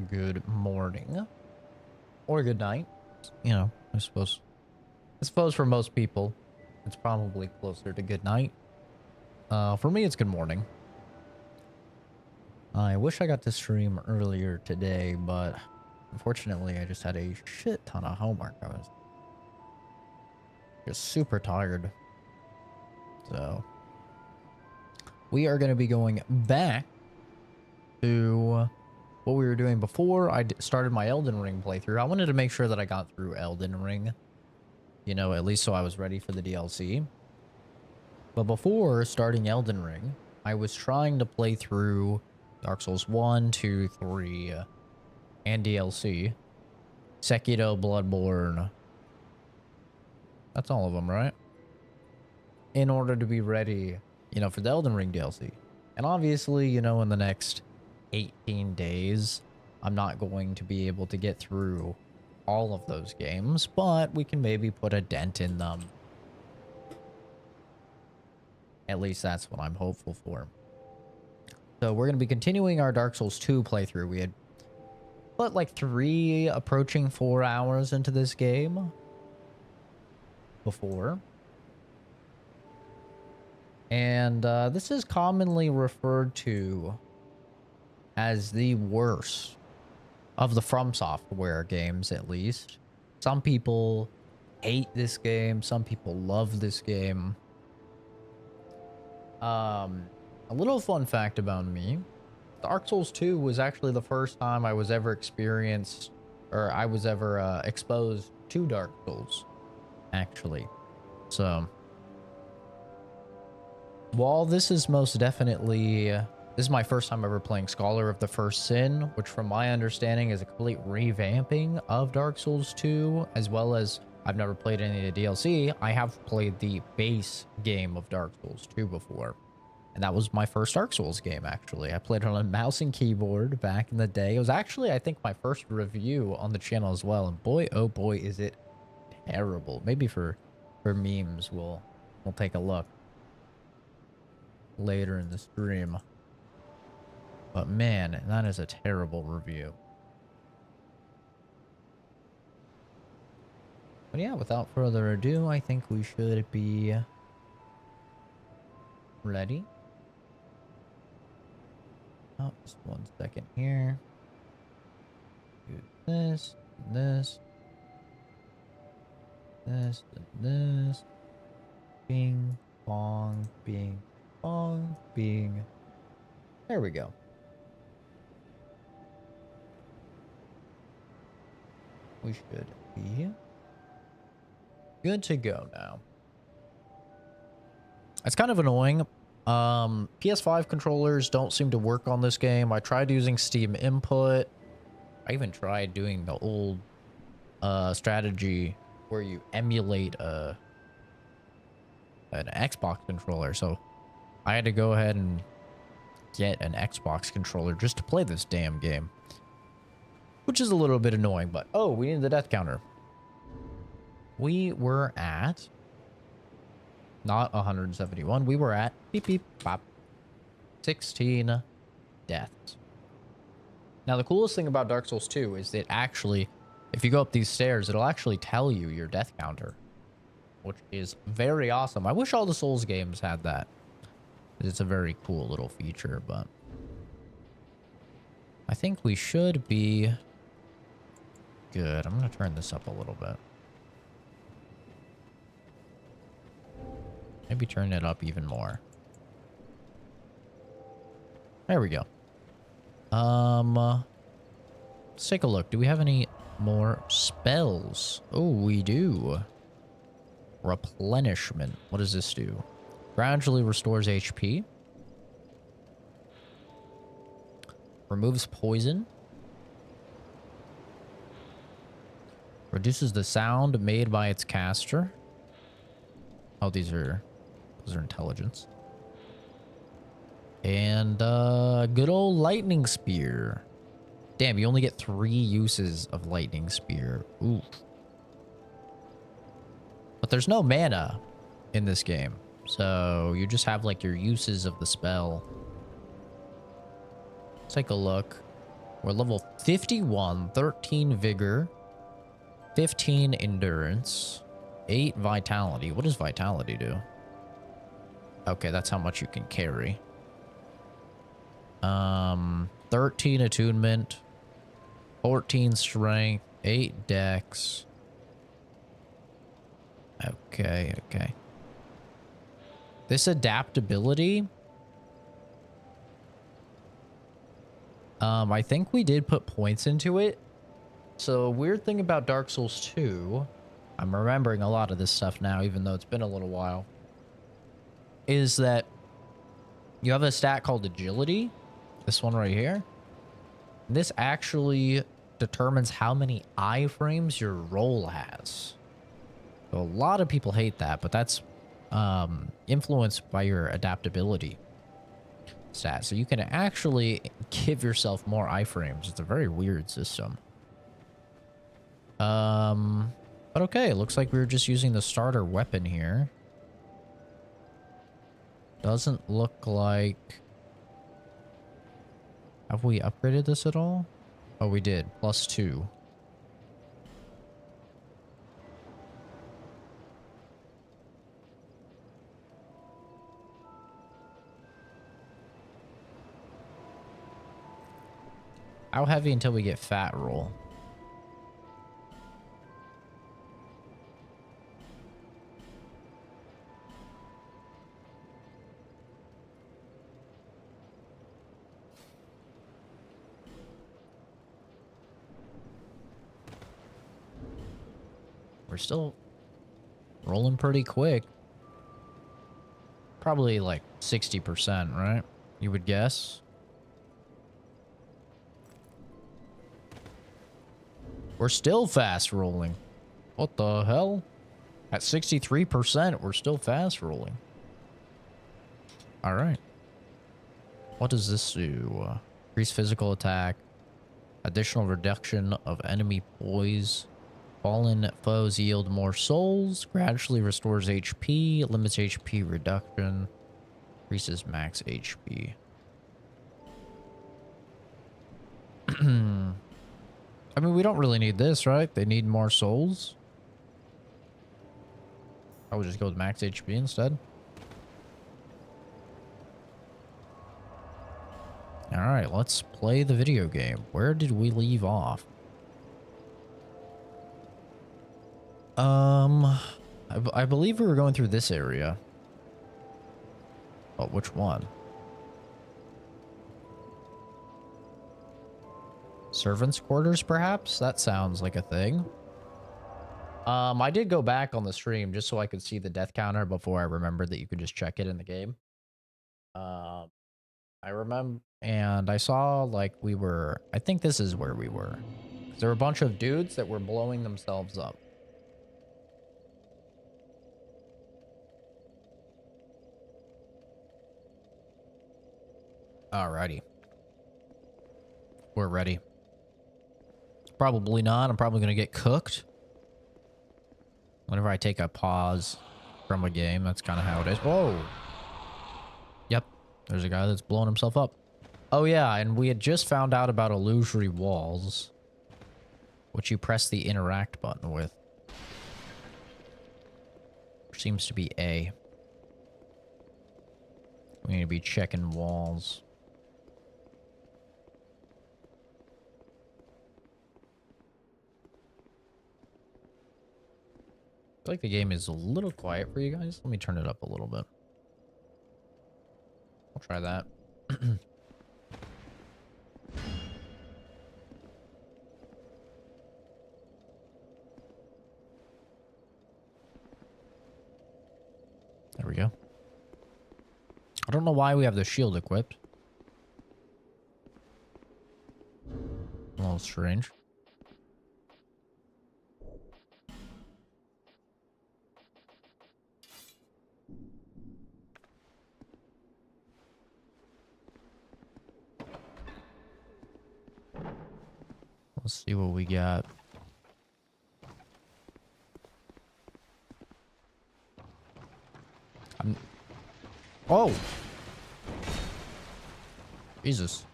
good morning, or good night. You know, I suppose for most people, it's probably closer to good night. For me, it's good morning. I wish I got to stream earlier today, but unfortunately, I just had a shit ton of homework. I was just super tired. So, we are going to be going back to what we were doing before I started my Elden Ring playthrough. I wanted to make sure that I got through Elden Ring, you know, at least so I was ready for the DLC. But before starting Elden Ring, I was trying to play through Dark Souls 1, 2, 3, and DLC. Sekiro, Bloodborne. That's all of them, right? In order to be ready, you know, for the Elden Ring DLC. And obviously, you know, in the next 18 days, I'm not going to be able to get through all of those games, but we can maybe put a dent in them. At least that's what I'm hopeful for. So we're going to be continuing our Dark Souls 2 playthrough. We had put like 3 approaching 4 hours into this game before. And this is commonly referred to as the worst of the From Software games, at least. Some people hate this game. Some people love this game. A little fun fact about me. Dark Souls 2 was actually the first time I was ever exposed to Dark Souls, actually. So, while this is most definitely, this is my first time ever playing Scholar of the First Sin, which from my understanding is a complete revamping of Dark Souls 2, as well as I've never played any of the DLC. I have played the base game of Dark Souls 2 before. And that was my first Dark Souls game, actually. I played it on a mouse and keyboard back in the day. It was actually, I think, my first review on the channel as well. And boy, oh boy, is it terrible. Maybe for memes, we'll take a look later in the stream. But man, that is a terrible review. But yeah, without further ado, I think we should be ready. Oh, just 1 second here. Do this, this, this, and this. Bing, bong, bing, bong, bing. There we go. We should be good to go now. It's kind of annoying. PS5 controllers don't seem to work on this game. I tried using Steam Input. I even tried doing the old strategy where you emulate an Xbox controller. So I had to go ahead and get an Xbox controller just to play this damn game, which is a little bit annoying. But oh, we need the death counter. We were at not 171. We were at beep beep pop 16 deaths. Now the coolest thing about Dark Souls 2 is that actually, if you go up these stairs, it'll actually tell you your death counter, which is very awesome. I wish all the Souls games had that. It's a very cool little feature, but I think we should be good. I'm gonna turn this up a little bit. Maybe turn it up even more. There we go. Let's take a look. Do we have any more spells? Oh, we do. Replenishment. What does this do? Gradually restores HP. Removes poison. Reduces the sound made by its caster. Oh, those are intelligence. And good old lightning spear. Damn, you only get 3 uses of lightning spear. Ooh. But there's no mana in this game, so you just have like your uses of the spell. Let's take a look. We're level 51, 13 vigor, 15 endurance, 8 vitality. What does vitality do? Okay, that's how much you can carry. 13 attunement, 14 strength, 8 dex. Okay, okay. This adaptability, I think we did put points into it. So weird thing about Dark Souls 2, I'm remembering a lot of this stuff now, even though it's been a little while, is that you have a stat called agility, this one right here. This actually determines how many iframes your roll has. So a lot of people hate that, but that's influenced by your adaptability stat. So you can actually give yourself more iframes. It's a very weird system. But okay, it looks like we were just using the starter weapon here. Doesn't look like... Have we upgraded this at all? Oh, we did. +2. How heavy until we get fat roll? We're still rolling pretty quick. Probably like 60%, right? You would guess. We're still fast rolling. What the hell? At 63%, we're still fast rolling. All right. What does this do? Increase physical attack. Additional reduction of enemy poise. Fallen foes yield more souls. Gradually restores HP. Limits HP reduction. Increases max HP. I mean, we don't really need this, right? They need more souls. I would just go with max HP instead. All right, let's play the video game. Where did we leave off? I believe we were going through this area. Oh, which one? Servants' quarters, perhaps? That sounds like a thing. I did go back on the stream just so I could see the death counter before I remembered that you could just check it in the game. I remember, and I saw like we were, I think this is where we were. There were a bunch of dudes that were blowing themselves up. Alrighty. We're ready. Probably not. I'm probably going to get cooked. Whenever I take a pause from a game, that's kind of how it is. Whoa. Yep. There's a guy that's blowing himself up. Oh, yeah. And we had just found out about illusory walls, which you press the interact button with. Which seems to be A. We need to be checking walls. I feel like the game is a little quiet for you guys. Let me turn it up a little bit. I'll try that. There we go. I don't know why we have the shield equipped. A little strange. Let's see what we got. Oh! Jesus.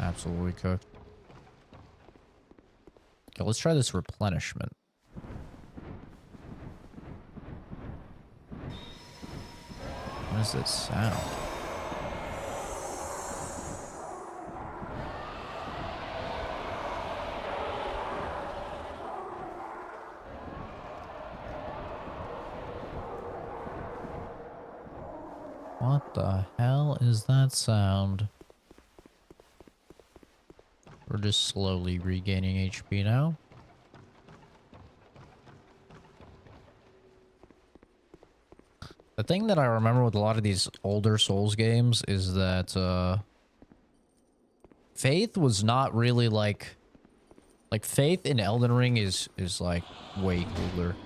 Absolutely cooked. Okay, let's try this replenishment. What is this sound? What the hell is that sound? We're just slowly regaining HP now. The thing that I remember with a lot of these older Souls games is that Faith was not really like Faith in Elden Ring is like way cooler.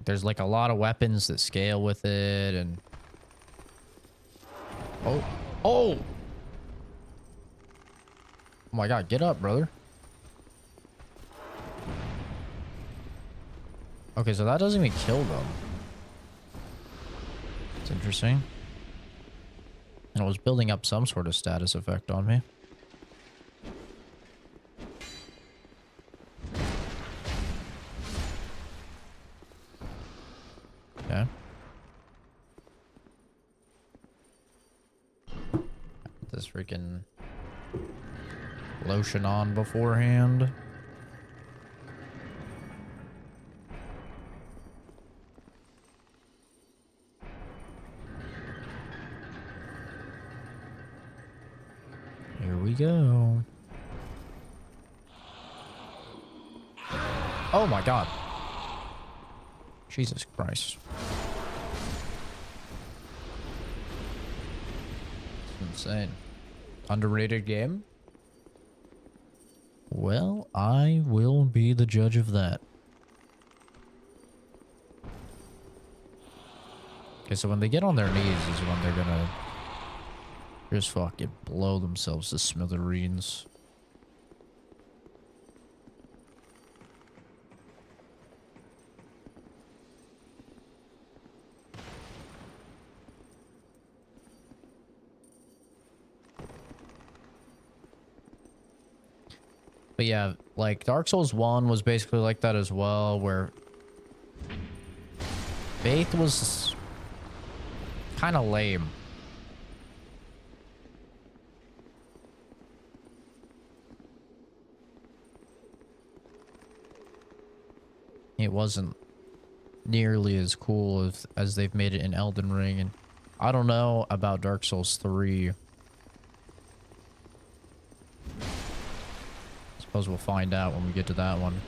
There's like a lot of weapons that scale with it, and oh oh my god, get up, brother. Okay, so that doesn't even kill them. It's interesting. And it was building up some sort of status effect on me. Okay. Put this freaking lotion on beforehand. Here we go. Oh my god. Jesus Christ. It's insane. Underrated game? Well, I will be the judge of that. Okay, so when they get on their knees is when they're gonna just fucking blow themselves to smithereens. But yeah, like Dark Souls 1 was basically like that as well, where Faith was kind of lame. It wasn't nearly as cool as they've made it in Elden Ring, and I don't know about Dark Souls 3. Suppose we'll find out when we get to that one.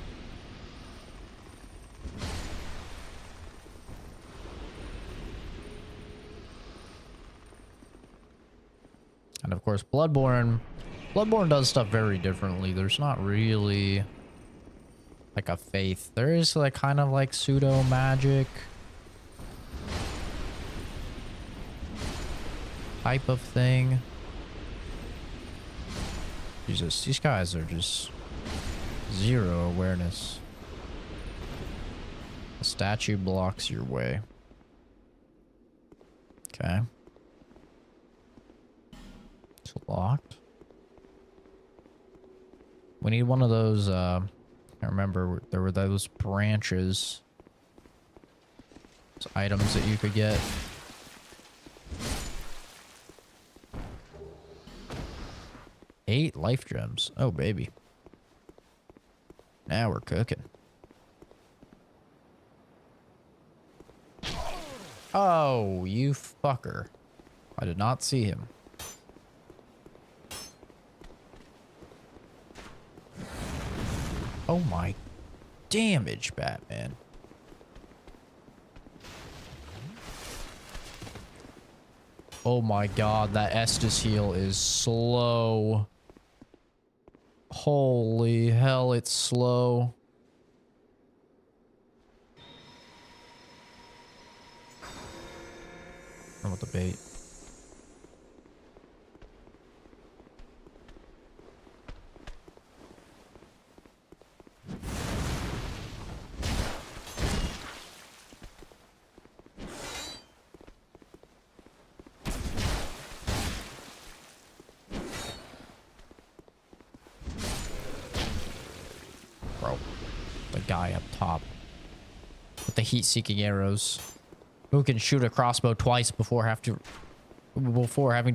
And of course, Bloodborne does stuff very differently. There's not really like a faith. There is like kind of like pseudo magic type of thing. Jesus, these guys are just zero awareness. A statue blocks your way. Okay. It's locked. We need one of those, I remember there were those branches. Those items that you could get. Eight life gems. Oh, baby. Now we're cooking. Oh, you fucker. I did not see him. Oh my damage, Batman. Oh my god, that Estus heal is slow. Holy hell, it's slow. Run with the bait. The guy up top with the heat-seeking arrows, who can shoot a crossbow twice before having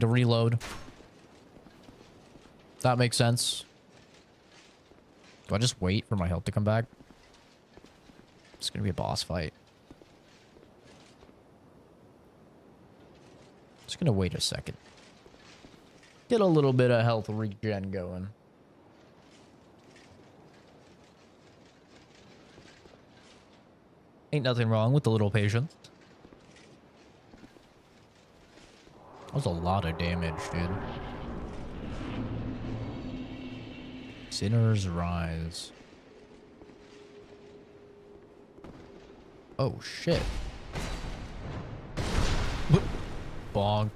to reload. That makes sense. Do I just wait for my health to come back? It's gonna be a boss fight. Just gonna wait a second. Get a little bit of health regen going. Ain't nothing wrong with a little patience. That was a lot of damage, dude. Sinners rise. Oh, shit. Bonk.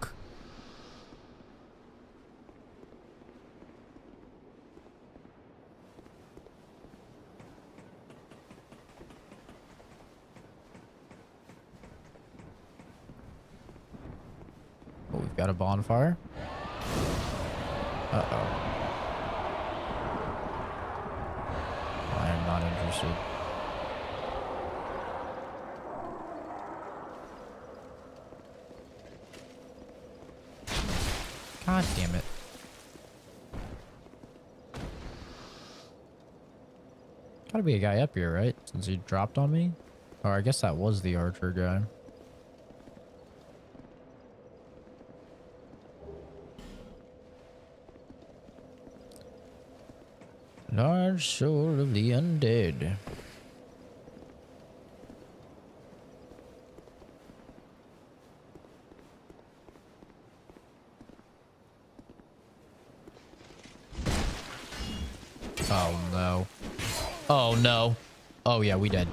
Oh, we've got a bonfire. Uh-oh. I am not interested. God damn it. Gotta be a guy up here, right? Since he dropped on me? Or I guess that was the archer guy. Large soul of the undead. Oh no. Oh no. Oh yeah, we dead.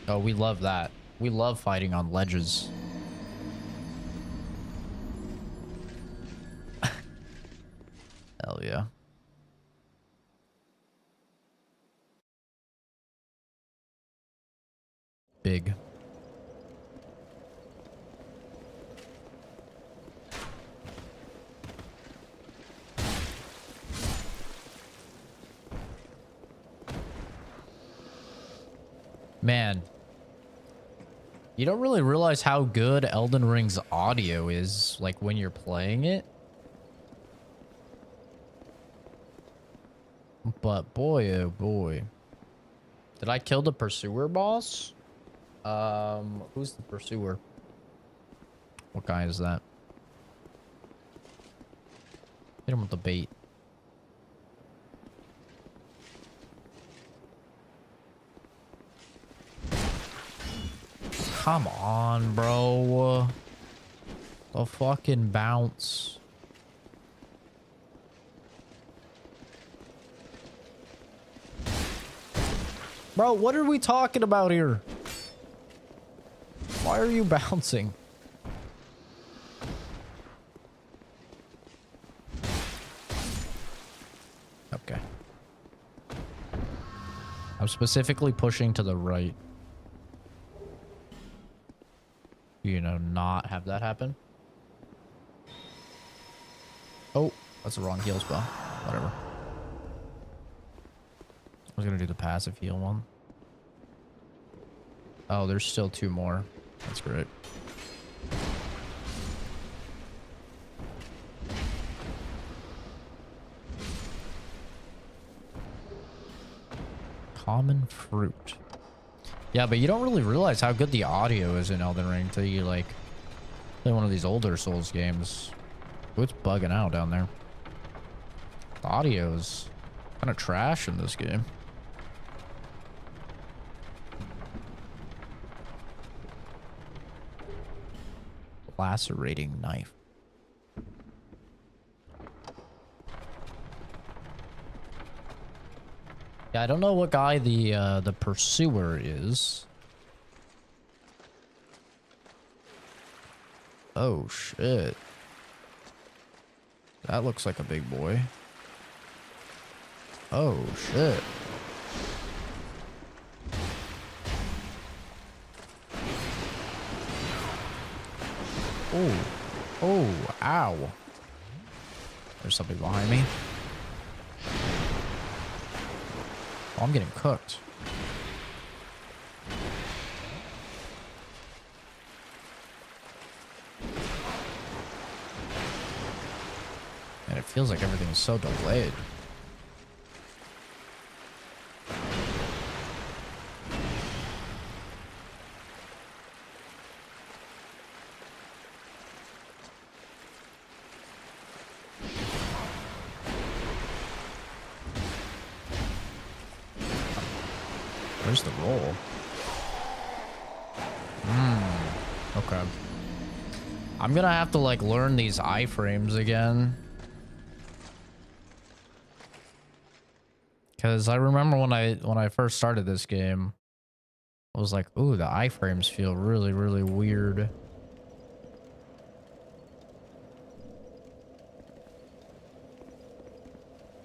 Oh, we love that. We love fighting on ledges. Hell yeah. Big. Man, you don't really realize how good Elden Ring's audio is, like, when you're playing it. But boy, oh boy. Did I kill the pursuer boss? Who's the pursuer? What guy is that? Hit him with the bait. Come on, bro. The fucking bounce. Bro, what are we talking about here? Why are you bouncing? Okay. I'm specifically pushing to the right. You know, not have that happen. Oh, that's the wrong heal spell. Whatever. I was gonna do the passive heal one. Oh, there's still two more. That's great. Common fruit. Yeah, but you don't really realize how good the audio is in Elden Ring until you, like, play one of these older Souls games. Ooh, it's bugging out down there. The audio is kind of trash in this game. Lacerating knife. Yeah, I don't know what guy the pursuer is. Oh shit. That looks like a big boy. Oh shit. Oh. Oh, ow. There's something behind me. Oh, I'm getting cooked. And it feels like everything is so delayed. Where's the roll? Okay. I'm gonna have to like learn these iframes again. Cause I remember when I first started this game, I was like, ooh, the iframes feel really, really weird.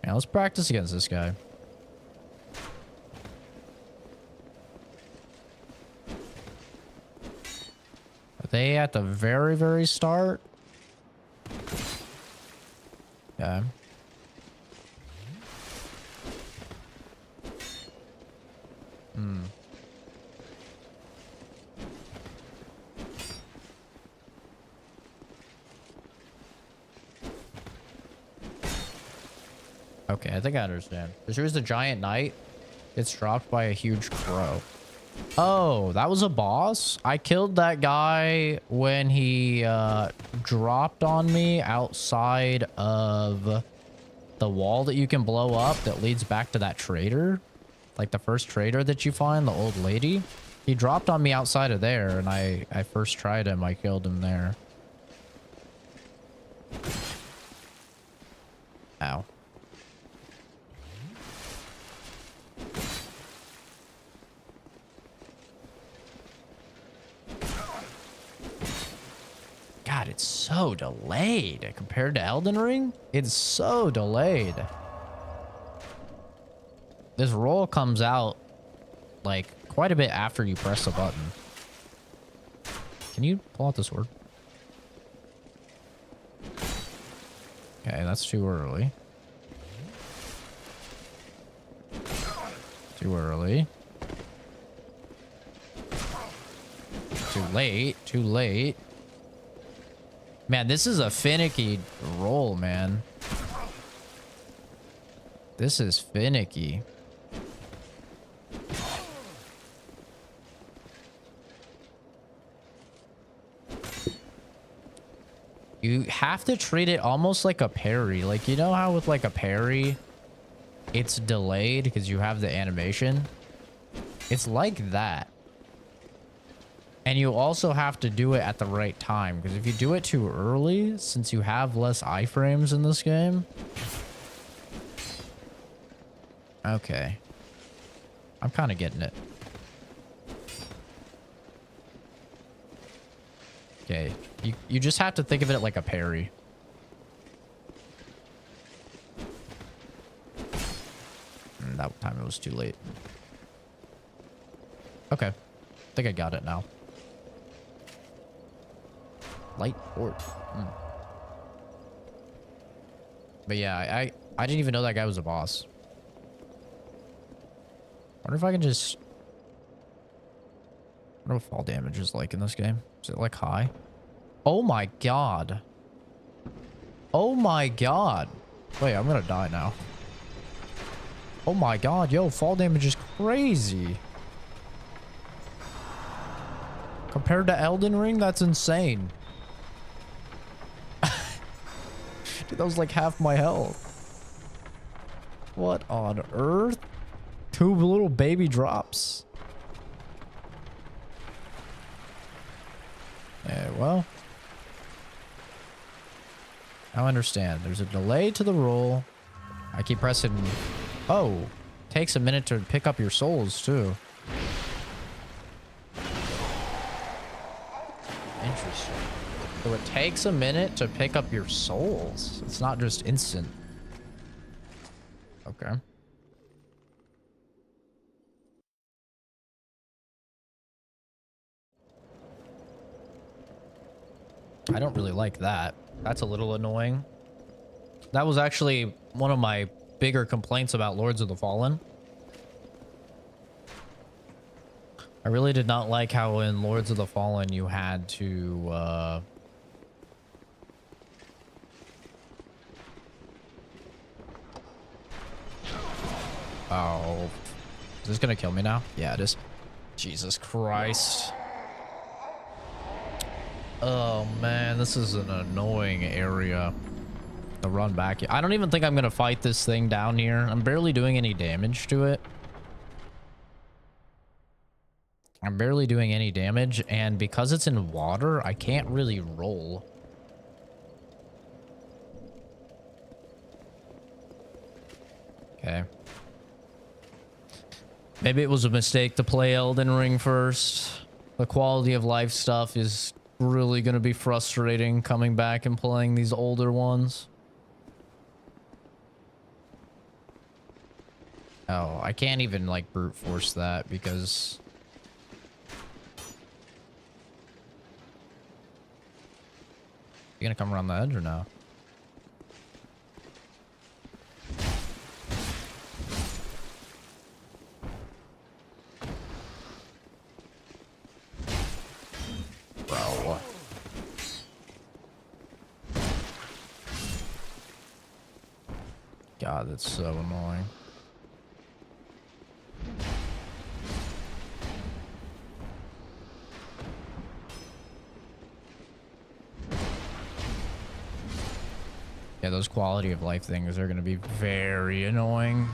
Yeah, let's practice against this guy. Are they at the very, very start? Yeah. Okay, I think I understand. Here's the giant knight. It's dropped by a huge crow. Oh, that was a boss? I killed that guy when he dropped on me outside of the wall that you can blow up that leads back to that trader. Like the first trader that you find, the old lady. He dropped on me outside of there, and I first tried him. I killed him there. Ow. God, it's so delayed compared to Elden Ring. It's so delayed. This roll comes out like quite a bit after you press the button. Can you pull out the sword? Okay, that's too early. Too early. Too late. Too late. Man, this is a finicky roll, man. This is finicky. You have to treat it almost like a parry. Like, you know how with like a parry, it's delayed because you have the animation? It's like that. And you also have to do it at the right time, because if you do it too early, since you have less iframes in this game. Okay. I'm kind of getting it. Okay. You just have to think of it like a parry. That time it was too late. Okay. I think I got it now. Light port. But yeah, I didn't even know that guy was a boss. Wonder if I can just... I wonder what fall damage is like in this game. Is it like high? Oh my god. Oh my god. Wait, I'm gonna die now. Oh my god, yo, fall damage is crazy. Compared to Elden Ring, that's insane. Dude, that was like half my health. What on earth? 2 little baby drops. Yeah, well. I understand. There's a delay to the roll. I keep pressing... Oh. Takes a minute to pick up your souls, too. Interesting. So it takes a minute to pick up your souls. It's not just instant. Okay. I don't really like that. That's a little annoying. That was actually one of my bigger complaints about Lords of the Fallen. I really did not like how in Lords of the Fallen you had to oh, is this gonna kill me now? Yeah, it is. Jesus Christ. Oh man, this is an annoying area to run back. I don't even think I'm gonna fight this thing down here. I'm barely doing any damage to it. I'm barely doing any damage, and because it's in water, I can't really roll. Okay. Maybe it was a mistake to play Elden Ring first. The quality of life stuff is really going to be frustrating coming back and playing these older ones. Oh, I can't even like brute force that because... You gonna come around the edge or no? Bro. God, that's so annoying. Yeah, those quality of life things are going to be very annoying.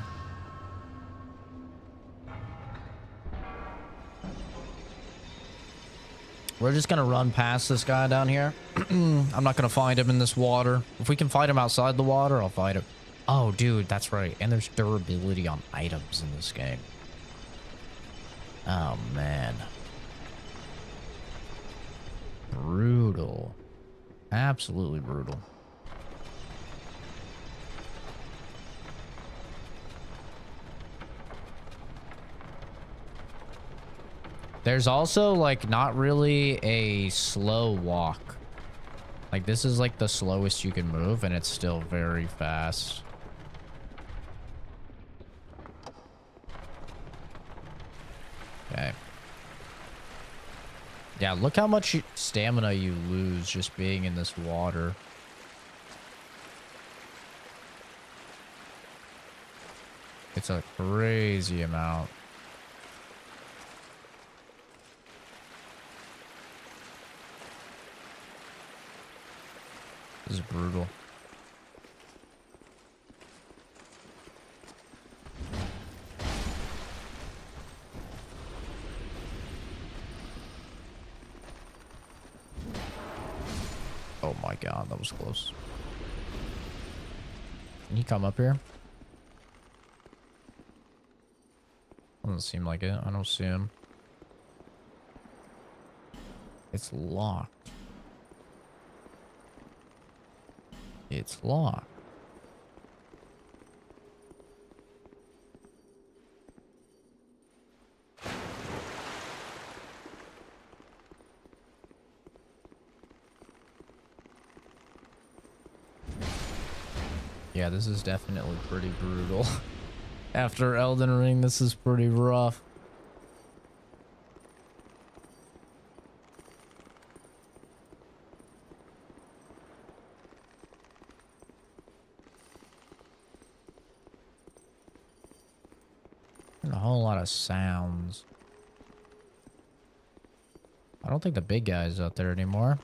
We're just going to run past this guy down here. I'm not going to find him in this water. If we can fight him outside the water, I'll fight him. Oh, dude, that's right. And there's durability on items in this game. Oh, man. Brutal. Absolutely brutal. There's also, like, not really a slow walk. Like, this is, like, the slowest you can move, and it's still very fast. Okay. Yeah, look how much stamina you lose just being in this water. It's a crazy amount. This is brutal. Oh my god, that was close. Can he come up here? Doesn't seem like it. I don't see him. It's locked. It's locked. Yeah, this is definitely pretty brutal. After Elden Ring, this is pretty rough. A whole lot of sounds. I don't think the big guy's out there anymore.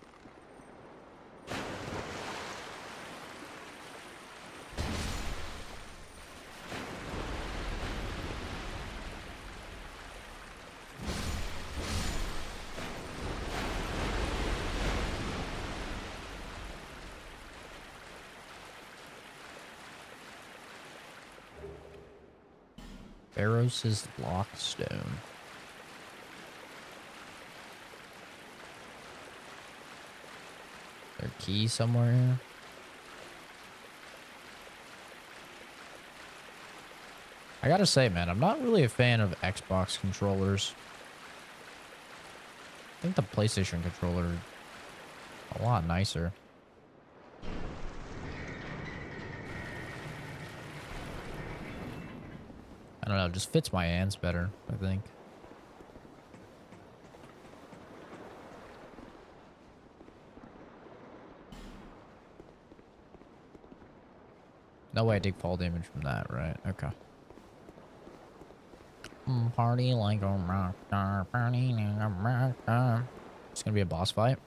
Barrows' Lockstone. Is there a key somewhere here? I gotta say, man, I'm not really a fan of Xbox controllers. I think the PlayStation controller is a lot nicer. I don't know, it just fits my hands better, I think. No way I take fall damage from that, right? Okay. Party like a rock star. Party like a rock star. It's gonna be a boss fight.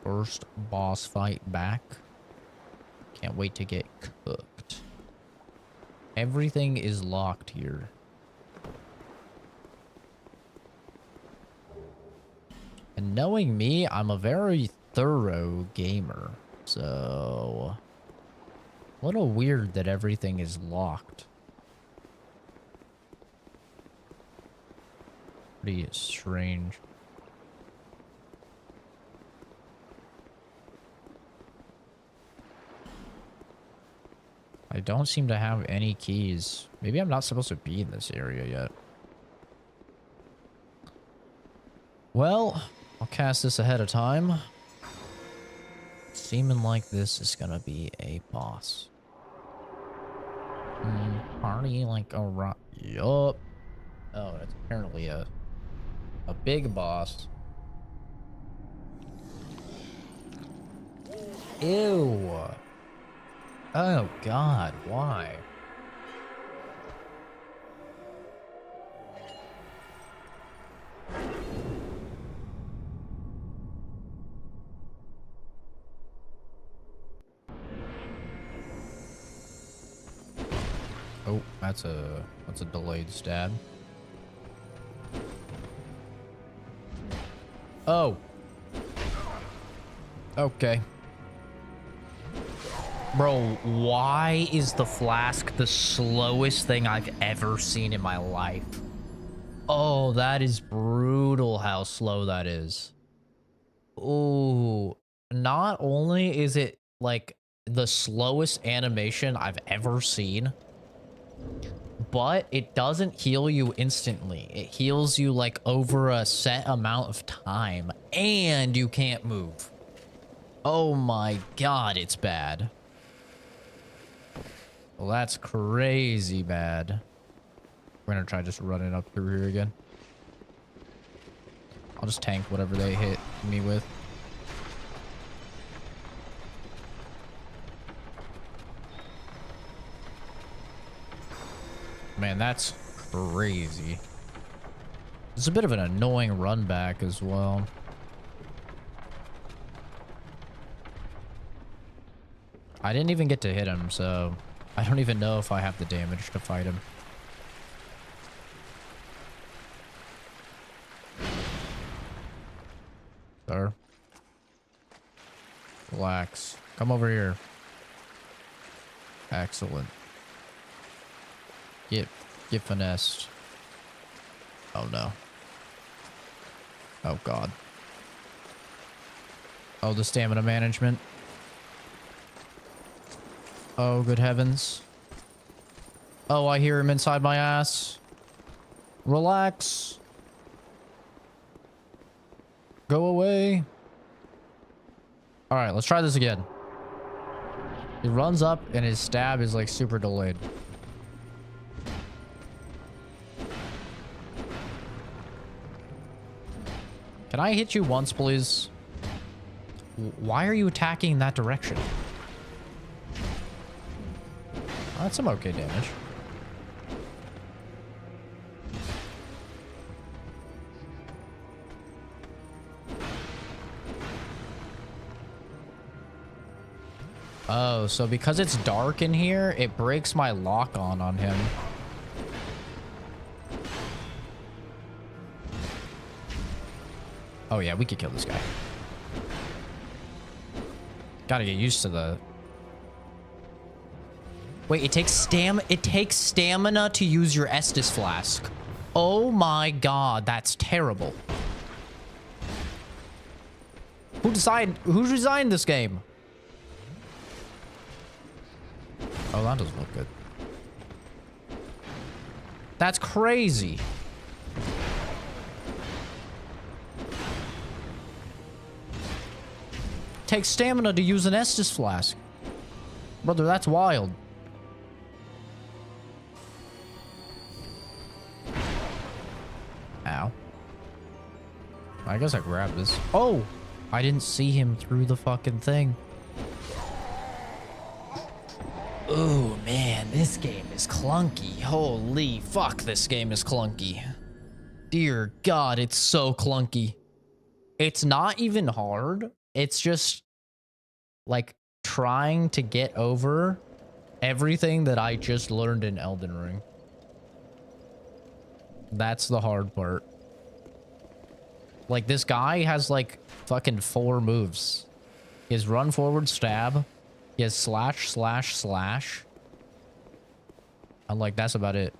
First boss fight back. Can't wait to get cooked. Everything is locked here. And knowing me, I'm a very thorough gamer. So... a little weird that everything is locked. Pretty strange. I don't seem to have any keys. Maybe I'm not supposed to be in this area yet. Well, I'll cast this ahead of time. Seeming like this is gonna be a boss. Party like a rock. Yup. Oh, it's apparently a big boss. Ew. Oh God, why? Oh, that's a delayed stab. Oh. Okay. Bro, why is the flask the slowest thing I've ever seen in my life? Oh, that is brutal how slow that is. Ooh. Not only is it like the slowest animation I've ever seen, but it doesn't heal you instantly. It heals you like over a set amount of time, and you can't move. Oh my God, it's bad. Well, that's crazy bad. We're gonna try just running up through here again. I'll just tank whatever they hit me with. Man, that's crazy. It's a bit of an annoying run back as well. I didn't even get to hit him, so I don't even know if I have the damage to fight him. Sir. Relax. Come over here. Excellent. Get finessed. Oh no. Oh God. Oh, the stamina management. Oh, good heavens. Oh, I hear him inside my ass. Relax. Go away. All right, let's try this again. He runs up and his stab is like super delayed. Can I hit you once, please? Why are you attacking in that direction? Oh, that's some okay damage. Oh, so because it's dark in here, it breaks my lock on him. Oh yeah, we could kill this guy. Gotta get used to the... Wait, it takes stamina to use your Estus flask. Oh my God, that's terrible. Who designed this game? Oh, that doesn't look good. That's crazy. Takes stamina to use an Estus flask. Brother, that's wild. Ow. I guess I grabbed this. Oh! I didn't see him through the fucking thing. Oh man, this game is clunky. Holy fuck, this game is clunky. Dear God, it's so clunky. It's not even hard. It's just like trying to get over everything that I just learned in Elden Ring. That's the hard part. Like, this guy has like fucking 4 moves. He has run, forward, stab. He has slash, slash, slash. I'm like, that's about it.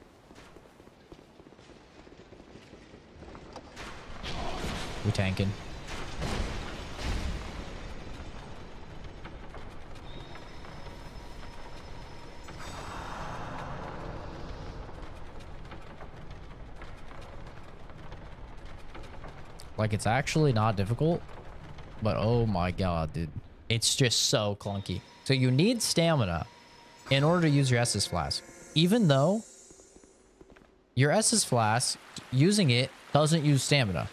We tanking. Like, it's actually not difficult, but oh my God, dude. It's just so clunky. So you need stamina in order to use your Estus Flask. Even though your Estus Flask, using it doesn't use stamina.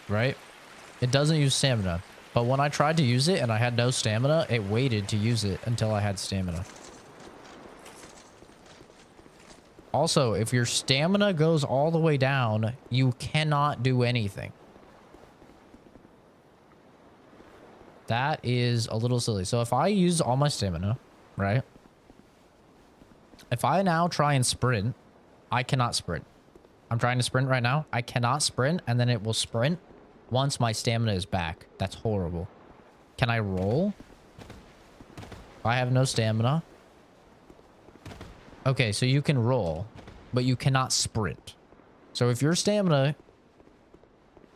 Right? It doesn't use stamina. But when I tried to use it and I had no stamina, it waited to use it until I had stamina. Also, if your stamina goes all the way down, you cannot do anything. That is a little silly. So if I use all my stamina, right? If I now try and sprint, I cannot sprint. I'm trying to sprint right now. I cannot sprint, and then it will sprint once my stamina is back. That's horrible. Can I roll? If I have no stamina. Okay, so you can roll, but you cannot sprint. So if your stamina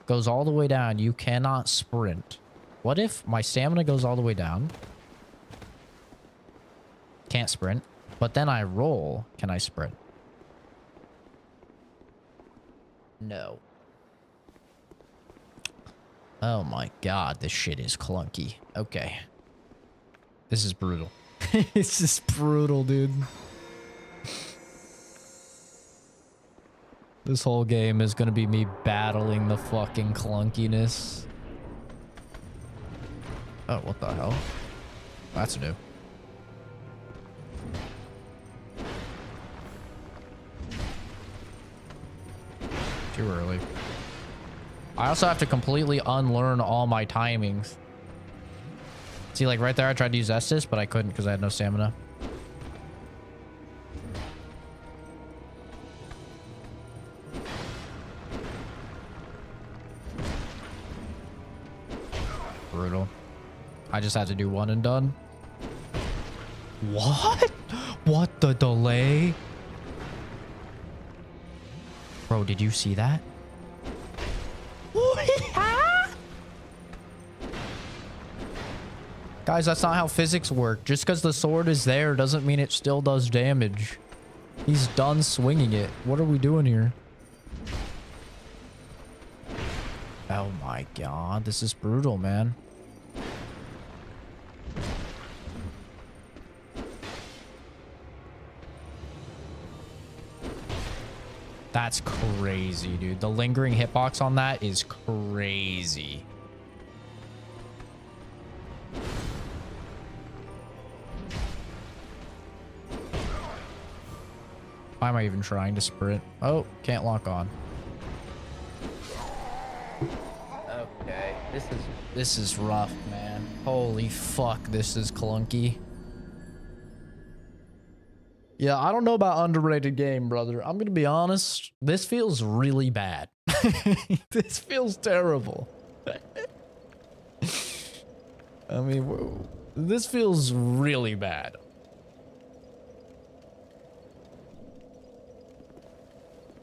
goes all the way down, you cannot sprint. What if my stamina goes all the way down? Can't sprint. But then I roll. Can I sprint? No. Oh my God, this shit is clunky. Okay. This is brutal. It's just brutal, dude. This whole game is gonna be me battling the fucking clunkiness. Oh, what the hell? That's new. Too early. I also have to completely unlearn all my timings. See, like right there, I tried to use Estus, but I couldn't because I had no stamina. Brutal. I just had to do one and done. What? What the delay? Bro, did you see that? Guys, that's not how physics work. Just because the sword is there doesn't mean it still does damage. He's done swinging it. What are we doing here? Oh my God, this is brutal, man. That's crazy, dude. The lingering hitbox on that is crazy. Why am I even trying to sprint? Oh, can't lock on. Okay, this is rough, man. Holy fuck, this is clunky. Yeah, I don't know about underrated game, brother. I'm gonna be honest. This feels really bad. This feels terrible. I mean, whoa. This feels really bad.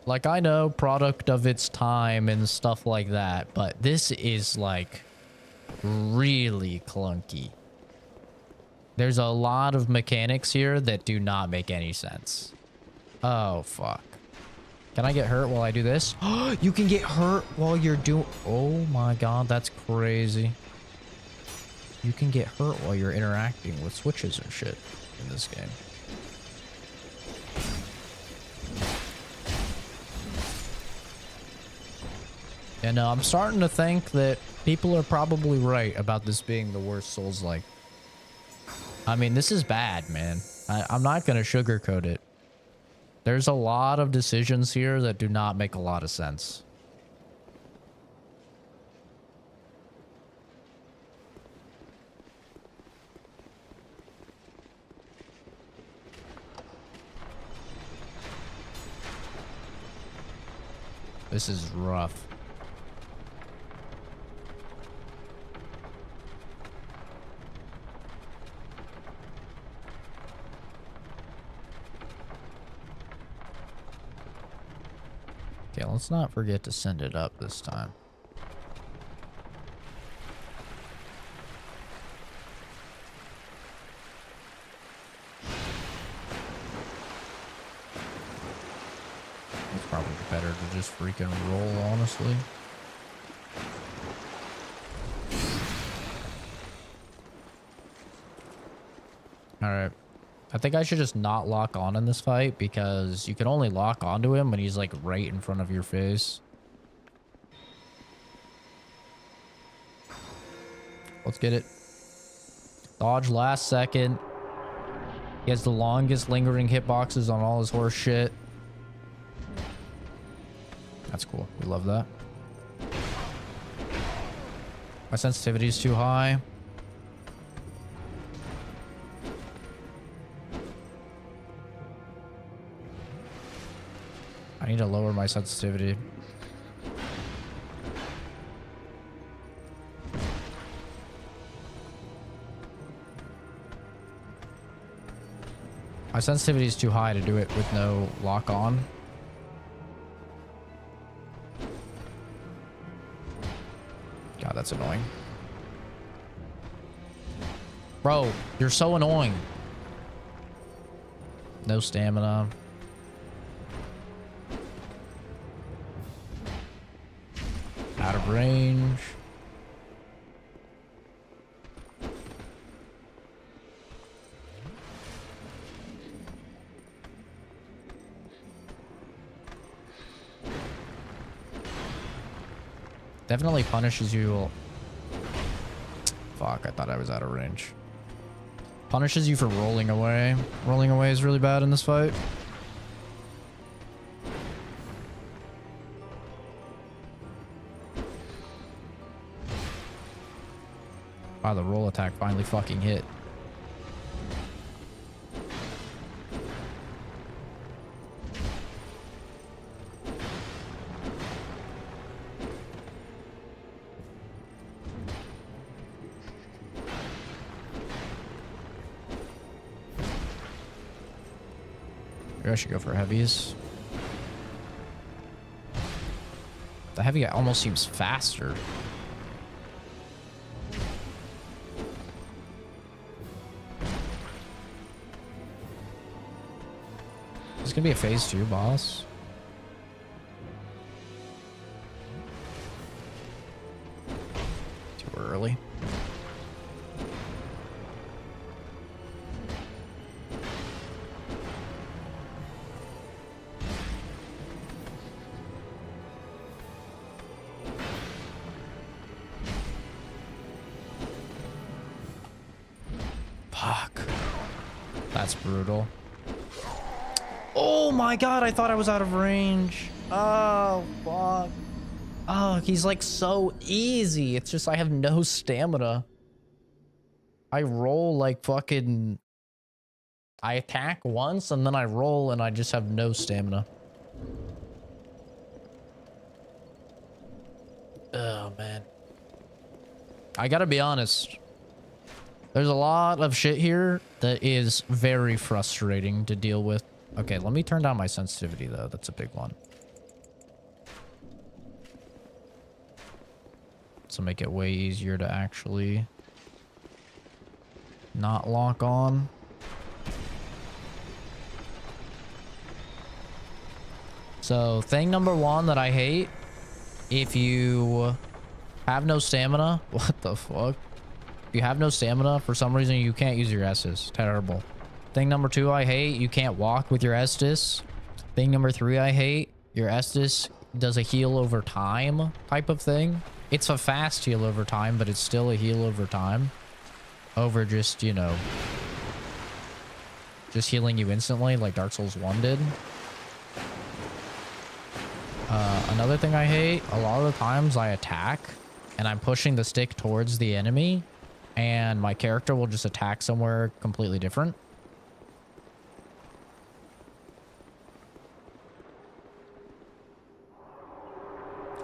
Like, I know, product of its time and stuff like that, but this is, like, really clunky. There's a lot of mechanics here that do not make any sense. Oh, fuck. Can I get hurt while I do this? You can get hurt while you're doing... Oh, my God, that's crazy. You can get hurt while you're interacting with switches and shit in this game. And I'm starting to think that people are probably right about this being the worst Souls-like. I mean, this is bad, man. I'm not going to sugarcoat it. There's a lot of decisions here that do not make a lot of sense. This is rough. Okay, let's not forget to send it up this time. It's probably better to just freaking roll, honestly. Alright. I think I should just not lock on in this fight because you can only lock onto him when he's like right in front of your face. Let's get it. Dodge last second. He has the longest lingering hitboxes on all his horse shit. That's cool. We love that. My sensitivity is too high. I need to lower my sensitivity. My sensitivity is too high to do it with no lock on. God, that's annoying. Bro, you're so annoying. No stamina. Out of range. Definitely punishes you. Fuck, I thought I was out of range. Punishes you for rolling away. Rolling away is really bad in this fight. Wow, the roll attack finally fucking hit. Maybe I should go for heavies. The heavy almost seems faster. It's gonna be a phase 2 boss. Too early. Fuck. That's brutal. Oh my god, I thought I was out of range. Oh, fuck. Oh, he's like so easy. It's just I have no stamina. I roll like fucking... I attack once and then I roll and I just have no stamina. Oh, man. I gotta be honest. There's a lot of shit here that is very frustrating to deal with. Okay, let me turn down my sensitivity, though. That's a big one. So make it way easier to actually not lock on. So thing number one that I hate, if you have no stamina, what the fuck? If you have no stamina, for some reason you can't use your S's. Terrible. Thing number two I hate, you can't walk with your Estus. Thing number three I hate, your Estus does a heal over time type of thing. It's a fast heal over time, but it's still a heal over time. Over just, you know, just healing you instantly like Dark Souls 1 did. Another thing I hate, a lot of the times I attack and I'm pushing the stick towards the enemy and my character will just attack somewhere completely different.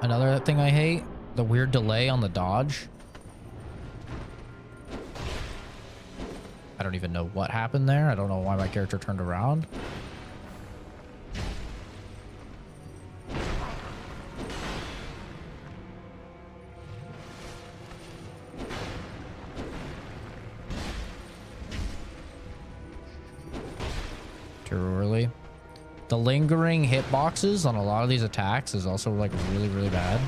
Another thing I hate, the weird delay on the dodge. I don't even know what happened there. I don't know why my character turned around. Too early. The lingering hitboxes on a lot of these attacks is also like really, really bad.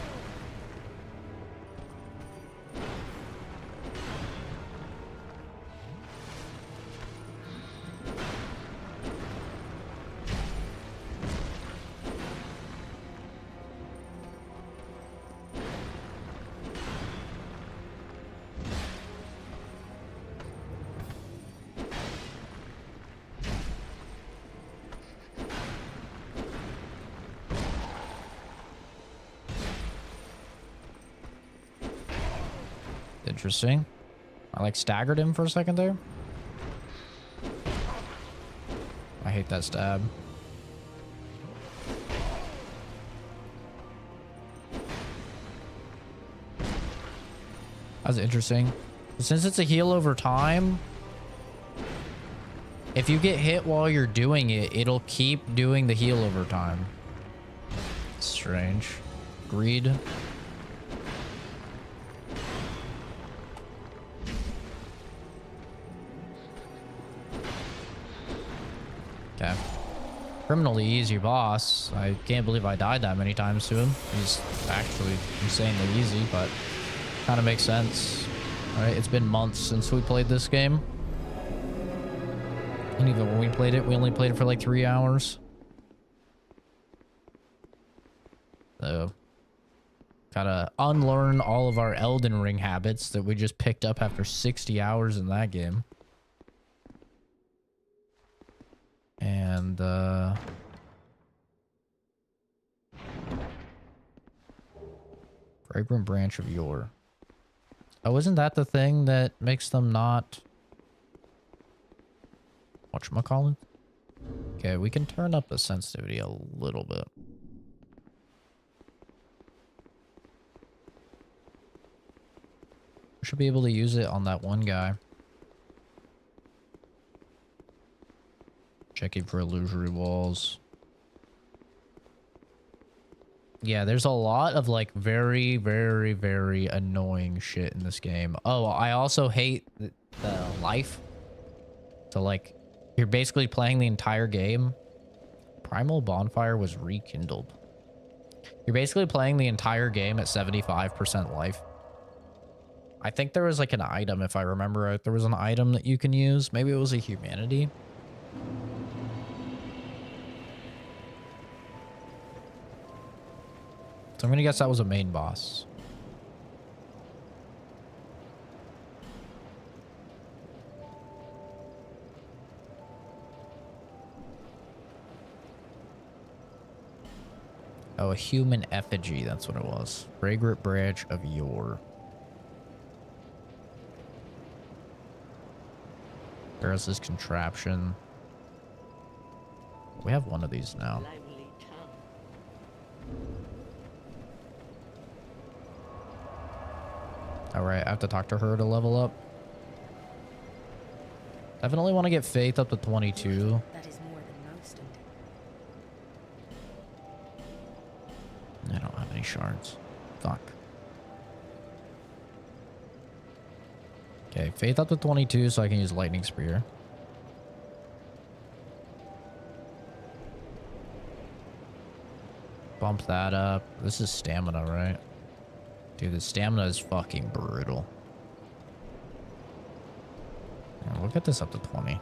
Interesting. I like staggered him for a second there. I hate that stab. That's interesting. Since it's a heal over time, if you get hit while you're doing it, it'll keep doing the heal over time. Strange. Greed. Okay. Criminally easy boss. I can't believe I died that many times to him. He's actually insanely easy, but kind of makes sense. All right, it's been months since we played this game. And even when we played it, we only played it for like 3 hours. So, gotta unlearn all of our Elden Ring habits that we just picked up after 60 hours in that game. And, Fragrant Branch of Yore. Oh, isn't that the thing that makes them not... whatchamacallit? Okay, we can turn up the sensitivity a little bit. We should be able to use it on that one guy. Checking for illusory walls. Yeah, there's a lot of like very, very, very annoying shit in this game. Oh, I also hate the life. So like, you're basically playing the entire game. Primal Bonfire was rekindled. You're basically playing the entire game at 75% life. I think there was like an item, if I remember right. There was an item that you can use. Maybe it was a humanity. So I'm gonna guess that was a main boss. Oh, a human effigy, that's what it was. Fragrant Branch of Yore. There's this contraption. We have one of these now. Alright, I have to talk to her to level up. Definitely want to get Faith up to 22. That is more than most. I don't have any shards. Fuck. Okay, Faith up to 22 so I can use Lightning Spear. Bump that up. This is stamina, right? Dude, the stamina is fucking brutal. Yeah, we'll get this up to 20.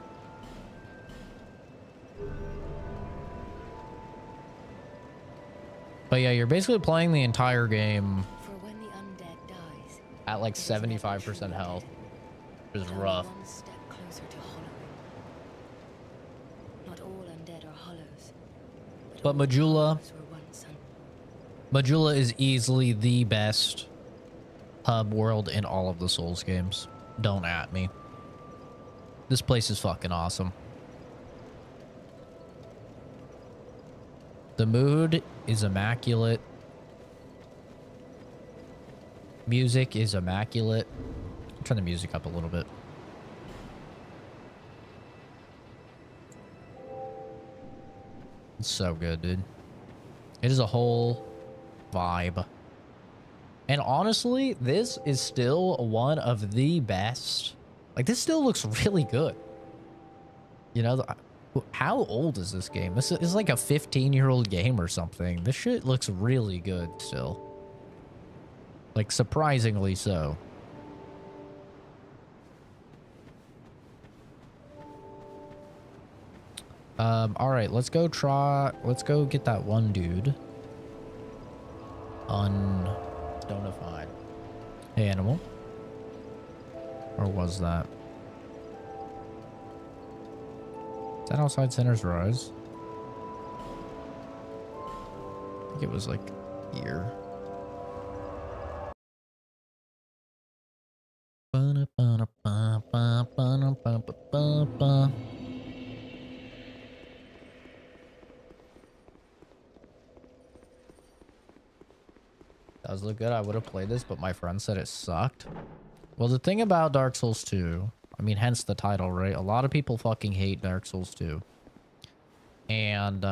But But yeah, you're basically playing the entire game For when the undead dies, at like it is 75% health, which is only rough. one step closer to hollowing. Not all undead are hollows. But all Majula, hollows were once Majula is easily the best hub world in all of the Souls games. Don't at me. This place is fucking awesome. The mood is immaculate. Music is immaculate. Turn the music up a little bit. It's so good, dude. It is a whole vibe. And honestly, this is still one of the best. Like, this still looks really good. You know, how old is this game? This is like a 15-year-old game or something. This shit looks really good still. Like, surprisingly so. All right, let's go get that one dude. Undonified. Hey, animal. Or was that? Is that outside Sinner's Rise? I think it was like here. Does look good. I would have played this, but my friend said it sucked. Well, the thing about Dark Souls 2, I mean, hence the title, right? A lot of people fucking hate Dark Souls 2. And,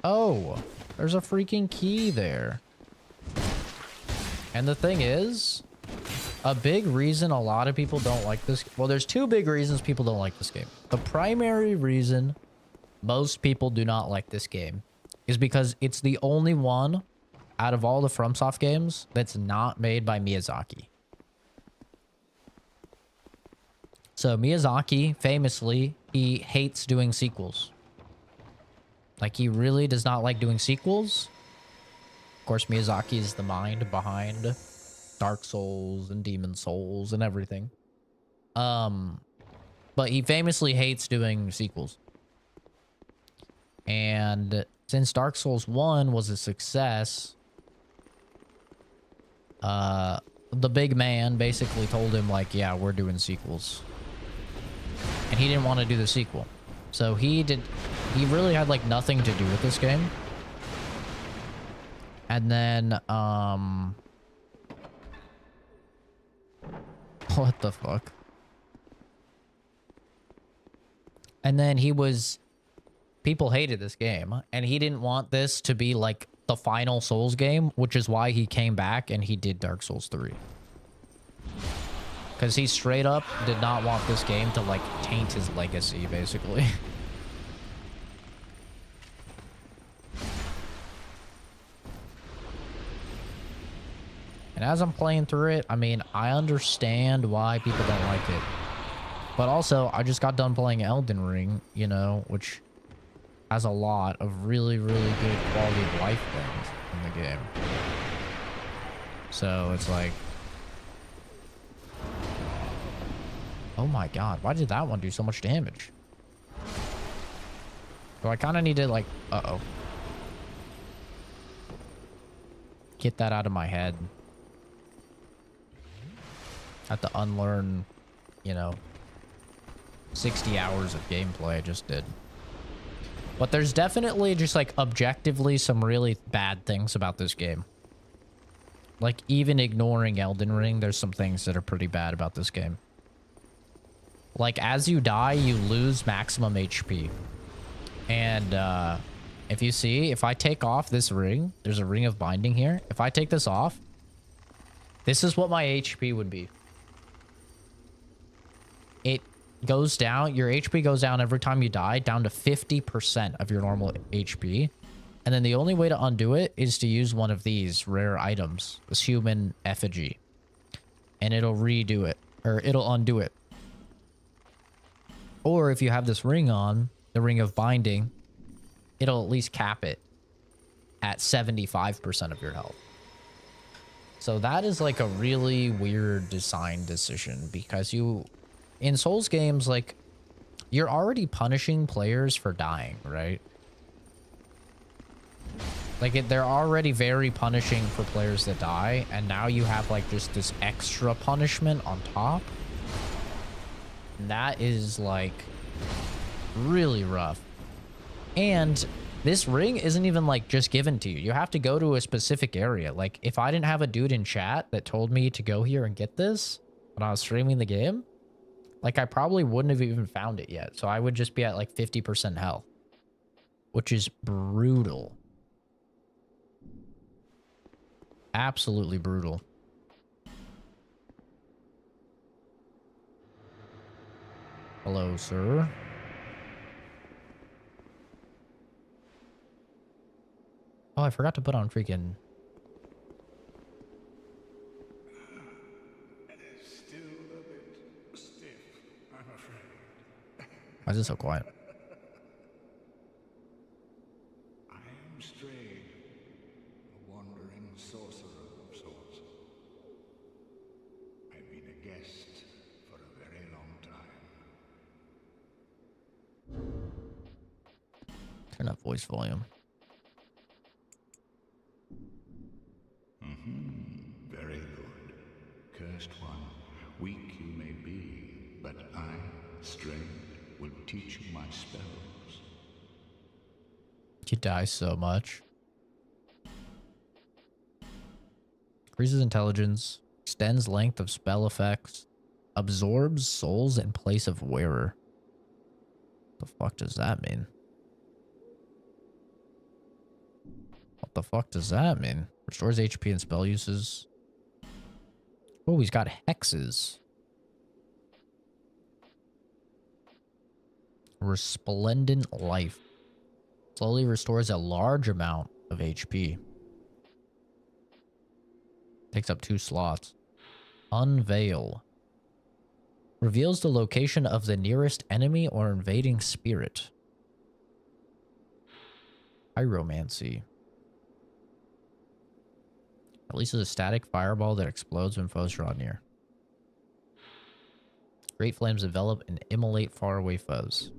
oh, there's a freaking key there. And the thing is, a big reason a lot of people don't like this... Well, there's two big reasons people don't like this game. The primary reason most people do not like this game is because it's the only one out of all the FromSoft games that's not made by Miyazaki. So Miyazaki, famously, he hates doing sequels. Like, he really does not like doing sequels. Of course, Miyazaki is the mind behind Dark Souls and Demon Souls and everything. But he famously hates doing sequels. And since Dark Souls 1 was a success, the big man basically told him, like, yeah, we're doing sequels. And he didn't want to do the sequel. So he really had, like, nothing to do with this game. And then, what the fuck? And then people hated this game, and he didn't want this to be like the final Souls game, which is why he came back and he did Dark Souls 3. Because he straight up did not want this game to, like, taint his legacy, basically. And as I'm playing through it, I mean, I understand why people don't like it. But also, I just got done playing Elden Ring, you know, which has a lot of really, really good quality of life things in the game. So it's like... Oh my god, why did that one do so much damage? So I kind of need to, like... Uh-oh. Get that out of my head. I have to unlearn, you know, 60 hours of gameplay I just did. But there's definitely just, like, objectively some really bad things about this game. Like, even ignoring Elden Ring, there's some things that are pretty bad about this game. Like, as you die, you lose maximum HP. And, if you see, if I take off this ring, there's a ring of binding here. If I take this off, this is what my HP would be. It goes down, your HP goes down every time you die, down to 50% of your normal HP. And then the only way to undo it is to use one of these rare items, this human effigy. And it'll redo it, or it'll undo it. Or if you have this ring on, the Ring of Binding, it'll at least cap it at 75% of your health. So that is like a really weird design decision, because in Souls games, like, you're already punishing players for dying, right? Like, they're already very punishing for players that die, and now you have like just this extra punishment on top. And that is like really rough. And this ring isn't even like just given to you. You have to go to a specific area. Like, if I didn't have a dude in chat that told me to go here and get this when I was streaming the game, like, I probably wouldn't have even found it yet. So I would just be at like 50% health, which is brutal. Absolutely brutal. Hello, sir. Oh, I forgot to put on freaking... Still a bit stiff, I'm afraid. Why is it so quiet? I am Strayed, a wandering sorcerer of sorts. I've been a guest for a very long time. Turn up voice volume. Very good. Cursed one, weak you may be, but I, Strayed, will teach you my spells. You die so much. Increases intelligence, extends length of spell effects, absorbs souls in place of wearer. What the fuck does that mean? What the fuck does that mean? Restores HP and spell uses. Oh, he's got hexes. Resplendent life. Slowly restores a large amount of HP. Takes up 2 slots. Unveil. Reveals the location of the nearest enemy or invading spirit. Pyromancy. Releases a static fireball that explodes when foes draw near. Great flames develop and immolate faraway foes.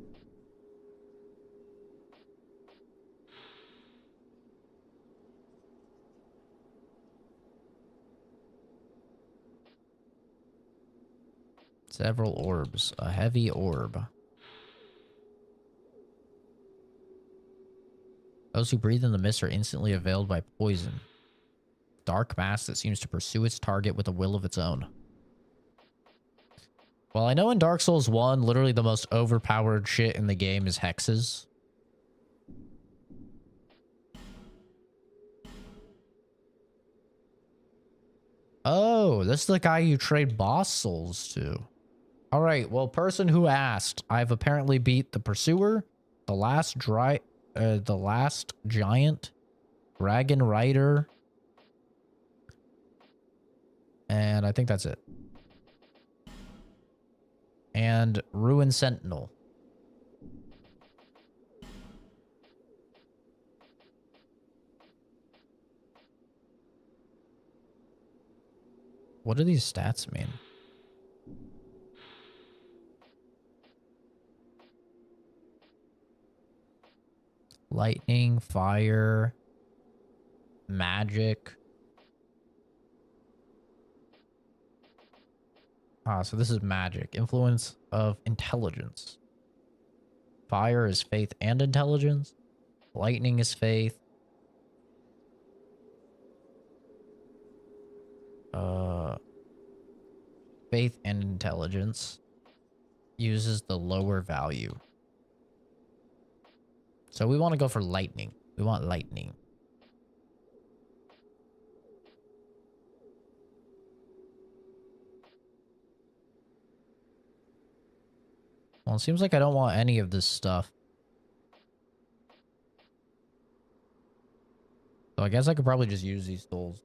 Several orbs. A heavy orb. Those who breathe in the mist are instantly availed by poison. Dark mass that seems to pursue its target with a will of its own. Well, I know in Dark Souls 1, literally the most overpowered shit in the game is hexes. Oh, this is the guy you trade boss souls to. All right, well, person who asked, I've apparently beat the Pursuer, the last giant, Dragon Rider, and I think that's it. And Ruin Sentinel. What do these stats mean? Lightning, fire, magic. Ah, so this is magic. Influence of intelligence. Fire is faith and intelligence. Lightning is faith. Faith and intelligence. Uses the lower value. So we want to go for lightning. We want lightning. Well, it seems like I don't want any of this stuff. So I guess I could probably just use these tools.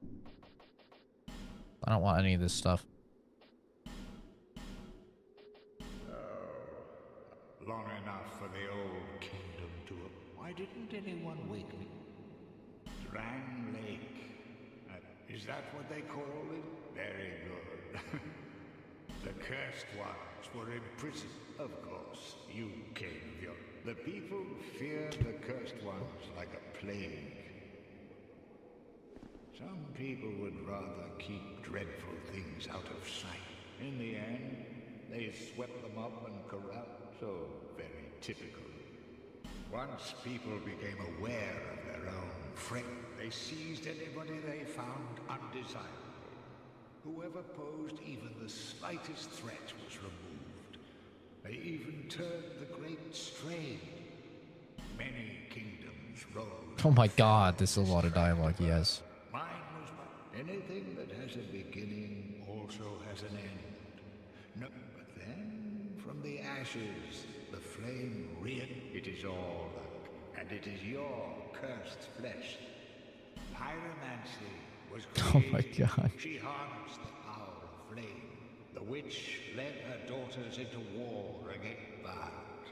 I don't want any of this stuff. Long enough for the old kingdom to... Why didn't anyone wake me? Drang Lake. Is that what they call it? Very good. The cursed ones were imprisoned. Of course, you came of your... The people fear the cursed ones like a plague. Some people would rather keep dreadful things out of sight. In the end, they swept them up and corrupted. So very typical. Once people became aware of their own threat, they seized anybody they found undesirable. Whoever posed even the slightest threat was removed. They even turned the great strain. Many kingdoms rose. Oh my god, this is a lot of dialogue he has. Mine was anything that has a beginning also has an end. No, but then from the ashes the flame reared. It is all luck, and it is your cursed flesh. Pyromancy was created. Oh my god. She harnessed the power of flame. The witch led her daughters into war against Bard.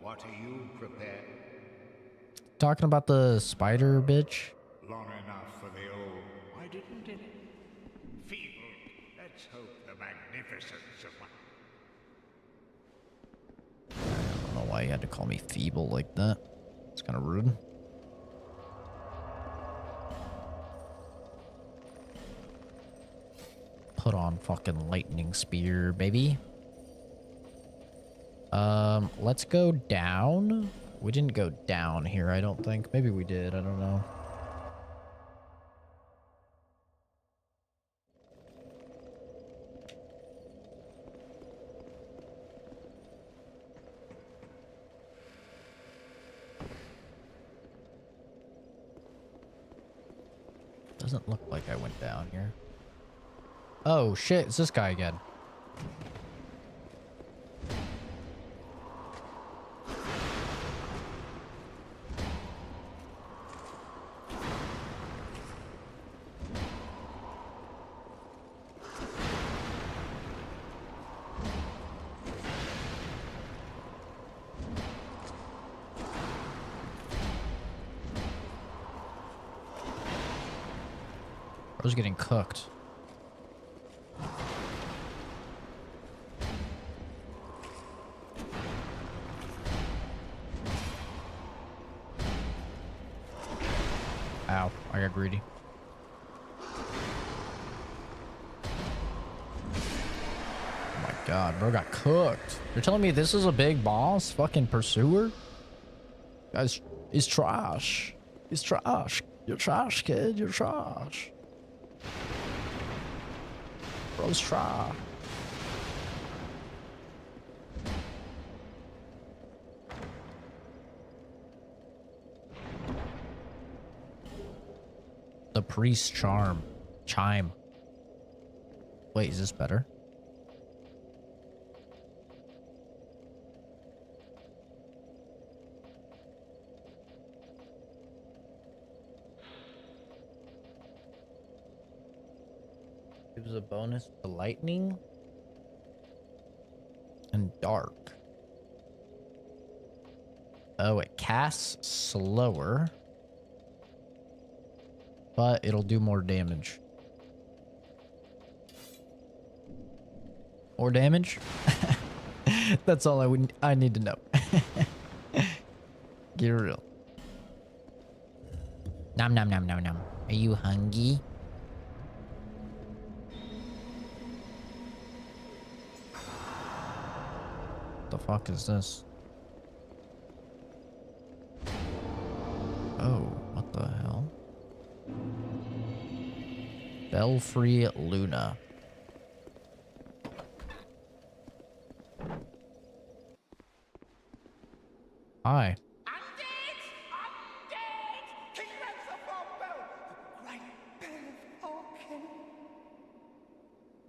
What are you prepared? Talking about the spider bitch? Long enough for the old. Why didn't it? Feeble. Let's hope the magnificence of my... I don't know why you had to call me feeble like that. It's kind of rude. Put on fucking lightning spear, baby. Let's go down. We didn't go down here, I don't think. Maybe we did, I don't know. Doesn't look like I went down here. Oh shit, it's this guy again. I was getting cooked. Ow, I got greedy. Oh my god, bro got cooked. You're telling me this is a big boss? Fucking pursuer? Guys, he's trash. He's trash. You're trash, kid. You're trash. Bro's trash. The priest chime. Wait, is this better? Gives a bonus to lightning and dark. Oh, it casts slower, but it'll do more damage. More damage? That's all I need to know. Get real. Nom nom nom nom nom. Are you hungry? The fuck is this? Oh, what the hell? Belfry Luna. Hi.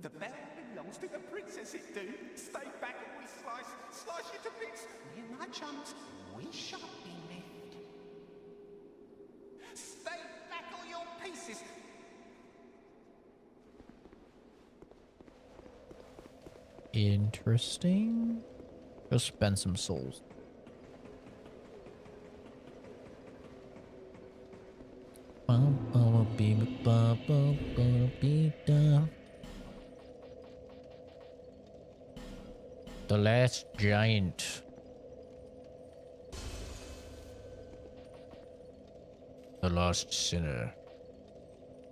The bell belongs to the princess, it do. Stay back and we slice you to bits. Me and my chums, we shan't be left. Stay back all your pieces. Interesting. Go spend some souls. The last giant. The lost sinner.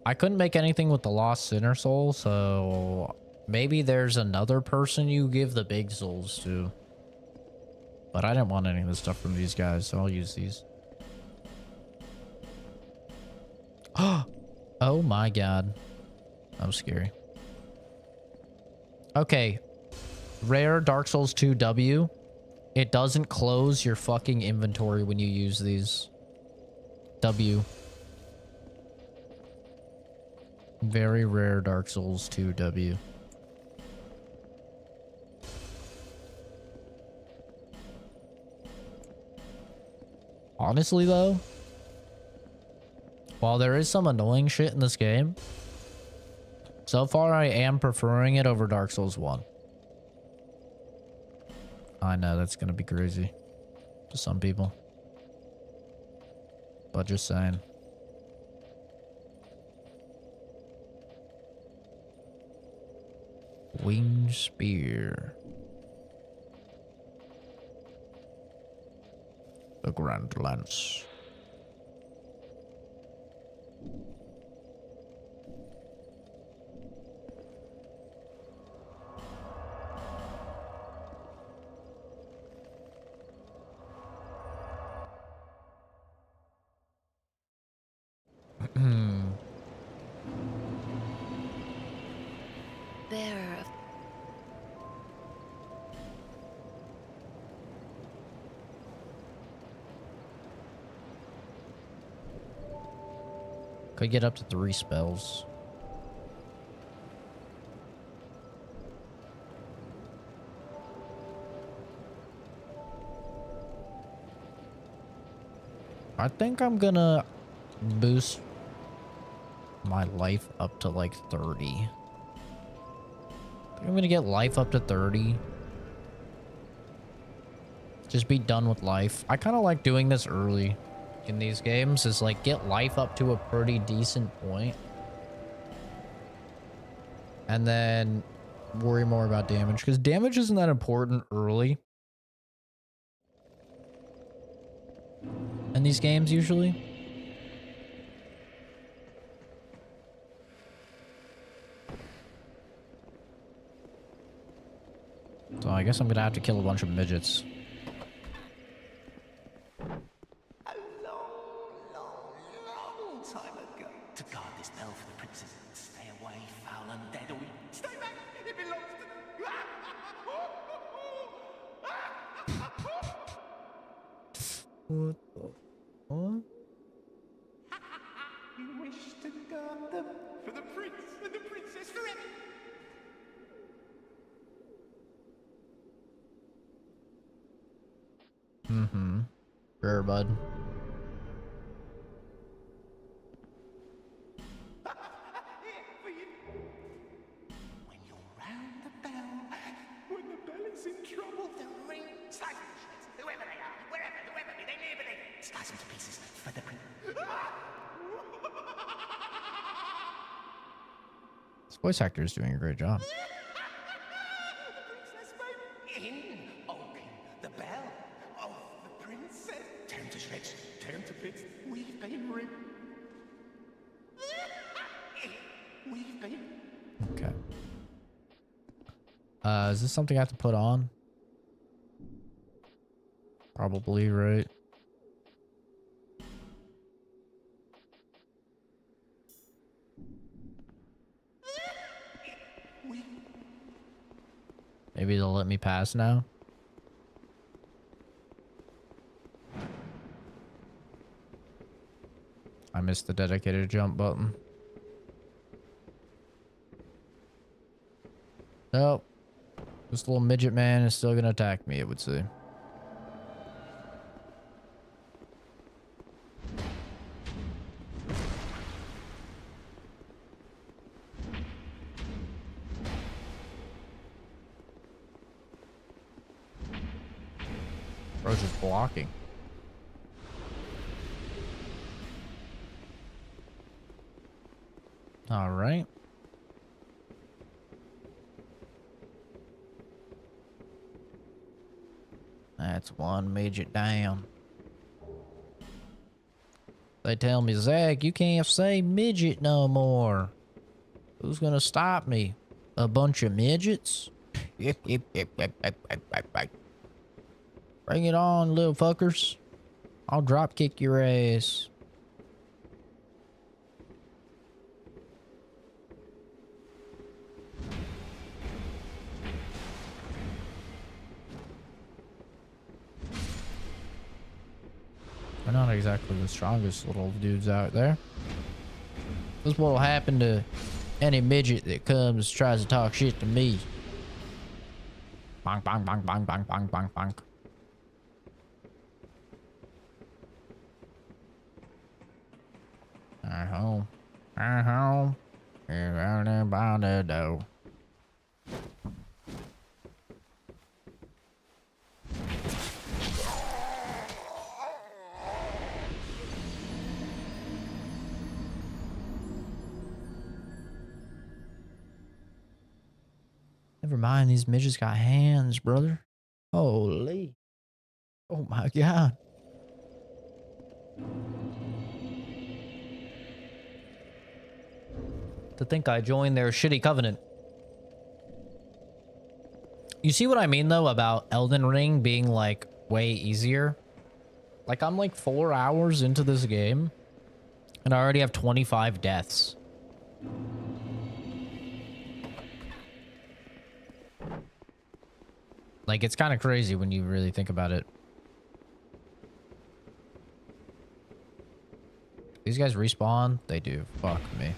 I couldn't make anything with the lost sinner soul, so maybe there's another person you give the big souls to. But I didn't want any of the stuff from these guys, so I'll use these. Oh my god. That was scary. Okay. Rare Dark Souls 2 W. It doesn't close your fucking inventory when you use these. W. Very rare Dark Souls 2 W. Honestly though, while there is some annoying shit in this game, so far I am preferring it over Dark Souls 1. I know that's gonna be crazy to some people, but just saying. Winged spear. The Grand Lance. Bearer of Could get up to 3 spells. I think I'm gonna boost my life up to like 30. I think I'm gonna get life up to 30. Just be done with life. I kind of like doing this early in these games, is like get life up to a pretty decent point and then worry more about damage, because damage isn't that important early in these games usually. So I guess I'm gonna have to kill a bunch of midgets. Long time ago. To guard this bell for the princess. Stay away, foul undead, or we... Stay back! It belongs to the... What the fuck? You wish to guard them for the prince and the princess forever. Mm-hmm. Sure, bud. Here for you. When you're round the bell, when the bell is in trouble, the ring... Slice them to shreds, whoever they are, whoever be they near, but they... Slice them to pieces for the prince. This voice actor is doing a great job. The princess spoke in, O king, the bell of the princess. Tear him to shreds, tear him to bits. We've been ripped. We've been... Okay. Is this something I have to put on? Probably, right? Maybe they'll let me pass now. I missed the dedicated jump button. Nope. This little midget man is still gonna attack me, it would seem. Bro's just blocking. All right. That's one midget down. They tell me, Zach, you can't say midget no more. Who's gonna stop me? A bunch of midgets? Bring it on, little fuckers. I'll drop kick your ass. We're not exactly the strongest little dudes out there. This is what'll happen to any midget that comes tries to talk shit to me. Bonk, bonk, bonk, bonk, bonk, bonk, bonk, bonk. Home. Home. Around by the door. Never mind, these midgets got hands, brother. Holy. Oh my god. To think I joined their shitty covenant. You see what I mean, though, about Elden Ring being, like, way easier? Like, I'm, like, 4 hours into this game, and I already have 25 deaths. Like, it's kind of crazy when you really think about it. These guys respawn? They do. Fuck me.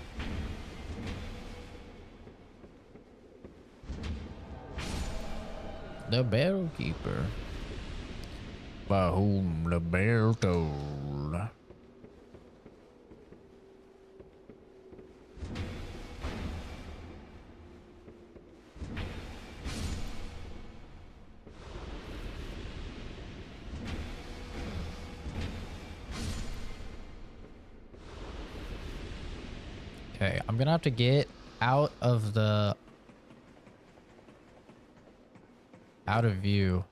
The Bell Keeper. By whom the bell tolled. Okay, I'm gonna have to get out of view.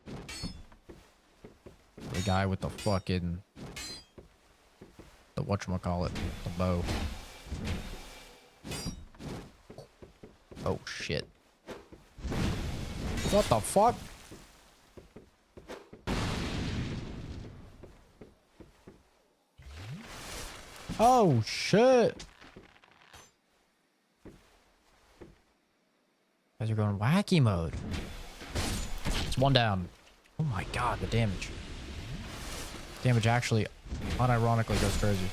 The guy with the fucking whatchamacallit, the bow. Oh shit. What the fuck? Oh shit. Guys are going wacky mode. It's one down. Oh my god, the damage. Damage actually unironically goes crazy.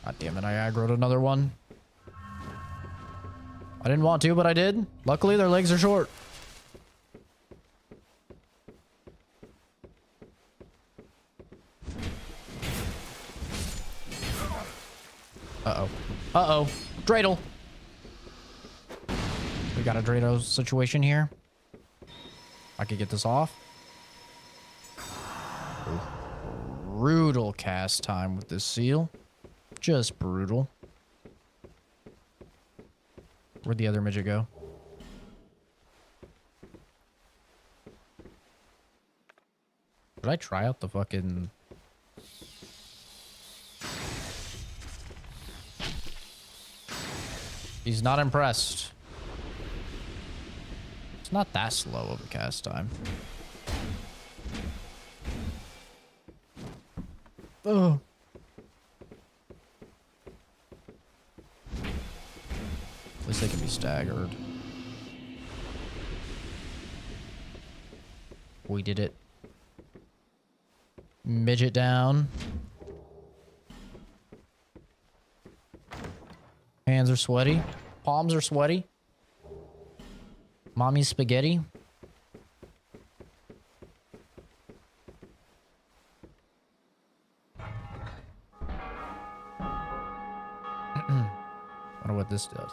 God damn it, I aggroed another one. I didn't want to, but I did. Luckily, their legs are short. Uh-oh. Uh-oh. Dreidel. We got a Dreidel situation here. I could get this off. Brutal cast time with this seal. Just brutal. Where'd the other midget go? Did I try out the fucking... He's not impressed. It's not that slow of a cast time. Oh. At least they can be staggered. We did it. Midget down. Hands are sweaty. Palms are sweaty. Mommy's spaghetti. Wonder what this does.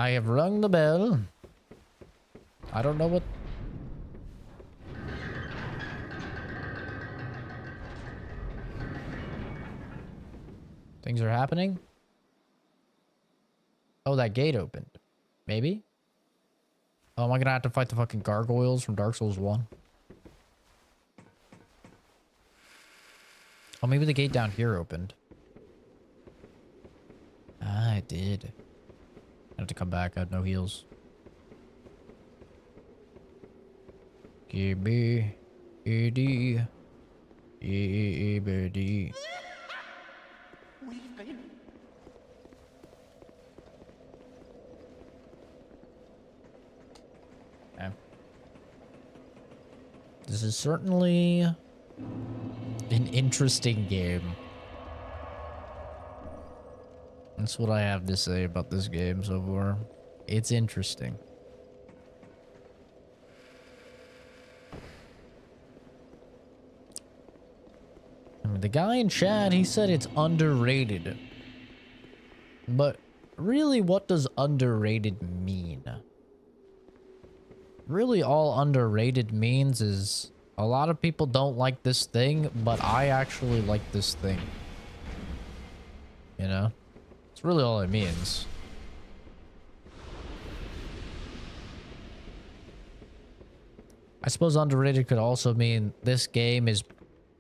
I have rung the bell. I don't know what... Things are happening. Oh, that gate opened. Maybe? Oh, am I gonna have to fight the fucking gargoyles from Dark Souls 1? Oh, maybe the gate down here opened. Ah, it did. I have to come back. I have no heals. Give me ED. EBD. We've been Okay. This is certainly an interesting game. That's what I have to say about this game so far. It's interesting. I mean, the guy in chat, he said it's underrated. But really, what does underrated mean? Really, all underrated means is a lot of people don't like this thing, but I actually like this thing. You know? It's really all it means. I suppose underrated could also mean this game is...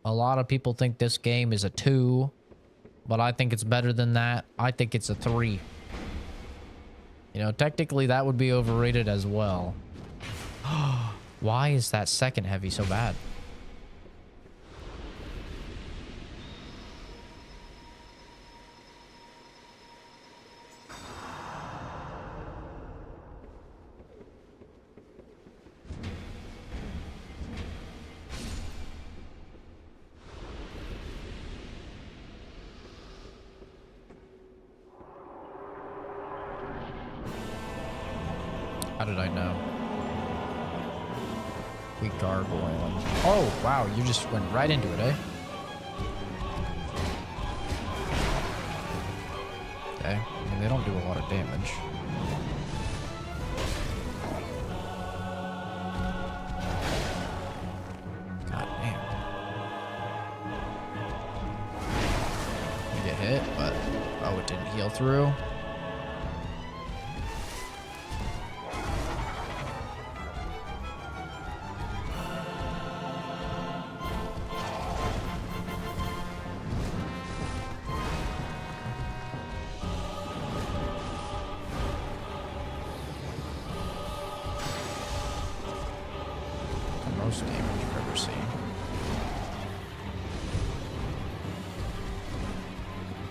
A lot of people think this game is a 2, but I think it's better than that. I think it's a 3. You know, technically that would be overrated as well. Why is that second heavy so bad? How did I know? We gargoyling. Oh, wow, you just went right into it, eh? Okay, I mean, they don't do a lot of damage. God damn. You get hit, but... Oh, it didn't heal through. Most damage I've ever seen.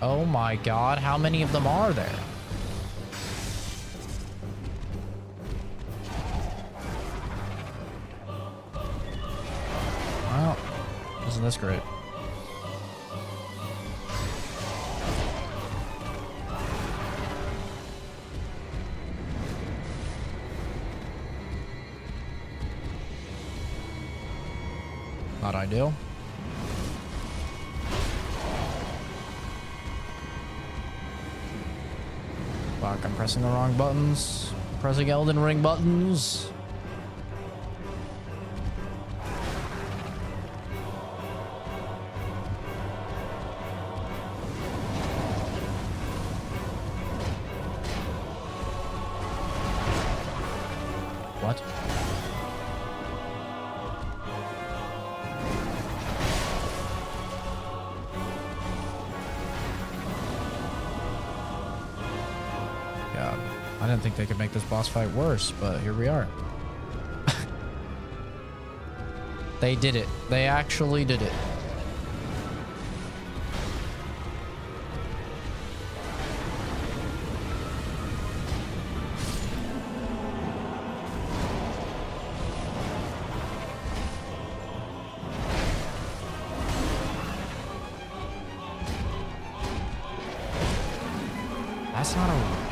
Oh my god, how many of them are there? Well, isn't this great? Not ideal. Fuck, I'm pressing the wrong buttons. Pressing Elden Ring buttons. What? I didn't think they could make this boss fight worse, but here we are. They did it. They actually did it.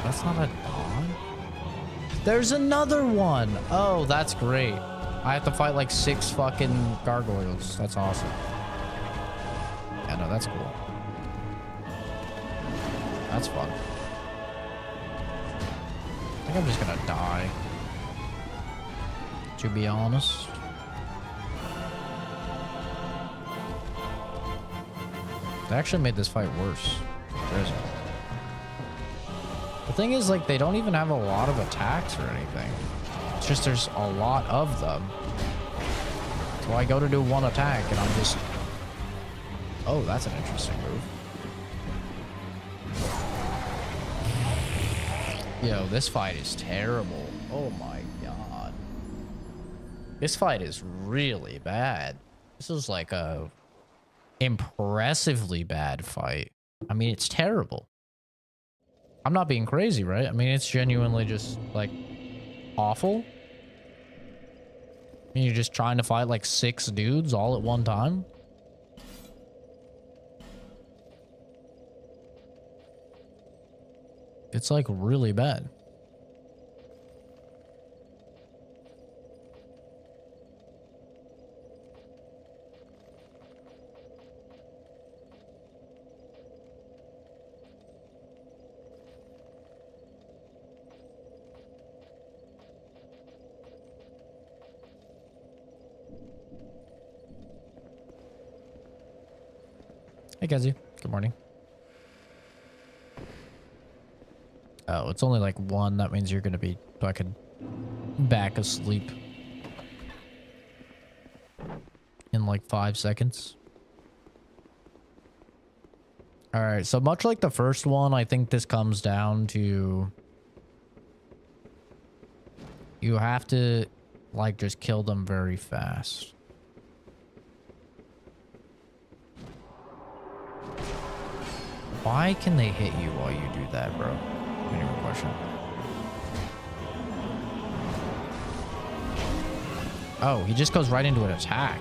That's not a dog? There's another one. Oh, that's great. I have to fight like 6 fucking gargoyles. That's awesome. Yeah, no, that's cool. That's fun. I think I'm just gonna die. To be honest. They actually made this fight worse. The thing is, like, they don't even have a lot of attacks or anything. It's just there's a lot of them. So I go to do one attack and I'm just... Oh, that's an interesting move. Yo, this fight is terrible. Oh my god. This fight is really bad. This is like a impressively bad fight. I mean, it's terrible. I'm not being crazy, right? I mean, it's genuinely just like awful. And you're just trying to fight like 6 dudes all at one time. It's like really bad. Hey, Kazu. Good morning. Oh, it's only like 1. That means you're gonna be fucking back asleep in like 5 seconds. All right, so much like the first one, I think this comes down to you have to like just kill them very fast. Why can they hit you while you do that, bro? Genuine question. Oh, he just goes right into an attack.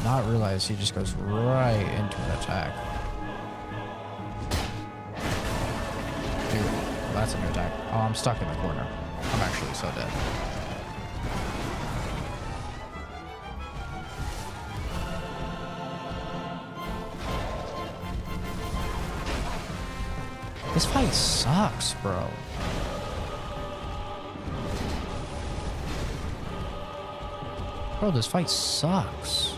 Not realize he just goes right into an attack. Dude, that's a new attack. Oh, I'm stuck in the corner. I'm actually so dead. This fight sucks, bro. Bro, this fight sucks.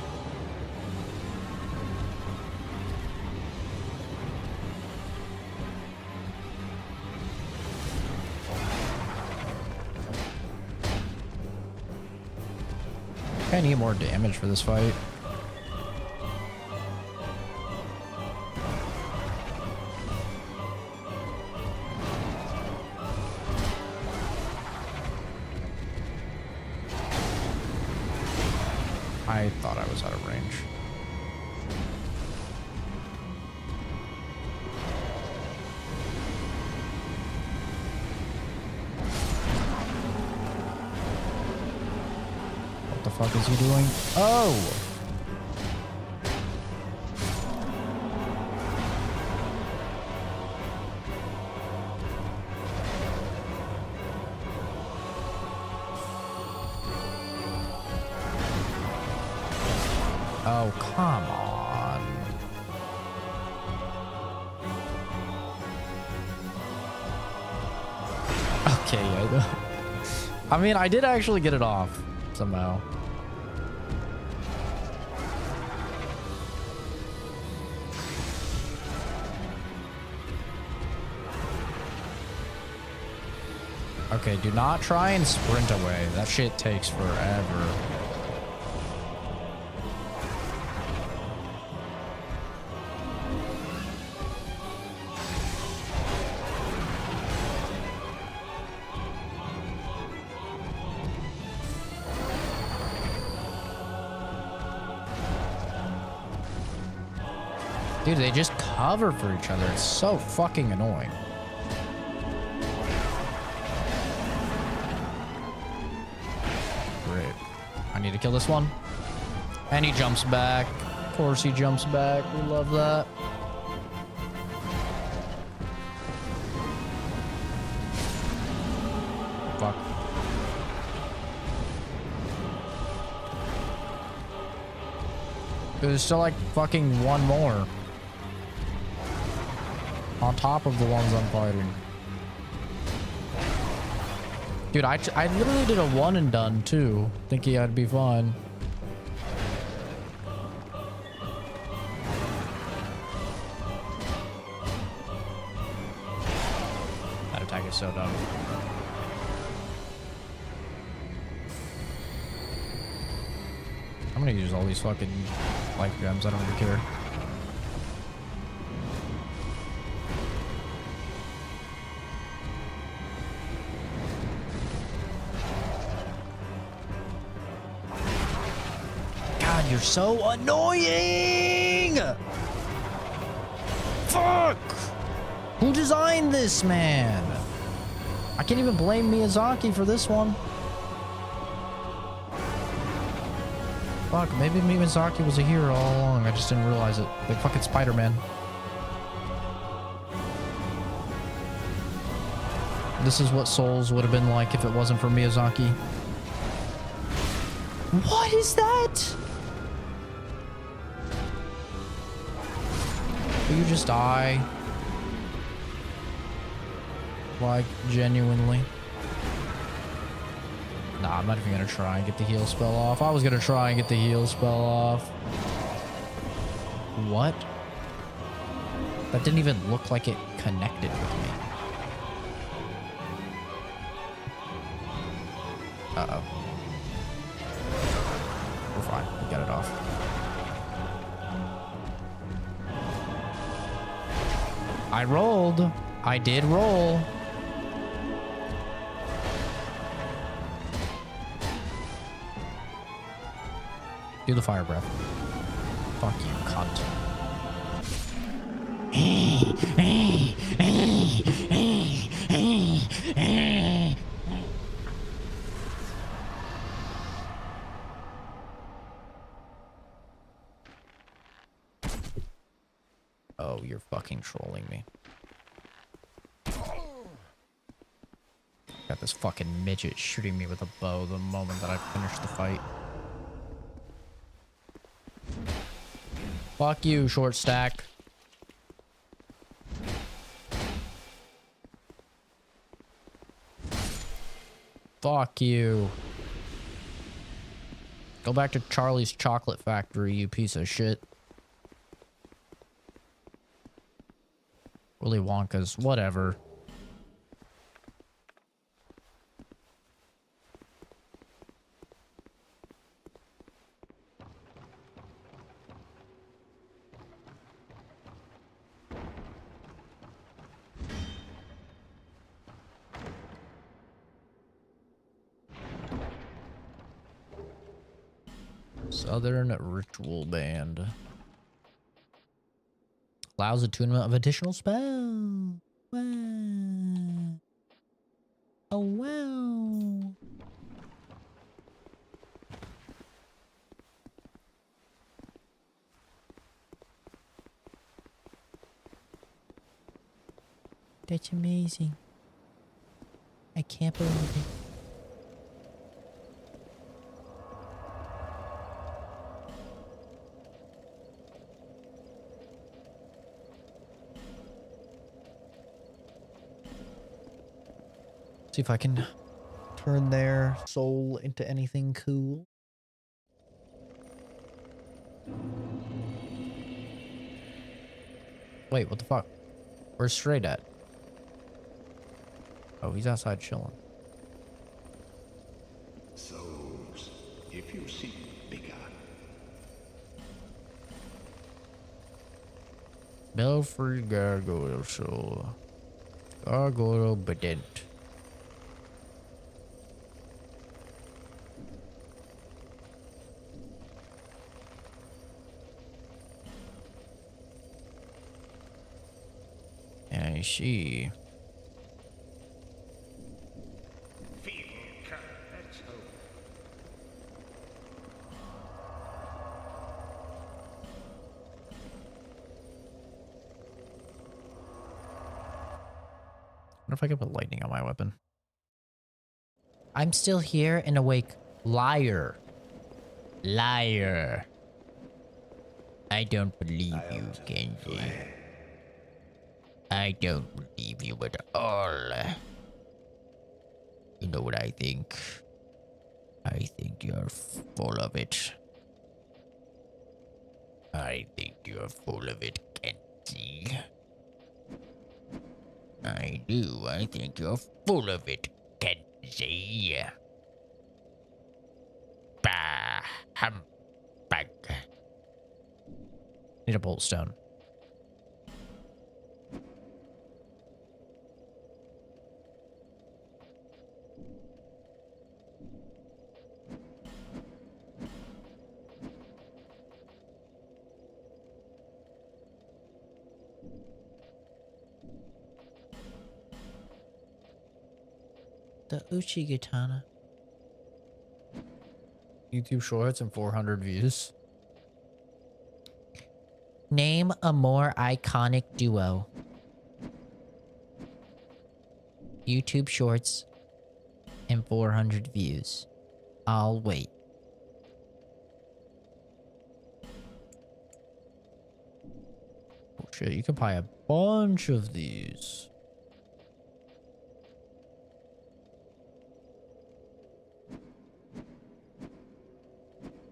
I need more damage for this fight. I thought I was out of range. What the fuck is he doing? Oh! Oh, come on. Okay, yeah. I mean, I did actually get it off somehow. Okay, do not try and sprint away. That shit takes forever. Dude, they just cover for each other. It's so fucking annoying. Great. I need to kill this one. And he jumps back. Of course he jumps back. We love that. Fuck. There's still like fucking one more. On top of the ones I'm fighting. Dude, I literally did a one and done too, thinking I'd be fine. That attack is so dumb. I'm gonna use all these fucking life gems. I don't even care. God, you're so annoying! Fuck! Who designed this, man? I can't even blame Miyazaki for this one. Fuck, maybe Miyazaki was a hero all along. I just didn't realize it. Like fucking Spider-Man. This is what Souls would have been like if it wasn't for Miyazaki. What is that? Will you just die? Like, genuinely? Nah, I'm not even gonna try and get the heal spell off. I was gonna try and get the heal spell off. What? That didn't even look like it connected with me. Uh-oh. We're fine. We got it off. I rolled. I did roll. Do the fire breath. Fuck you, cunt. Oh, you're fucking trolling me. Got this fucking midget shooting me with a bow the moment that I finish the fight. Fuck you, short stack. Fuck you. Go back to Charlie's Chocolate Factory, you piece of shit. Willy Wonka's, whatever. Southern Ritual Band. Allows attunement of additional spells. Wow. Oh, wow. That's amazing. I can't believe it. See if I can turn their soul into anything cool. Wait, what the fuck? Where's Straight at? Oh, he's outside chilling. Souls, if you seek bigger. Belfry Gargoyle Soul. Gargoyle Bedent. I see. What if I could put lightning on my weapon? I'm still here and awake. Liar. Liar. I don't believe you, Genji. I don't believe you at all. You know what I think? I think you're full of it. I think you're full of it, Genji. I do. I think you're full of it, Genji. Bah, humbug. Need a bolt stone. The Uchigatana. YouTube shorts and 400 views. Name a more iconic duo. YouTube shorts and 400 views. I'll wait. Oh shit, you can buy a bunch of these.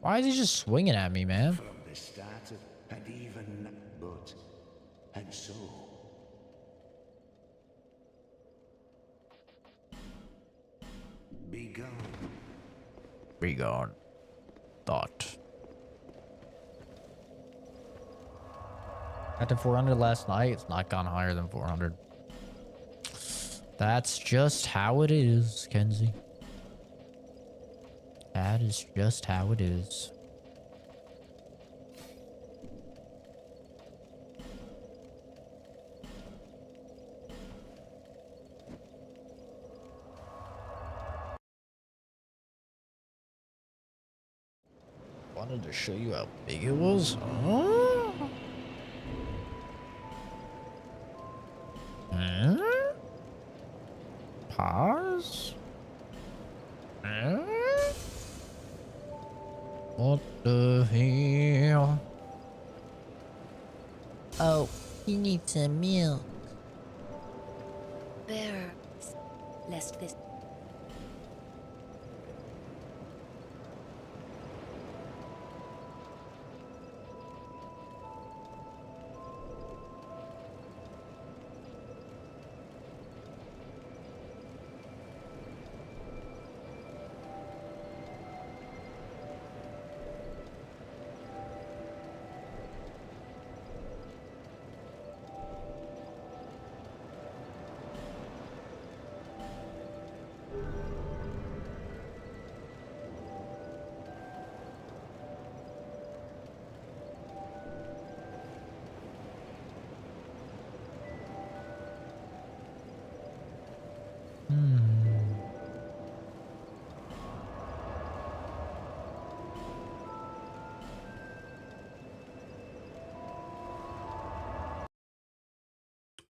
Why is he just swinging at me, man? From the start of, and even but, and so. Be gone. Be gone. Thought. Got to 400 last night. It's not gone higher than 400. That's just how it is, Kenzie. That is just how it is. Wanted to show you how big it was. Huh? Huh? Pause. Huh? What the hell? Oh, he needs some milk. Bearer, lest this.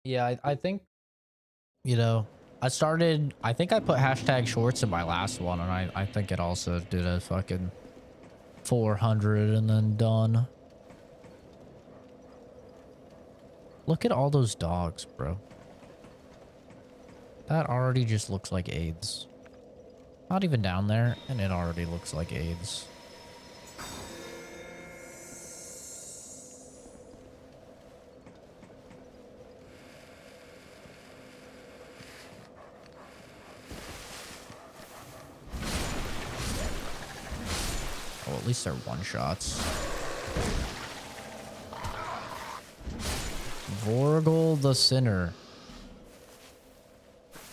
Yeah, I think, you know, I think I put hashtag shorts in my last one, and I think it also did a fucking 400 and then done. Look at all those dogs, bro. That already just looks like AIDS. Not even down there, and it already looks like AIDS. Oh, at least they're one-shots. Vorgel the Sinner.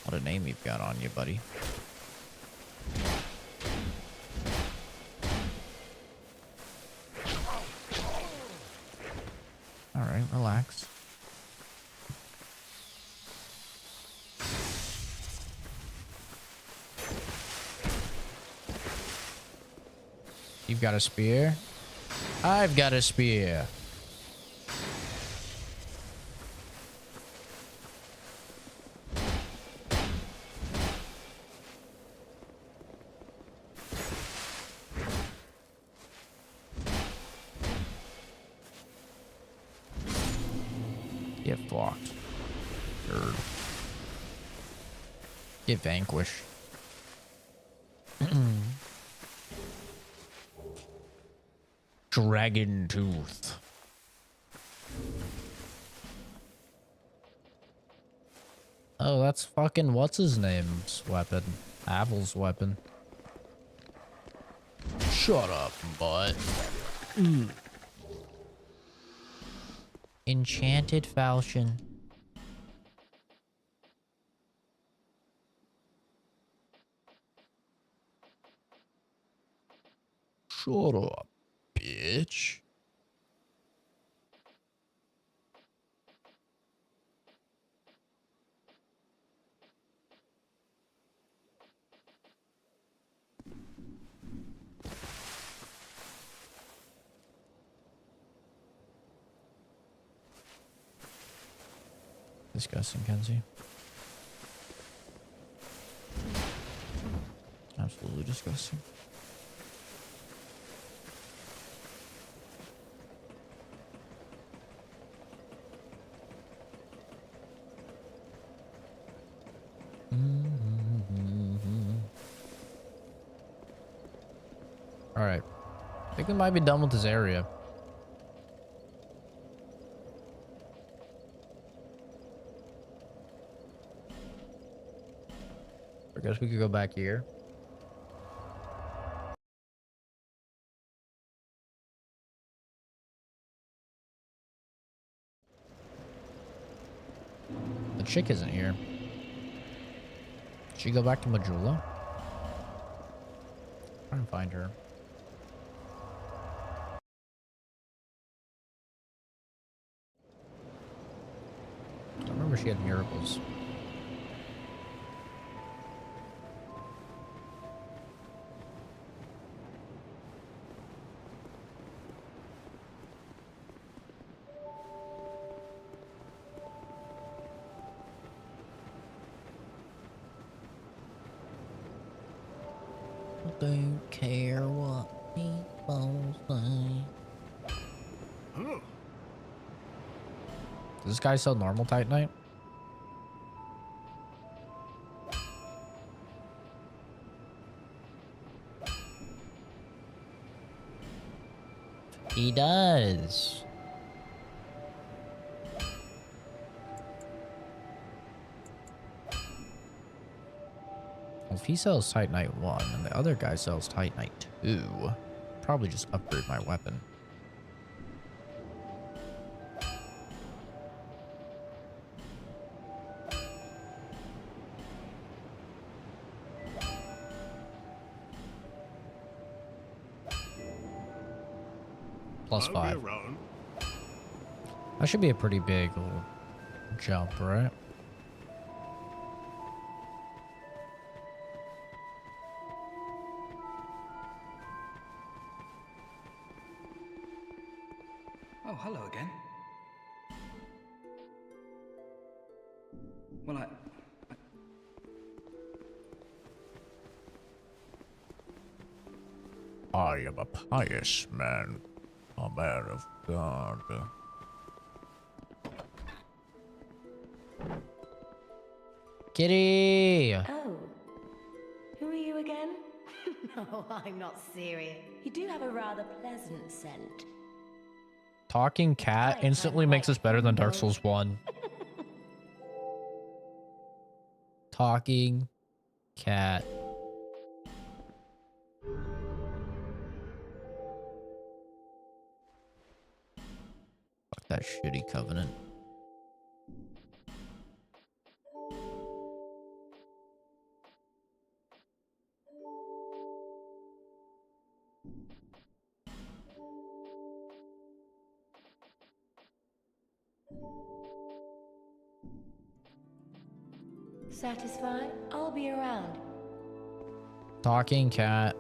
What a name you've got on you, buddy. Alright, relax. You've got a spear? I've got a spear. Get fucked. Nerd. Get vanquished. Dragon tooth. Oh, that's fucking what's his name's weapon. Apple's weapon. Shut up, butt. Enchanted falchion. Shut up, bitch. Disgusting, Kenzie. Absolutely disgusting. All right. I think we might be done with this area. I guess we could go back here. The chick isn't here. Did she go back to Majula? Try and find her. I remember she had miracles. Don't care what people say. Oh, Does this guy sell normal Titanite? He does. If he sells Titanite 1 and the other guy sells Titanite 2, probably just upgrade my weapon. Plus I'll 5. be around. That should be a pretty big little jump, right? Oh, hello again. Well, I am a pious man, a man of God. Kitty! Oh. Who are you again? No, I'm not serious. You do have a rather pleasant scent. Talking cat I instantly have makes us like better than Dark humble. Souls 1. Talking cat. Fuck that shitty covenant. Satisfied? I'll be around. Talking cat.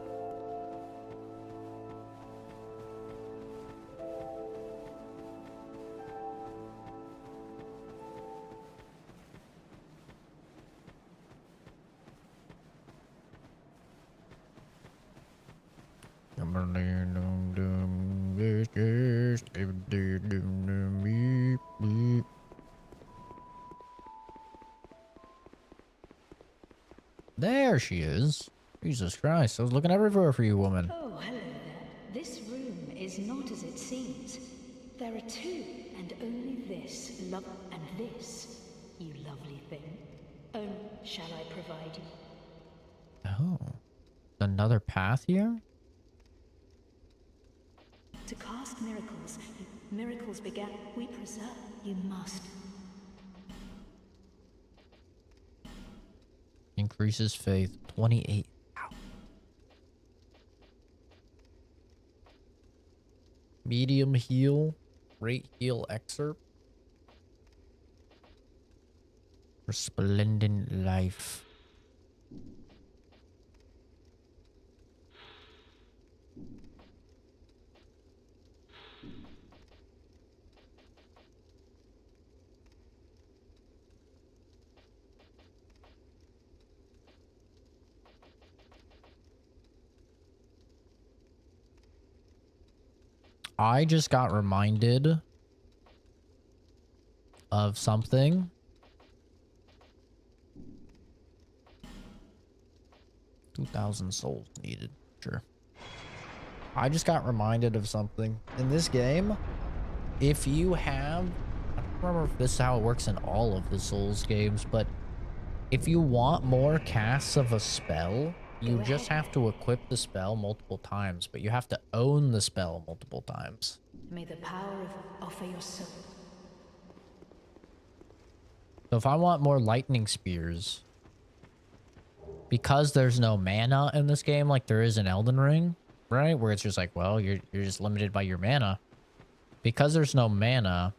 there she is. Jesus Christ, I was looking everywhere for you, woman. Oh, hello there. This room is not as it seems. There are two, and only this, and this, you lovely thing. Oh, shall I provide you? Oh. Another path here? To cast miracles, miracles began, we preserve, you must. Increases faith. 28. Ow. Medium heal. Great heal excerpt. Resplendent life. I just got reminded of something. $2,000 souls needed. Sure. I just got reminded of something. In this game, if you have... I don't remember if this is how it works in all of the Souls games, but if you want more casts of a spell, you just have to equip the spell multiple times, but you have to own the spell multiple times. May the power of offer your soul. So if I want more lightning spears, because there's no mana in this game like there is in Elden Ring, right? Where it's just like, well, you're just limited by your mana. Because there's no mana,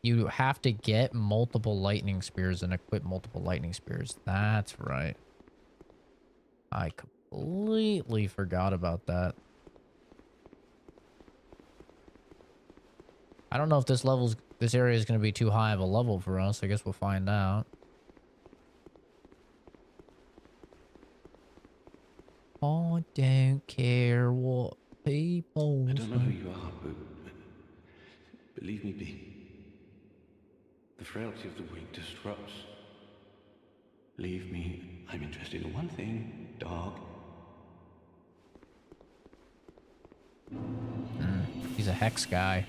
you have to get multiple lightning spears and equip multiple lightning spears. That's right. I completely forgot about that. I don't know if this area is going to be too high of a level for us. I guess we'll find out. I don't care what people I don't know who you are, but believe me, B. The frailty of the weak disrupts. Leave me. I'm interested in one thing, dog. He's a hex guy.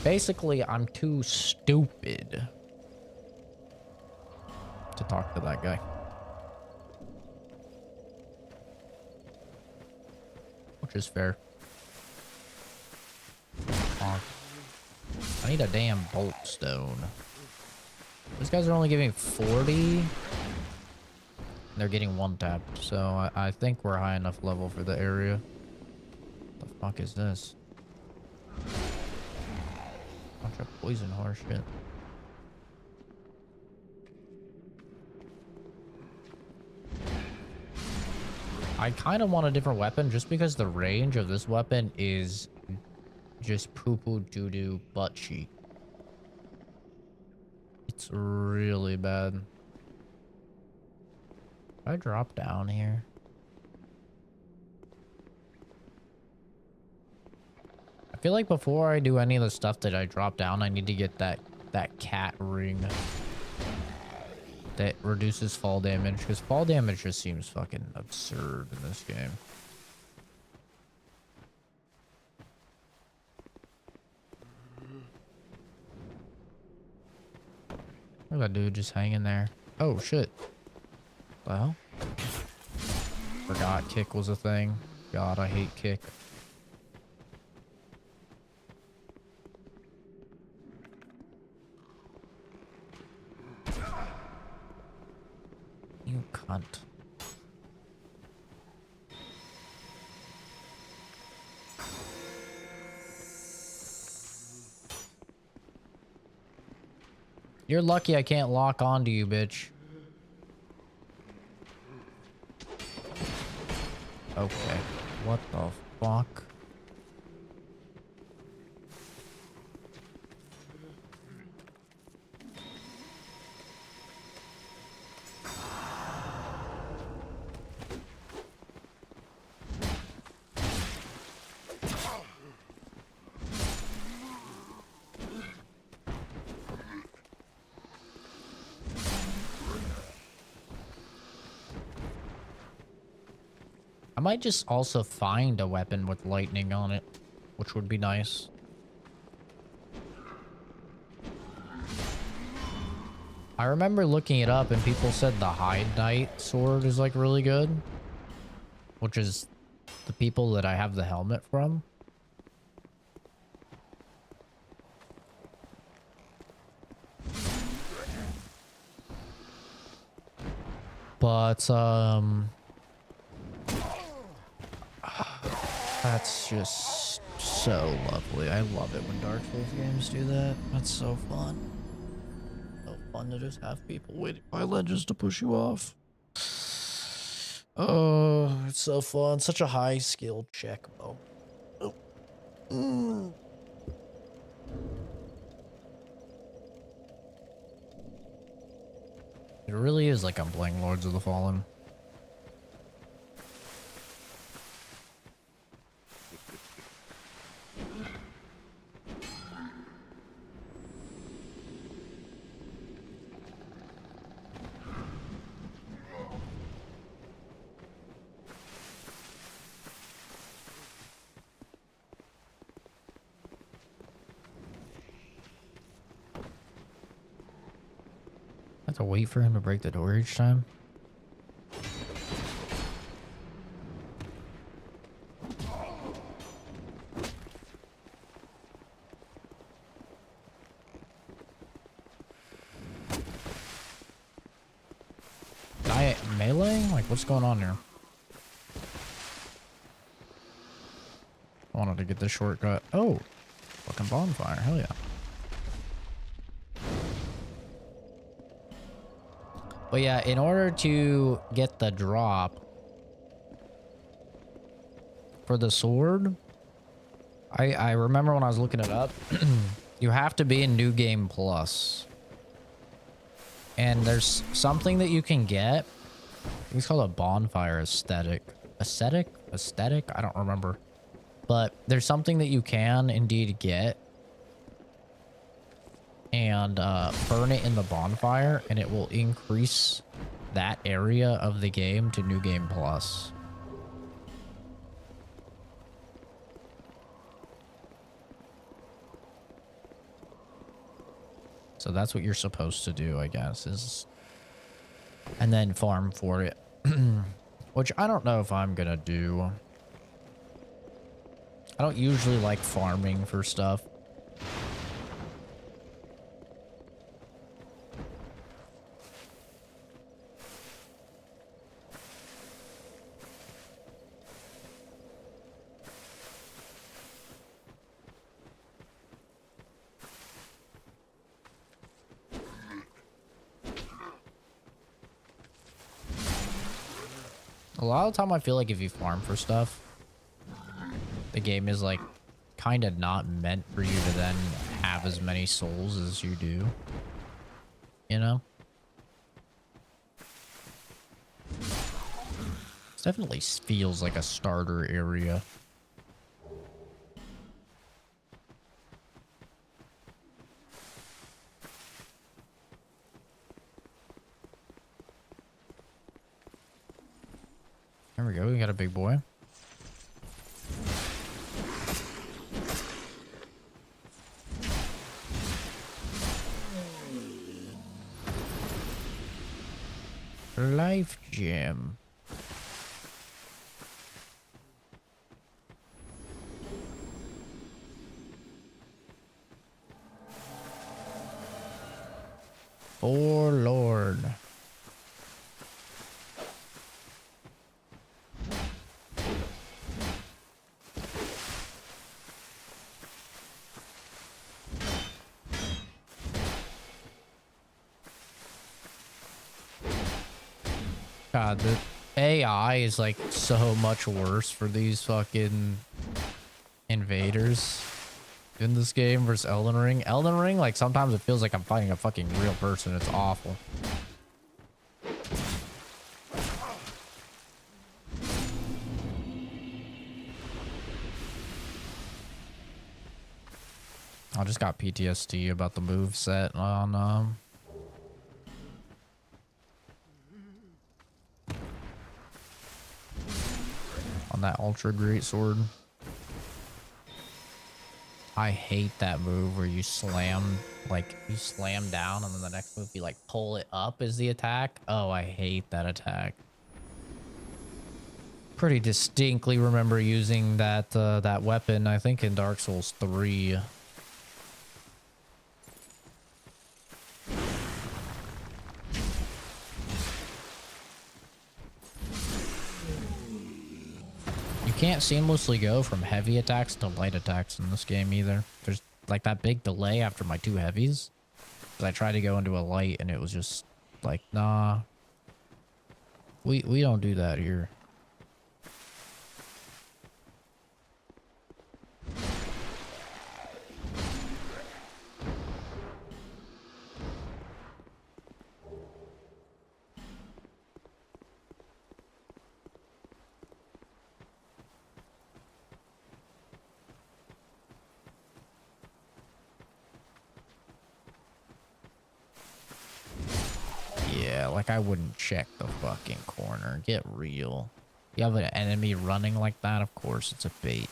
Basically, I'm too stupid to talk to that guy. Which is fair. I need a damn bolt stone. These guys are only giving 40. They're getting one tap, so I think we're high enough level for the area. What the fuck is this? Bunch of poison horse shit. I kind of want a different weapon just because the range of this weapon is just poo-poo doo-doo butt cheek. It's really bad. I drop down here. I feel like before I do any of the stuff that I drop down, I need to get that cat ring that reduces fall damage, because fall damage just seems fucking absurd in this game. Look at that dude just hanging there. Oh shit. Well, forgot kick was a thing. God, I hate kick. You cunt. You're lucky I can't lock onto you, bitch. Okay. What the fuck? I might just also find a weapon with lightning on it, which would be nice. I remember looking it up and people said the Hide Knight sword is like really good, which is the people that I have the helmet from. But, that's just so lovely. I love it when Dark Souls games do that. That's so fun. So fun to just have people waiting by ledges to push you off. Oh, it's so fun. Such a high skill check, though. Oh. Mm. It really is like I'm playing Lords of the Fallen. I have to wait for him to break the door each time. Melee? Like, what's going on here? I wanted to get this shortcut. Oh, fucking bonfire. Hell yeah. But yeah, in order to get the drop for the sword, I remember when I was looking it up, you have to be in New Game Plus. And there's something that you can get. It's called a bonfire aesthetic. Aesthetic? I don't remember. But there's something that you can indeed get. And burn it in the bonfire, and it will increase that area of the game to New Game Plus. So that's what you're supposed to do, I guess, is... And then farm for it. Which I don't know if I'm gonna do. I don't usually like farming for stuff. A lot of the time I feel like if you farm for stuff, the game is like kind of not meant for you to then have as many souls as you do. You know? It definitely feels like a starter area. There we go, we got a big boy. Life gem. Oh Lord. God, the AI is like so much worse for these fucking invaders in this game versus Elden Ring. Elden Ring, like sometimes it feels like I'm fighting a fucking real person. It's awful. I just got PTSD about the move set on that ultra great sword. I hate that move where you slam, like, you slam down and then the next move you, like, pull it up as the attack. Oh, I hate that attack. Pretty distinctly remember using that, that weapon, I think, in Dark Souls 3. You can't seamlessly go from heavy attacks to light attacks in this game either. There's like that big delay after my 2 heavies. 'Cause I tried to go into a light and it was just like, nah. We don't do that here. Yeah, like I wouldn't check the fucking corner. Get real. You have an enemy running like that, of course it's a bait.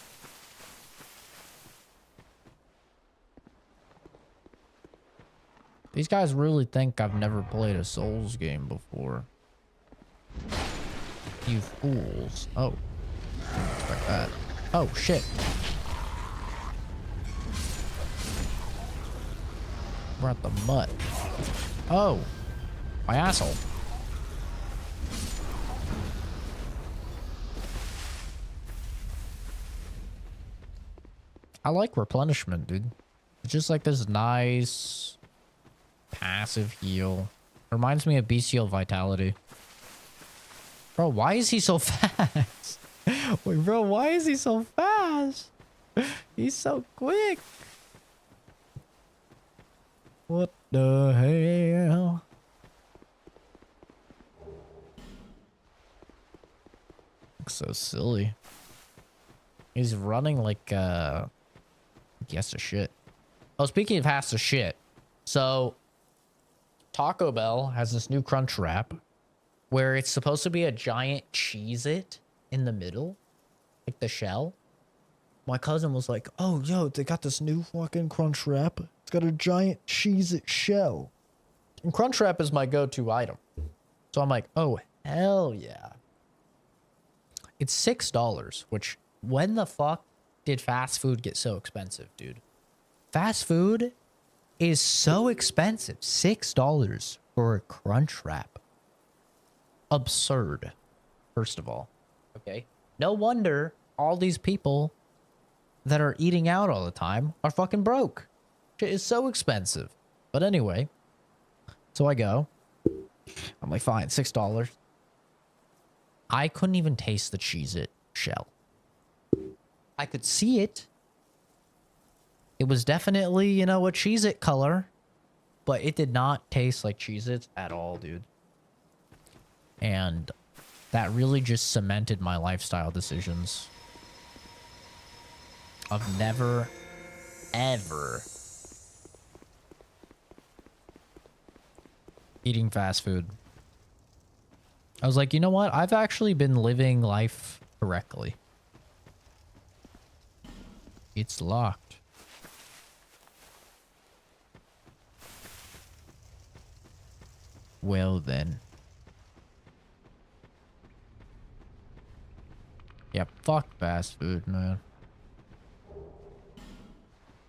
These guys really think I've never played a Souls game before. You fools. Oh. Didn't expect that. Oh, shit. We're at the mud. Oh. My asshole. I like replenishment, dude. It's just like this nice passive heal. Reminds me of bestial vitality. Bro, why is he so fast? Wait, bro, why is he so fast? He's so quick. What the hell? Looks so silly. He's running like he has to shit. Oh, speaking of has to shit. So Taco Bell has this new crunch wrap where it's supposed to be a giant Cheez-It in the middle, like the shell. My cousin was like, oh, yo, they got this new fucking crunch wrap. It's got a giant Cheez-It shell. And crunch wrap is my go-to item. So I'm like, oh, hell yeah. It's $6, which when the fuck did fast food get so expensive, dude? Fast food is so expensive. $6 for a crunch wrap. Absurd, first of all. Okay. No wonder all these people that are eating out all the time are fucking broke. Shit is so expensive. But anyway, so I go. I'm like, fine, $6. I couldn't even taste the Cheez-It shell. I could see it. It was definitely, you know, a Cheez-It color, but it did not taste like Cheez-Its at all, dude. And that really just cemented my lifestyle decisions of never, ever eating fast food. I was like, you know what? I've actually been living life correctly. It's locked. Well then. Yeah, fuck fast food, man.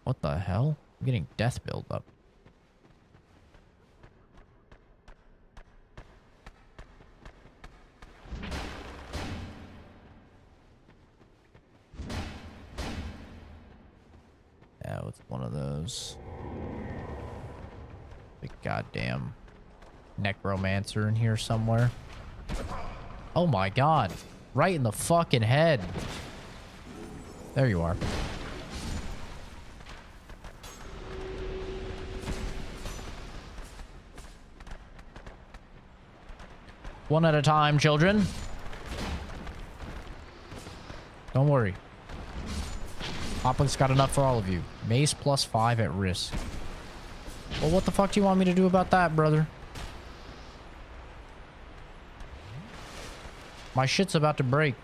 What the hell? I'm getting death buildup. Yeah, it's one of those. Big goddamn necromancer in here somewhere. Oh my god. Right in the fucking head. There you are. One at a time, children. Don't worry. Hoplink's got enough for all of you. Mace +5 at risk. Well, what the fuck do you want me to do about that, brother? My shit's about to break.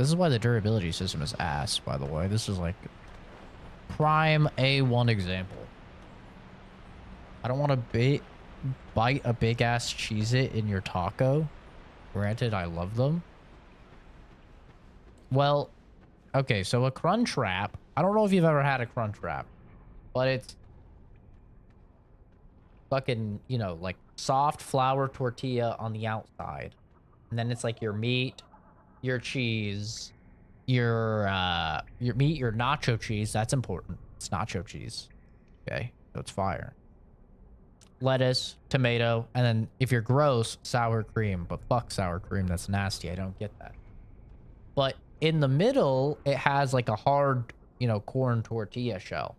This is why the durability system is ass, by the way. This is like prime A1 example. I don't want to bite a big ass Cheez-It in your taco. Granted, I love them. Well, okay, so a Crunch Wrap. I don't know if you've ever had a Crunch Wrap, but it's fucking, you know, like soft flour tortilla on the outside. And then it's like your meat, your cheese, your meat, your nacho cheese. That's important. It's nacho cheese. Okay, so it's fire. Lettuce, tomato, and then if you're gross, sour cream. But fuck sour cream, that's nasty. I don't get that. But in the middle, it has like a hard, you know, corn tortilla shell.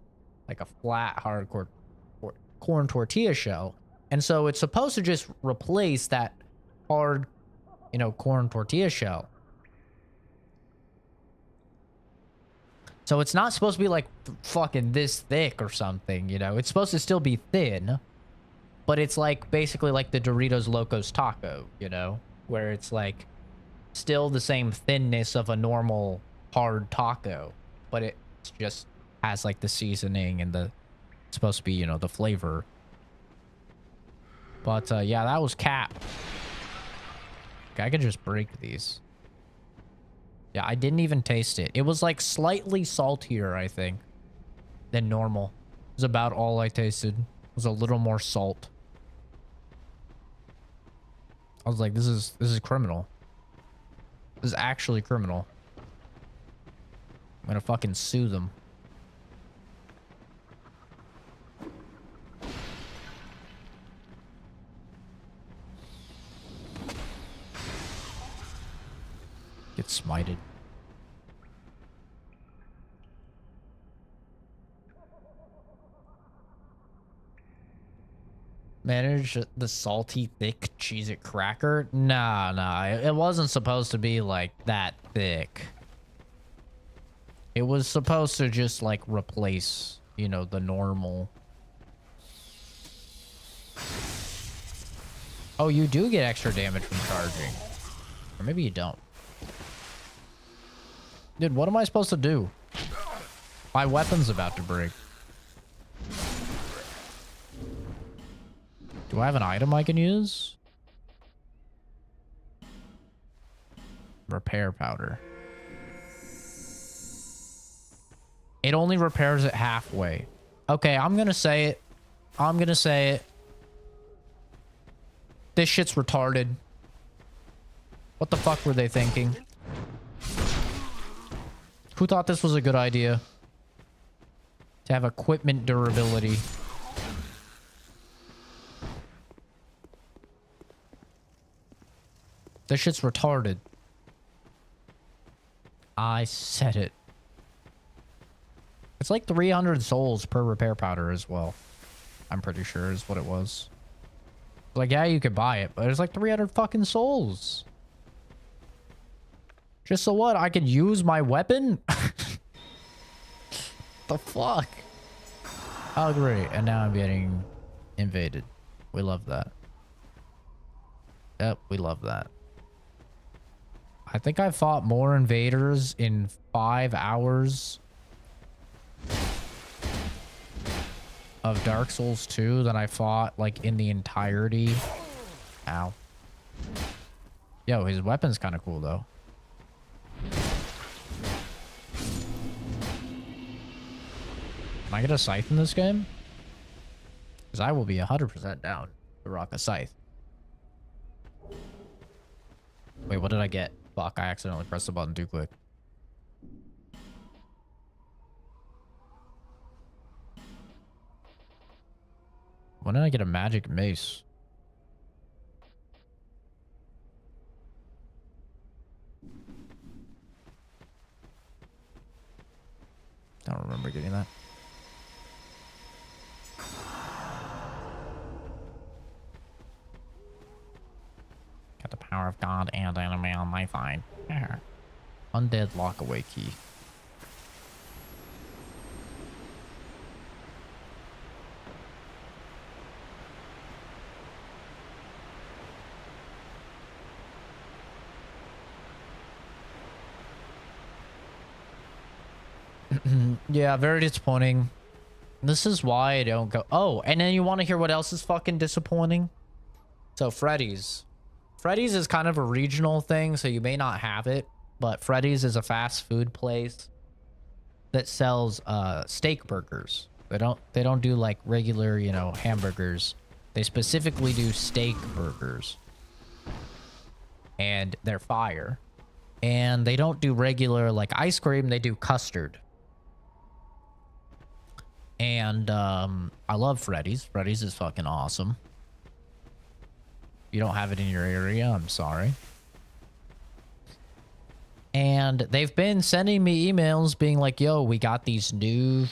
Like a flat, hard corn tortilla shell. And so it's supposed to just replace that hard, you know, corn tortilla shell. So it's not supposed to be like fucking this thick or something, you know? It's supposed to still be thin. But it's like basically like the Doritos Locos Taco, you know, where it's like still the same thinness of a normal hard taco, but it just has like the seasoning and the it's supposed to be, you know, the flavor. But yeah, that was cap. Okay, I could just break these. Yeah, I didn't even taste it. It was like slightly saltier, I think, than normal. It was about all I tasted. It was a little more salt. I was like, this is criminal. This is actually criminal. I'm gonna fucking sue them. Get smited. Manage the salty, thick Cheez-It cracker? Nah, it wasn't supposed to be like that thick. It was supposed to just like replace, you know, the normal. Oh, you do get extra damage from charging. Or maybe you don't. Dude, what am I supposed to do? My weapon's about to break. Do I have an item I can use? Repair powder. It only repairs it halfway. Okay, I'm gonna say it. I'm gonna say it. This shit's retarded. What the fuck were they thinking? Who thought this was a good idea? To have equipment durability. This shit's retarded. I said it. It's like 300 souls per repair powder as well. I'm pretty sure is what it was. Like, yeah, you could buy it, but it's like 300 fucking souls. Just so what? I can use my weapon? The fuck? Oh, great. And now I'm getting invaded. We love that. Yep, we love that. I think I fought more invaders in 5 hours of Dark Souls 2 than I fought like in the entirety. Ow. Yo, his weapon's kind of cool though. Can I get a scythe in this game? Because I will be 100% down to rock a scythe. Wait, what did I get? Fuck, I accidentally pressed the button too quick. When did I get a magic mace? I don't remember getting that. Got the power of God and anime on my side. Undead lockaway key. Yeah, very disappointing. This is why I don't go. Oh, and then you want to hear what else is fucking disappointing? So Freddy's. Freddy's is kind of a regional thing, so you may not have it, but Freddy's is a fast food place that sells steak burgers. They don't do like regular, you know, hamburgers. They specifically do steak burgers. And they're fire. And they don't do regular like ice cream, they do custard. And I love Freddy's. Freddy's is fucking awesome. You don't have it in your area, I'm sorry. And they've been sending me emails being like, yo, we got these new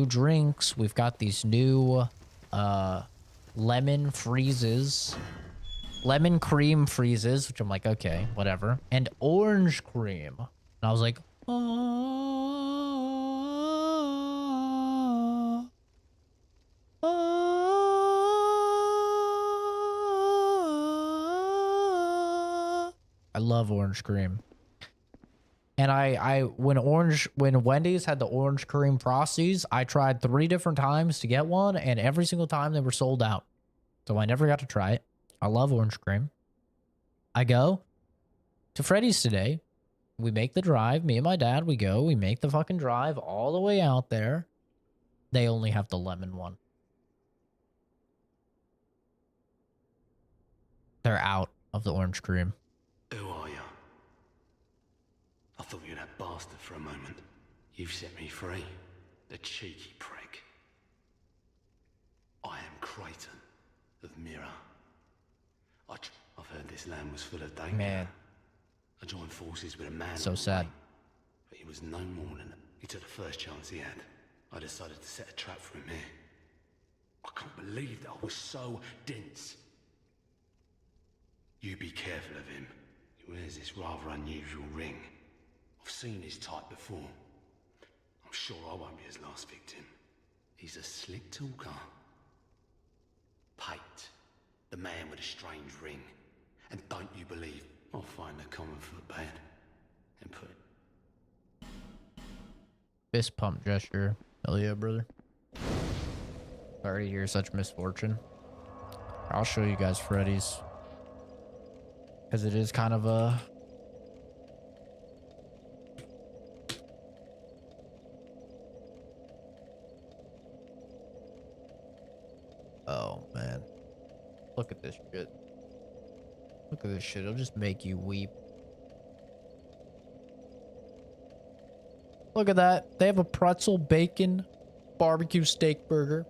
drinks. We've got these new lemon cream freezes, which I'm like, okay, whatever. And orange cream. And I was like, I love orange cream. And when Wendy's had the orange cream Frosties, I tried 3 different times to get one, and every single time they were sold out. So I never got to try it. I love orange cream. I go to Freddy's today. We make the drive. Me and my dad, we make the fucking drive all the way out there. They only have the lemon one. They're out of the orange cream. Who are you? I thought you were that bastard for a moment. You've set me free. The cheeky prick. I am Creighton of Mirror. I've heard this land was full of danger. Man. I joined forces with a man. So sad. But he was no more than... He took the first chance he had. I decided to set a trap for him here. I can't believe that I was so dense. You be careful of him. He wears this rather unusual ring. I've seen his type before. I'm sure I won't be his last victim. He's a slick talker. Pate, the man with a strange ring. And don't you believe I'll find the common foot bad and put it. Fist pump gesture. Hell yeah, brother. Sorry to hear such misfortune. I'll show you guys Freddy's. Because it is kind of a... Oh, man. Look at this shit. Look at this shit. It'll just make you weep. Look at that. They have a pretzel bacon barbecue steak burger.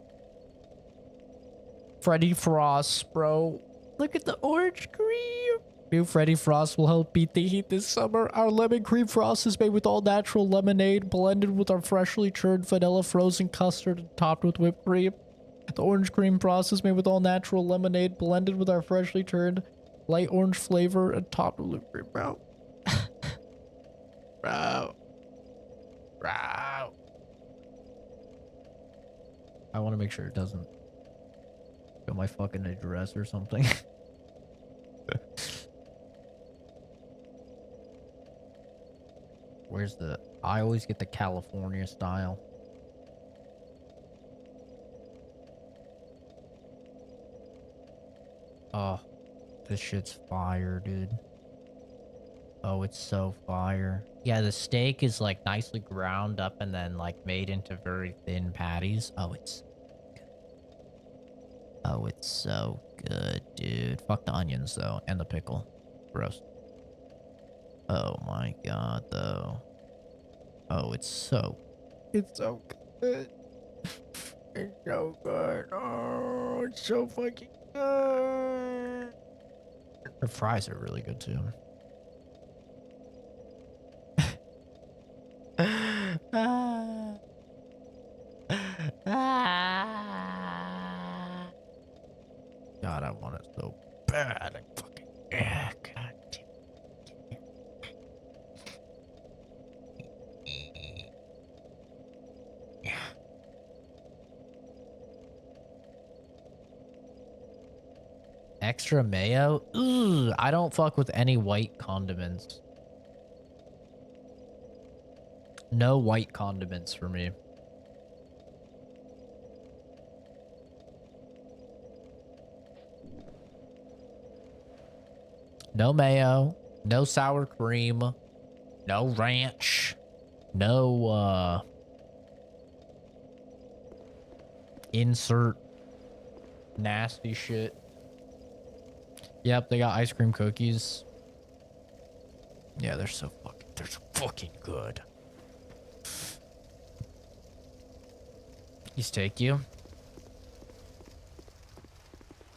Freddy Frost, bro. Look at the orange cream. New Freddy Frost will help beat the heat this summer. Our lemon cream frost is made with all natural lemonade, blended with our freshly churned vanilla frozen custard and topped with whipped cream. The orange cream frost is made with all natural lemonade, blended with our freshly churned light orange flavor and topped with whipped cream, bro. Bro. I want to make sure it doesn't show my fucking address or something. Where's the... I always get the California style. Oh, this shit's fire, dude. Oh, it's so fire. Yeah, the steak is like nicely ground up and then like made into very thin patties. Oh, it's good. Oh, it's so good, dude. Fuck the onions though, and the pickle. Gross. Oh my god, though. Oh, it's so good. It's so good. Oh, it's so fucking good. The fries are really good too. God, I want it so bad. I fucking... Yeah, God damn. Extra mayo? Ugh, I don't fuck with any white condiments. No white condiments for me. No mayo, no sour cream, no ranch, no insert nasty shit. Yep, they got ice cream cookies. Yeah, they're so fucking good. He's take you.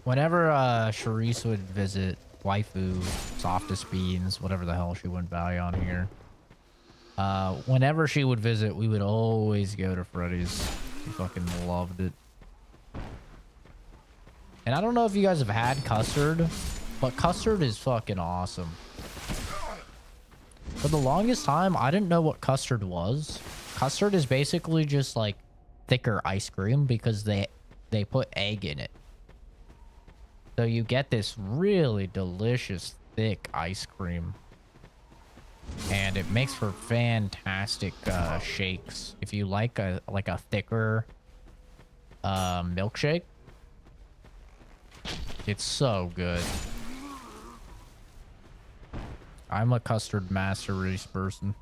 Whenever Charisse would visit waifu, softest beans, whatever the hell she wouldn't value on here. Whenever she would visit, we would always go to Freddy's. She fucking loved it. And I don't know if you guys have had custard, but custard is fucking awesome. For the longest time, I didn't know what custard was. Custard is basically just like thicker ice cream because they put egg in it. So you get this really delicious thick ice cream. And it makes for fantastic shakes. If you like a thicker milkshake, it's so good. I'm a custard master race person.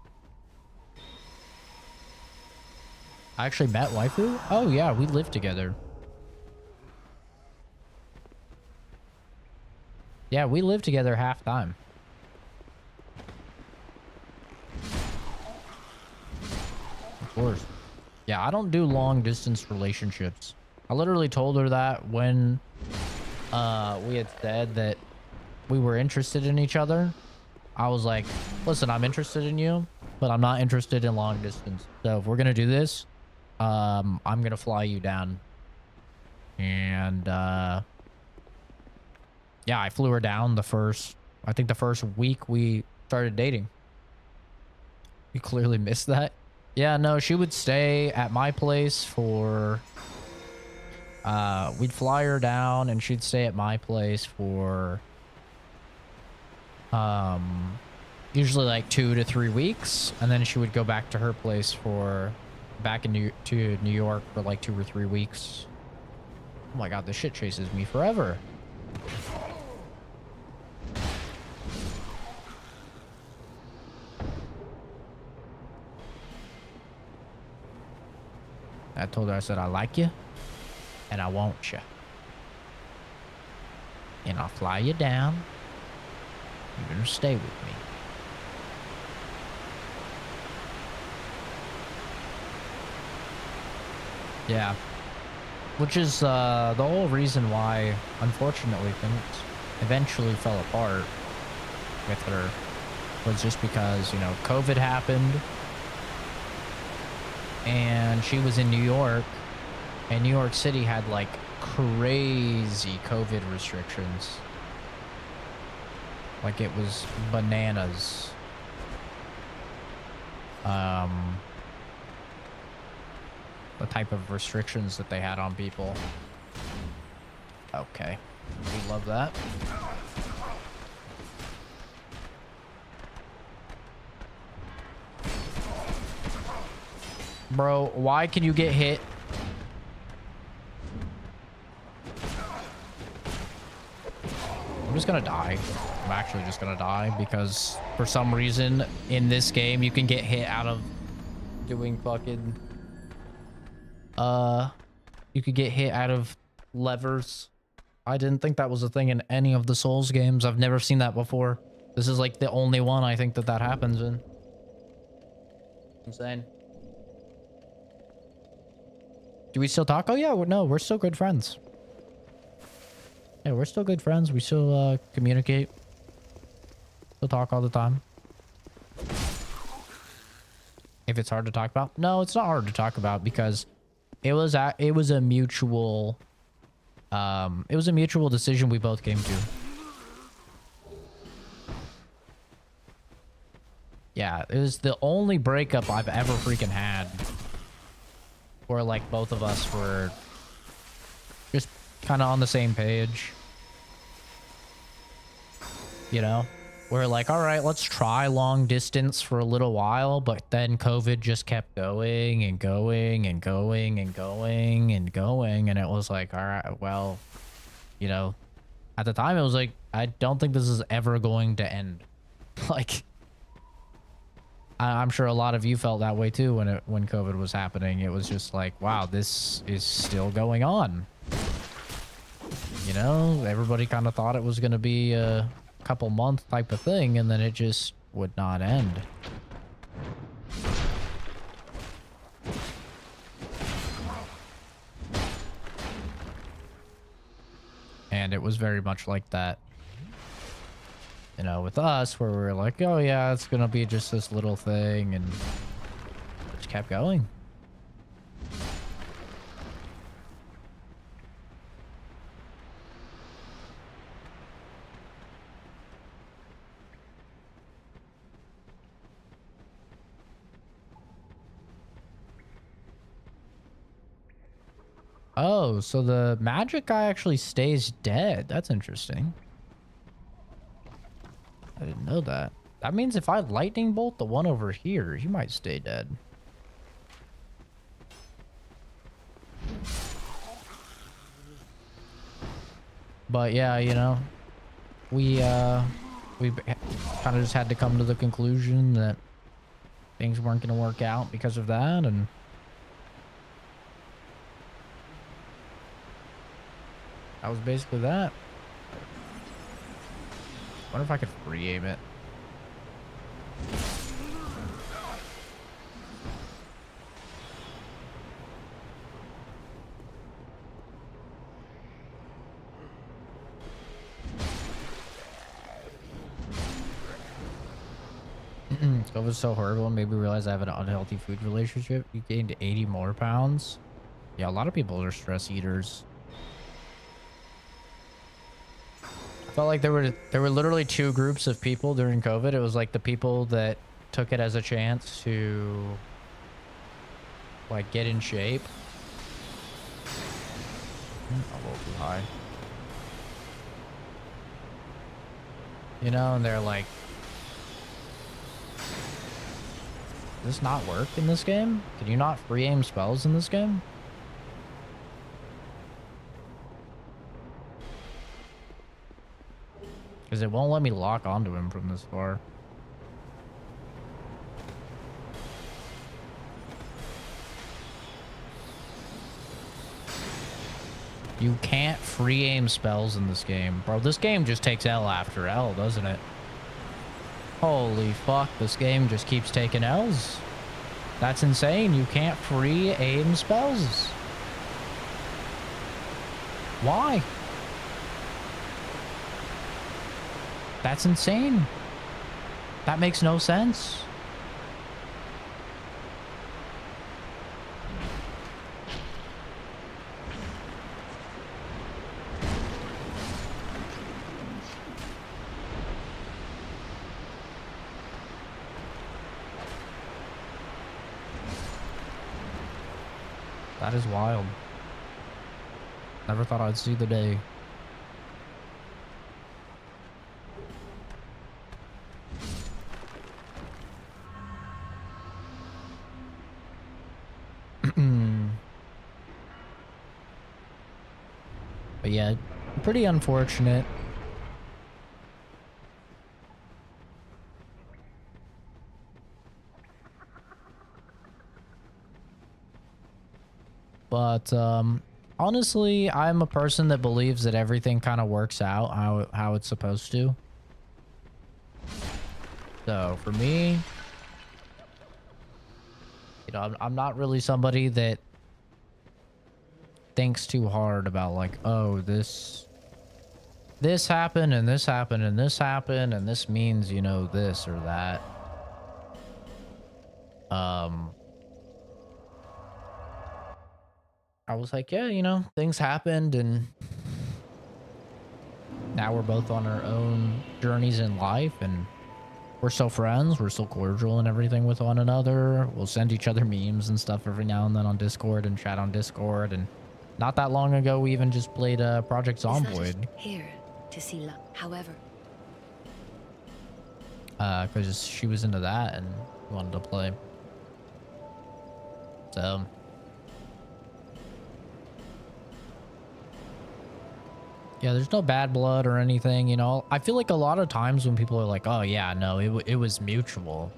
I actually met waifu? Oh yeah, we lived together. Yeah, we lived together half time. Of course. Yeah, I don't do long distance relationships. I literally told her that when we had said that we were interested in each other. I was like, listen, I'm interested in you, but I'm not interested in long distance. So if we're going to do this, I'm going to fly you down. And, yeah, I flew her down I think the first week we started dating. You clearly missed that. Yeah, no, she would stay at my place for, we'd fly her down and she'd stay at my place for, usually like 2 to 3 weeks, and then she would go back to her place back to New York for like 2 or 3 weeks. Oh my god, this shit chases me forever. I told her, I said, I like you and I want you, and I'll fly you down. You're gonna stay with me. Yeah. Which is the whole reason why, unfortunately, things eventually fell apart with her. Was just because, you know, COVID happened. And she was in New York. And New York City had, like, crazy COVID restrictions. Like, it was bananas. The type of restrictions that they had on people. Okay. We love that. Bro, why can you get hit? I'm just gonna die. I'm actually just gonna die because for some reason in this game you can get hit out of doing fucking you could get hit out of levers. I didn't think that was a thing in any of the Souls games. I've never seen that before. This is like the only one I think that happens in. Insane. Do we still talk? Oh yeah, no, we're still good friends. Yeah, we're still good friends. We still communicate. Still talk all the time. If it's hard to talk about? No, it's not hard to talk about because it was a mutual decision we both came to. Yeah, it was the only breakup I've ever freaking had where like both of us were just kind of on the same page. You know? we're like, all right, let's try long distance for a little while, but then COVID just kept going and going and going and going and going, and it was like, all right, well, you know, at the time it was like, I don't think this is ever going to end. Like, I'm sure a lot of you felt that way too when COVID was happening. It was just like, wow, this is still going on. You know, everybody kind of thought it was going to be a couple month type of thing, and then it just would not end. And it was very much like that, you know, with us, where we were like, oh yeah, it's gonna be just this little thing, and it just kept going. Oh, so the magic guy actually stays dead. That's interesting. I didn't know that. That means if I lightning bolt the one over here, he might stay dead. But yeah, you know, we kind of just had to come to the conclusion that things weren't going to work out because of that, and that was basically that. I wonder if I could free aim it. It was so horrible. Made me realize I have an unhealthy food relationship. You gained 80 more pounds. Yeah, a lot of people are stress eaters. Felt like there were literally two groups of people during COVID. It was like the people that took it as a chance to like get in shape. A little too high. You know, and they're like, does this not work in this game? Can you not free aim spells in this game? Because it won't let me lock onto him from this far. You can't free aim spells in this game. Bro, this game just takes L after L, doesn't it? Holy fuck, this game just keeps taking L's. That's insane. You can't free aim spells. Why? That's insane. That makes no sense. That is wild. Never thought I'd see the day. But yeah, pretty unfortunate. But honestly, I'm a person that believes that everything kind of works out how it's supposed to. So for me, you know, I'm not really somebody that thinks too hard about like, oh, this happened and this happened and this happened and this means, you know, this or that. I was like, yeah, you know, things happened and now we're both on our own journeys in life and we're still friends. We're still cordial and everything with one another. We'll send each other memes and stuff every now and then on Discord and chat on Discord. And not that long ago, we even just played Project Zomboid. Here to see luck. However, because she was into that and wanted to play. So yeah, there's no bad blood or anything, you know. I feel like a lot of times when people are like, oh yeah, no, it was mutual,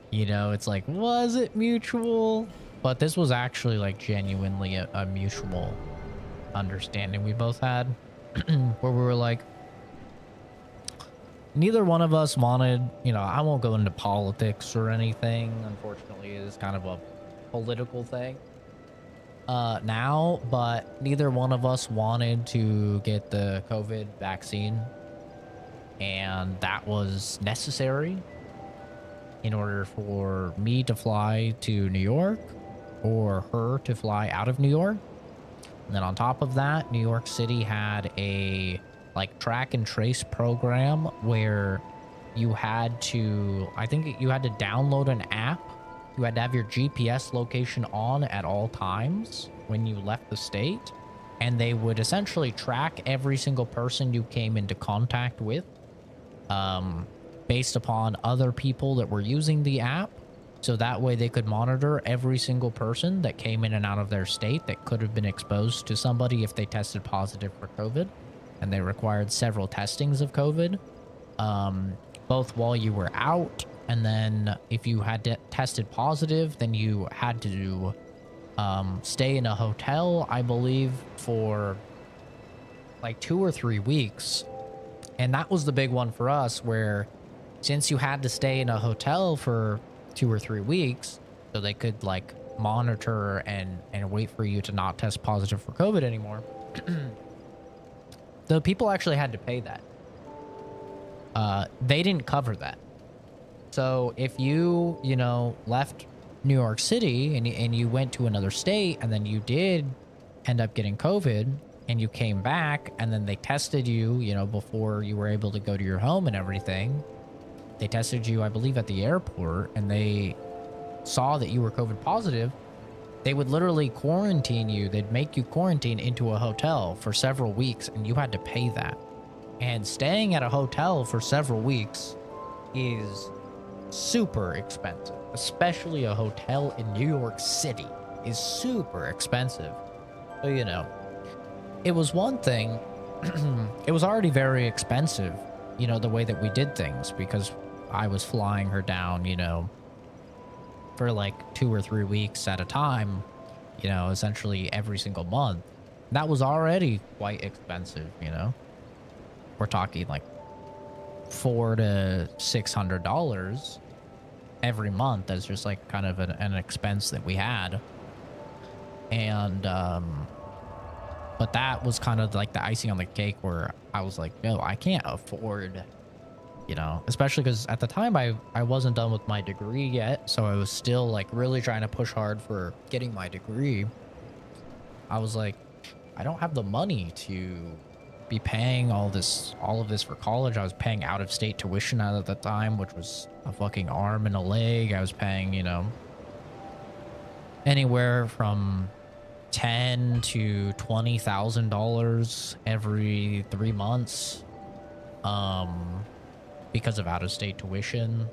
you know, it's like, was it mutual? But this was actually like genuinely a mutual understanding we both had, where we were like, neither one of us wanted, you know, I won't go into politics or anything. Unfortunately, it's kind of a political thing now, but neither one of us wanted to get the COVID vaccine, and that was necessary in order for me to fly to New York or her to fly out of New York. And then on top of that, New York City had a like track and trace program where you had to, I think you had to download an app. You had to have your GPS location on at all times when you left the state, and they would essentially track every single person you came into contact with, based upon other people that were using the app. So that way they could monitor every single person that came in and out of their state that could have been exposed to somebody if they tested positive for COVID. And they required several testings of COVID, both while you were out, and then if you had tested positive, then you had to stay in a hotel, I believe, for like 2 or 3 weeks. And that was the big one for us, where since you had to stay in a hotel for 2 or 3 weeks, so they could like monitor and wait for you to not test positive for COVID anymore, the people actually had to pay that. They didn't cover that. So if you know, left New York City and you went to another state, and then you did end up getting COVID and you came back, and then they tested you, you know, before you were able to go to your home and everything, they tested you, I believe, at the airport, and they saw that you were COVID positive, they would literally quarantine you. They'd make you quarantine into a hotel for several weeks, and you had to pay that. And staying at a hotel for several weeks is super expensive, especially a hotel in New York City is super expensive. So, you know, it was one thing. It was already very expensive, you know, the way that we did things, because I was flying her down, you know, for like 2 or 3 weeks at a time, you know, essentially every single month. That was already quite expensive, you know. We're talking like $400 to $600 every month as just like kind of an expense that we had. And but that was kind of like the icing on the cake, where I was like, no, I can't afford, you know, especially because at the time I wasn't done with my degree yet, so I was still like really trying to push hard for getting my degree. I was like, I don't have the money to be paying all of this for college. I was paying out of state tuition at the time, which was a fucking arm and a leg. I was paying, you know, anywhere from $10,000 to $20,000 every 3 months, because of out of state tuition.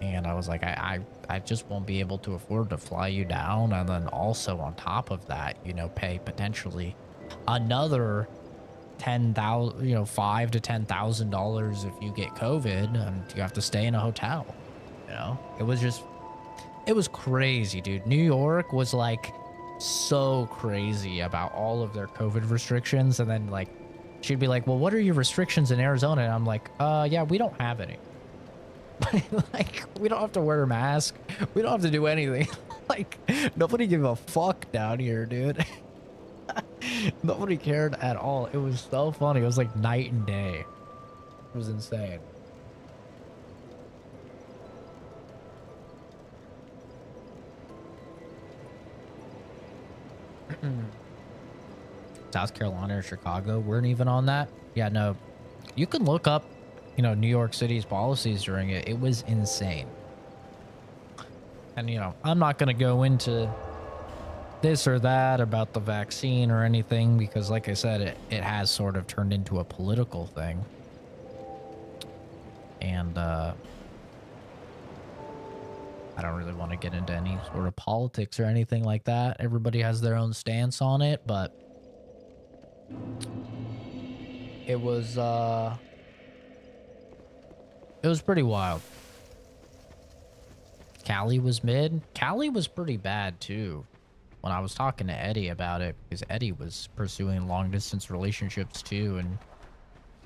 And I was like, I just won't be able to afford to fly you down, and then also on top of that, you know, pay potentially another $10,000, you know, $5,000 to $10,000 if you get COVID and you have to stay in a hotel. You know, it was crazy, dude. New York was like so crazy about all of their COVID restrictions, and then like she'd be like, well, what are your restrictions in Arizona? And I'm like, yeah, we don't have any. Like, we don't have to wear a mask, we don't have to do anything. Like, nobody give a fuck down here, dude. Nobody cared at all. It was so funny. It was like night and day. It was insane. South Carolina or Chicago weren't even on that. Yeah, no. You can look up, you know, New York City's policies during it. It was insane. And, you know, I'm not going to go into this or that about the vaccine or anything, because like I said, it has sort of turned into a political thing. And I don't really want to get into any sort of politics or anything like that. Everybody has their own stance on it, but it was pretty wild. Callie was mid. Callie was pretty bad too. When I was talking to Eddie about it, because Eddie was pursuing long distance relationships too, and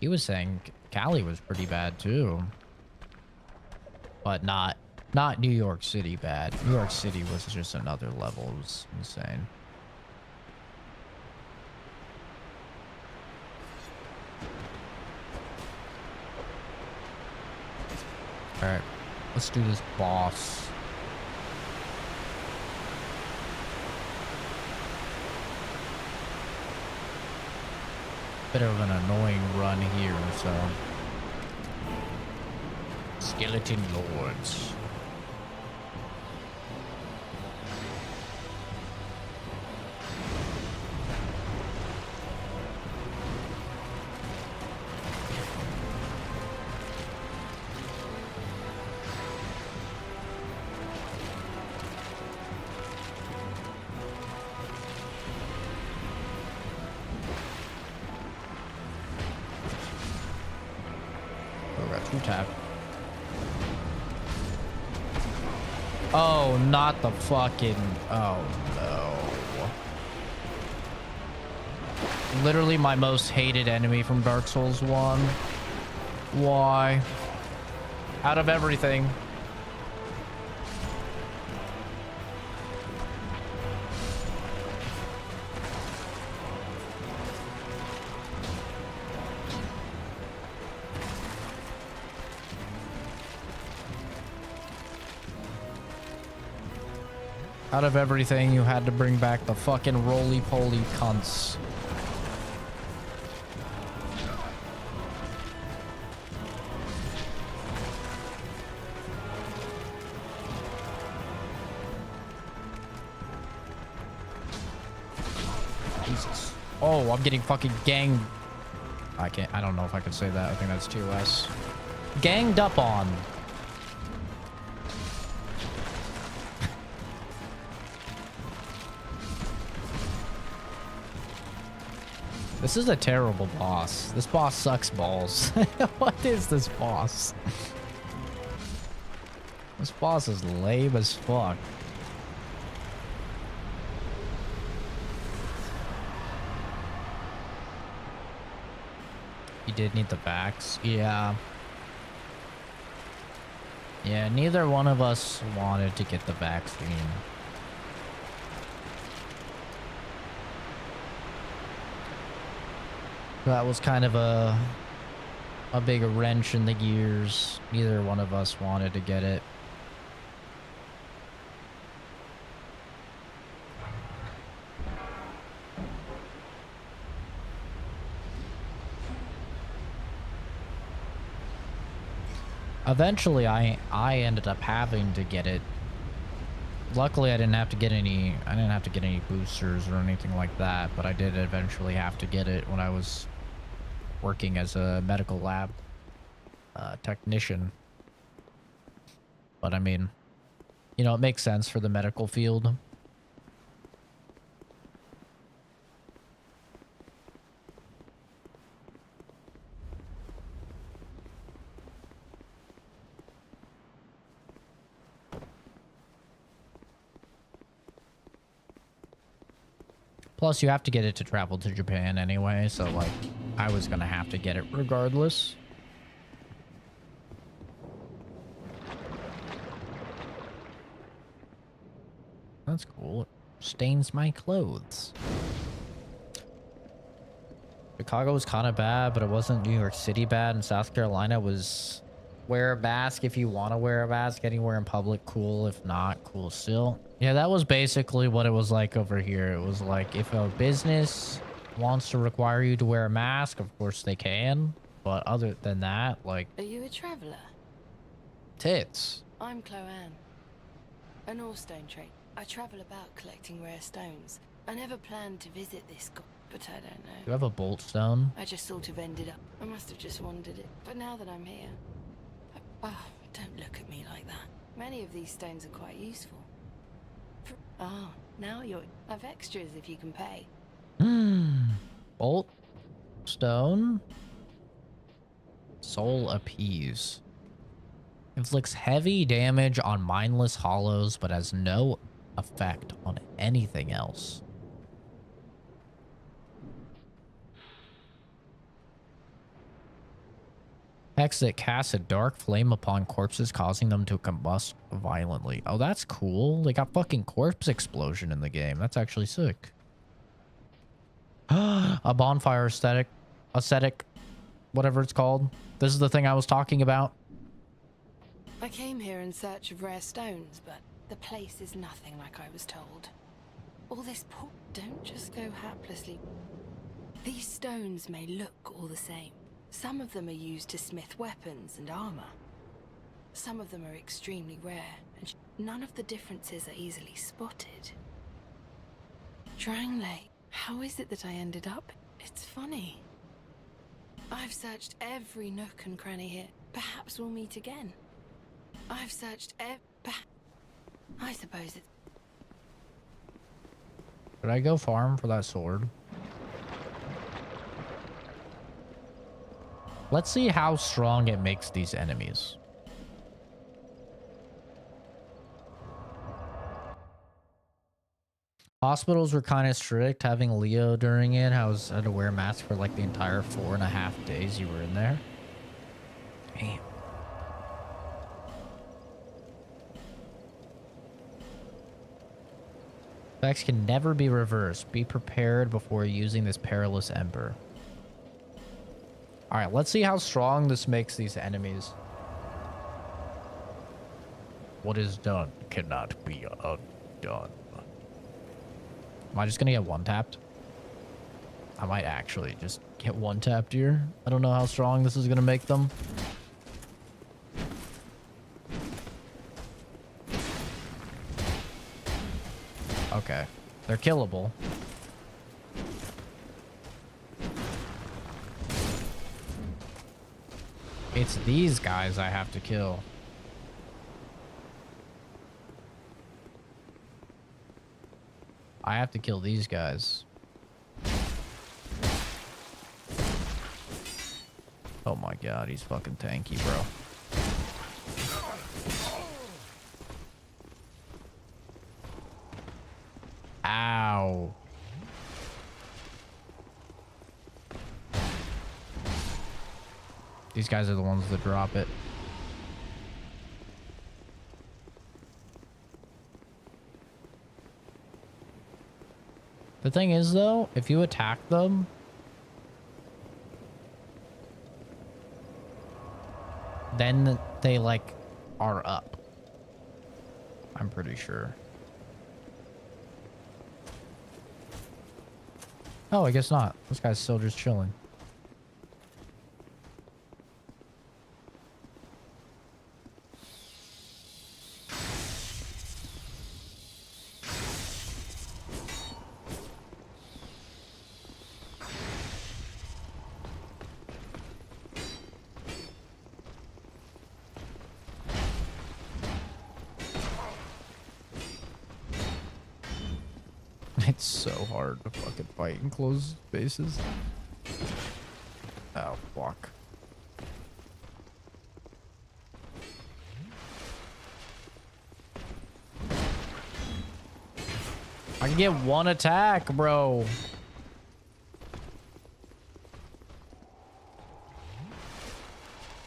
he was saying Callie was pretty bad too. But not New York City bad. New York City was just another level. It was insane. Alright, let's do this boss. Bit of an annoying run here, so. Skeleton Lords. Tap. Oh, not the fucking... Oh, no. Literally my most hated enemy from Dark Souls 1. Why? Out of everything. Out of everything, you had to bring back the fucking roly-poly cunts. Jesus. Oh, I'm getting fucking ganged. I don't know if I could say that. I think that's TOS. Ganged up on. This is a terrible boss. This boss sucks balls. What is this boss? This boss is lame as fuck. You did need the backs. Yeah. Yeah, neither one of us wanted to get the vaccine. That was kind of a big wrench in the gears. Neither one of us wanted to get it. Eventually, I ended up having to get it. Luckily, I didn't have to get any boosters or anything like that, but I did eventually have to get it when I was working as a medical lab technician. But I mean, you know, it makes sense for the medical field. Plus, you have to get it to travel to Japan anyway, so, like, I was gonna have to get it regardless. That's cool. It stains my clothes. Chicago was kind of bad, but it wasn't New York City bad, and South Carolina was... Wear a mask if you want to wear a mask anywhere in public, cool. If not, cool still. Yeah, that was basically what it was like over here. It was like, if a business wants to require you to wear a mask, of course they can. But other than that, like... Are you a traveler? Tits. I'm Chloanne, an ore-stone trader. I travel about collecting rare stones. I never planned to visit this but I don't know. You have a bolt stone? I just sort of ended up. I must have just wandered it. But now that I'm here, Oh, don't look at me like that. Many of these stones are quite useful. Oh, now you're... I've extras if you can pay. Bolt. Stone. Soul appease. Inflicts heavy damage on mindless hollows, but has no effect on anything else. Hex that casts a dark flame upon corpses, causing them to combust violently. Oh, that's cool. They got fucking corpse explosion in the game. That's actually sick. A bonfire aesthetic, whatever it's called. This is the thing I was talking about. I came here in search of rare stones, but the place is nothing like I was told. All this poor... Don't just go haplessly. These stones may look all the same. Some of them are used to smith weapons and armor. Some of them are extremely rare, and none of the differences are easily spotted. Drangley, how is it that I ended up? It's funny. I've searched every nook and cranny here. Perhaps we'll meet again. I've searched I suppose it's... Did I go farm for that sword? Let's see how strong it makes these enemies. Hospitals were kind of strict having Leo during it. I had to wear masks for like the entire 4.5 days you were in there. Damn. Effects can never be reversed. Be prepared before using this perilous ember. All right, let's see how strong this makes these enemies. What is done cannot be undone. Am I just gonna get one-tapped? I might actually just get one-tapped here. I don't know how strong this is gonna make them. Okay, they're killable. It's these guys I have to kill. I have to kill these guys. Oh my god, he's fucking tanky, bro. Ow. These guys are the ones that drop it. The thing is, though, if you attack them, then they, like, are up. I'm pretty sure. Oh, I guess not. This guy's still just chilling. It's so hard to fucking fight in closed spaces. Oh, fuck. I can get one attack, bro.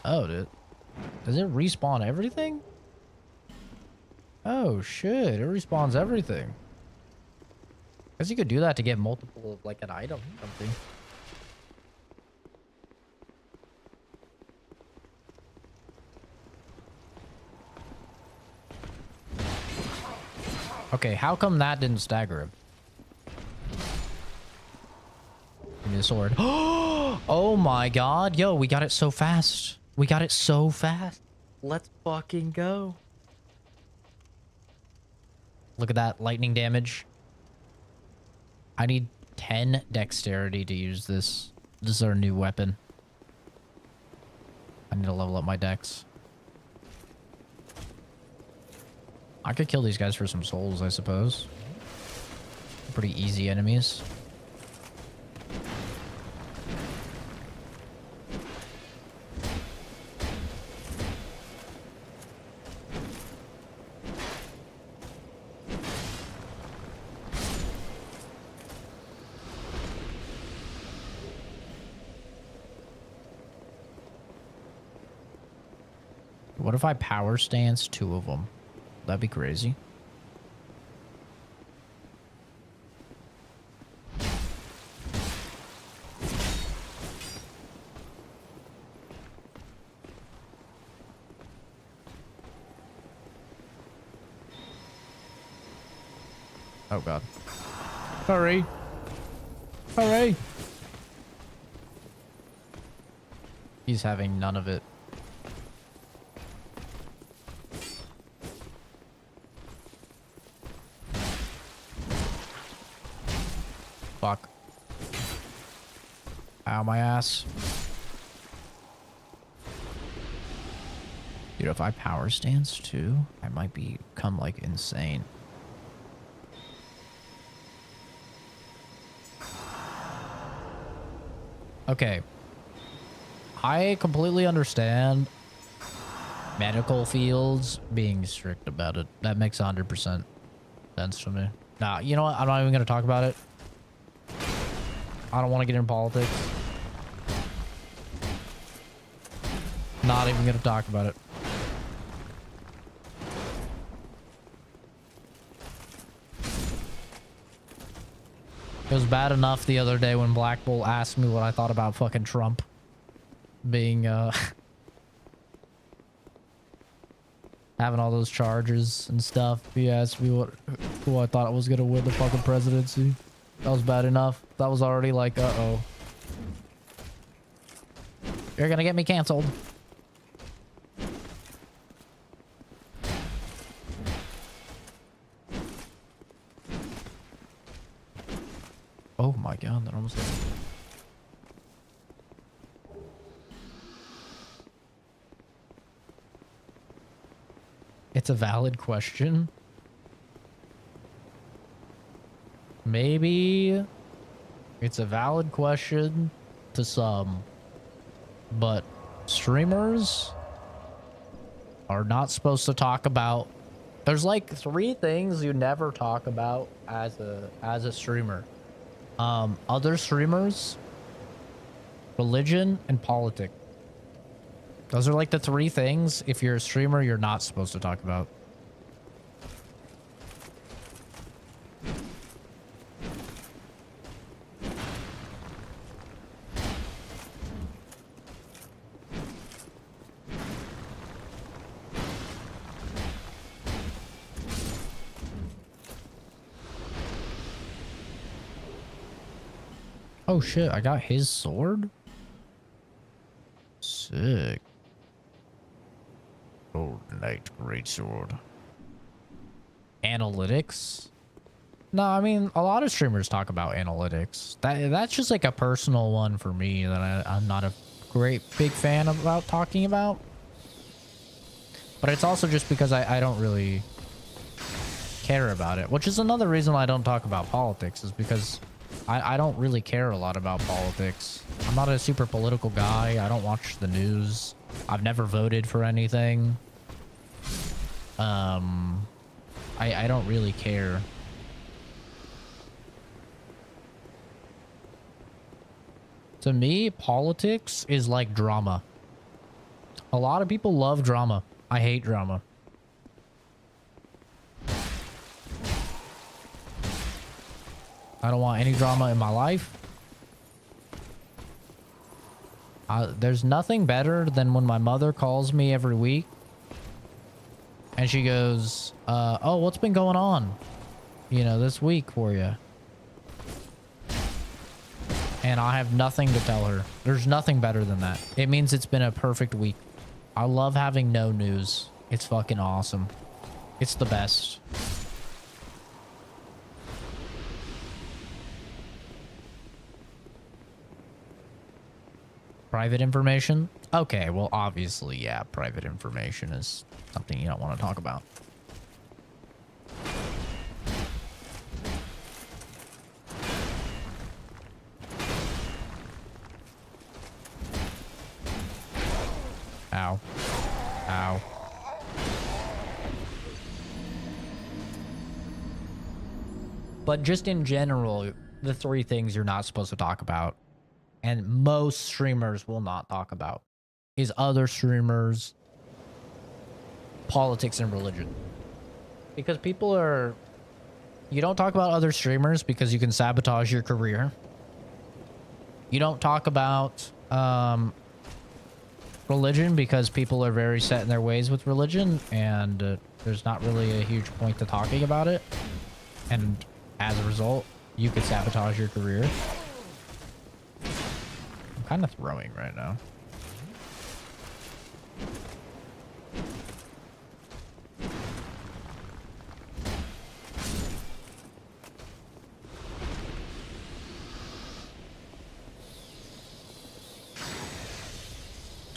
Oh, does it respawn everything? Oh, shit. It respawns everything. Guess you could do that to get multiple of like an item or something. Okay, how come that didn't stagger him? Give me the sword. Oh my god. Yo, we got it so fast. We got it so fast. Let's fucking go. Look at that lightning damage. I need 10 dexterity to use this. This is our new weapon. I need to level up my dex. I could kill these guys for some souls, I suppose. Pretty easy enemies. What if I power stance 2 of them? That'd be crazy. Oh god. Hurry. Hurry. He's having none of it. Fuck. Ow, my ass. Dude, if I power stance too, I might become like insane. Okay. I completely understand medical fields being strict about it. That makes 100% sense to me. Nah, you know what? I'm not even going to talk about it. I don't want to get in politics. Not even going to talk about it. It was bad enough the other day when Black Bull asked me what I thought about fucking Trump being, having all those charges and stuff. He asked me who I thought was gonna win the fucking presidency. That was bad enough. That was already like, uh-oh. You're gonna get me canceled. Oh my god, that almost... It's a valid question. Maybe it's a valid question to some, but streamers are not supposed to talk about... There's like 3 things you never talk about as a streamer. Other streamers, religion, and politics. Those are like the 3 things, if you're a streamer, you're not supposed to talk about. Oh shit, I got his sword? Sick. Gold Knight Greatsword. Analytics? No, I mean, a lot of streamers talk about analytics. That's just like a personal one for me that I'm not a big fan about talking about. But it's also just because I don't really care about it. Which is another reason why I don't talk about politics, is because I don't really care a lot about politics. I'm not a super political guy. I don't watch the news. I've never voted for anything. I don't really care. To me, politics is like drama. A lot of people love drama. I hate drama. I don't want any drama in my life. There's nothing better than when my mother calls me every week and she goes, oh, what's been going on, you know, this week for you? And I have nothing to tell her. There's nothing better than that. It means it's been a perfect week. I love having no news. It's fucking awesome. It's the best. Private information? Okay, well, obviously, yeah, private information is something you don't want to talk about. Ow. Ow. But just in general, the three things you're not supposed to talk about, and most streamers will not talk about, is other streamers, politics, and religion. Because people are... You don't talk about other streamers because you can sabotage your career. You don't talk about religion because people are very set in their ways with religion, and there's not really a huge point to talking about it. And as a result, you could sabotage your career. I'm kind of throwing right now.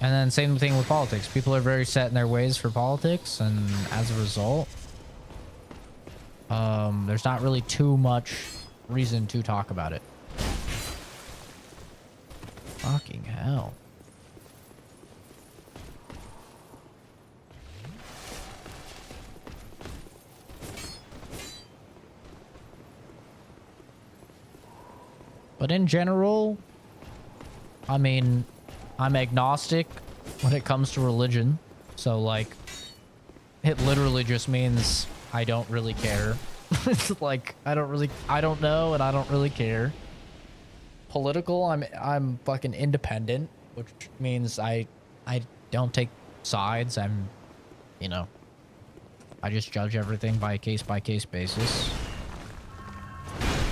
And then same thing with politics. People are very set in their ways for politics, and as a result, there's not really too much reason to talk about it. Fucking hell. But in general, I mean, I'm agnostic when it comes to religion. So, like, it literally just means I don't really care. It's like, I don't know, and I don't really care. Political, I'm fucking independent, which means I don't take sides. I'm, you know, I just judge everything by case basis.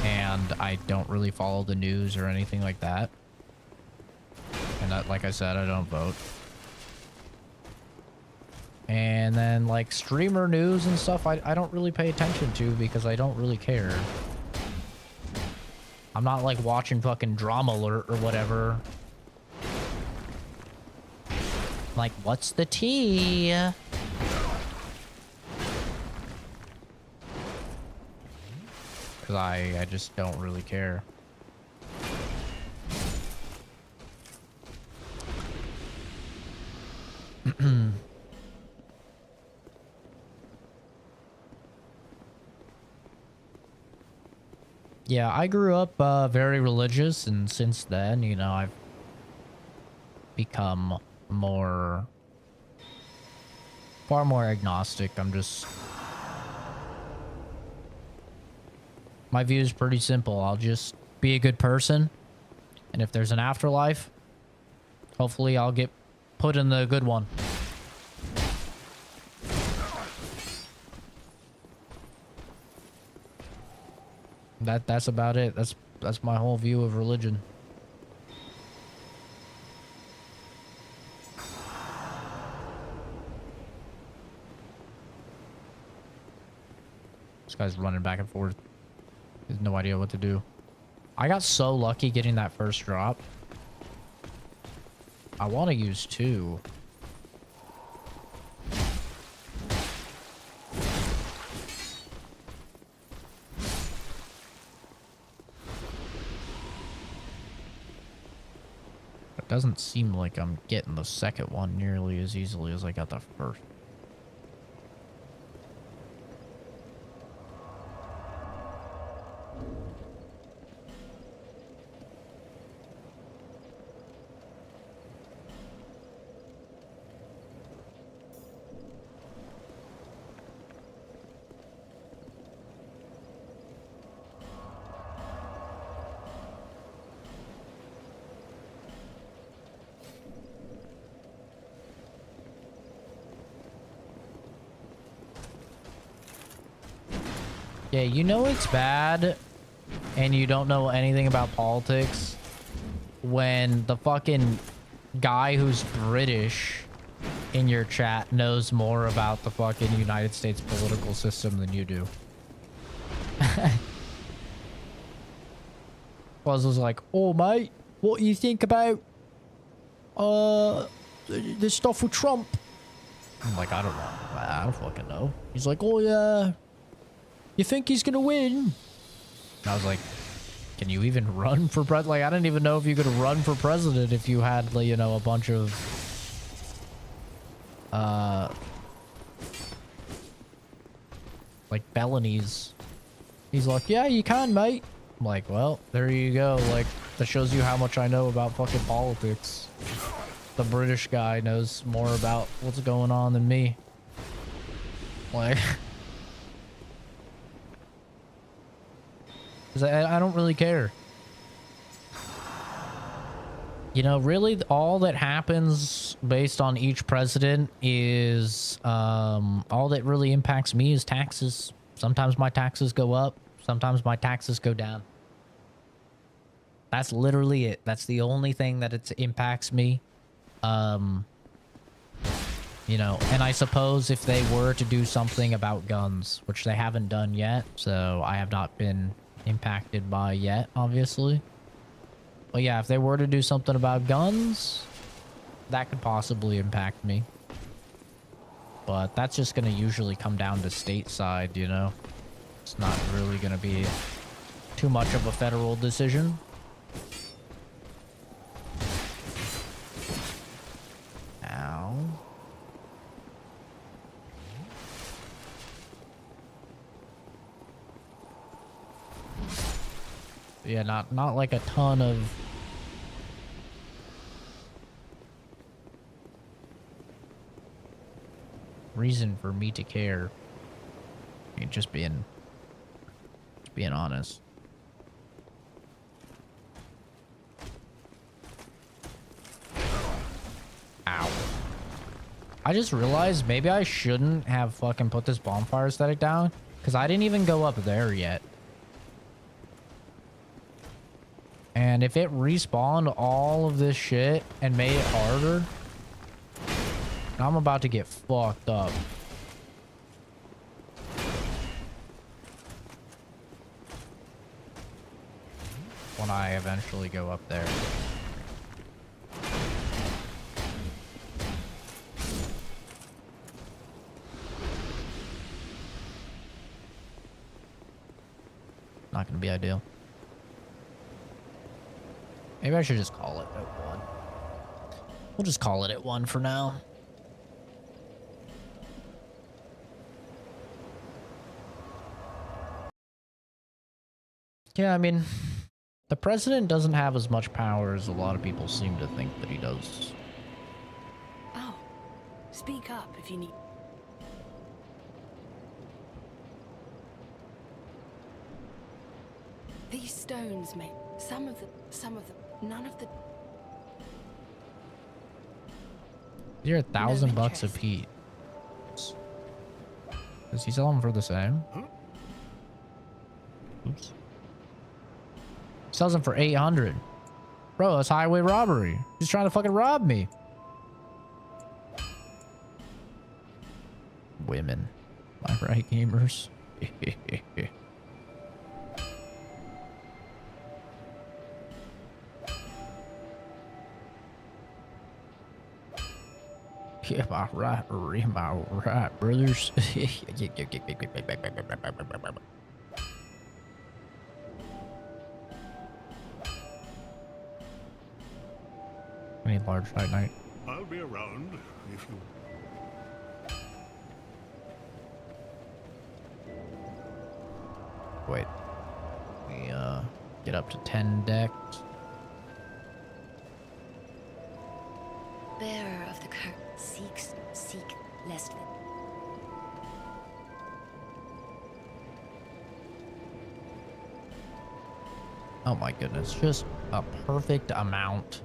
And I don't really follow the news or anything like that. And that, like I said, I don't vote. And then, like, streamer news and stuff, I don't really pay attention to because I don't really care. I'm not, like, watching fucking Drama Alert or whatever. Like, what's the tea? Because I just don't really care. Yeah, I grew up very religious, and since then, you know, I've become far more agnostic. I'm just... My view is pretty simple. I'll just be a good person, and if there's an afterlife, hopefully I'll get put in the good one. That's about it. That's my whole view of religion. This guy's running back and forth. He has no idea what to do. I got so lucky getting that first drop. I want to use 2. It doesn't seem like I'm getting the second one nearly as easily as I got the first. Yeah, you know it's bad and you don't know anything about politics when the fucking guy who's British in your chat knows more about the fucking United States political system than you do. Buzz was like, oh mate, what do you think about the stuff with Trump? I'm like, I don't know. I don't fucking know. He's like, oh yeah. You think he's gonna win? And I was like, can you even run for president? Like, I didn't even know if you could run for president if you had, you know, a bunch of like Bellamy's. He's like, yeah, you can, mate. I'm like, well, there you go. Like, that shows you how much I know about fucking politics. The British guy knows more about what's going on than me. Like, 'cause I don't really care. You know, really, all that happens based on each president is, all that really impacts me is taxes. Sometimes my taxes go up. Sometimes my taxes go down. That's literally it. That's the only thing that it impacts me. You know, and I suppose if they were to do something about guns, which they haven't done yet, so I have not been impacted by yet, obviously. But yeah, if they were to do something about guns, that could possibly impact me. But that's just going to usually come down to stateside, you know? It's not really going to be too much of a federal decision. Ow. Yeah, not like a ton of reason for me to care. I mean, just being honest. Ow. I just realized maybe I shouldn't have fucking put this bonfire aesthetic down, because I didn't even go up there yet. And if it respawned all of this shit and made it harder, I'm about to get fucked up. When I eventually go up there. Not gonna be ideal. Maybe I should just call it at 1. We'll just call it at 1 for now. Yeah, I mean, the president doesn't have as much power as a lot of people seem to think that he does. Oh, speak up if you need. These stones, mate. Some of the, none of the. You're $1,000 bucks a interest. piece. Does he sell them for the same? Oops. Sells them for 800. Bro, that's highway robbery. He's trying to fucking rob me. Women. Am I right, gamers? Yeah, my right, brothers. I need large night night. I'll be around if you... Wait. We get up to 10 decks. Bearer of the curse seek lest. Oh my goodness, just a perfect amount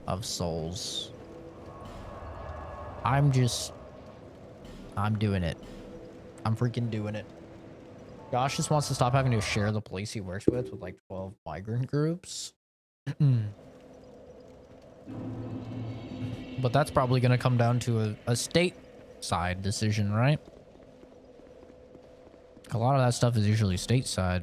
of souls. I'm doing it. I'm freaking doing it. Josh just wants to stop having to share the place he works with like 12 migrant groups. But that's probably going to come down to a state side decision, right? A lot of that stuff is usually stateside.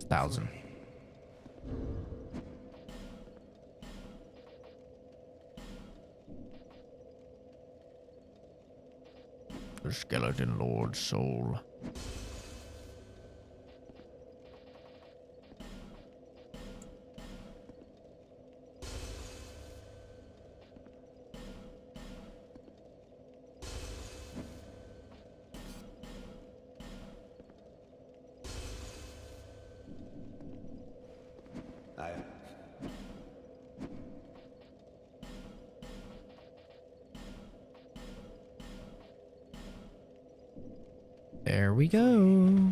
1,000. The Skeleton Lord's soul. There we go.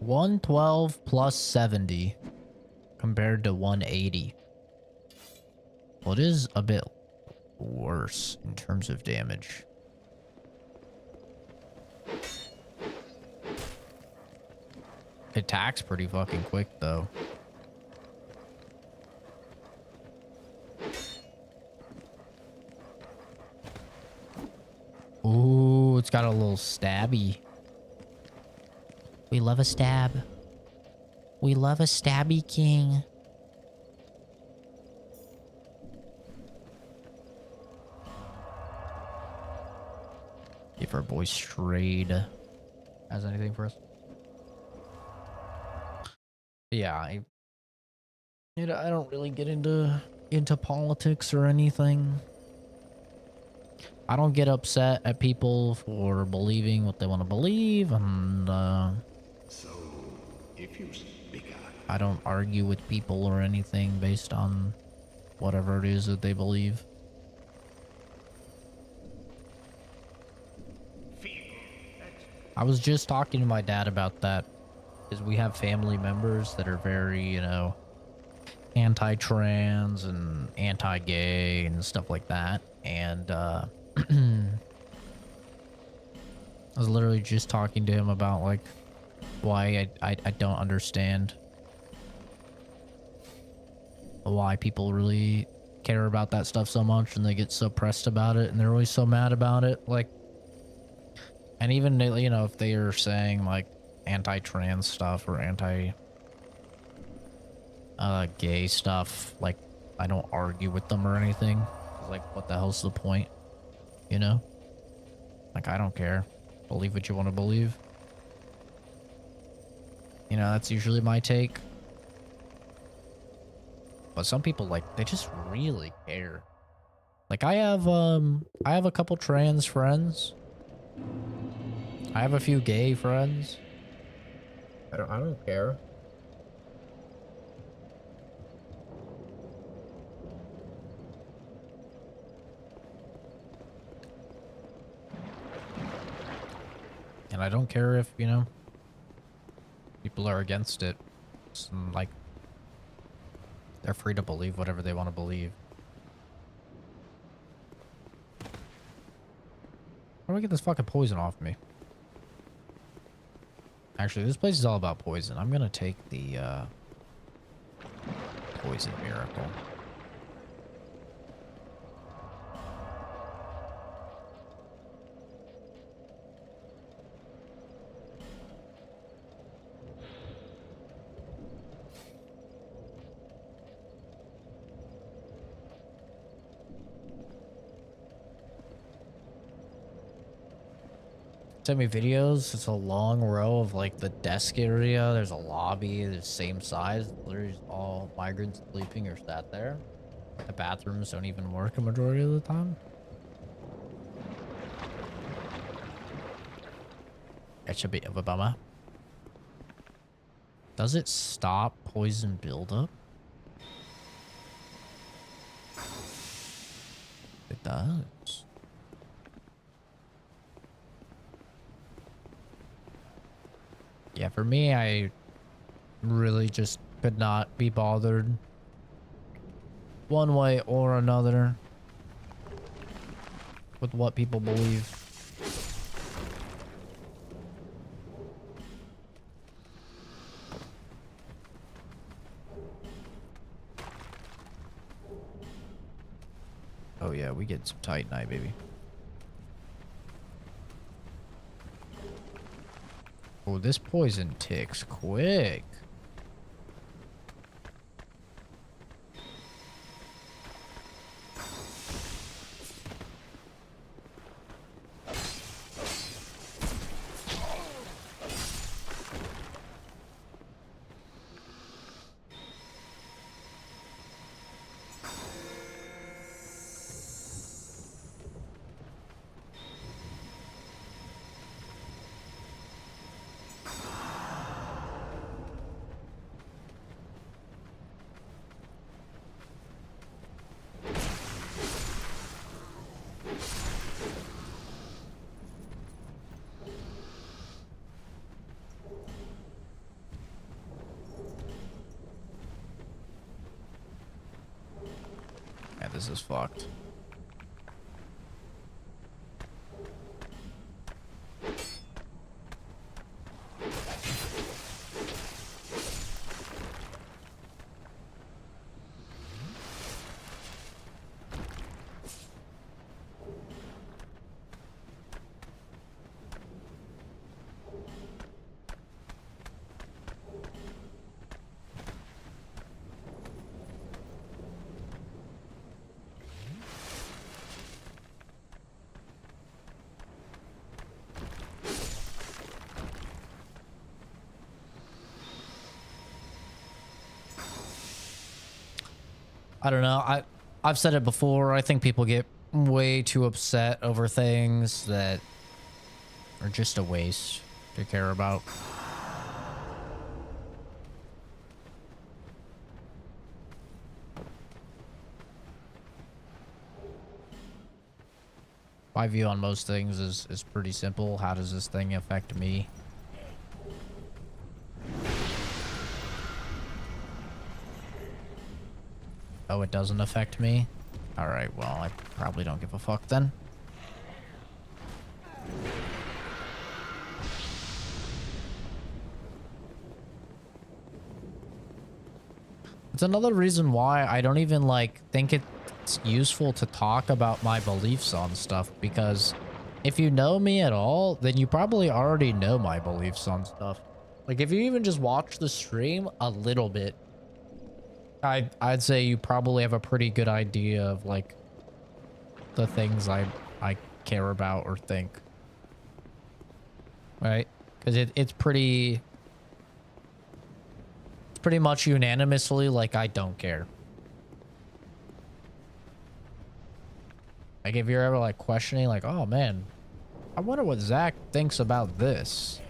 $112 plus 70 compared to 180. Well, it is a bit worse in terms of damage. It attacks pretty fucking quick though. Ooh, it's got a little stabby. We love a stab. We love a stabby king. If our boy Strayed has anything for us. Yeah, I don't really get into politics or anything. I don't get upset at people for believing what they want to believe, and So, if you speak up, I don't argue with people or anything based on whatever it is that they believe. I was just talking to my dad about that, because we have family members that are very, you know, anti-trans and anti-gay and stuff like that, and I was literally just talking to him about, like, why I don't understand why people really care about that stuff so much, and they get so pressed about it, and they're always so mad about it. Like, and even, you know, if they are saying, like, anti-trans stuff or anti-gay stuff, like, I don't argue with them or anything. Like, what the hell's the point? You know? Like, I don't care. Believe what you want to believe. You know, that's usually my take. But some people, like, they just really care. Like, I have a couple trans friends. I have a few gay friends. I don't care. And I don't care if, you know, people are against it. Like, they're free to believe whatever they want to believe. How do I get this fucking poison off me? Actually, this place is all about poison. I'm gonna take the, poison miracle. Send me videos. It's a long row of, like, the desk area. There's a lobby. There's same size. Literally all migrants sleeping or sat there. The bathrooms don't even work a majority of the time. It's a bit of a bummer. Does it stop poison buildup? It does. Yeah, for me, I really just could not be bothered one way or another with what people believe. Oh yeah, we get some Titanite, baby. Oh, this poison ticks quick. Yeah, this is fucked. I don't know. I've said it before. I think people get way too upset over things that are just a waste to care about. My view on most things is pretty simple. How does this thing affect me? Oh, it doesn't affect me? Alright, well, I probably don't give a fuck then. It's another reason why I don't even, like, think it's useful to talk about my beliefs on stuff, because if you know me at all, then you probably already know my beliefs on stuff. Like, if you even just watch the stream a little bit, I'd say you probably have a pretty good idea of, like, the things I care about or think. Right? Because it's pretty much unanimously, like, I don't care. Like, if you're ever, like, questioning, like, oh, man, I wonder what Zach thinks about this.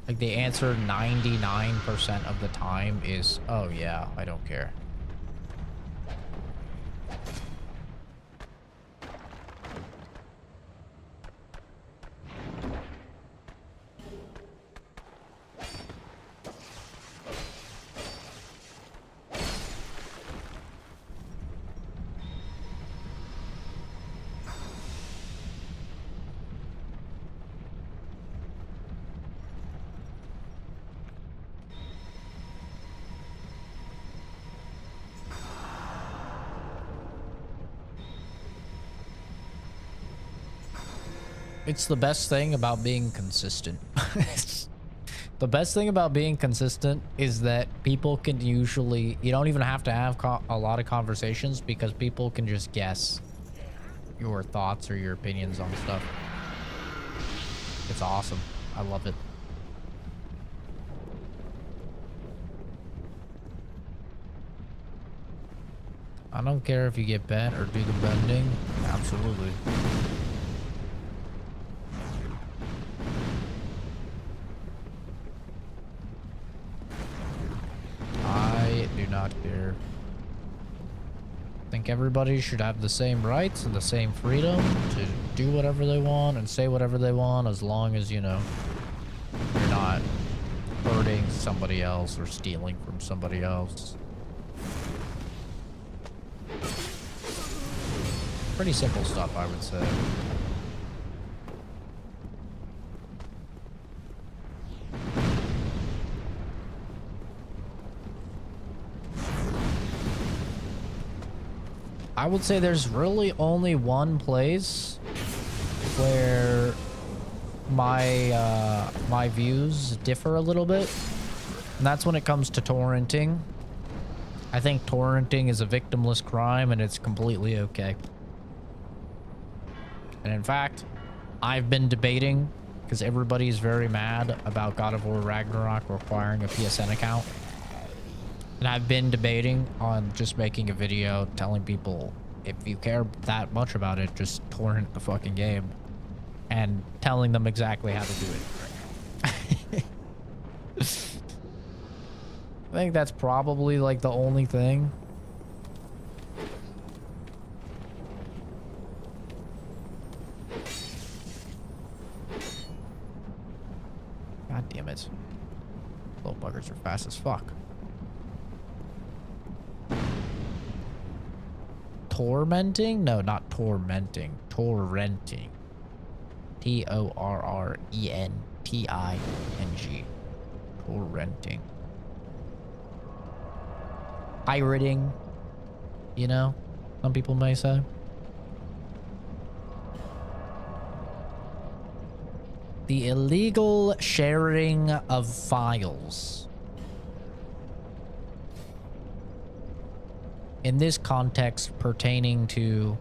Like, the answer 99% of the time is, oh, yeah, I don't care. It's the best thing about being consistent. The best thing about being consistent is that people can usually, you don't even have to have a lot of conversations, because people can just guess your thoughts or your opinions on stuff. It's awesome. I love it. I don't care if you get bent or do the bending. Absolutely. I do not care. I think everybody should have the same rights and the same freedom to do whatever they want and say whatever they want, as long as, you know, you're not hurting somebody else or stealing from somebody else. Pretty simple stuff, I would say. I would say there's really only one place where my views differ a little bit, and that's when it comes to torrenting. I think torrenting is a victimless crime, and it's completely okay. And in fact, I've been debating, because everybody's very mad about God of War Ragnarok requiring a PSN account. And I've been debating on just making a video telling people, if you care that much about it, just torrent the fucking game. And telling them exactly how to do it. I think that's probably like the only thing. God damn it. Little buggers are fast as fuck. Tormenting? No, not tormenting. Torrenting. Torrenting. Torrenting. Pirating. You know? Some people may say. The illegal sharing of files. In this context, pertaining to,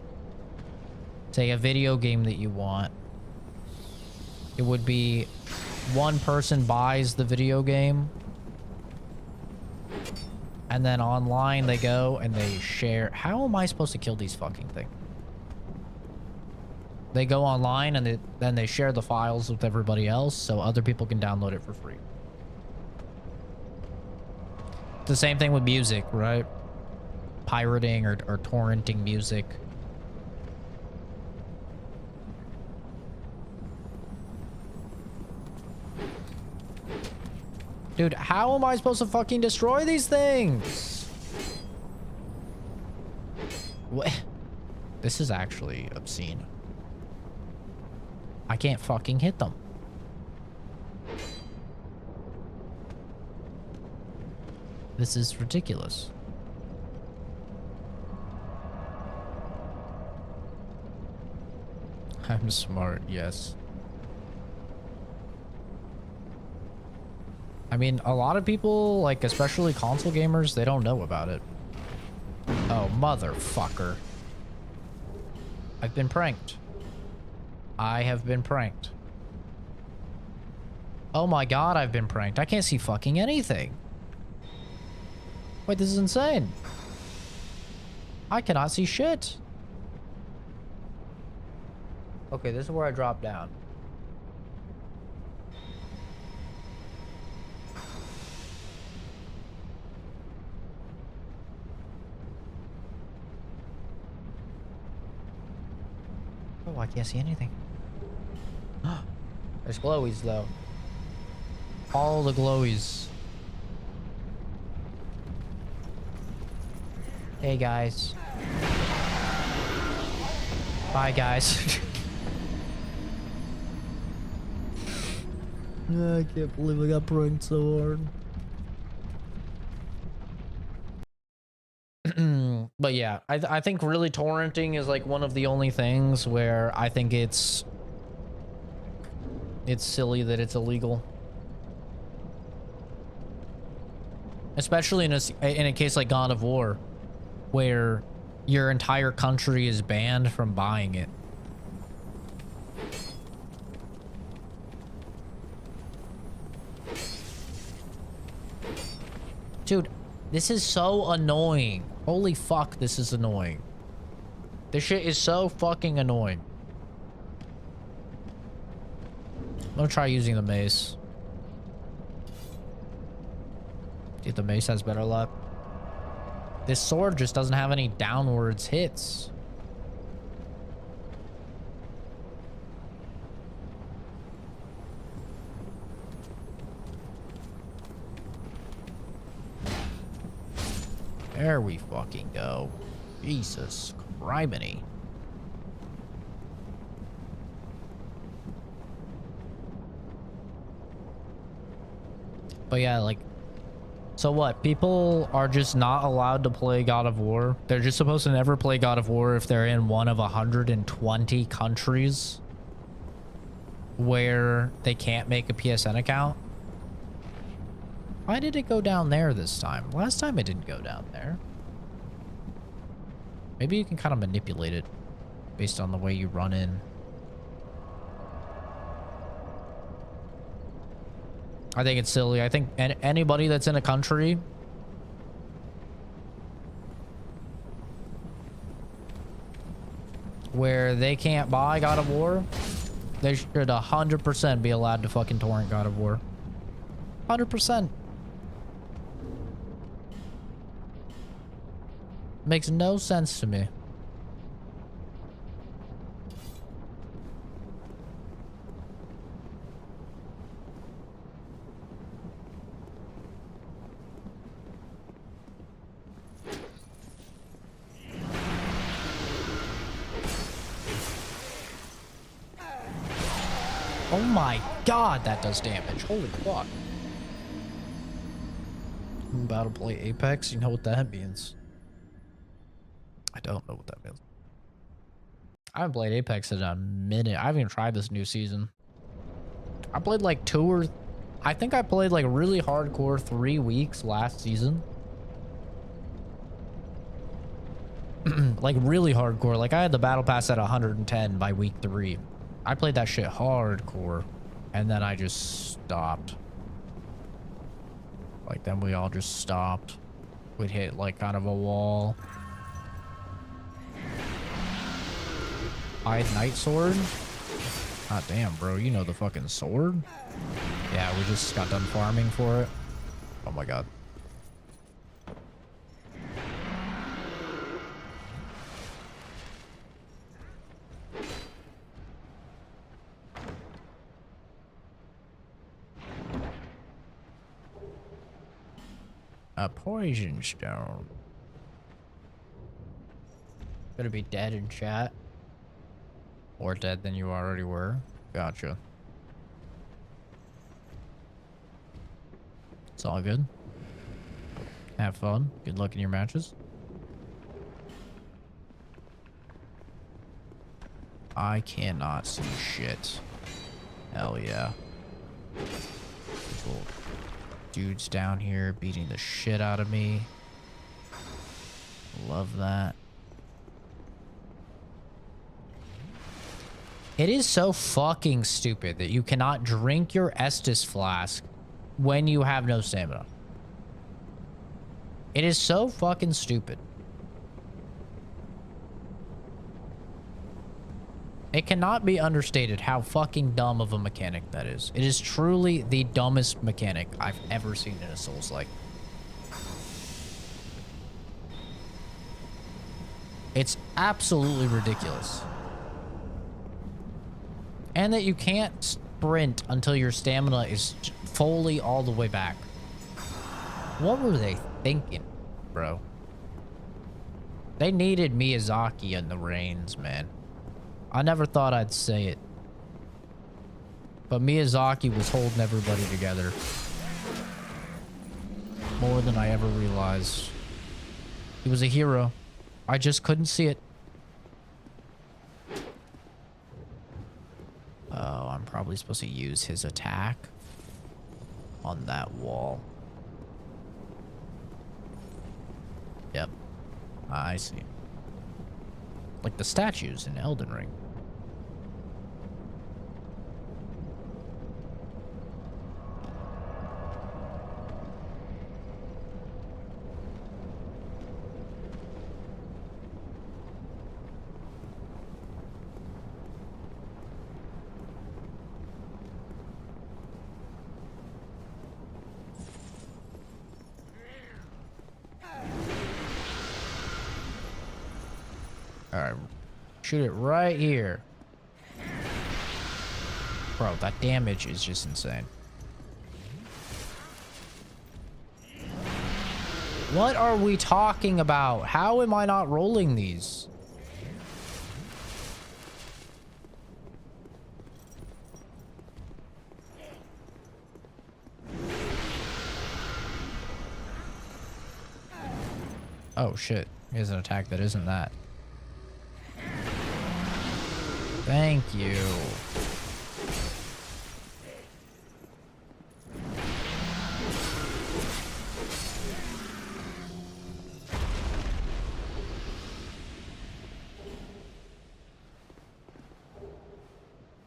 say, a video game that you want, it would be one person buys the video game, and then online they go and they share. How am I supposed to kill these fucking things? They go online and then they share the files with everybody else so other people can download it for free. It's the same thing with music, right? Pirating or torrenting music. Dude, how am I supposed to fucking destroy these things? What? This is actually obscene. I can't fucking hit them. This is ridiculous. I'm smart, yes. I mean, a lot of people, like, especially console gamers, they don't know about it. Oh, motherfucker. I've been pranked. I have been pranked. Oh my god, I've been pranked. I can't see fucking anything. Wait, this is insane. I cannot see shit. Okay, this is where I drop down. Oh, I can't see anything. There's glowies, though. All the glowies. Hey, guys. Bye, guys. I can't believe I got pranked so hard. But yeah, I think really torrenting is like one of the only things where I think it's silly that it's illegal. Especially in a case like God of War, where your entire country is banned from buying it. Dude, this is so annoying. Holy fuck, this is annoying. This shit is so fucking annoying. I'm gonna try using the mace. Dude, the mace has better luck. This sword just doesn't have any downwards hits. There we fucking go. Jesus criminy. But yeah, like, So what? People are just not allowed to play God of War? They're just supposed to never play God of War if they're in one of 120 countries where they can't make a PSN account? Why did it go down there this time? Last time it didn't go down there. Maybe you can kind of manipulate it based on the way you run in. I think it's silly. I think anybody that's in a country where they can't buy God of War, they should 100% be allowed to fucking torrent God of War. 100%. Makes no sense to me. Oh my god, that does damage. Holy fuck. I'm about to play Apex. You know what that means. I don't know what that means. I haven't played Apex in a minute. I haven't even tried this new season. I played like I think I played like really hardcore 3 weeks last season. Like really hardcore. Like I had the battle pass at 110 by week 3. I played that shit hardcore, and then I just stopped. Like then we all just stopped. We'd hit like kind of a wall. I had Night Sword. God damn, bro, you know the fucking sword? Yeah, we just got done farming for it. Oh my god. A poison stone. Gonna be dead in chat. More dead than you already were. Gotcha. It's all good. Have fun. Good luck in your matches. I cannot see shit. Hell yeah. Cool. Dudes down here beating the shit out of me. Love that. It is so fucking stupid that you cannot drink your Estus flask when you have no stamina. It is so fucking stupid. It cannot be understated how fucking dumb of a mechanic that is. It is truly the dumbest mechanic I've ever seen in a Souls-like. It's absolutely ridiculous. And that you can't sprint until your stamina is fully all the way back. What were they thinking, bro? They needed Miyazaki in the reins, man. I never thought I'd say it. But Miyazaki was holding everybody together. More than I ever realized. He was a hero. I just couldn't see it. Oh, I'm probably supposed to use his attack on that wall. Yep. I see. Like the statues in Elden Ring. Alright. Shoot it right here. Bro, that damage is just insane. What are we talking about? How am I not rolling these? Oh shit. Here's an attack that isn't that. Thank you.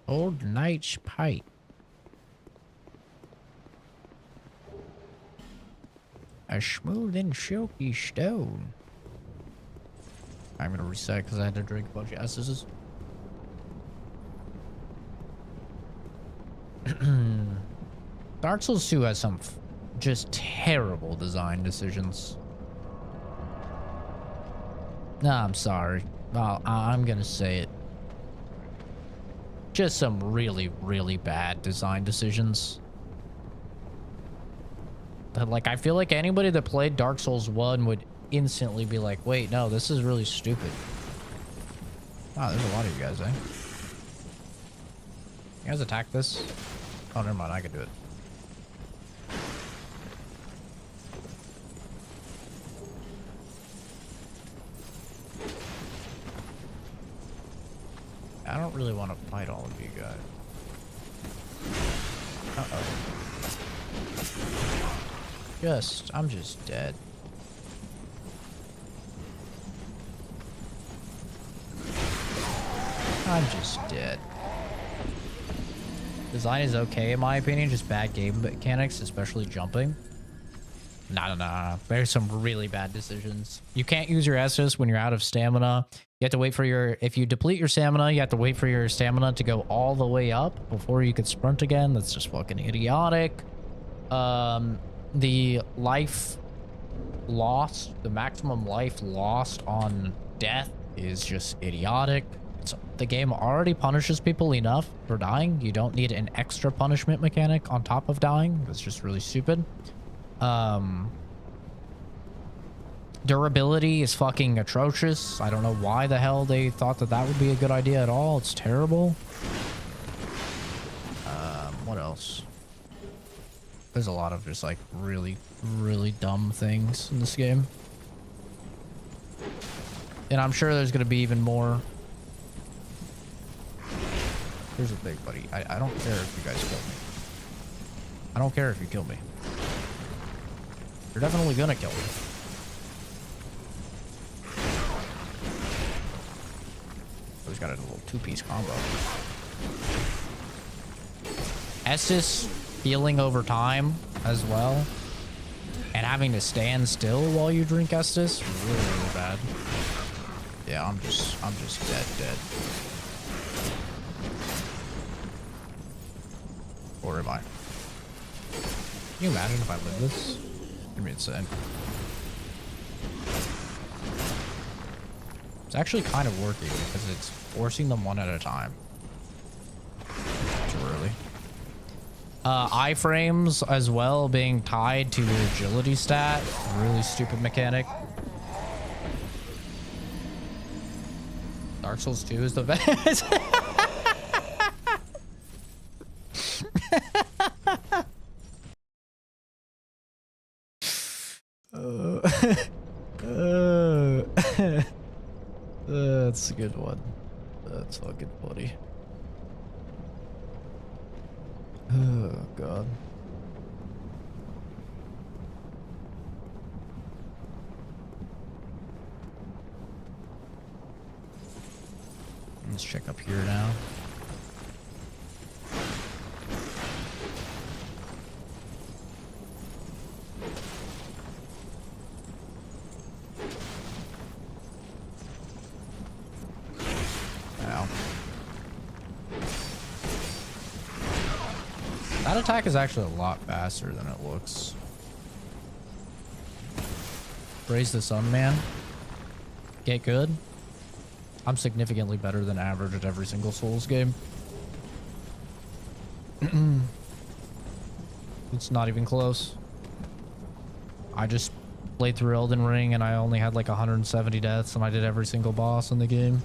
Old Knight's Pipe. A smooth and silky stone. I'm gonna reset because I had to drink a bunch of S's. Dark Souls 2 has some just terrible design decisions. Nah, I'm sorry. I'm gonna say it. Just some really, really bad design decisions. That, like, I feel like anybody that played Dark Souls 1 would instantly be like, wait, no, this is really stupid. Wow, there's a lot of you guys, eh? You guys attack this? Oh, never mind, I can do it. I don't really want to fight all of you guys. Uh-oh. I'm just dead. I'm just dead. Design is okay in my opinion, just bad game mechanics, especially jumping. Nah. There's some really bad decisions. You can't use your S's when you're out of stamina. You have to wait for your... If you deplete your stamina, you have to wait for your stamina to go all the way up before you could sprint again. That's just fucking idiotic. The life lost, the maximum life lost on death is just idiotic. The game already punishes people enough for dying. You don't need an extra punishment mechanic on top of dying. That's just really stupid. Durability is fucking atrocious. I don't know why the hell they thought that that would be a good idea at all. It's terrible. What else? There's a lot of just like really, really dumb things in this game. And I'm sure there's going to be even more. Here's a big buddy. I don't care if you guys kill me. I don't care if you kill me. You're definitely gonna kill me. He's got a little two-piece combo. Estus healing over time as well. And having to stand still while you drink Estus, really, really bad. Yeah, I'm just dead. Or am I? Can you imagine if I live this? It'd be insane. It's actually kind of working because it's forcing them one at a time. Too early. Iframes as well being tied to your agility stat. Really stupid mechanic. Dark Souls 2 is the best. That's a good one. That's fucking funny. Oh god. Let's check up here now. That attack is actually a lot faster than it looks. Praise the sun, man. Get good. I'm significantly better than average at every single Souls game. It's not even close. I just played through Elden Ring and I only had like 170 deaths and I did every single boss in the game.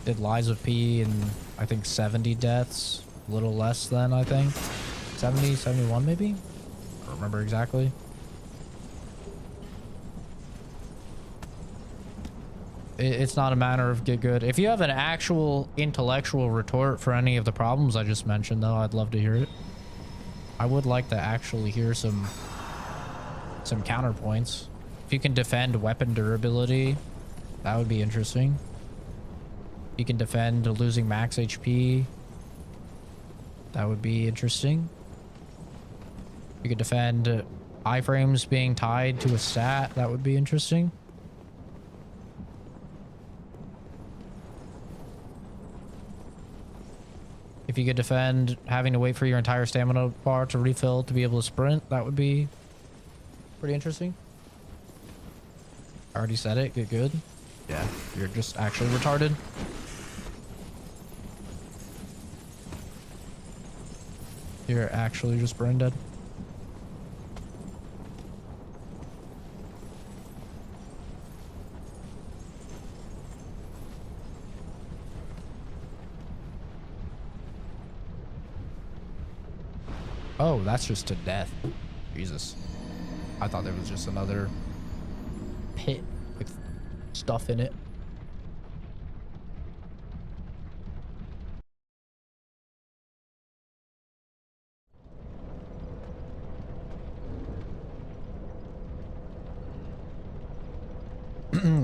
Did Lies of P and I think 70 deaths. A little less than, I think. 70, 71 maybe? don't remember exactly. It's not a matter of get good. If you have an actual intellectual retort for any of the problems I just mentioned, though, I'd love to hear it. I would like to actually hear some counterpoints. If you can defend weapon durability, that would be interesting. You can defend losing max HP. That would be interesting. You could defend iframes being tied to a stat. That would be interesting. If you could defend having to wait for your entire stamina bar to refill to be able to sprint, that would be pretty interesting. I already said it. Get good. Yeah, you're just actually retarded. You're actually just brain dead. Oh, that's just to death. Jesus. I thought there was just another pit with stuff in it.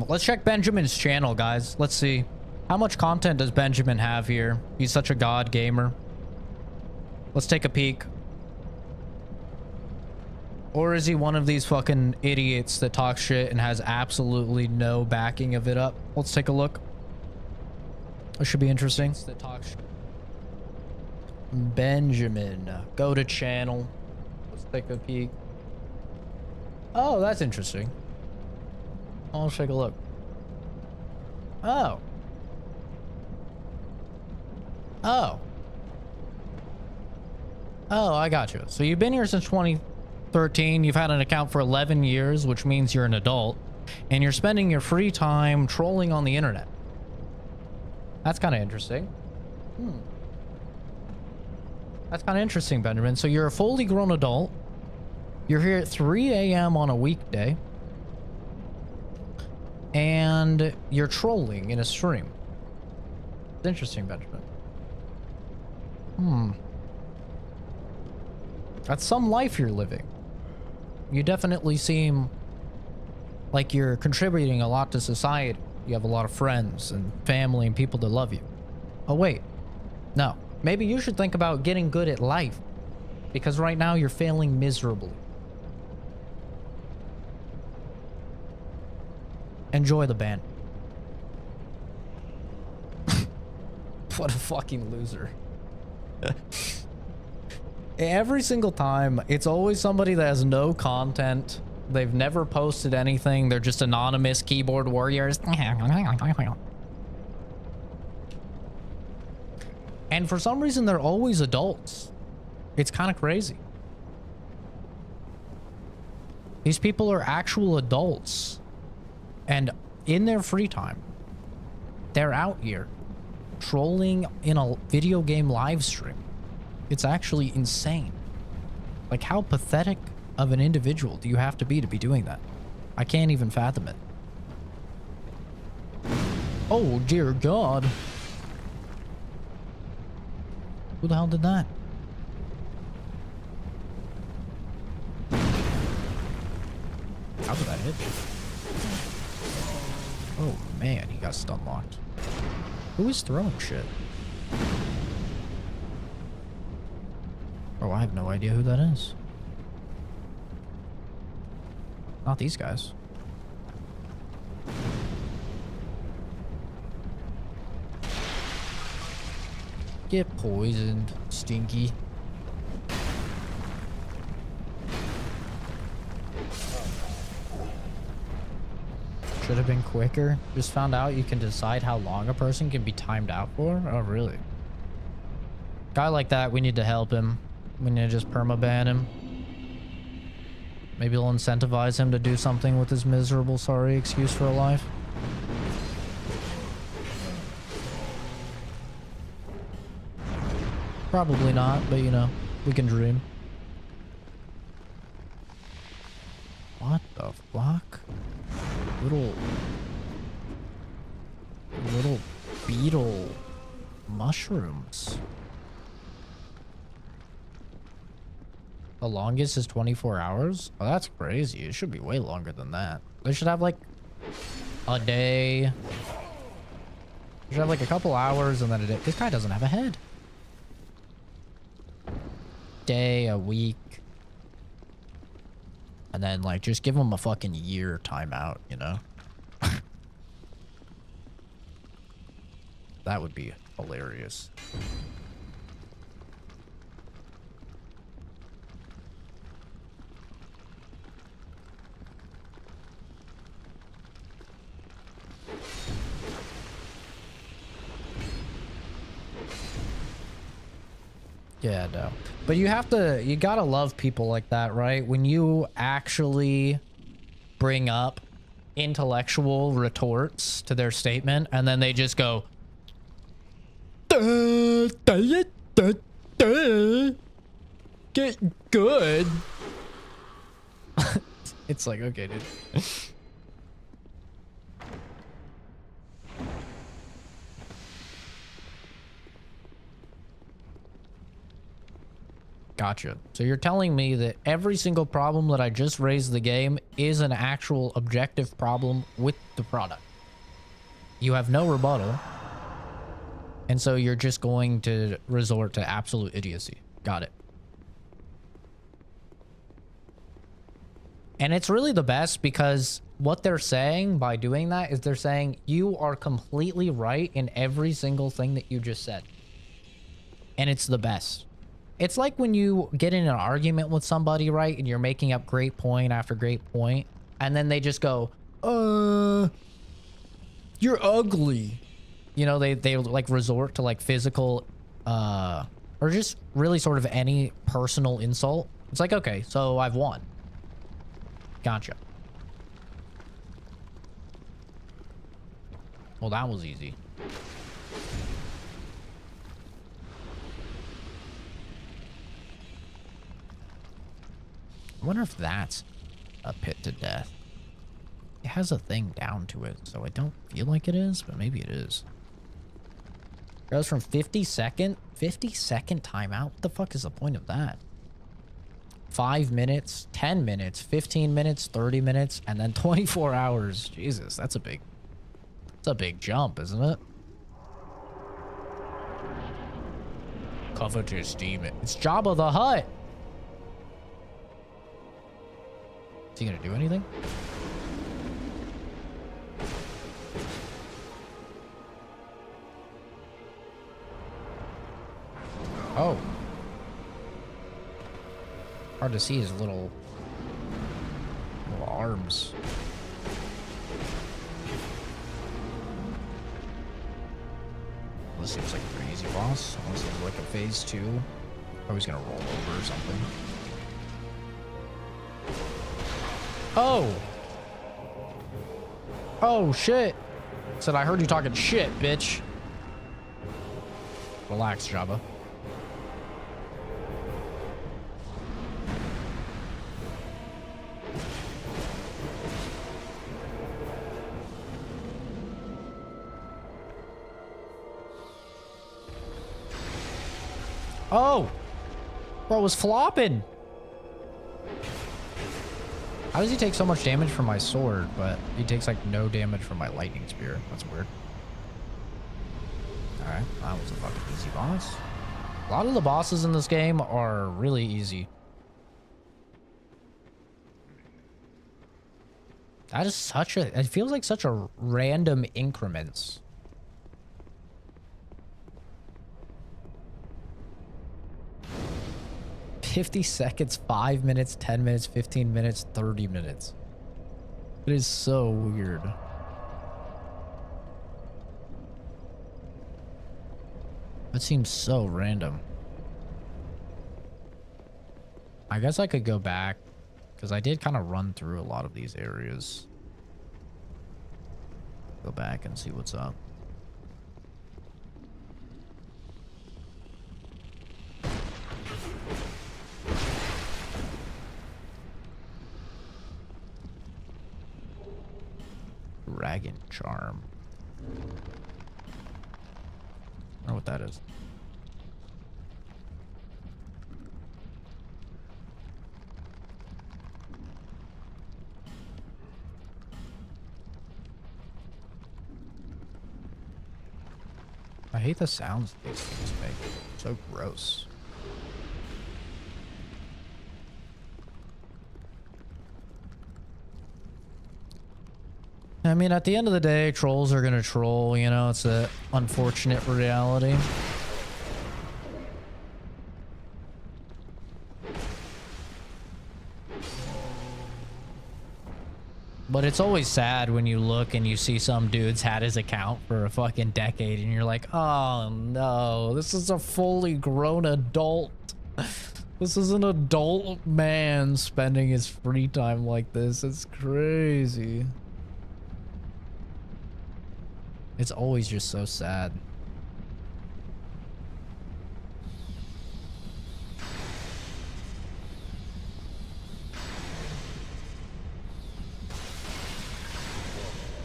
Let's check Benjamin's channel, guys. Let's see. How much content does Benjamin have here? He's such a god gamer. Let's take a peek. Or is he one of these fucking idiots that talks shit and has absolutely no backing of it up? Let's take a look. It should be interesting. Benjamin. Go to channel. Let's take a peek. Oh, that's interesting. I'll take a look. Oh. Oh. Oh, I got you. So you've been here since 2013. You've had an account for 11 years, which means you're an adult. And you're spending your free time trolling on the internet. That's kind of interesting. That's kind of interesting, Benjamin. So you're a fully grown adult. You're here at 3 a.m. on a weekday. And you're trolling in a stream. It's interesting, Benjamin. That's some life you're living. You definitely seem like you're contributing a lot to society. You have a lot of friends and family and people that love you. Oh, wait. No. Maybe you should think about getting good at life. Because right now you're failing miserably. Enjoy the band. What a fucking loser. Every single time, it's always somebody that has no content. They've never posted anything. They're just anonymous keyboard warriors. And for some reason, they're always adults. It's kind of crazy. These people are actual adults. And in their free time, they're out here trolling in a video game live stream. It's actually insane. Like, how pathetic of an individual do you have to be doing that? I can't even fathom it. Oh, dear God. Who the hell did that? How did that hit you? Oh, man, he got stun locked. Who is throwing shit? Oh, I have no idea who that is. Not these guys. Get poisoned, stinky. Should have been quicker. Just found out you can decide how long a person can be timed out for. Oh, really? Guy like that, we need to help him. We need to just permaban him. Maybe we'll incentivize him to do something with his miserable sorry excuse for a life. Probably not, but you know, we can dream. the fuck? Little beetle mushrooms. The longest is 24 hours? Oh, that's crazy. It should be way longer than that. They should have like a day. They should have like a couple hours and then a day. This guy doesn't have a head. Day, a week. And then like just give him a fucking year timeout, you know? That would be hilarious. Yeah, no. But you gotta love people like that, right? When you actually bring up intellectual retorts to their statement and then they just go, get good. It's like, okay, dude. Gotcha. So you're telling me that every single problem that I just raised in the game is an actual objective problem with the product. You have no rebuttal. And so you're just going to resort to absolute idiocy. Got it. And it's really the best because what they're saying by doing that is they're saying you are completely right in every single thing that you just said. And it's the best. It's like when you get in an argument with somebody, right? And you're making up great point after great point. And then they just go, you're ugly. You know, they like resort to like physical, or just really sort of any personal insult. It's like, okay, so I've won. Gotcha. Well, that was easy. I wonder if that's a pit to death. It has a thing down to it, so I don't feel like it is, but maybe it is. It goes from 50 second timeout. What the fuck is the point of that? 5 minutes, 10 minutes, 15 minutes, 30 minutes, and then 24 hours. Jesus, that's a big jump, isn't it? Covetous demon. It's Jabba the Hutt. Is he gonna do anything? Oh. Hard to see his little arms. This seems like a pretty easy boss. Unless it's like a phase 2. Or he's gonna roll over or something. Oh! Oh, shit! Said, I heard you talking shit, bitch. Relax, Jabba. Oh! Bro was flopping! How does he take so much damage from my sword, but he takes like no damage from my lightning spear? That's weird. Alright, that was a fucking easy boss. A lot of the bosses in this game are really easy. That is such a... It feels like such a random increments. $50 seconds, 5 minutes, 10 minutes, 15 minutes, 30 minutes. It is so weird. That seems so random. I guess I could go back because I did kind of run through a lot of these areas. Go back and see what's up. Dragon Charm. I don't know what that is. I hate the sounds these things make. So gross. I mean, at the end of the day, trolls are gonna troll, you know, it's an unfortunate reality. But it's always sad when you look and you see some dude's had his account for a fucking decade and you're like, oh no, this is a fully grown adult. This is an adult man spending his free time like this. It's crazy. It's always just so sad.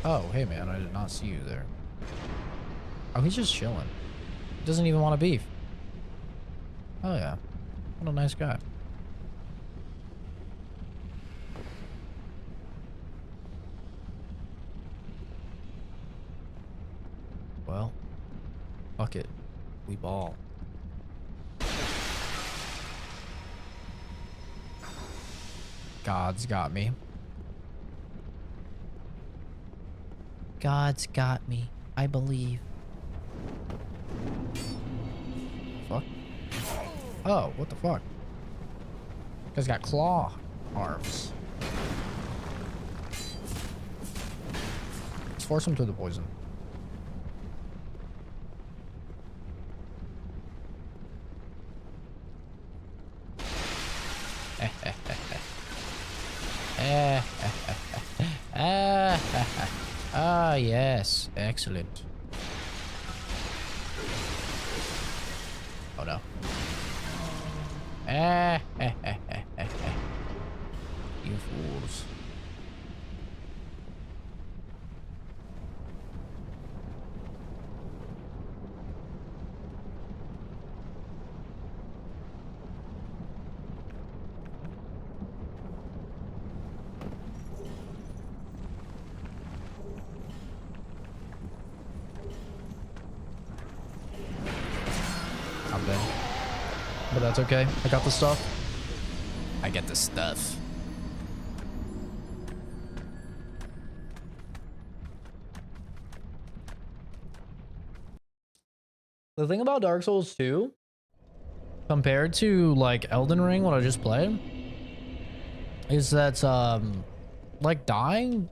Oh, hey man, I did not see you there. Oh, he's just chilling. He doesn't even want to beef. Oh yeah. What a nice guy. Well, fuck it. We ball. God's got me. God's got me. I believe. Fuck. Oh, what the fuck? Guy's got claw arms. Let's force him to the poison. Ah, yes. Excellent. Oh, no. You fools. I'm dead. But that's okay. I got the stuff. I get the stuff. The thing about Dark Souls 2, compared to like Elden Ring, what I just played, is that like dying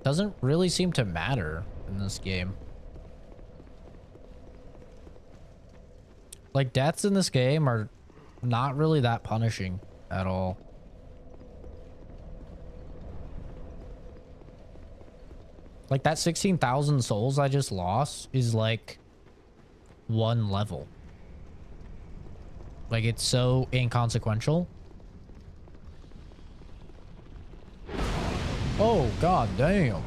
doesn't really seem to matter in this game. Like, deaths in this game are not really that punishing at all. Like, that 16,000 souls I just lost is like one level. Like, it's so inconsequential. Oh, god damn.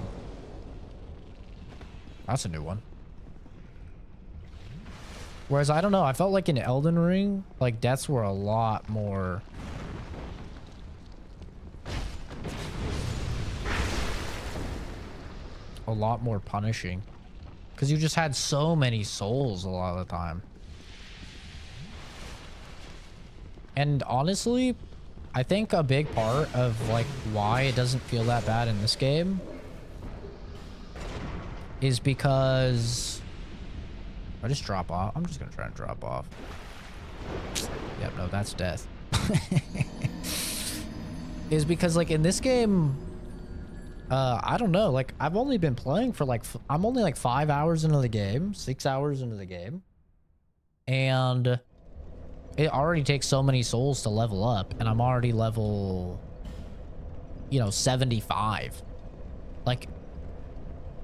That's a new one. Whereas, I don't know, I felt like in Elden Ring, like, deaths were a lot more... punishing. Because you just had so many souls a lot of the time. And honestly, I think a big part of, like, why it doesn't feel that bad in this game is because... I just drop off. I'm just gonna try and drop off. Yep, no, that's death. Is because, like, in this game, I don't know, like, I've only been playing for like I'm only like 5 hours into the game, 6 hours into the game, and it already takes so many souls to level up, and I'm already level, you know, 75. Like,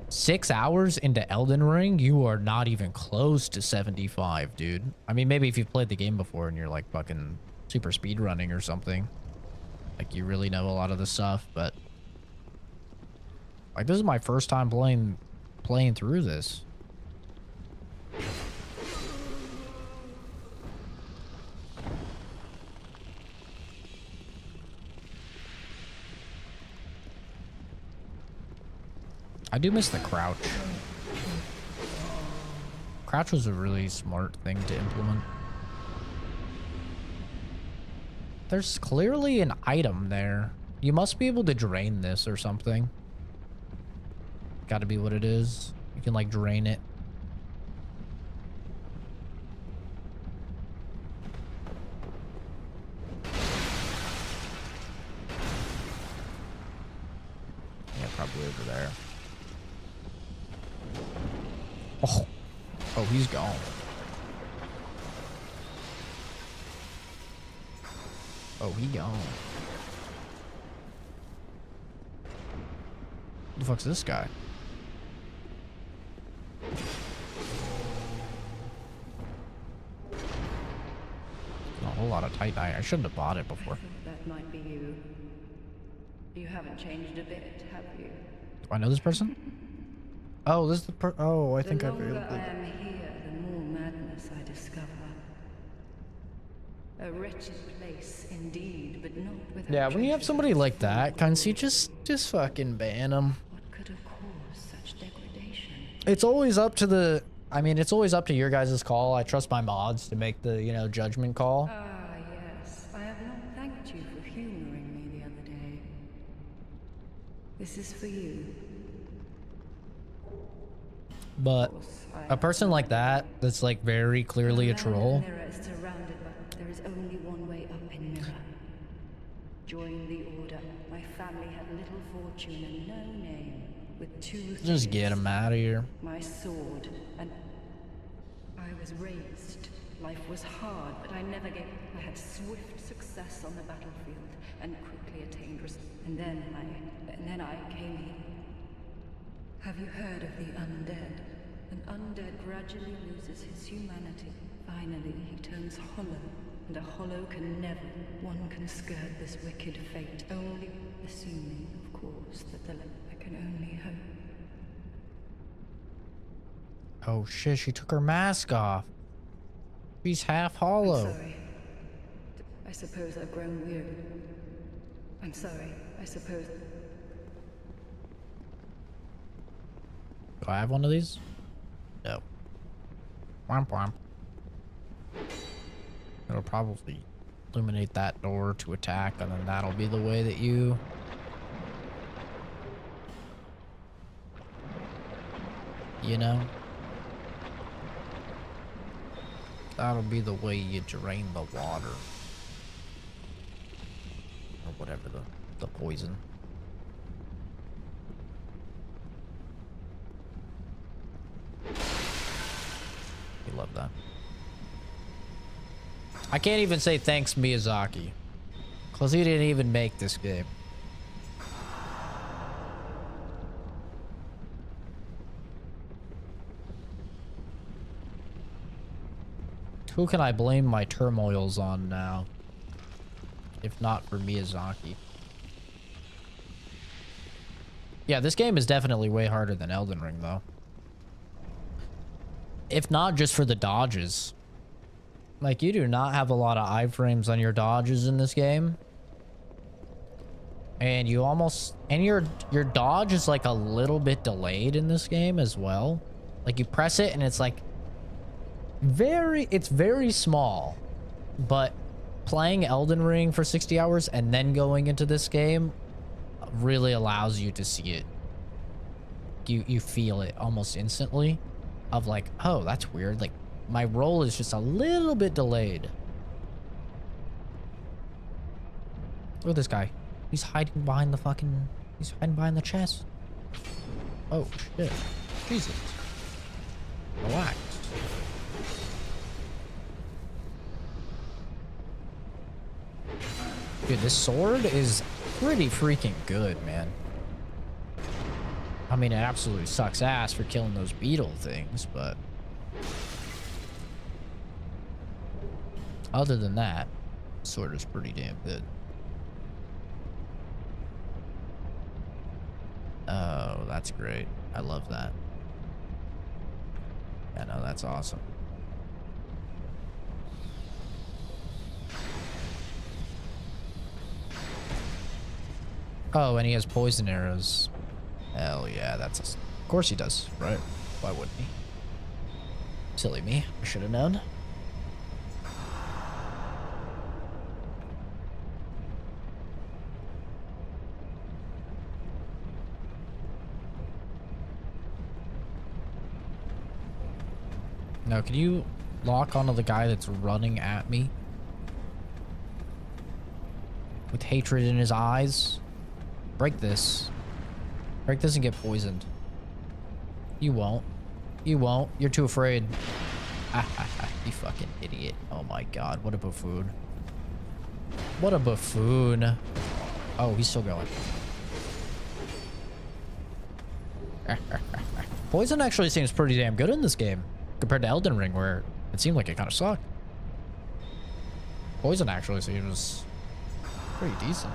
6 hours into Elden Ring, you are not even close to 75, dude. I mean, maybe if you've played the game before and you're like fucking super speed running or something, like you really know a lot of the stuff, but Like, this is my first time playing through this. I do miss the crouch. Crouch was a really smart thing to implement. There's clearly an item there. You must be able to drain this or something. Gotta be what it is. You can like drain it. Yeah, probably over there. Oh. Oh, he's gone. Oh, he gone. Who the fuck's this guy? A whole lot of Titanite. I shouldn't have bought it before. That might be you. You haven't changed a bit, have you? Do I know this person? Oh, this is the oh, I think I've The longer I am here, the more madness I discover. A wretched place indeed, but not without. Yeah, when you have somebody like that, Kansi, just fucking ban them. What could have caused such degradation? It's always up to the. I mean, it's always up to your guys' call. I trust my mods to make the, you know, judgment call. Ah, yes. I have not thanked you for humoring me the other day. This is for you. But a person like that, that's like very clearly a troll. Mirror is surrounded by. There is only one way up in Mirror. Join the Order. My family had little fortune and no name. With two Just get him out of here. My sword, and I was raised. Life was hard, but I never gave. I had swift success on the battlefield and quickly attained and then I came here. Have you heard of the undead? An undead gradually loses his humanity. Finally, he turns hollow, and a hollow can never. One can skirt this wicked fate, only assuming, of course, that I can only hope. Oh shit, she took her mask off. She's half hollow. I'm sorry. I suppose I've grown weird. I'm sorry. I suppose. Do I have one of these? No. Womp womp. It'll probably illuminate that door to attack, and then that'll be the way that you... You know? That'll be the way you drain the water. Or whatever the poison. You love that. I can't even say thanks Miyazaki, because he didn't even make this game. Who can I blame my turmoils on now, if not for Miyazaki? Yeah, this game is definitely way harder than Elden Ring, though. If not just for the dodges. Like, you do not have a lot of iframes on your dodges in this game. And you almost... And your dodge is, like, a little bit delayed in this game as well. Like, you press it and it's, like... It's very small. But playing Elden Ring for 60 hours and then going into this game really allows you to see it. You feel it almost instantly. Of like, oh, that's weird. Like, my roll is just a little bit delayed. Look at this guy. He's hiding behind the fucking... He's hiding behind the chest. Oh, shit. Jesus. Relax. Dude, this sword is pretty freaking good, man. I mean, it absolutely sucks ass for killing those beetle things, but... Other than that, sword is pretty damn good. Oh, that's great. I love that. Yeah, no, that's awesome. Oh, and he has poison arrows. Hell yeah, that's... Of course he does, right? Why wouldn't he? Silly me. I should have known. Now, can you lock onto the guy that's running at me? With hatred in his eyes? Break this. Break this and get poisoned. You won't. You won't. You're too afraid. You fucking idiot. Oh my god, what a buffoon. What a buffoon. Oh, he's still going. Poison actually seems pretty damn good in this game. Compared to Elden Ring, where it seemed like it kind of sucked. Poison actually seems pretty decent.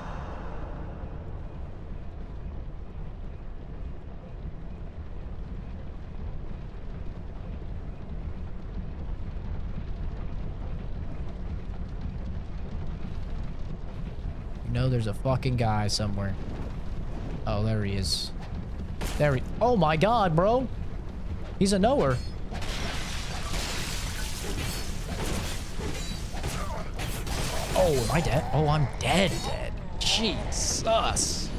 You know there's a fucking guy somewhere. Oh, there he is. There he... Oh my god, bro! He's a knower. Oh, am I dead? Oh, I'm dead. Jesus.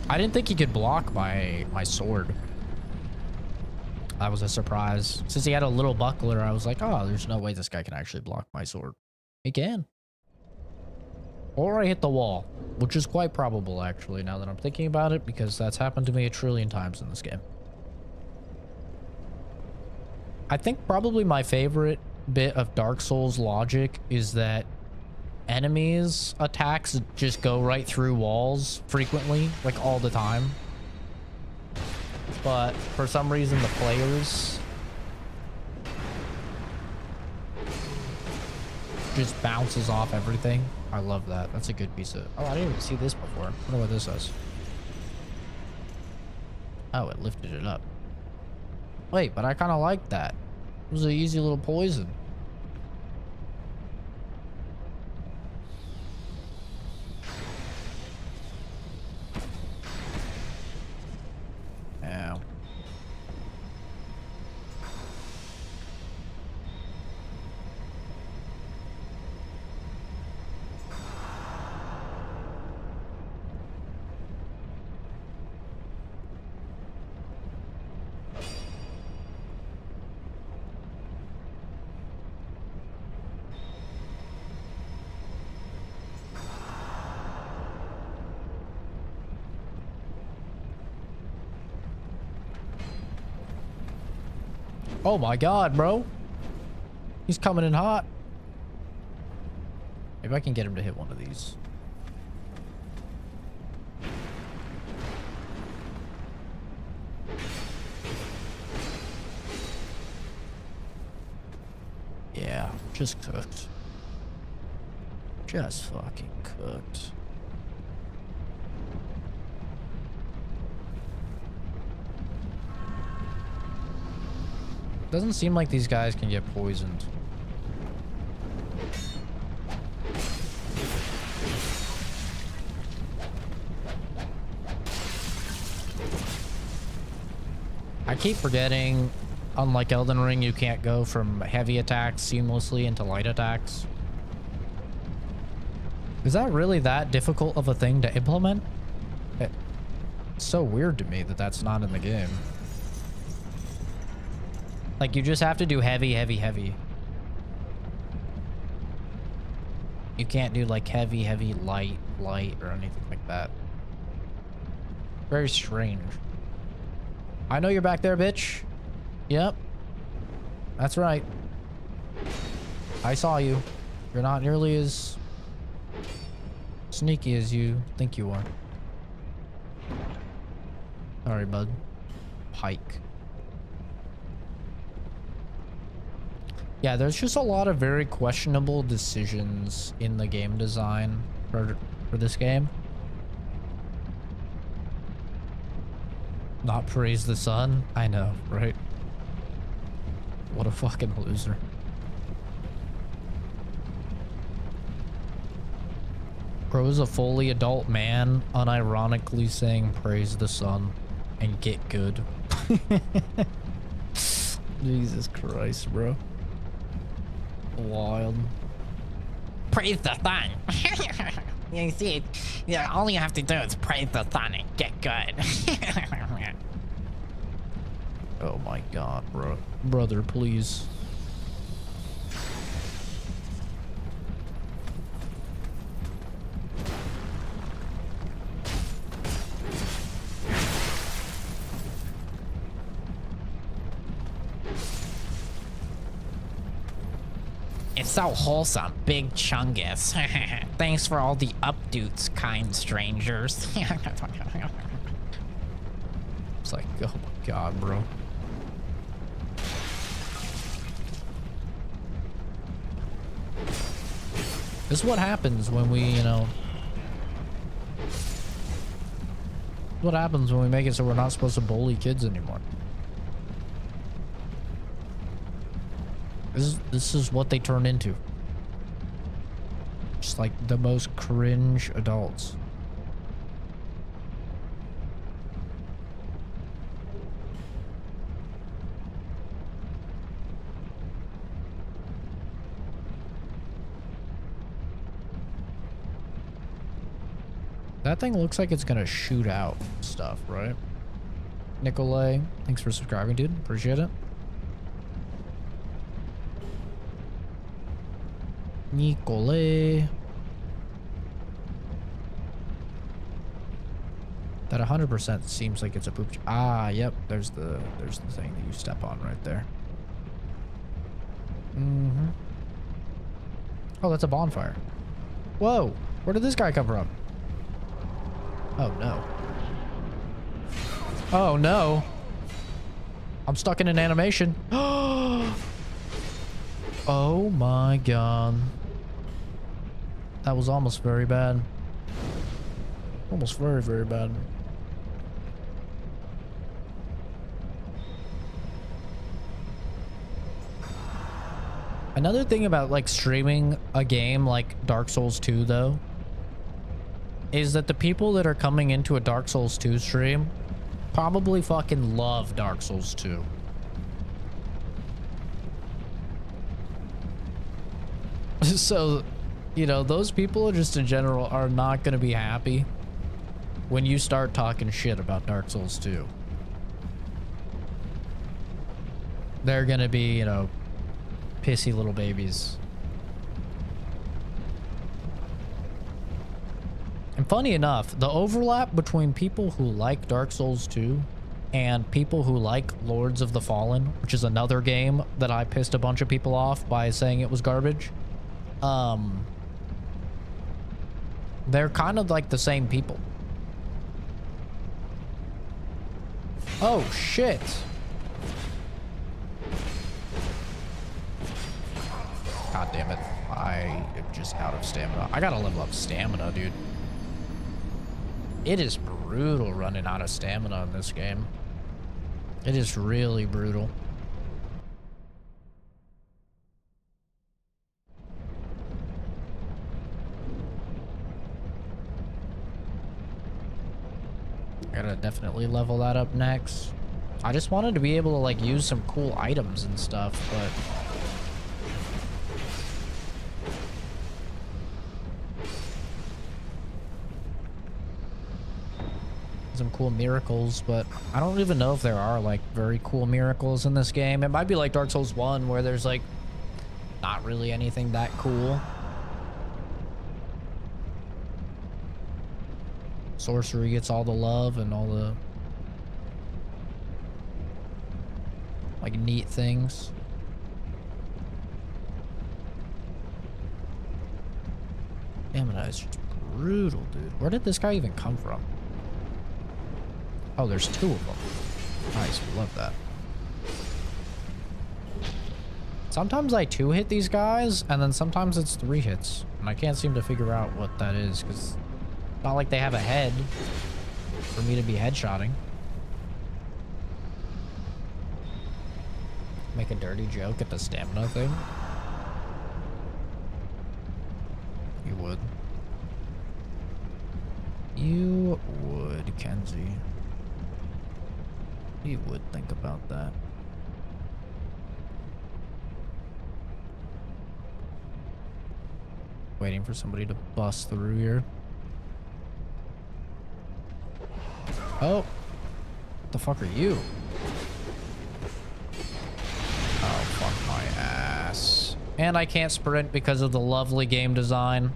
I didn't think he could block my sword. That was a surprise. Since he had a little buckler, I was like, oh, there's no way this guy can actually block my sword. He can. Or I hit the wall, which is quite probable, actually, now that I'm thinking about it, because that's happened to me a trillion times in this game. I think probably my favorite bit of Dark Souls logic is that enemies' attacks just go right through walls frequently, like all the time. But for some reason, the players just bounces off everything. I love that. That's a good piece of... Oh, I didn't even see this before. I wonder what this is. Oh, it lifted it up. Wait, but I kind of like that. It was an easy little poison. Ow. Oh my god, bro. He's coming in hot. Maybe I can get him to hit one of these. Yeah, just cooked. Just fucking cooked. Doesn't seem like these guys can get poisoned. I keep forgetting, unlike Elden Ring, you can't go from heavy attacks seamlessly into light attacks. Is that really that difficult of a thing to implement? It's so weird to me that that's not in the game. Like, you just have to do heavy, heavy, heavy. You can't do, like, heavy, heavy, light, light, or anything like that. Very strange. I know you're back there, bitch. Yep. That's right. I saw you. You're not nearly as sneaky as you think you are. Sorry, bud. Pike. Yeah, there's just a lot of very questionable decisions in the game design for this game. Not praise the sun? I know, right? What a fucking loser. Bro is a fully adult man unironically saying praise the sun and get good. Jesus Christ, bro. Wild. Praise the sun. You see, yeah, all you have to do is praise the sun and get good. Oh my god, bro. Brother, please. It's so wholesome, Big Chungus. Thanks for all the updates, kind strangers. It's like, oh my god, bro. This is what happens when we, you know... What happens when we make it so we're not supposed to bully kids anymore. This is what they turn into. Just like the most cringe adults. That thing looks like it's gonna shoot out stuff, right? Nicolay, thanks for subscribing, dude. Appreciate it. Nicolay. That 100% seems like it's a poop. Ah, yep. There's the thing that you step on right there. Mm-hmm. Oh, that's a bonfire. Whoa! Where did this guy come from? Oh no. Oh no. I'm stuck in an animation. Oh my god. That was almost very bad. Almost very, very bad. Another thing about like streaming a game like Dark Souls 2 though is that the people that are coming into a Dark Souls 2 stream probably fucking love Dark Souls 2. So, you know, those people just in general are not going to be happy when you start talking shit about Dark Souls 2. They're going to be, you know, pissy little babies. And funny enough, the overlap between people who like Dark Souls 2 and people who like Lords of the Fallen, which is another game that I pissed a bunch of people off by saying it was garbage, they're kind of like the same people. Oh, shit. God damn it. I am just out of stamina. I gotta level up stamina, dude. It is brutal running out of stamina in this game. It is really brutal. Gotta definitely level that up next. I just wanted to be able to like use some cool items and stuff, but some cool miracles, but I don't even know if there are like very cool miracles in this game. It might be like Dark Souls 1 where there's like not really anything that cool. Sorcery gets all the love and all the like neat things. Damn it, it's just brutal, dude. Where did this guy even come from? Oh, there's two of them. Nice, we love that. Sometimes I 2-hit these guys, and then sometimes it's 3 hits. And I can't seem to figure out what that is, because it's not like they have a head for me to be headshotting. Make a dirty joke at the stamina thing? You would. You would, Kenzie. You would think about that. Waiting for somebody to bust through here. Oh. What the fuck are you? Oh, fuck my ass. And I can't sprint because of the lovely game design.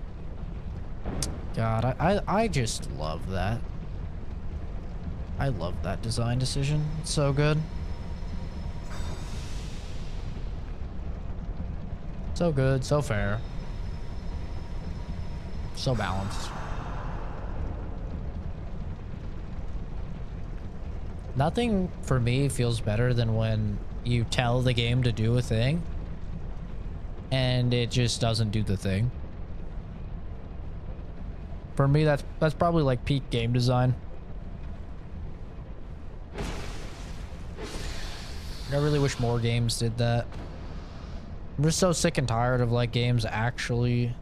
God, I just love that. I love that design decision. It's so good. So good, so fair. So balanced. Nothing for me feels better than when you tell the game to do a thing and it just doesn't do the thing. For me, that's probably like peak game design. I really wish more games did that. I'm just so sick and tired of like games actually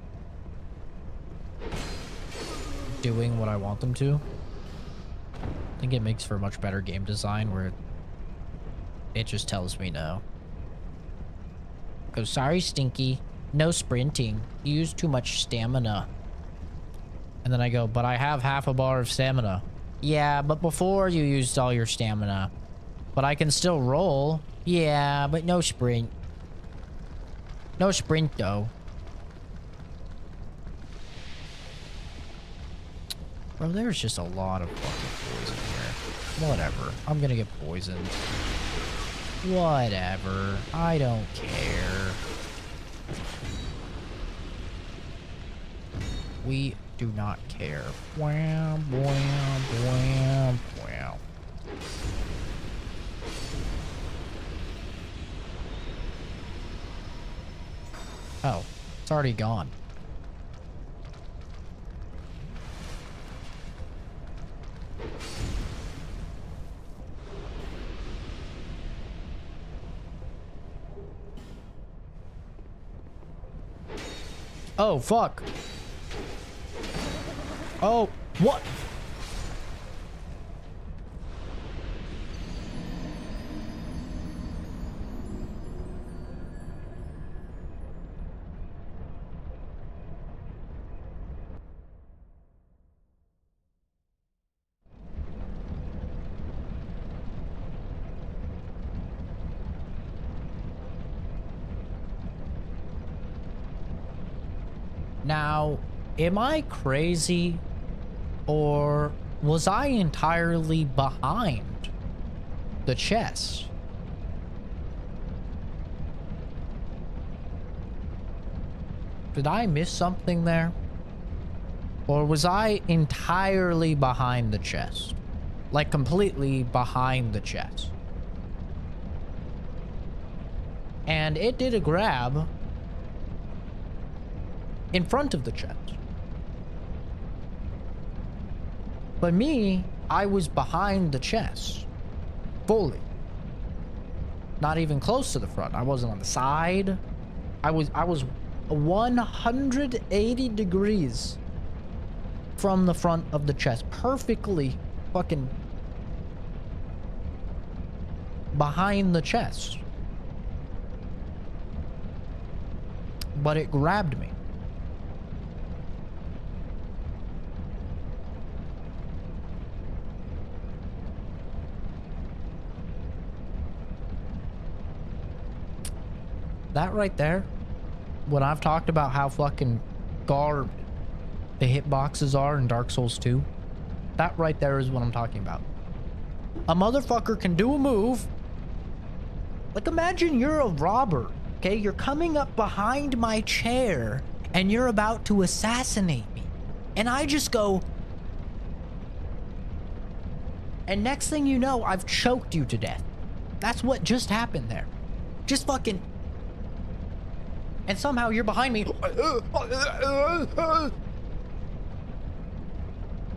doing what I want them to. I think it makes for much better game design where it just tells me no. Go, sorry, Stinky. No sprinting. You use too much stamina. And then I go, but I have half a bar of stamina. Yeah, but before you used all your stamina. But I can still roll. Yeah, but no sprint. No sprint, though. Bro, there's just a lot of fucking poison here. Whatever. I'm gonna get poisoned. Whatever. I don't care. We do not care. Wow, wow, wow, wow. Oh, it's already gone. Oh, fuck. Oh, what? Now, am I crazy, or was I entirely behind the chest? Did I miss something there? Or was I entirely behind the chest? Like, completely behind the chest? And it did a grab in front of the chest. But me, I was behind the chest. Fully. Not even close to the front. I wasn't on the side. I was 180 degrees from the front of the chest. Perfectly fucking behind the chest. But it grabbed me. That right there, when I've talked about how fucking garbage the hitboxes are in Dark Souls 2, that right there is what I'm talking about. A motherfucker can do a move. Like, imagine you're a robber, okay? You're coming up behind my chair and you're about to assassinate me. And I just go... And next thing you know, I've choked you to death. That's what just happened there. Just fucking... And somehow you're behind me.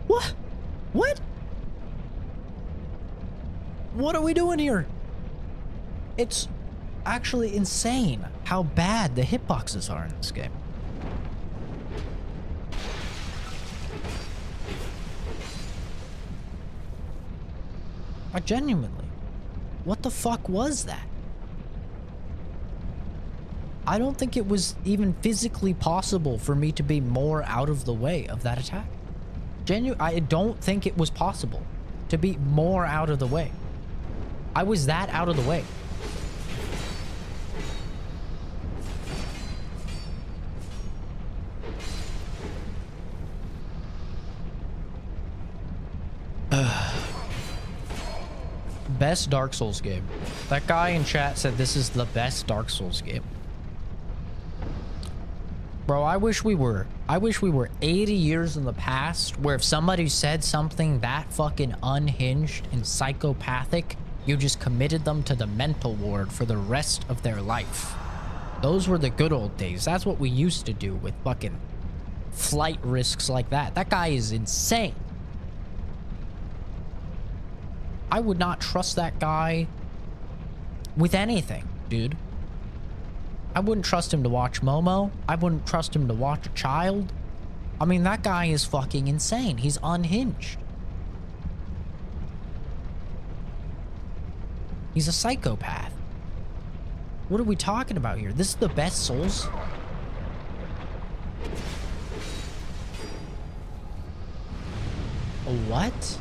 What? What? What are we doing here? It's actually insane how bad the hitboxes are in this game. Like, genuinely. What the fuck was that? I don't think it was even physically possible for me to be more out of the way of that attack. I don't think it was possible to be more out of the way. I was that out of the way. Best Dark Souls game. That guy in chat said this is the best Dark Souls game. Bro, I wish we were 80 years in the past where if somebody said something that fucking unhinged and psychopathic, you just committed them to the mental ward for the rest of their life. Those were the good old days. That's what we used to do with fucking flight risks like that. That guy is insane. I would not trust that guy with anything, dude. I wouldn't trust him to watch Momo. I wouldn't trust him to watch a child. I mean, that guy is fucking insane. He's unhinged. He's a psychopath. What are we talking about here? This is the best Souls? A what?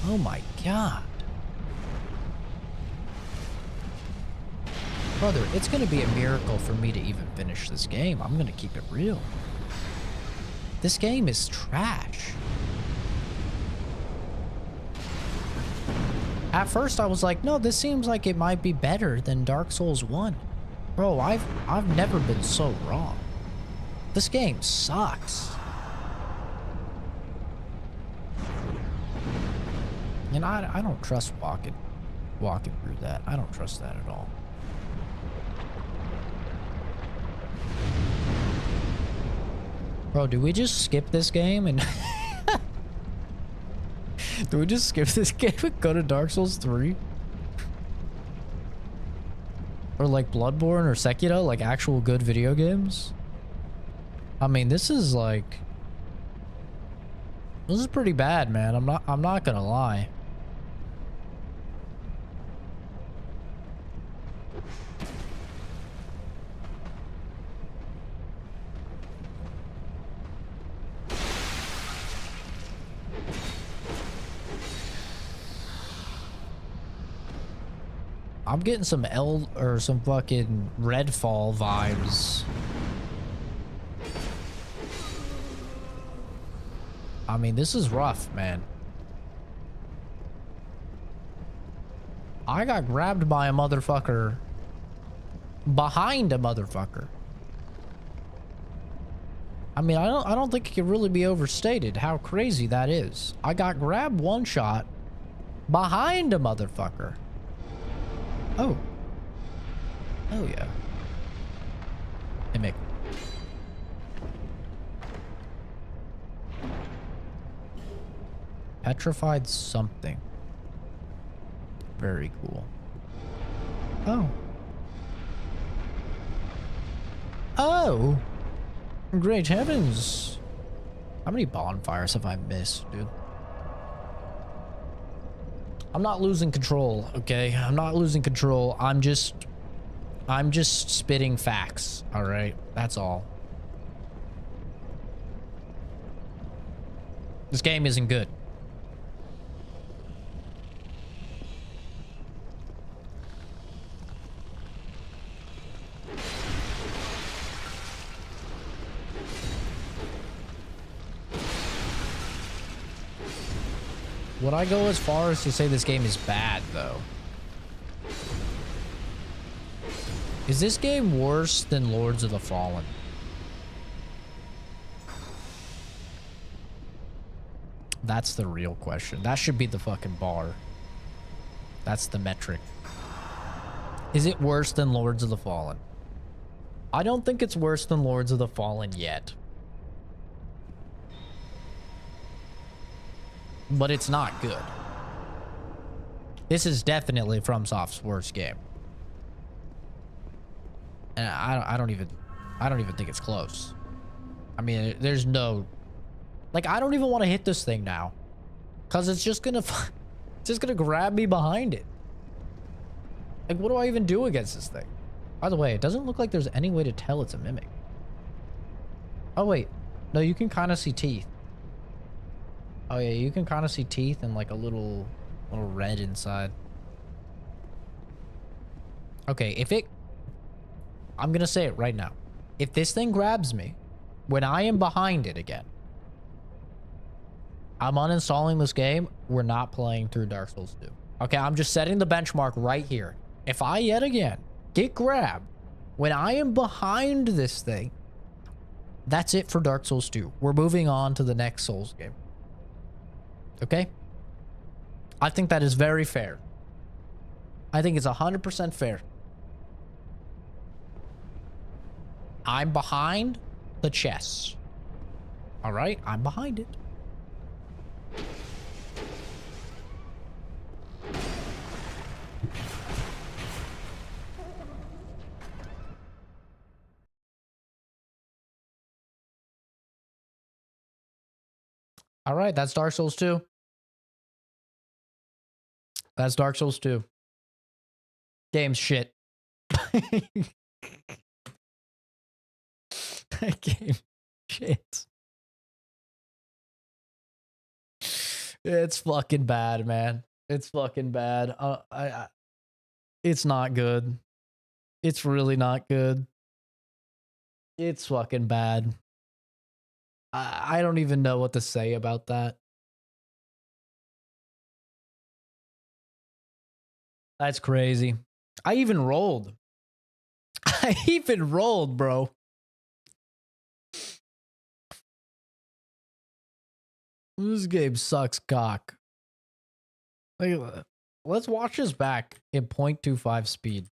Oh my god. Brother, it's gonna be a miracle for me to even finish this game. I'm gonna keep it real. This game is trash. At first I was like, no, this seems like it might be better than Dark Souls 1. Bro, I've never been so wrong. This game sucks. And I don't trust walking through that. I don't trust that at all. Bro, do we just skip this game and do we just skip this game and go to Dark Souls 3? Or like Bloodborne or Sekiro, like actual good video games? I mean, this is pretty bad, man. I'm not gonna lie. I'm getting some some fucking Redfall vibes. I mean, this is rough, man. I got grabbed by a motherfucker behind a motherfucker. I mean, I don't think it can really be overstated how crazy that is. I got grabbed one shot behind a motherfucker. Oh. Oh, yeah. Hey, Mick. Petrified something. Very cool. Oh. Oh! Great heavens. How many bonfires have I missed, dude? I'm not losing control, okay? I'm not losing control. I'm just spitting facts, all right? That's all. This game isn't good. Would I go as far as to say this game is bad, though? Is this game worse than Lords of the Fallen? That's the real question. That should be the fucking bar. That's the metric. Is it worse than Lords of the Fallen? I don't think it's worse than Lords of the Fallen yet. but it's not good. This is definitely FromSoft's worst game. And I don't even think it's close. I mean, there's no, like, I don't even want to hit this thing now, cause it's just gonna grab me behind it. Like, what do I even do against this thing? By the way, it doesn't look like there's any way to tell it's a mimic. Oh wait, no, you can kind of see teeth. Oh yeah, you can kind of see teeth and like a little red inside. Okay, I'm gonna say it right now. If this thing grabs me when I am behind it again, I'm uninstalling this game. We're not playing through Dark Souls 2. Okay, I'm just setting the benchmark right here. If I yet again get grabbed when I am behind this thing, that's it for Dark Souls 2. We're moving on to the next Souls game. Okay? I think that is very fair. I think it's 100% fair. I'm behind the chest. All right? I'm behind it. All right, that's Dark Souls 2. That's Dark Souls 2. Game's shit. Game shit. It's fucking bad, man. It's fucking bad. It's not good. It's really not good. It's fucking bad. I don't even know what to say about that. That's crazy. I even rolled. I even rolled, bro. This game sucks cock. Like, let's watch this back in 0.25 speed.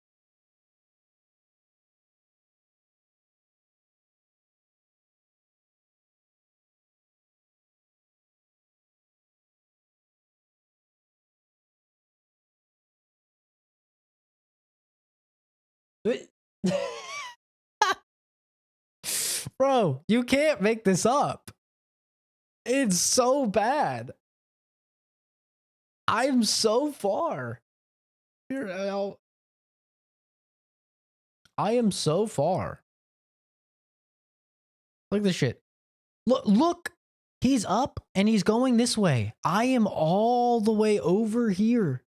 Bro, you can't make this up. It's so bad. I'm so far. Here, I am so far. Look at this shit. Look. He's up and he's going this way. I am all the way over here.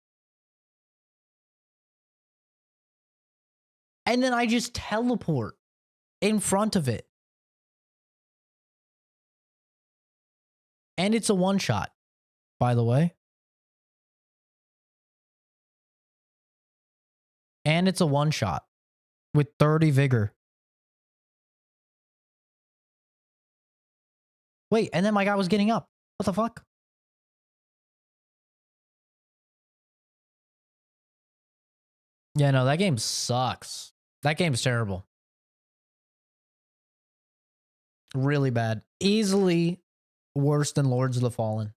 And then I just teleport in front of it. And it's a one shot, by the way. And it's a one shot with 30 vigor. Wait, and then my guy was getting up. What the fuck? Yeah, no, that game sucks. That game's terrible. Really bad. Easily worse than Lords of the Fallen.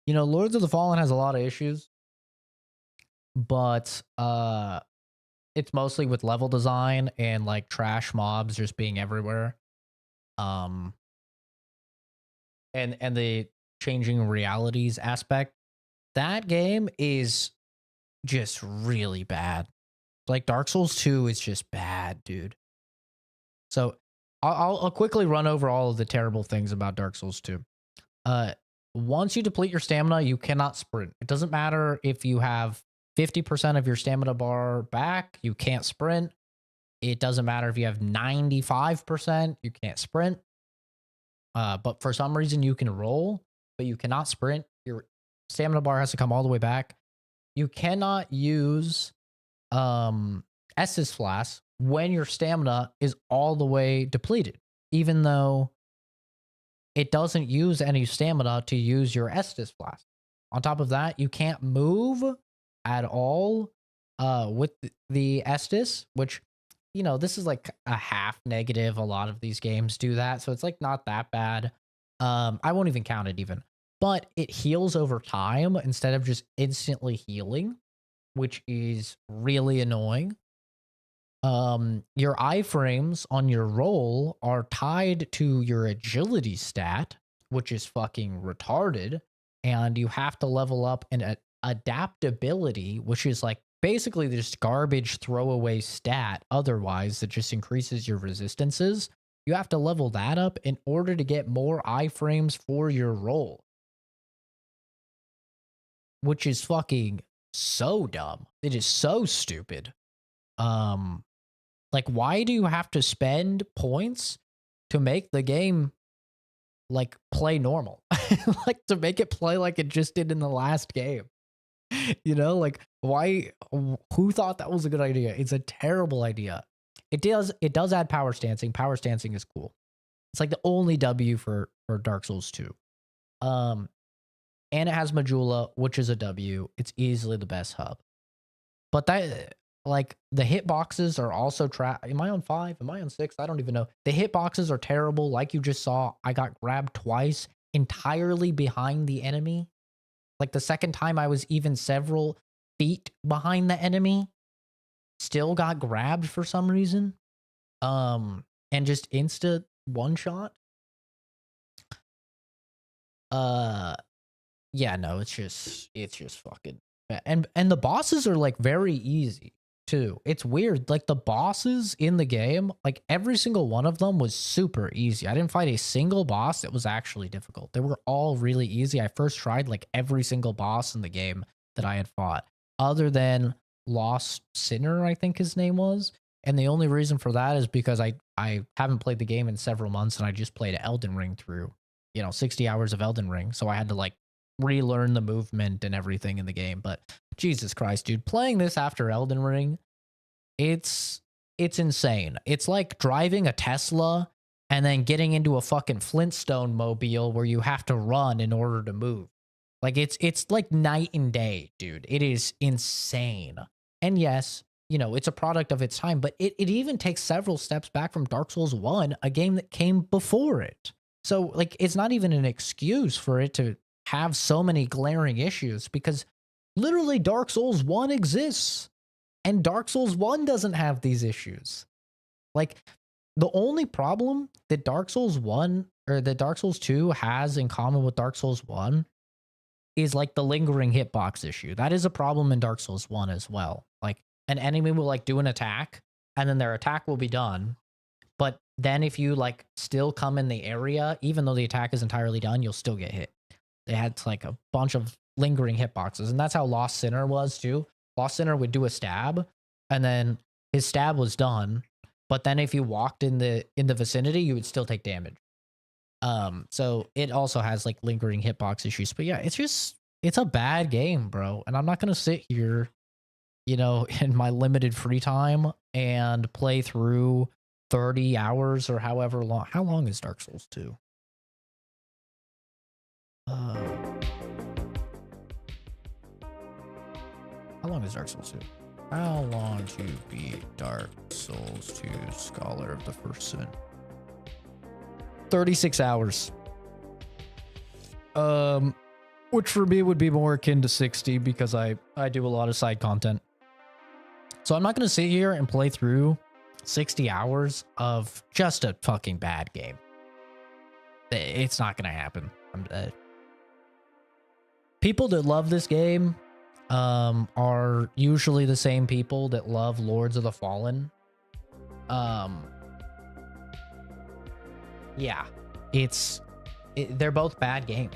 You know, Lords of the Fallen has a lot of issues, but it's mostly with level design and like trash mobs just being everywhere. And the changing realities aspect. That game is just really bad. Like Dark Souls 2 is just bad, dude. So I'll quickly run over all of the terrible things about Dark Souls 2. Once you deplete your stamina, you cannot sprint. It doesn't matter if you have 50% of your stamina bar back, you can't sprint. It doesn't matter if you have 95%, you can't sprint. But for some reason you can roll, but you cannot sprint. Your stamina bar has to come all the way back. You cannot use Estus Flask when your stamina is all the way depleted, even though it doesn't use any stamina to use your Estus Flask. On top of that, you can't move at all with the Estus, which, you know, this is like a half negative. A lot of these games do that, so it's like not that bad. I won't even count it even. but it heals over time instead of just instantly healing, which is really annoying. Your iframes on your roll are tied to your agility stat, which is fucking retarded, and you have to level up an adaptability, which is like basically just garbage throwaway stat otherwise that just increases your resistances. You have to level that up in order to get more iframes for your roll, which is fucking so dumb. It is so stupid. Like, why do you have to spend points to make the game like play normal? Like, to make it play like it just did in the last game. You know, like, why? Who thought that was a good idea? It's a terrible idea. It does add power stancing. Power stancing is cool. It's like the only W for Dark Souls 2. And it has Majula, which is a W. It's easily the best hub. But that, like, the hitboxes are also Am I on 5? Am I on 6? I don't even know. The hitboxes are terrible. Like you just saw, I got grabbed twice entirely behind the enemy. Like, the second time I was even several feet behind the enemy, still got grabbed for some reason. And just insta one shot. Yeah, no, it's just fucking bad. And the bosses are like very easy too. It's weird. Like, the bosses in the game, like every single one of them was super easy. I didn't fight a single boss that was actually difficult. They were all really easy. I first tried like every single boss in the game that I had fought, other than Lost Sinner, I think his name was. And the only reason for that is because I haven't played the game in several months, and I just played Elden Ring through, 60 hours of Elden Ring. So I had to like relearn the movement and everything in the game. But Jesus Christ, dude, playing this after Elden Ring, it's insane. It's like driving a Tesla and then getting into a fucking Flintstone mobile where you have to run in order to move. Like, it's like night and day, dude. It is insane. And yes, it's a product of its time, but it even takes several steps back from Dark Souls 1, a game that came before it. So, like, it's not even an excuse for it to have so many glaring issues, because literally Dark Souls 1 exists and Dark Souls 1 doesn't have these issues. Like, the only problem that Dark Souls 1 or that Dark Souls 2 has in common with Dark Souls 1 is like the lingering hitbox issue. That is a problem in Dark Souls 1 as well. Like, an enemy will like do an attack and then their attack will be done. But then if you like still come in the area, even though the attack is entirely done, you'll still get hit. They had like a bunch of lingering hitboxes, and that's how Lost Sinner was too. Lost Sinner would do a stab, and then his stab was done. But then if you walked in the vicinity, you would still take damage. So it also has like lingering hitbox issues. But yeah, it's a bad game, bro. And I'm not gonna sit here, in my limited free time and play through 30 hours or however long. How long is Dark Souls 2? How long is Dark Souls 2? How long to beat Dark Souls 2 Scholar of the First Sin? 36 hours. Which for me would be more akin to 60 because I do a lot of side content. So I'm not going to sit here and play through 60 hours of just a fucking bad game. It's not going to happen. People that love this game are usually the same people that love Lords of the Fallen. Yeah, they're both bad games.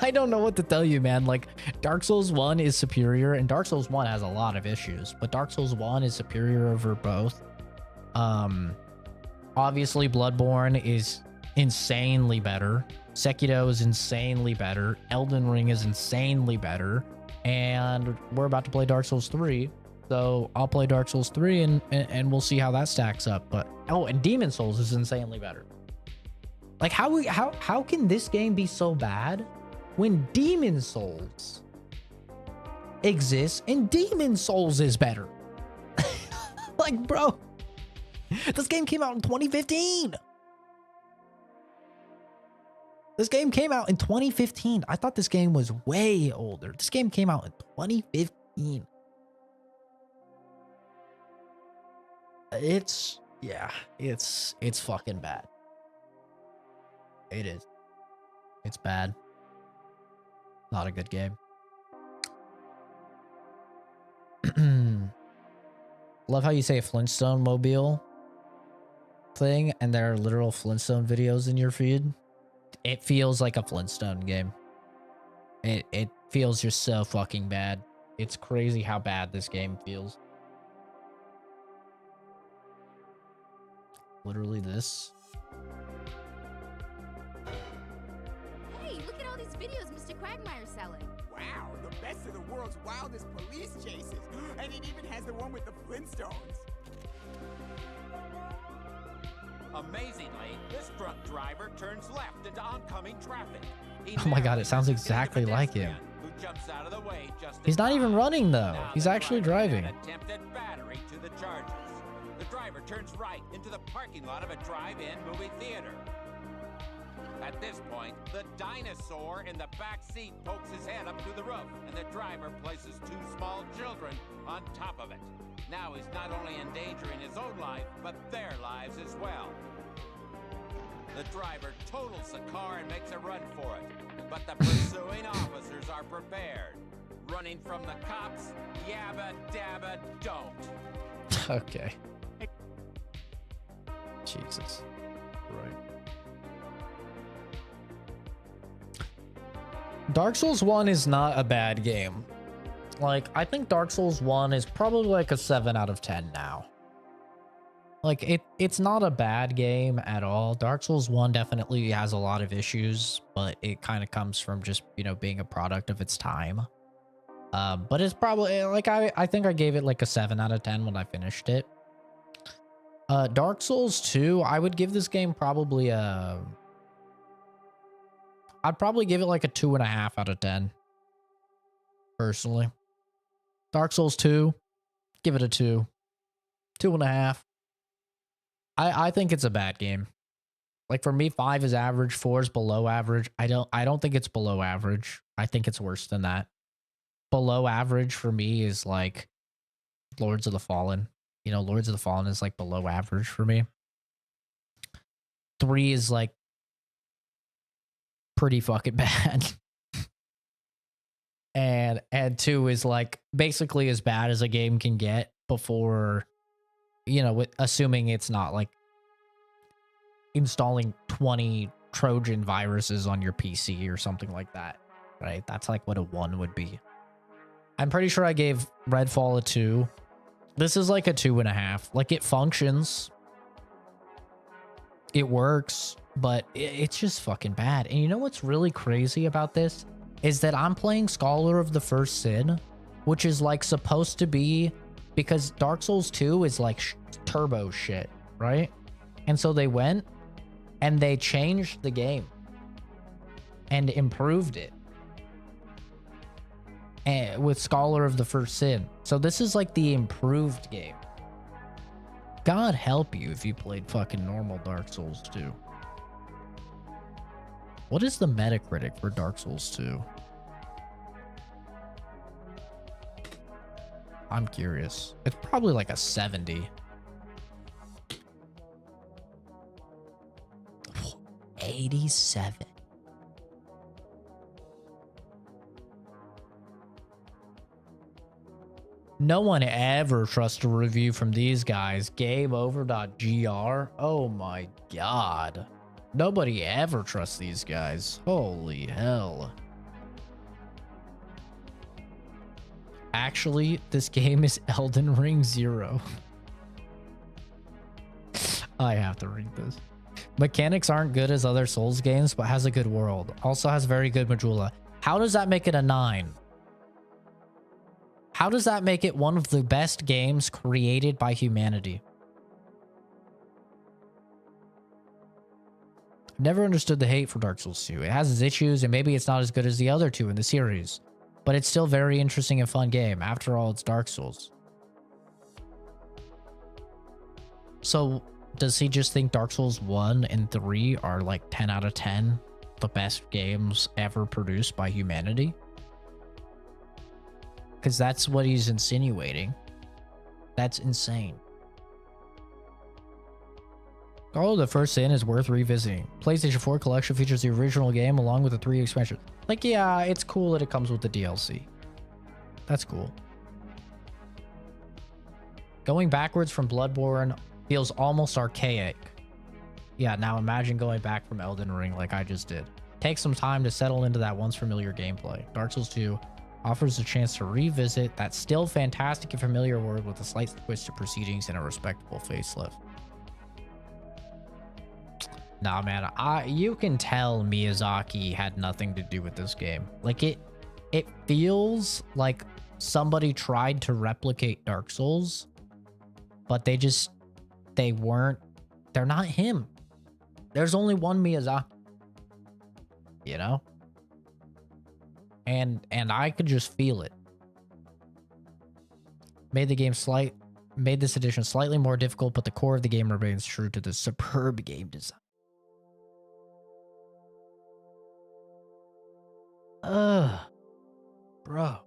I don't know what to tell you, man. Like, Dark Souls 1 is superior, and Dark Souls 1 has a lot of issues, but Dark Souls 1 is superior over both. Obviously, Bloodborne is insanely better. Sekiro is insanely better. Elden Ring is insanely better. And we're about to play Dark Souls 3. So I'll play Dark Souls 3 and we'll see how that stacks up. But and Demon Souls is insanely better. Like, how can this game be so bad when Demon Souls exists and Demon Souls is better? Like, bro, this game came out in 2015. This game came out in 2015. I thought this game was way older. This game came out in 2015. It's fucking bad. It is. It's bad. Not a good game. Love how you say Flintstone mobile thing and there are literal Flintstone videos in your feed. It feels like a Flintstone game. It feels just so fucking bad. It's crazy how bad this game feels. Literally this. Hey, look at all these videos Mr. Quagmire's selling. Wow, the best of the world's wildest police chases. And it even has the one with the Flintstones. Amazingly, this drunk driver turns left into oncoming traffic. Oh my god, it sounds exactly like him. He's not even running though. He's actually driving. Attempted battery to the charges. The driver turns right into the parking lot of a drive-in movie theater. At this point, the dinosaur in the back seat pokes his head up through the roof, and the driver places two small children on top of it. Now he's not only endangering his own life, but their lives as well. The driver totals the car and makes a run for it, but the pursuing officers are prepared. Running from the cops, yabba dabba don't. Okay. Jesus. Right. Dark Souls 1 is not a bad game. Like, I think Dark Souls 1 is probably like a 7 out of 10 now. Like, it's not a bad game at all. Dark Souls 1 definitely has a lot of issues, but it kind of comes from just, you know, being a product of its time. But it's probably, like, I think I gave it like a 7 out of 10 when I finished it. Dark Souls 2, I would give this game probably a... I'd probably give it like a 2.5 out of 10. Personally. Dark Souls 2, give it a 2. 2.5. I think it's a bad game. Like for me, 5 is average, 4 is below average. I don't think it's below average. I think it's worse than that. Below average for me is like Lords of the Fallen. You know, Lords of the Fallen is like below average for me. 3 is like pretty fucking bad. and 2 is like basically as bad as a game can get before, you know, assuming it's not like installing 20 Trojan viruses on your PC or something like that, right? That's like what a 1 would be. I'm pretty sure I gave Redfall a 2. This is like a 2.5. Like it functions. It works, but it's just fucking bad. And you know what's really crazy about this? Is that I'm playing Scholar of the First Sin, which is like supposed to be, because Dark Souls 2 is like turbo shit, right? And so they went and they changed the game and improved it. And with Scholar of the First Sin. So this is like the improved game. God help you if you played fucking normal Dark Souls 2. What is the Metacritic for Dark Souls 2? I'm curious. It's probably like a 70. 87. No one ever trusts a review from these guys. GameOver.gr. Oh my god. Nobody ever trusts these guys. Holy hell. Actually, this game is Elden Ring 0. I have to read this. Mechanics aren't good as other Souls games, but has a good world. Also has very good Majula. How does that make it a 9? How does that make it one of the best games created by humanity? Never understood the hate for Dark Souls 2. It has its issues, and maybe it's not as good as the other two in the series. But it's still a very interesting and fun game. After all, it's Dark Souls. So, does he just think Dark Souls 1 and 3 are like 10 out of 10? the best games ever produced by humanity. Because that's what he's insinuating. That's insane. Oh, the first sin is worth revisiting. PlayStation 4 collection features the original game along with the 3 expansions. Like, yeah, it's cool that it comes with the DLC. That's cool. Going backwards from Bloodborne feels almost archaic. Yeah, now imagine going back from Elden Ring like I just did. Take some time to settle into that once familiar gameplay. Dark Souls 2 offers a chance to revisit that still fantastic and familiar world with a slight twist to proceedings and a respectable facelift. Nah, man, you can tell Miyazaki had nothing to do with this game. Like, it feels like somebody tried to replicate Dark Souls, but they're not him. There's only one Miyazaki, you know? And I could just feel it. Made this edition slightly more difficult, but the core of the game remains true to the superb game design. Bro.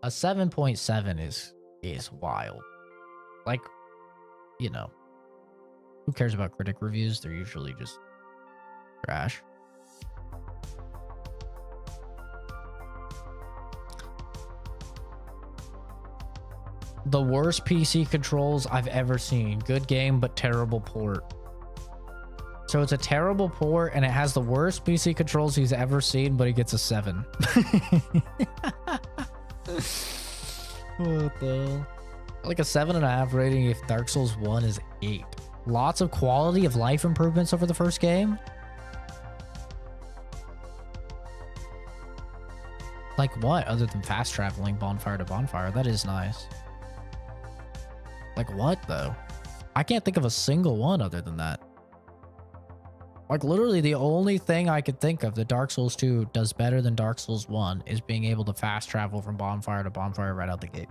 A 7.7 is wild. Like, you know, who cares about critic reviews? They're usually just trash. The worst PC controls I've ever seen. Good game, but terrible port. So it's a terrible port, and it has the worst PC controls he's ever seen, but he gets a 7. What the hell? Like a 7.5 rating if Dark Souls 1 is 8. Lots of quality of life improvements over the first game. Like what? Other than fast traveling bonfire to bonfire. That is nice. Like what though? I can't think of a single one other than that. Like literally the only thing I could think of that Dark Souls 2 does better than Dark Souls 1 is being able to fast travel from bonfire to bonfire right out the gate.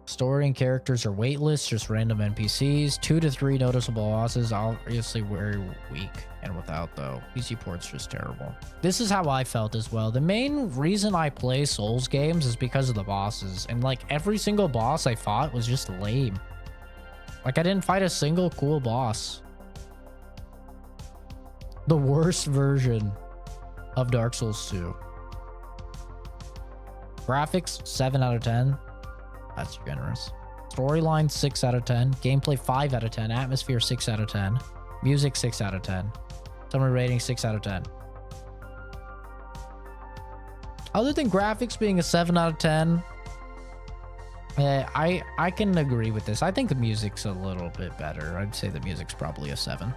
Story and characters are weightless, just random NPCs. 2 to 3 noticeable bosses, obviously very weak. And without though, PC port's just terrible. This is how I felt as well. The main reason I play Souls games is because of the bosses. And like every single boss I fought was just lame. Like I didn't fight a single cool boss. The worst version of Dark Souls 2. Graphics, 7 out of 10. That's generous. Storyline, 6 out of 10. Gameplay, 5 out of 10. Atmosphere, 6 out of 10. Music, 6 out of 10. Summary rating, 6 out of 10. Other than graphics being a 7 out of 10, I can agree with this. I think the music's a little bit better. I'd say the music's probably a 7.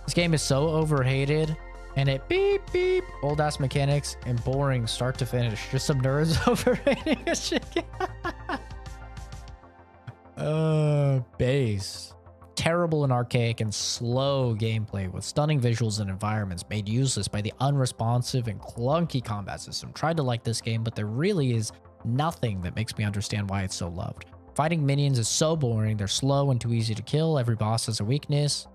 This game is so overhated. And it beep beep, old ass mechanics and boring start to finish. Just some nerds overrating a chicken. Base. Terrible and archaic and slow gameplay with stunning visuals and environments made useless by the unresponsive and clunky combat system. Tried to like this game, but there really is nothing that makes me understand why it's so loved. Fighting minions is so boring. They're slow and too easy to kill. Every boss has a weakness.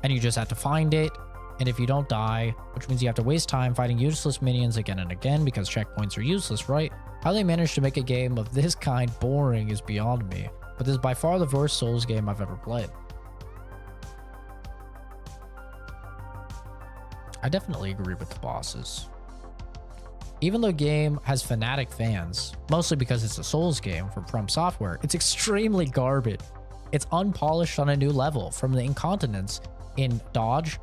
And you just have to find it. And if you don't die, which means you have to waste time fighting useless minions again and again because checkpoints are useless, right? How they managed to make a game of this kind boring is beyond me. But this is by far the worst Souls game I've ever played. I definitely agree with the bosses. Even though the game has fanatic fans, mostly because it's a Souls game from From Software, it's extremely garbage. It's unpolished on a new level, from the incontinence in dodge,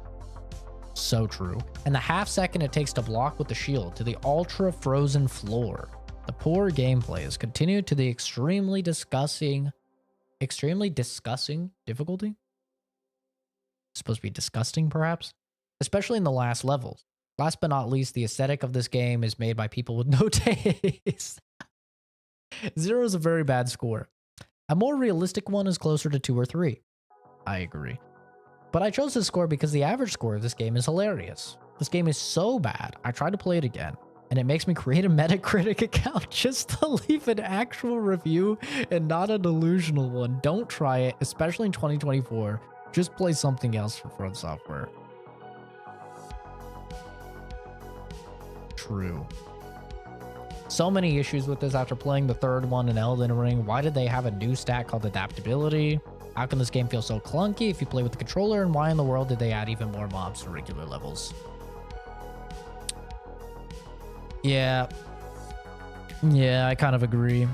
so true, and the half second it takes to block with the shield to the ultra frozen floor. The poor gameplay is continued to the extremely disgusting difficulty. It's supposed to be disgusting, perhaps, especially in the last levels. Last but not least, the aesthetic of this game is made by people with no taste. 0 is a very bad score. A more realistic one is closer to 2 or 3. I agree. But I chose this score because the average score of this game is hilarious. This game is so bad, I tried to play it again. And it makes me create a Metacritic account just to leave an actual review and not a delusional one. Don't try it, especially in 2024. Just play something else for From Software. True. So many issues with this after playing the third one in Elden Ring. Why did they have a new stat called adaptability? How can this game feel so clunky if you play with the controller? And why in the world did they add even more mobs to regular levels? Yeah, I kind of agree.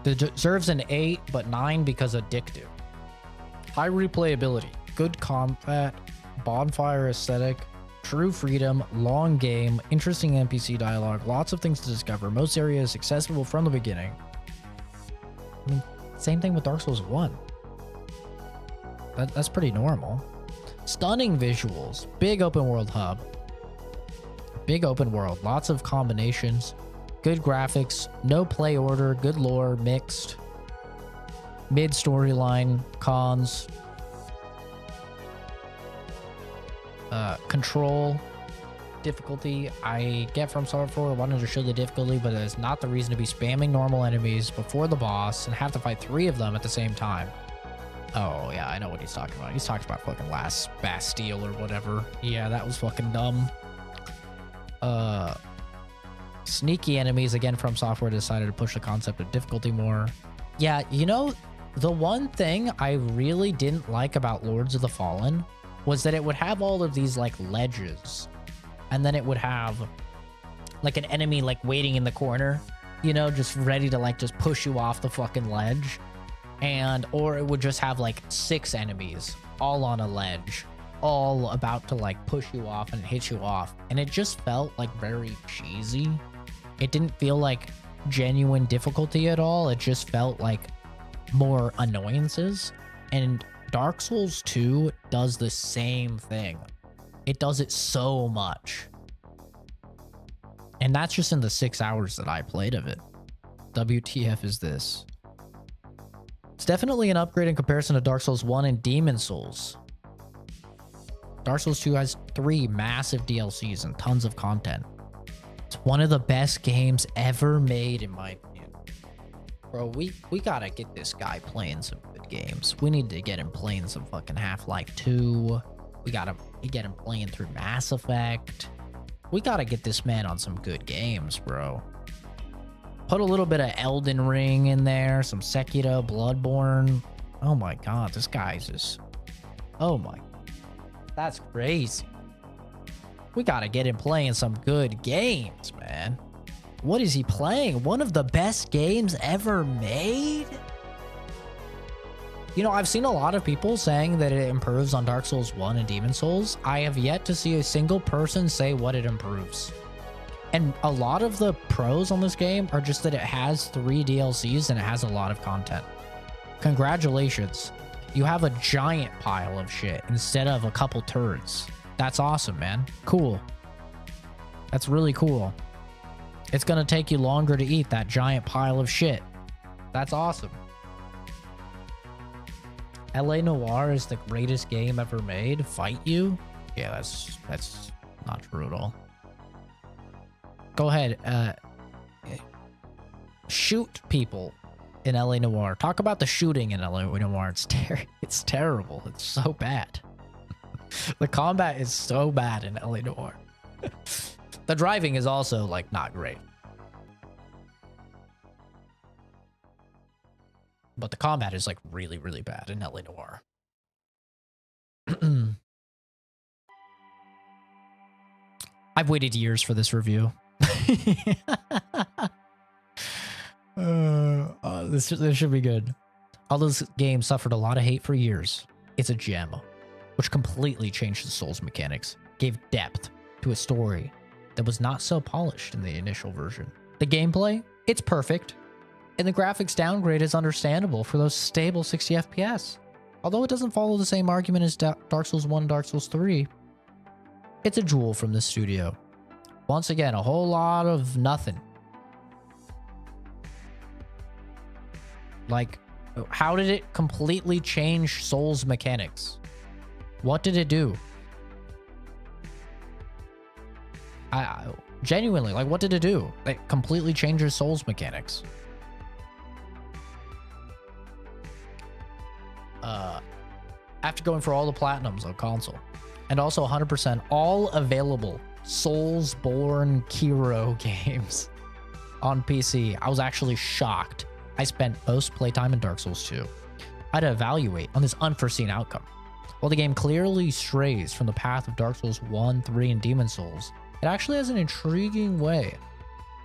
It deserves an 8, but 9 because addictive. High replayability, good combat, bonfire aesthetic, true freedom, long game, interesting NPC dialogue, lots of things to discover. Most areas accessible from the beginning. I mean, same thing with Dark Souls 1. That's pretty normal. Stunning visuals, big open world hub. Big open world, lots of combinations, good graphics, no play order, good lore, mixed, mid storyline, cons, control, difficulty. I get From Software wanted to show the difficulty, but it's not the reason to be spamming normal enemies before the boss and have to fight 3 of them at the same time. Oh yeah, I know what he's talking about. He's talking about fucking Last Bastille or whatever. Yeah, that was fucking dumb. Sneaky enemies, again, From Software decided to push the concept of difficulty more. Yeah, you know, the one thing I really didn't like about Lords of the Fallen was that it would have all of these like ledges, and then it would have like an enemy like waiting in the corner, you know, just ready to like just push you off the fucking ledge. And or it would just have like 6 enemies all on a ledge, all about to like push you off and hit you off, and it just felt like very cheesy. It didn't feel like genuine difficulty at all. It just felt like more annoyances. And Dark Souls 2 does the same thing. It does it so much, and that's just in the 6 hours that I played of it. WTF is this? It's definitely an upgrade in comparison to Dark Souls 1 and Demon Souls. Dark Souls 2 has 3 massive DLCs and tons of content. It's one of the best games ever made, in my opinion. Bro, we gotta get this guy playing some good games. We need to get him playing some fucking Half-Life 2. We gotta get him playing through Mass Effect. We gotta get this man on some good games, bro. Put a little bit of Elden Ring in there, some Sekiro, Bloodborne. Oh my god, this guy's just... Oh my... That's crazy. We gotta get him playing some good games, man. What is he playing? One of the best games ever made? You know, I've seen a lot of people saying that it improves on Dark Souls 1 and Demon Souls. I have yet to see a single person say what it improves. And a lot of the pros on this game are just that it has 3 DLCs and it has a lot of content. Congratulations. You have a giant pile of shit instead of a couple turds. That's awesome, man. Cool. That's really cool. It's gonna take you longer to eat that giant pile of shit. That's awesome. LA Noire is the greatest game ever made. Fight you? Yeah, that's not true at all. Go ahead. Shoot people in LA Noire. Talk about the shooting in LA Noire. It's terrible. It's so bad. The combat is so bad in LA Noire. The driving is also like not great. But the combat is like really, really bad in LA Noire. I've waited years for this review. This should be good. Although this game suffered a lot of hate for years, it's a gem, which completely changed the Souls mechanics, gave depth to a story that was not so polished in the initial version. The gameplay, it's perfect, and the graphics downgrade is understandable for those stable 60 FPS. Although it doesn't follow the same argument as Dark Souls 1 and Dark Souls 3, it's a jewel from this studio. Once again, a whole lot of nothing. Like, how did it completely change Souls mechanics? What did it do? I genuinely, like, what did it do? It completely changes Souls mechanics. After going for all the platinums on console, and also 100% all available Soulsborne Kiro games on PC, I was actually shocked. I spent most playtime in Dark Souls 2. I had to evaluate on this unforeseen outcome. While the game clearly strays from the path of Dark Souls 1, 3, and Demon Souls, it actually has an intriguing way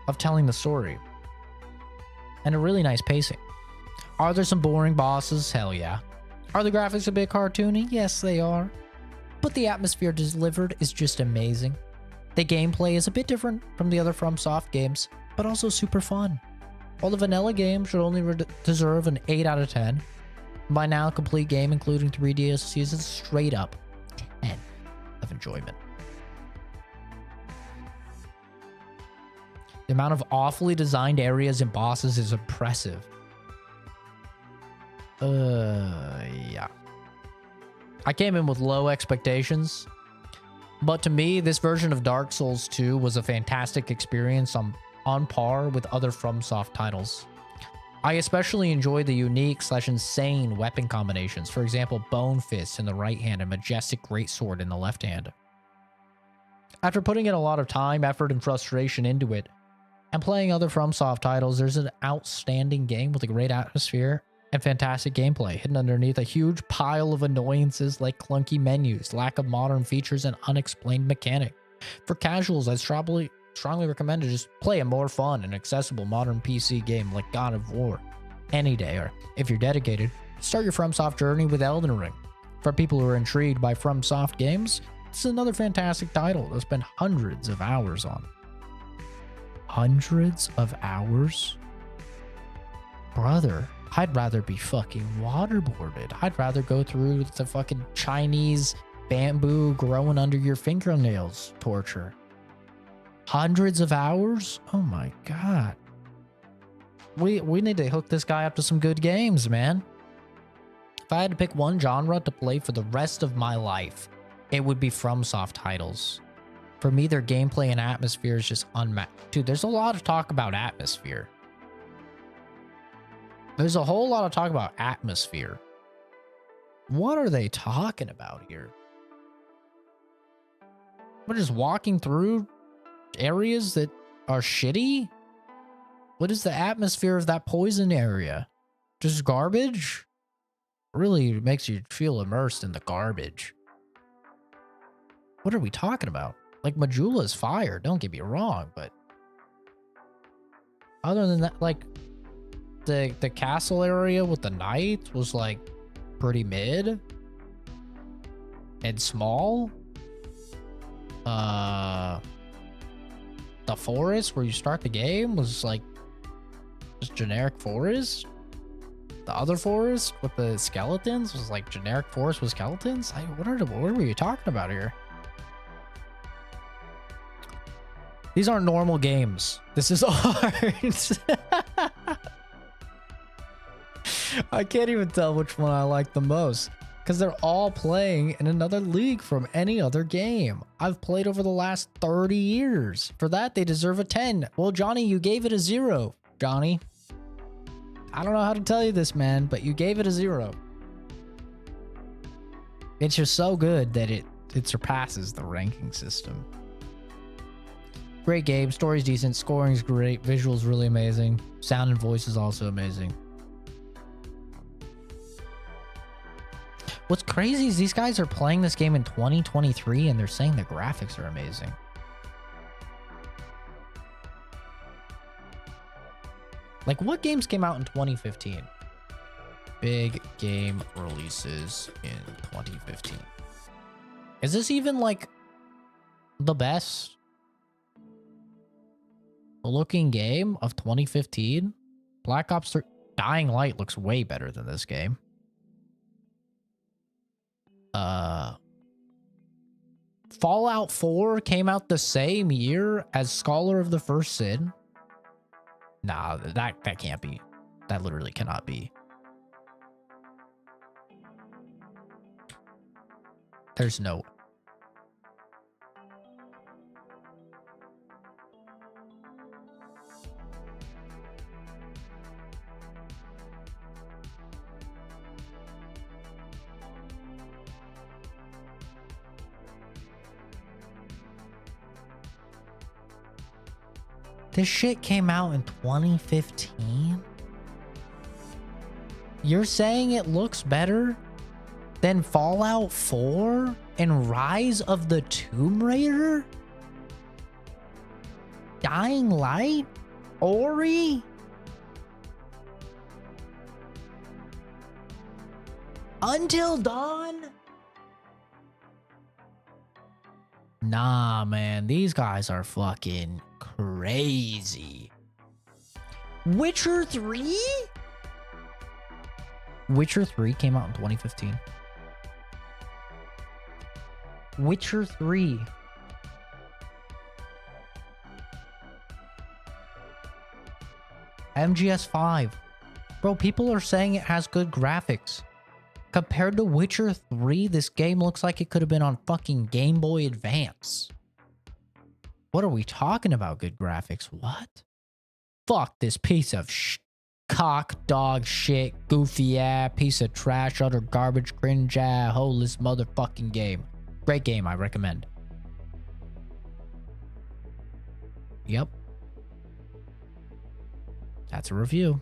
of telling the story and a really nice pacing. Are there some boring bosses? Hell yeah. Are the graphics a bit cartoony? Yes, they are. But the atmosphere delivered is just amazing. The gameplay is a bit different from the other FromSoft games, but also super fun. While the vanilla game should only deserve an 8 out of 10, by now complete game including 3 DLCs is straight up 10 of enjoyment. The amount of awfully designed areas and bosses is impressive. Yeah. I came in with low expectations, but to me, this version of Dark Souls 2 was a fantastic experience on par with other FromSoft titles. I especially enjoyed the unique / insane weapon combinations. For example, Bone Fist in the right hand and Majestic Greatsword in the left hand. After putting in a lot of time, effort, and frustration into it, and playing other FromSoft titles, there's an outstanding game with a great atmosphere and fantastic gameplay hidden underneath a huge pile of annoyances like clunky menus, lack of modern features, and unexplained mechanic. For casuals, I'd strongly recommend to just play a more fun and accessible modern PC game like God of War any day, or if you're dedicated, start your FromSoft journey with Elden Ring. For people who are intrigued by FromSoft games, this is another fantastic title to spend hundreds of hours on. Hundreds of hours? Brother, I'd rather be fucking waterboarded. I'd rather go through the fucking Chinese bamboo growing under your fingernails torture. Hundreds of hours? Oh my god. We need to hook this guy up to some good games, man. If I had to pick one genre to play for the rest of my life, it would be FromSoft titles. For me, their gameplay and atmosphere is just unmatched. Dude, there's a lot of talk about atmosphere. There's a whole lot of talk about atmosphere. What are they talking about here? We're just walking through areas that are shitty? What is the atmosphere of that poison area? Just garbage? Really makes you feel immersed in the garbage. What are we talking about? Like, Majula's fire, don't get me wrong, but other than that, like, the castle area with the knights was like pretty mid and small. The forest where you start the game was like just generic forest. The other forest with the skeletons was like generic forest with skeletons. What were you talking about here? These aren't normal games. This is art. I can't even tell which one I like the most because they're all playing in another league from any other game I've played over the last 30 years. For that, they deserve a 10. Well, Johnny, you gave it a 0. Johnny, I don't know how to tell you this, man, but you gave it a 0. It's just so good that it surpasses the ranking system. Great game, story's decent, scoring's great, visuals really amazing, sound and voice is also amazing. What's crazy is these guys are playing this game in 2023 and they're saying the graphics are amazing. Like, what games came out in 2015? Big game releases in 2015. Is this even like the best looking game of 2015? Black Ops 3 Dying Light looks way better than this game. Fallout 4 came out the same year as Scholar of the First Sin. Nah, that can't be. That literally cannot be. There's no. This shit came out in 2015? You're saying it looks better than Fallout 4 and Rise of the Tomb Raider? Dying Light? Ori? Until Dawn? Nah, man, these guys are fucking crazy. Witcher 3? Witcher 3 came out in 2015. Witcher 3. MGS 5. Bro, people are saying it has good graphics. Compared to Witcher 3, this game looks like it could have been on fucking Game Boy Advance. What are we talking about, good graphics? What? Fuck this piece of cock, dog shit, goofy ass, piece of trash, utter garbage, cringe ass, holeless motherfucking game. Great game, I recommend. Yep. That's a review.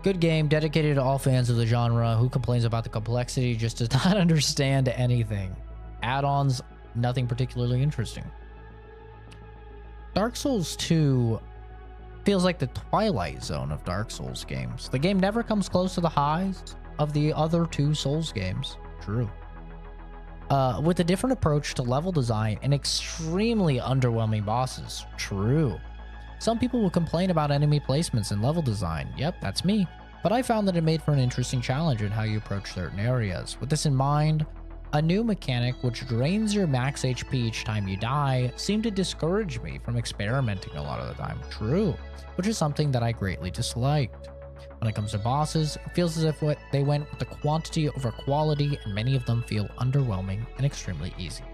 Good game, dedicated to all fans of the genre. Who complains about the complexity just does not understand anything. Add-ons, nothing particularly interesting. Dark Souls 2 feels like the Twilight Zone of Dark Souls games. The game never comes close to the highs of the other two Souls games. True. With a different approach to level design and extremely underwhelming bosses. True. Some people will complain about enemy placements and level design. Yep, that's me. But I found that it made for an interesting challenge in how you approach certain areas. With this in mind, a new mechanic which drains your max HP each time you die seemed to discourage me from experimenting a lot of the time. True, which is something that I greatly disliked. When it comes to bosses, it feels as if they went with the quantity over quality, and many of them feel underwhelming and extremely easy.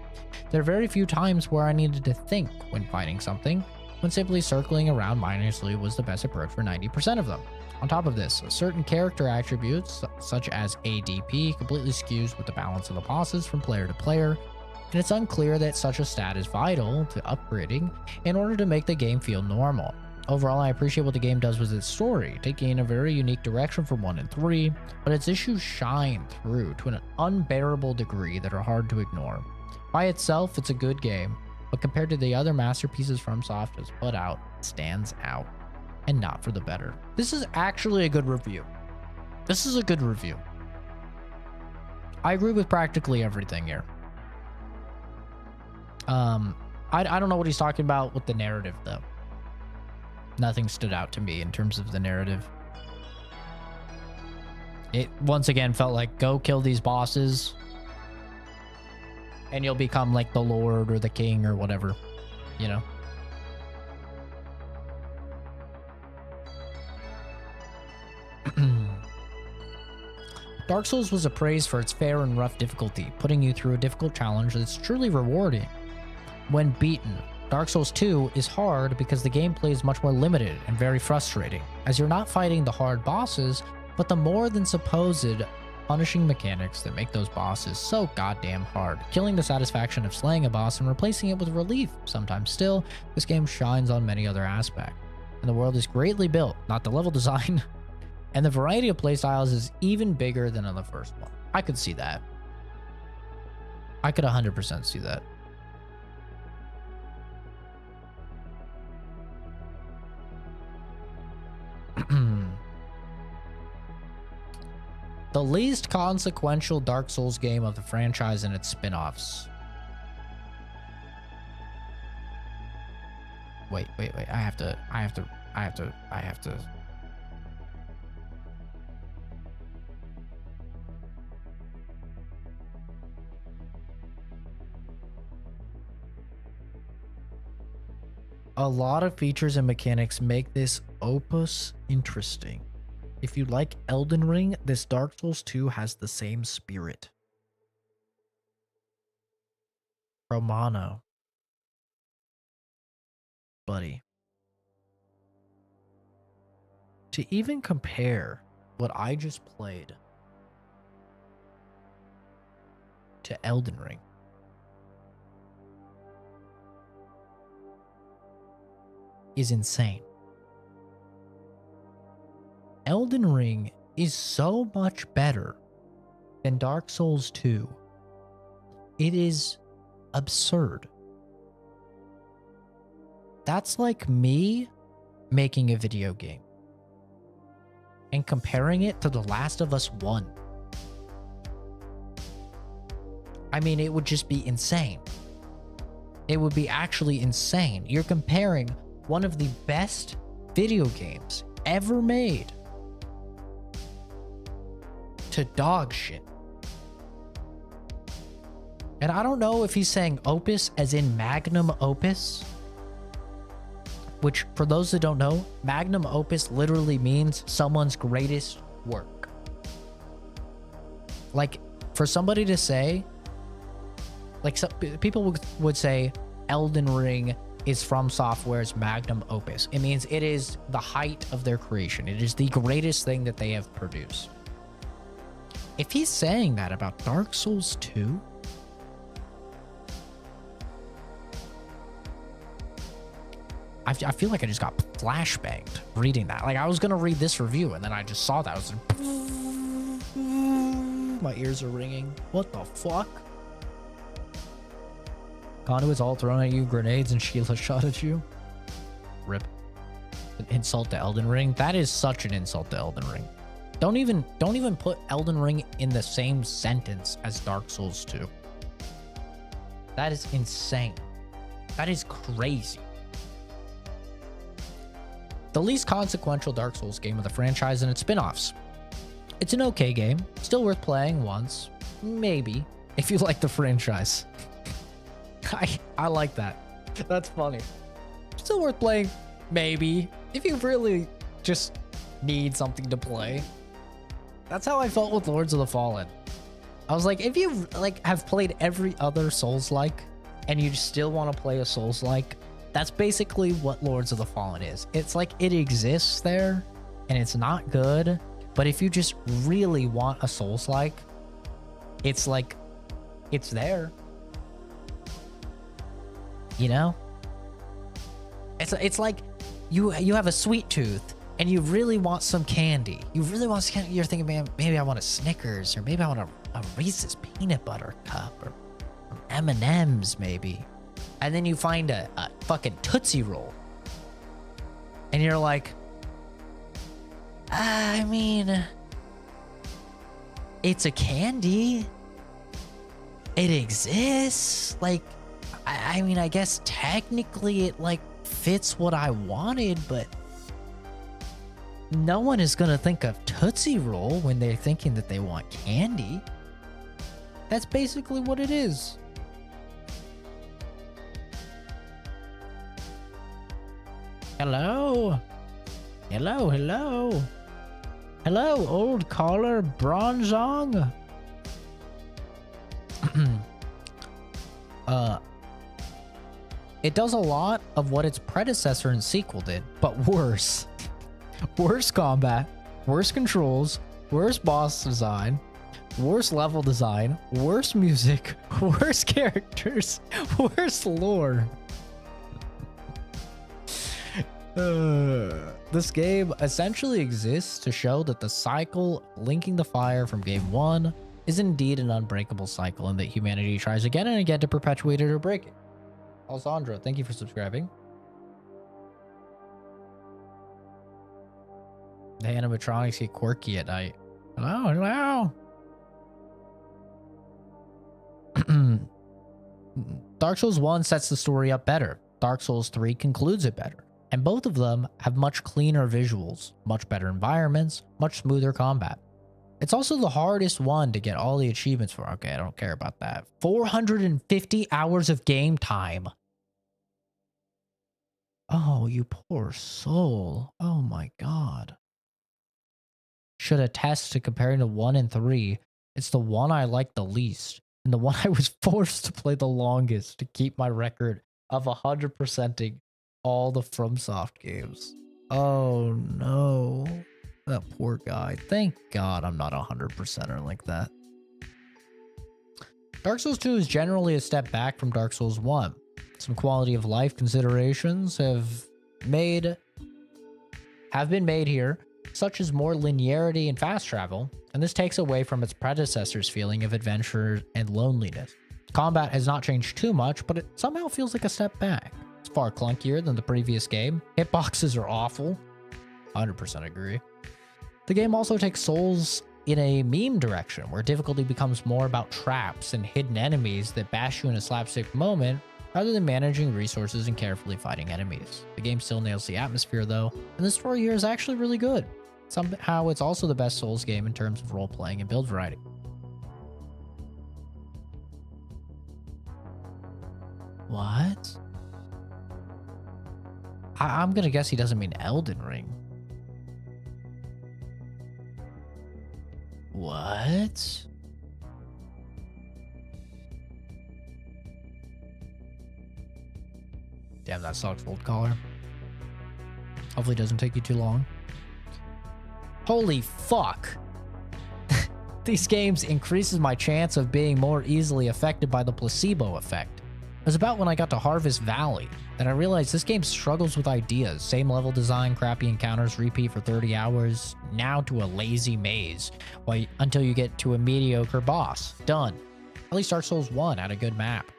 There are very few times where I needed to think when fighting something, when simply circling around mindlessly was the best approach for 90% of them. On top of this, certain character attributes, such as ADP, completely skews with the balance of the bosses from player to player, and it's unclear that such a stat is vital to upgrading in order to make the game feel normal. Overall, I appreciate what the game does with its story, taking in a very unique direction from 1 and 3, but its issues shine through to an unbearable degree that are hard to ignore. By itself, it's a good game, but compared to the other masterpieces FromSoft has put out, it stands out, and not for the better. This is actually a good review. This is a good review. I agree with practically everything here. I don't know what he's talking about with the narrative, though. Nothing stood out to me in terms of the narrative. It, once again, felt like, go kill these bosses, and you'll become like the Lord or the King or whatever, you know? Dark Souls was appraised for its fair and rough difficulty, putting you through a difficult challenge that's truly rewarding. When beaten, Dark Souls 2 is hard because the gameplay is much more limited and very frustrating, as you're not fighting the hard bosses, but the more than supposed punishing mechanics that make those bosses so goddamn hard, killing the satisfaction of slaying a boss and replacing it with relief. Sometimes still, this game shines on many other aspects, and the world is greatly built, not the level design, and the variety of playstyles is even bigger than in the first one. I could see that. I could 100% see that. The least consequential Dark Souls game of the franchise and its spin-offs. Wait. I have to. A lot of features and mechanics make this opus interesting. If you like Elden Ring, this Dark Souls 2 has the same spirit. Romano. Buddy. To even compare what I just played to Elden Ring is insane. Elden Ring is so much better than Dark Souls 2. It is absurd. That's like me making a video game and comparing it to The Last of Us 1. I mean, it would just be insane. It would be actually insane. You're comparing one of the best video games ever made to dog shit. And I don't know if he's saying opus as in magnum opus, which for those that don't know, magnum opus literally means someone's greatest work. Like, for somebody to say, like, people would say Elden Ring is From Software's magnum opus. It means it is the height of their creation. It is the greatest thing that they have produced. If he's saying that about Dark Souls 2, I feel like I just got flashbanged reading that. Like, I was going to read this review, and then I just saw that. I was like, my ears are ringing. What the fuck? Conduit's all thrown at you, grenades, and Sheila shot at you. Rip. An insult to Elden Ring? That is such an insult to Elden Ring. Don't even put Elden Ring in the same sentence as Dark Souls 2. That is insane. That is crazy. The least consequential Dark Souls game of the franchise and its spin-offs. It's an okay game, still worth playing once, maybe, if you like the franchise. I like that. That's funny. Still worth playing, maybe, if you really just need something to play. That's how I felt with Lords of the Fallen. I was like, if you have played every other Souls-like and you still want to play a Souls-like, that's basically what Lords of the Fallen is. It's like it exists there and it's not good, but if you just really want a Souls-like, it's like it's there. You know? It's like you have a sweet tooth and you really want some candy. You really want some candy. You're thinking, man, maybe I want a Snickers, or maybe I want a Reese's peanut butter cup, or M&M's maybe. And then you find a fucking Tootsie Roll. And you're like, I mean, it's a candy. It exists. Like, I mean, I guess technically it like fits what I wanted, but no one is going to think of Tootsie Roll when they're thinking that they want candy. That's basically what it is. Hello? Hello, hello. Hello, old caller Bronzong. It does a lot of what its predecessor and sequel did, but worse. Worse combat, worse controls, worse boss design, worse level design, worse music, worse characters, worse lore. This game essentially exists to show that the cycle linking the fire from game 1 is indeed an unbreakable cycle, and that humanity tries again and again to perpetuate it or break it. Alessandro, thank you for subscribing. The animatronics get quirky at night. Hello, hello. Dark Souls 1 sets the story up better. Dark Souls 3 concludes it better. And both of them have much cleaner visuals, much better environments, much smoother combat. It's also the hardest one to get all the achievements for. Okay, I don't care about that. 450 hours of game time. Oh, you poor soul. Oh my god. Should attest to comparing to 1 and 3. It's the one I like the least, and the one I was forced to play the longest to keep my record of 100%ing all the FromSoft games. Oh no. That poor guy. Thank God I'm not a 100%er like that. Dark Souls 2 is generally a step back from Dark Souls 1. Some quality of life considerations have been made here, such as more linearity and fast travel, and this takes away from its predecessor's feeling of adventure and loneliness. Combat has not changed too much, but it somehow feels like a step back. It's far clunkier than the previous game. Hitboxes are awful. 100% agree. The game also takes Souls in a meme direction, where difficulty becomes more about traps and hidden enemies that bash you in a slapstick moment, rather than managing resources and carefully fighting enemies. The game still nails the atmosphere though, and the story here is actually really good. Somehow it's also the best Souls game in terms of role-playing and build variety. What? I'm gonna guess he doesn't mean Elden Ring. What? Damn, that sucks, old caller. Hopefully it doesn't take you too long. Holy fuck. These games increases my chance of being more easily affected by the placebo effect. It was about when I got to Harvest Valley that I realized this game struggles with ideas. Same level design, crappy encounters, repeat for 30 hours, now to a lazy maze, until you get to a mediocre boss. Done. At least Dark Souls 1 had a good map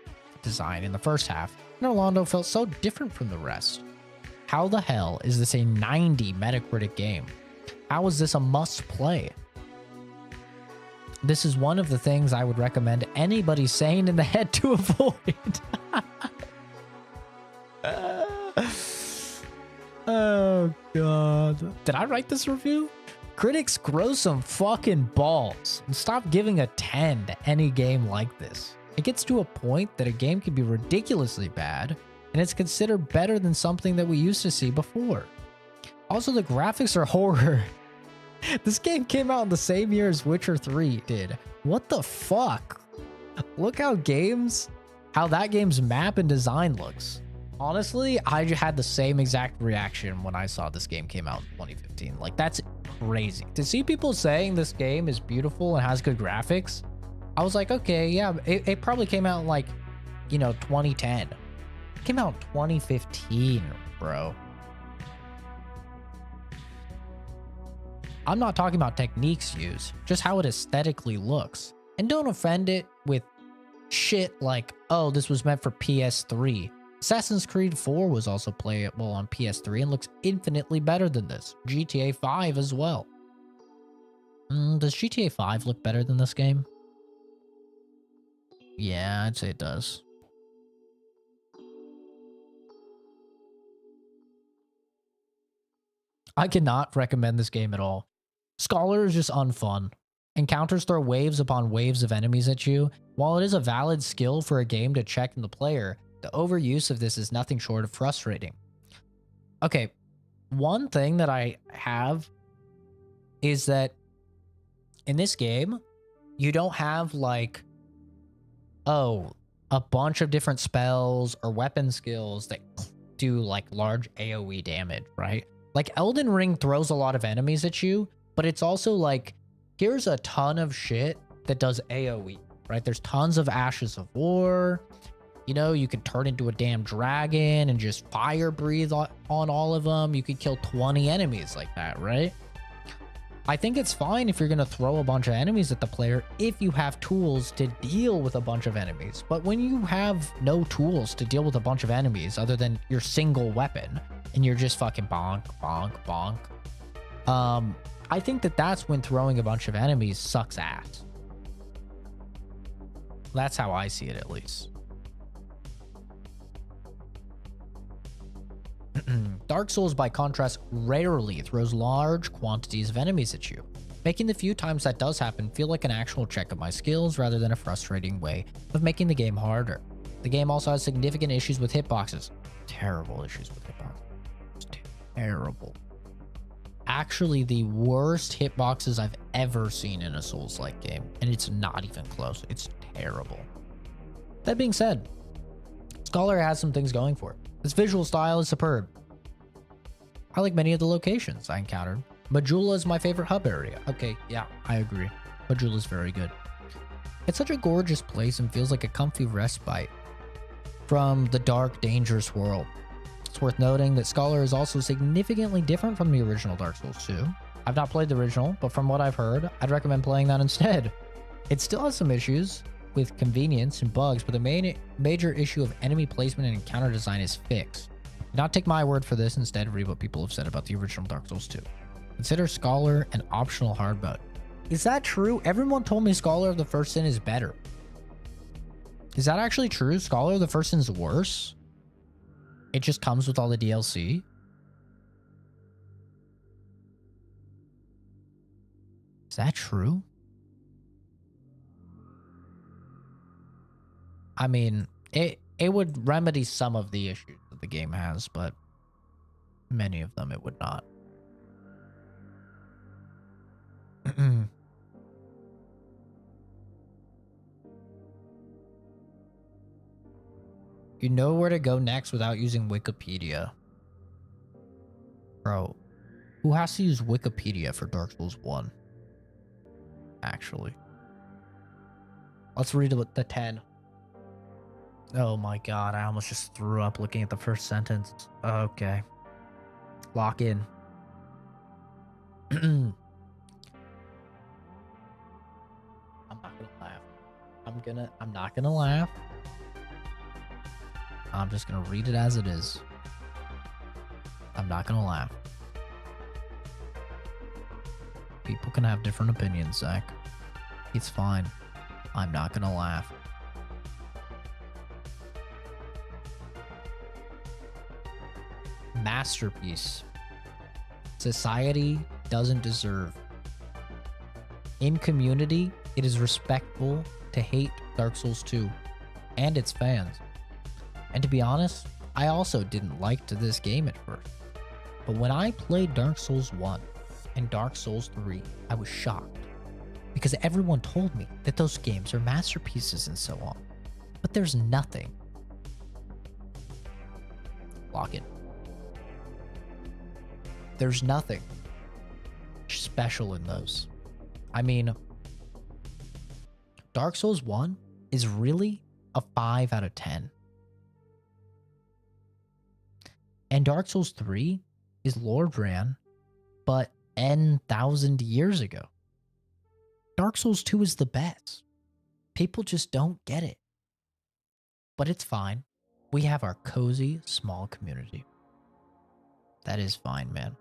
design in the first half, and Orlando felt so different from the rest. How the hell is this a 90 Metacritic game? How is this a must-play? This is one of the things I would recommend anybody sane in the head to avoid. Oh, God. Did I write this review? Critics grow some fucking balls and stop giving a 10 to any game like this. It gets to a point that a game can be ridiculously bad, and it's considered better than something that we used to see before. Also, the graphics are horror. This game came out in the same year as Witcher 3 did. What the fuck? Look how that game's map and design looks. Honestly, I had the same exact reaction when I saw this game came out in 2015. Like, that's crazy. To see people saying this game is beautiful and has good graphics, I was like, okay, yeah, it probably came out in like, 2010. It came out in 2015, bro. I'm not talking about techniques used, just how it aesthetically looks. And don't offend it with shit like, oh, this was meant for PS3. Assassin's Creed 4 was also playable on PS3 and looks infinitely better than this. GTA 5 as well. Does GTA 5 look better than this game? Yeah, I'd say it does. I cannot recommend this game at all. Scholar is just unfun. Encounters throw waves upon waves of enemies at you. While it is a valid skill for a game to check in the player, the overuse of this is nothing short of frustrating. Okay, one thing that I have is that in this game, you don't have like, oh, a bunch of different spells or weapon skills that do like large AoE damage, right? Like Elden Ring throws a lot of enemies at you, but it's also like, here's a ton of shit that does AoE, right? There's tons of Ashes of War. You could turn into a damn dragon and just fire breathe on all of them. You could kill 20 enemies like that, right? I think it's fine if you're going to throw a bunch of enemies at the player if you have tools to deal with a bunch of enemies. But when you have no tools to deal with a bunch of enemies other than your single weapon, and you're just fucking bonk, bonk, bonk, I think that's when throwing a bunch of enemies sucks ass. That's how I see it, at least. Dark Souls, by contrast, rarely throws large quantities of enemies at you, making the few times that does happen feel like an actual check of my skills rather than a frustrating way of making the game harder. The game also has significant issues with hitboxes. Terrible issues with hitboxes. It's terrible. Actually, the worst hitboxes I've ever seen in a Souls-like game, and it's not even close. It's terrible. That being said, Scholar has some things going for it. Its visual style is superb. I like many of the locations I encountered. Majula is my favorite hub area. Okay, yeah, I agree. Majula is very good. It's such a gorgeous place and feels like a comfy respite from the dark, dangerous world. It's worth noting that Scholar is also significantly different from the original Dark Souls 2. I've not played the original, but from what I've heard, I'd recommend playing that instead. It still has some issues with convenience and bugs, but the major issue of enemy placement and encounter design is fixed. Do not take my word for this, instead read what people have said about the original Dark Souls 2. Consider Scholar an optional hard mode. Is that true? Everyone told me Scholar of the First Sin is better. Is that actually true? Scholar of the First Sin is worse? It just comes with all the DLC? Is that true? I mean, it would remedy some of the issues that the game has, but many of them it would not. You know where to go next without using Wikipedia. Bro, who has to use Wikipedia for Dark Souls 1? Actually. Let's read about the 10. Oh my god, I almost just threw up looking at the first sentence. Okay. Lock in. I'm not gonna laugh. I'm not gonna laugh. I'm just gonna read it as it is. I'm not gonna laugh. People can have different opinions, Zach. It's fine. I'm not gonna laugh. Masterpiece. Society doesn't deserve. In community, it is respectful to hate Dark Souls 2 and its fans. And to be honest, I also didn't like this game at first. But when I played Dark Souls 1 and Dark Souls 3, I was shocked. Because everyone told me that those games are masterpieces and so on. But there's nothing. Lock in. There's nothing special in those. I mean, Dark Souls 1 is really a 5 out of 10. And Dark Souls 3 is Lord Ran, but N,000 years ago. Dark Souls 2 is the best. People just don't get it. But it's fine. We have our cozy, small community. That is fine, man.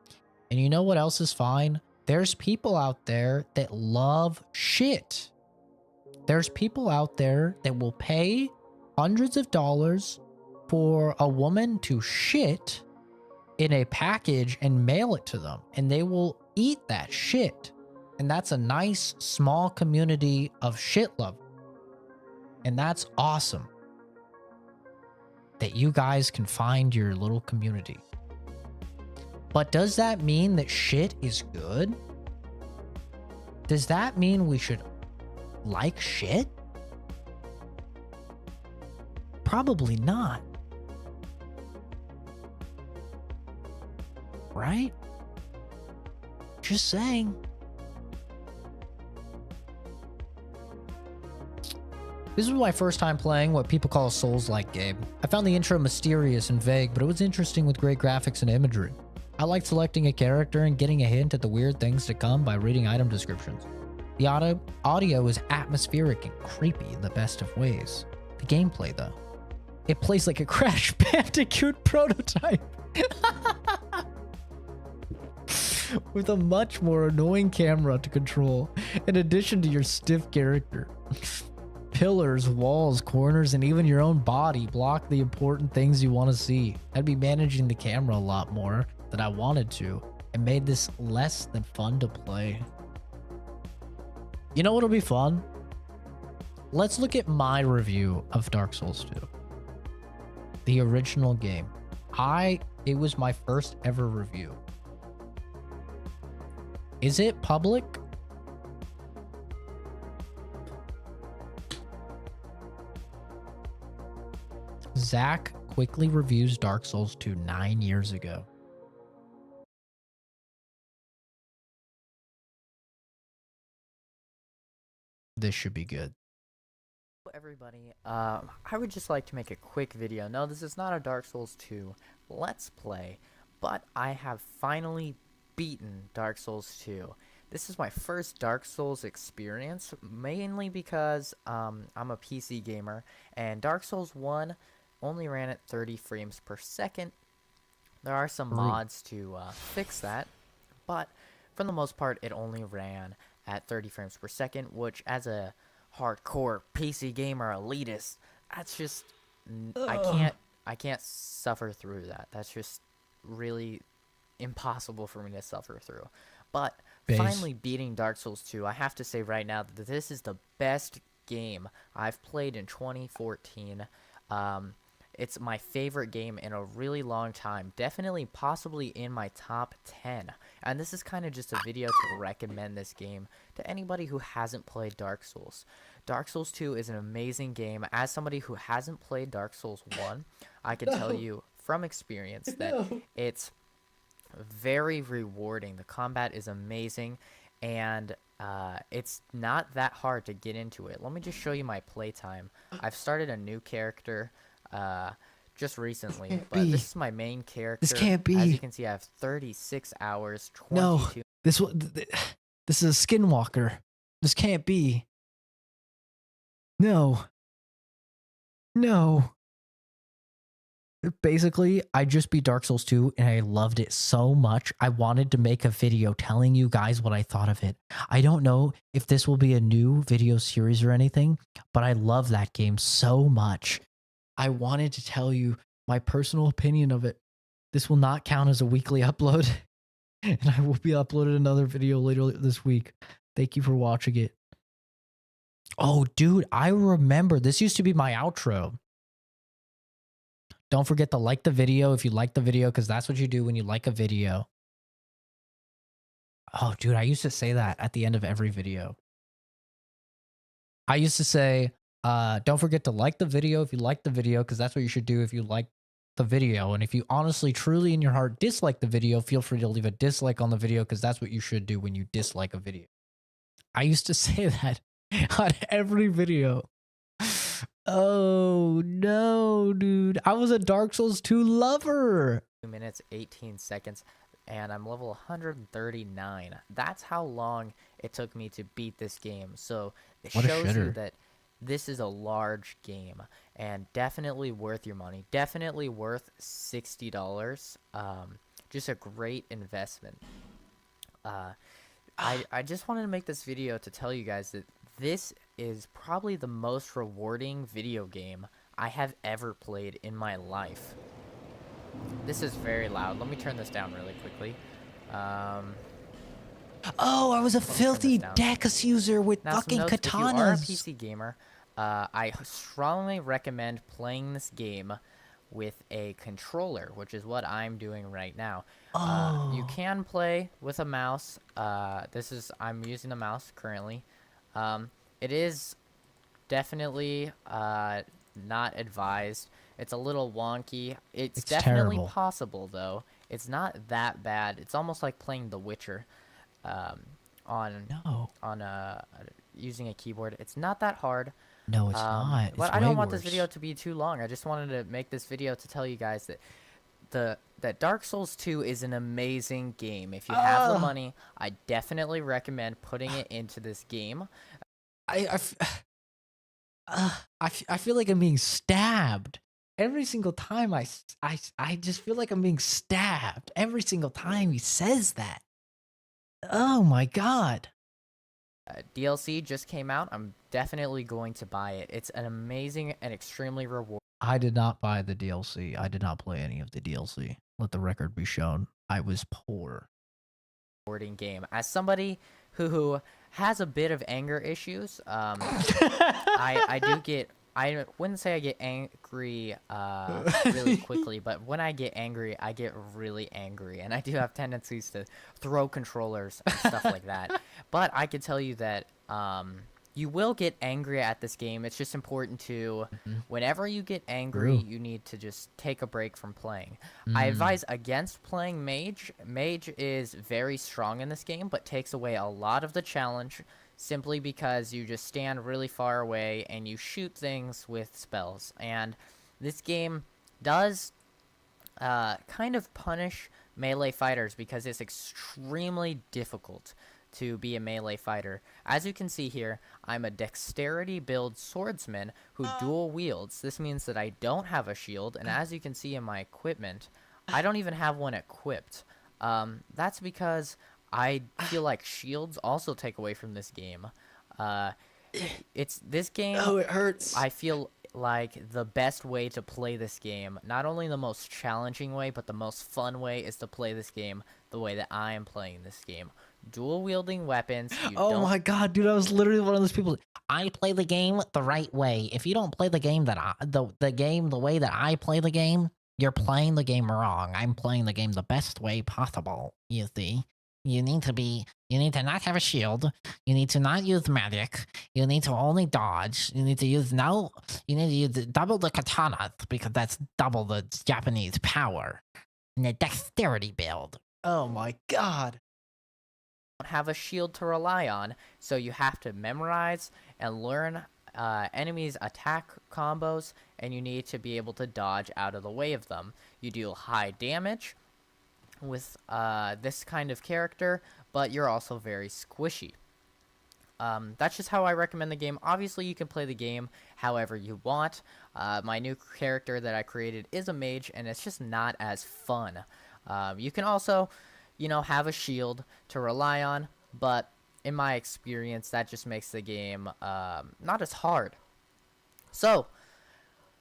And you know what else is fine? There's people out there that love shit. There's people out there that will pay hundreds of dollars for a woman to shit in a package and mail it to them. And they will eat that shit. And that's a nice, small community of shit love. And that's awesome. That you guys can find your little community. But does that mean that shit is good? Does that mean we should like shit? Probably not. Right? Just saying. This was my first time playing what people call a Souls-like game. I found the intro mysterious and vague, but it was interesting with great graphics and imagery. I liked selecting a character and getting a hint at the weird things to come by reading item descriptions. The audio is atmospheric and creepy in the best of ways. The gameplay, though, it plays like a Crash Bandicoot prototype. With a much more annoying camera to control, in addition to your stiff character. Pillars, walls, corners, and even your own body block the important things you want to see. I'd be managing the camera a lot more than I wanted to, and made this less than fun to play. You know what'll be fun? Let's look at my review of Dark Souls 2. The original game. It was my first ever review. Is it public? Zach quickly reviews Dark Souls 2 9 years ago. This should be good. everybody, I would just like to make a quick video. No, this is not a Dark Souls 2 Let's Play, but I have finally beaten Dark Souls 2. This is my first Dark Souls experience, mainly because I'm a PC gamer, and Dark Souls 1 only ran at 30 frames per second. There are some mods to fix that, but for the most part, it only ran at 30 frames per second, which as a hardcore PC gamer elitist, that's just I can't suffer through that. That's just really impossible for me to suffer through. But finally beating Dark Souls 2, I have to say right now that this is the best game I've played in 2014. It's my favorite game in a really long time. Definitely, possibly in my top 10. And this is kind of just a video to recommend this game to anybody who hasn't played Dark Souls. Dark Souls 2 is an amazing game. As somebody who hasn't played Dark Souls 1, I can tell you from experience that it's very rewarding. The combat is amazing, and it's not that hard to get into it. Let me just show you my playtime. I've started a new character just recently, but this is my main character. This can't be. As you can see, I have 36 hours, 22. No, this is a skinwalker. This can't be. No. Basically, I just beat Dark Souls 2 and I loved it so much. I wanted to make a video telling you guys what I thought of it. I don't know if this will be a new video series or anything, but I love that game so much. I wanted to tell you my personal opinion of it. This will not count as a weekly upload, and I will be uploading another video later this week. Thank you for watching it. Oh, dude, I remember. This used to be my outro. Don't forget to like the video if you like the video, because that's what you do when you like a video. Oh, dude, I used to say that at the end of every video. I used to say, don't forget to like the video if you like the video, because that's what you should do if you like the video. And if you honestly, truly in your heart dislike the video, feel free to leave a dislike on the video, because that's what you should do when you dislike a video. I used to say that on every video. Oh, no, dude. I was a Dark Souls 2 lover. 2 minutes, 18 seconds, and I'm level 139. That's how long it took me to beat this game. So it shows you that this is a large game and definitely worth your money. Definitely worth $60. Just a great investment. I just wanted to make this video to tell you guys that this is probably the most rewarding video game I have ever played in my life. This is very loud. Let me turn this down really quickly. Oh, I was a filthy Dex user with fucking katanas. If you are a PC gamer, I strongly recommend playing this game with a controller, which is what I'm doing right now. You can play with a mouse. I'm using a mouse currently. It is definitely not advised. It's a little wonky. It's definitely terrible. Possible though. It's not that bad. It's almost like playing The Witcher using a keyboard. It's not that hard. No, it's not. But I don't want this video to be too long. I just wanted to make this video to tell you guys that that Dark Souls 2 is an amazing game. If you have the money, I definitely recommend putting it into this game. I feel like I'm being stabbed every single time. I just feel like I'm being stabbed every single time he says that. Oh my god. DLC just came out. I'm definitely going to buy it. It's an amazing and extremely rewarding. I did not buy the DLC. I did not play any of the DLC. Let the record be shown. I was poor. Game. As somebody who has a bit of anger issues, I wouldn't say I get angry really quickly, but when I get angry, I get really angry, and I do have tendencies to throw controllers and stuff like that. But I can tell you that you will get angry at this game. It's just important to, whenever you get angry, True. you need to just take a break from playing. I advise against playing Mage. Mage is very strong in this game, but takes away a lot of the challenge simply because you just stand really far away and you shoot things with spells. And this game does kind of punish melee fighters because it's extremely difficult to be a melee fighter. As you can see here, I'm a dexterity build swordsman who dual wields. This means that I don't have a shield, and as you can see in my equipment, I don't even have one equipped. That's because I feel like shields also take away from this game. It's this game. Oh, it hurts. I feel like the best way to play this game, not only the most challenging way, but the most fun way, is to play this game the way that I am playing this game. Dual wielding weapons. Oh my god, dude, I was literally one of those people. I play the game the right way. If you don't play the game that the way that I play the game, you're playing the game wrong. I'm playing the game the best way possible. You see, you need to not have a shield. You need to not use magic. You need to only dodge. You need to use double the katanas because that's double the Japanese power. And a dexterity build. Oh my god. Don't have a shield to rely on, so you have to memorize and learn enemies' attack combos, and you need to be able to dodge out of the way of them. You deal high damage with this kind of character, but you're also very squishy. That's just how I recommend the game. Obviously, you can play the game however you want. My new character that I created is a mage, and it's just not as fun. You can also, have a shield to rely on, but in my experience, that just makes the game not as hard. So,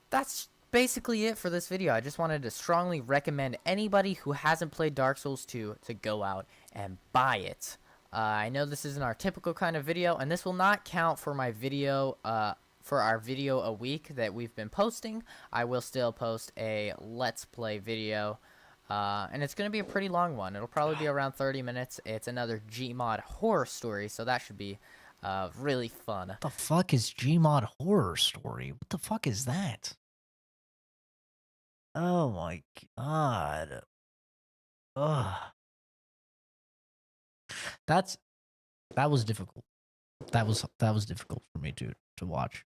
that's basically it for this video. I just wanted to strongly recommend anybody who hasn't played Dark Souls 2 to go out and buy it. I know this isn't our typical kind of video, and this will not count for my video, for our video a week that we've been posting. I will still post a Let's Play video, and it's going to be a pretty long one. It'll probably be around 30 minutes. It's another Gmod horror story, so that should be really fun. What the fuck is Gmod horror story? What the fuck is that? Oh my god. Ugh. That was difficult. That was difficult for me to watch.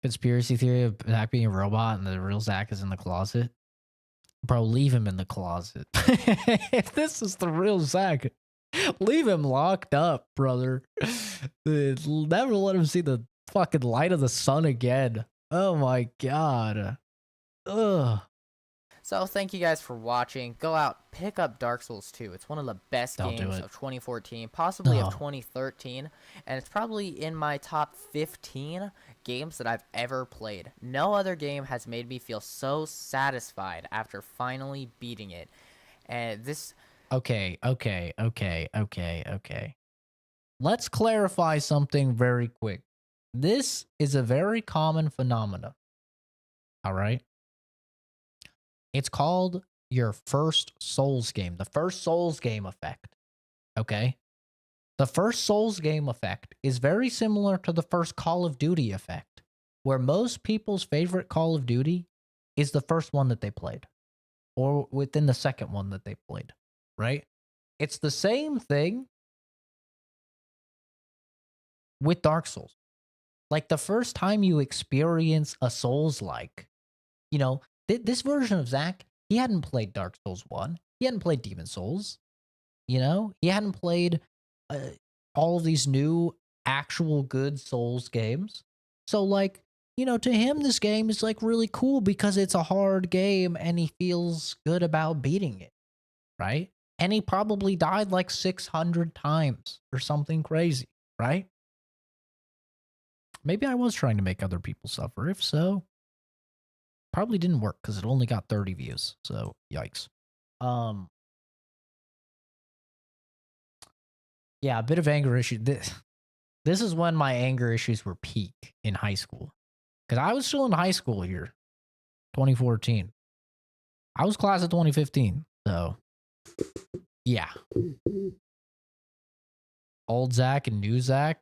Conspiracy theory of Zach being a robot and the real Zach is in the closet. Bro, leave him in the closet. If this is the real Zach, leave him locked up, brother. Never let him see the fucking light of the sun again. Oh my god. Ugh. So thank you guys for watching. Go out, pick up Dark Souls 2. It's one of the best games of 2014, possibly of 2013, and it's probably in my top 15 games that I've ever played. No other game has made me feel so satisfied after finally beating it. And this... Okay. Let's clarify something very quick. This is a very common phenomena. All right? It's called your first Souls game. The first Souls game effect. Okay? The first Souls game effect is very similar to the first Call of Duty effect, where most people's favorite Call of Duty is the first one that they played, or within the second one that they played, right? It's the same thing with Dark Souls. Like the first time you experience a Souls-like, this version of Zach, he hadn't played Dark Souls 1. He hadn't played Demon Souls. He hadn't played all of these new actual good Souls games. So to him, this game is really cool because it's a hard game and he feels good about beating it, right? And he probably died 600 times or something crazy, right? Maybe I was trying to make other people suffer. If so, probably didn't work because it only got 30 views. So, yikes. Yeah, a bit of anger issue. This is when my anger issues were peak in high school. Because I was still in high school here, 2014. I was class of 2015. So, yeah. Old Zach and new Zach.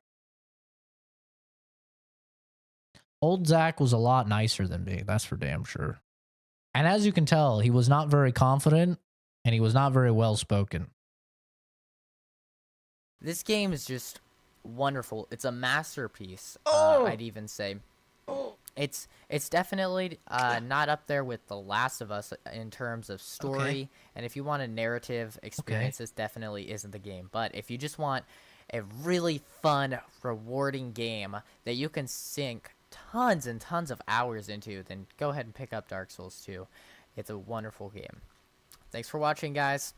Old Zach was a lot nicer than me. That's for damn sure. And as you can tell, he was not very confident and he was not very well spoken. This game is just wonderful. It's a masterpiece. I'd even say. It's definitely not up there with The Last of Us in terms of story. Okay. And if you want a narrative experience, this definitely isn't the game. But if you just want a really fun, rewarding game that you can sink tons and tons of hours into, then go ahead and pick up Dark Souls 2. It's a wonderful game. Thanks for watching, guys.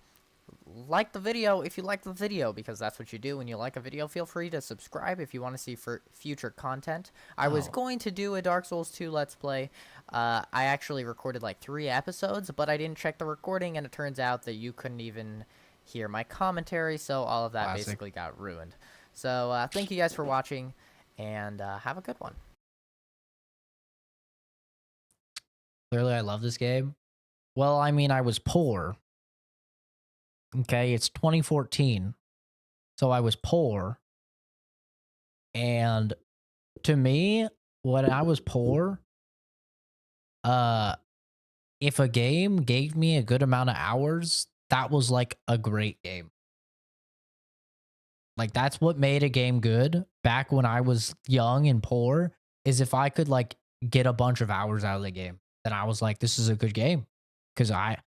Like the video if you like the video, because that's what you do when you like a video. Feel free to subscribe if you want to see future content. I was going to do a Dark Souls 2 Let's Play. I actually recorded like 3 episodes, but I didn't check the recording, and it turns out that you couldn't even hear my commentary, so all of that basically got ruined. So thank you guys for watching, and have a good one. Clearly, I love this game. Well, I mean, I was poor. Okay, it's 2014. So I was poor. And to me, when I was poor, if a game gave me a good amount of hours, that was like a great game. Like that's what made a game good back when I was young and poor, is if I could like get a bunch of hours out of the game, then I was like, this is a good game. Cause I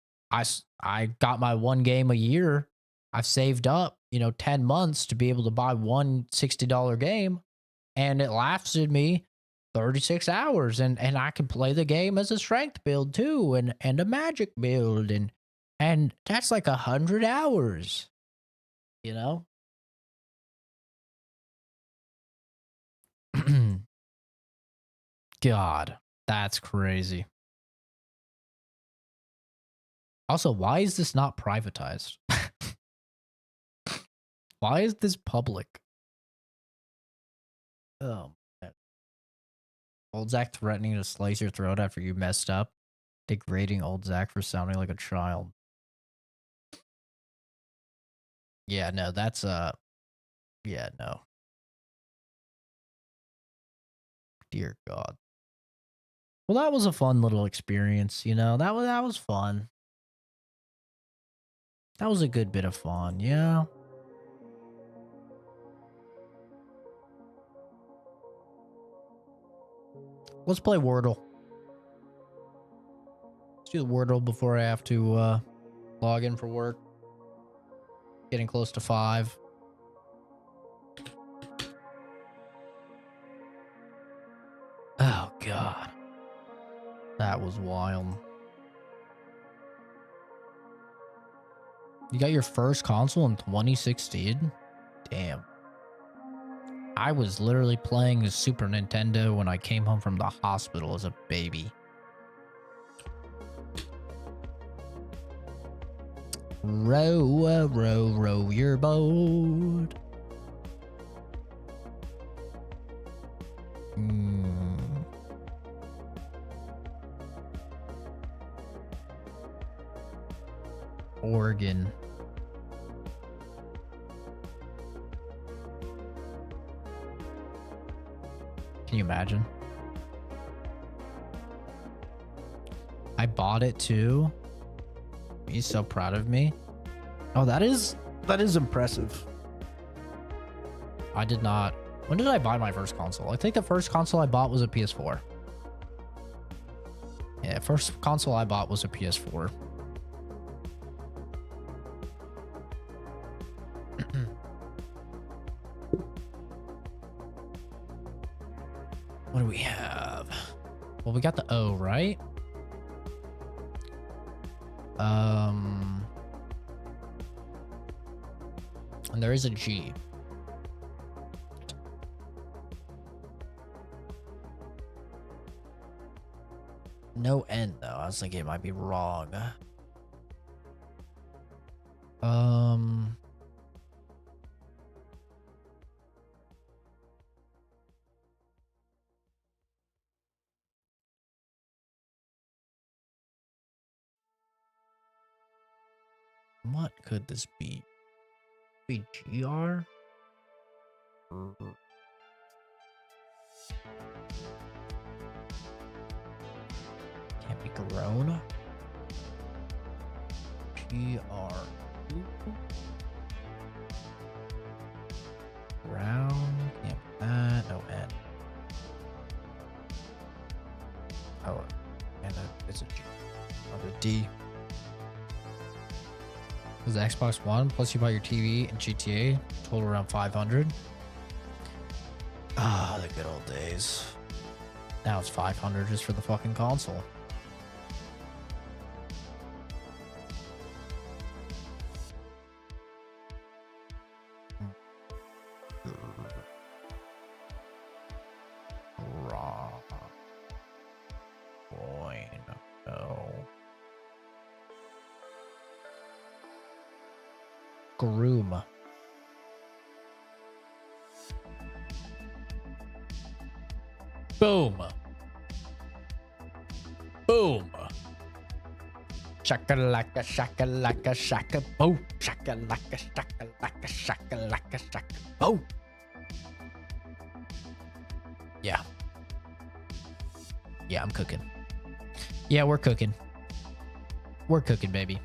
got my one game a year. I've saved up, 10 months to be able to buy one $60 game, and it lasted me 36 hours, and I could play the game as a strength build too, and a magic build, and that's like 100 hours, God, that's crazy. Also, why is this not privatized? Why is this public? Oh, man. Old Zach threatening to slice your throat after you messed up. Degrading old Zach for sounding like a child. Yeah, no, that's, yeah, no. Dear God. Well, that was a fun little experience, that was fun. That was a good bit of fun, yeah. Let's play Wordle. Let's do the Wordle before I have to log in for work. Getting close to 5. Oh, God. That was wild. You got your first console in 2016? Damn. I was literally playing the Super Nintendo when I came home from the hospital as a baby. Row, row, row your boat. Oregon. Can you imagine? I bought it too. He's so proud of me. Oh, that is impressive. I did not. When did I buy my first console? I think the first console I bought was a PS4. Yeah, first console I bought was a PS4. What do we have? Well, we got the O, right? And there is a G. No N though. I was thinking it might be wrong. What could this be? Be GR? Can't be grown. GR. Brown. Can't be that. No N. Oh, and it's a G. Not a D. Is the Xbox One plus you buy your TV and GTA total around 500? Ah, the good old days. Now it's 500 just for the fucking console. Raw. No. Groom. Boom. Boom. Shakalaka, shakalaka, shaka, boom. Shakalaka, shakalaka, shakalaka, shaka, boom. Yeah. Yeah, I'm cooking. Yeah, we're cooking. We're cooking, baby.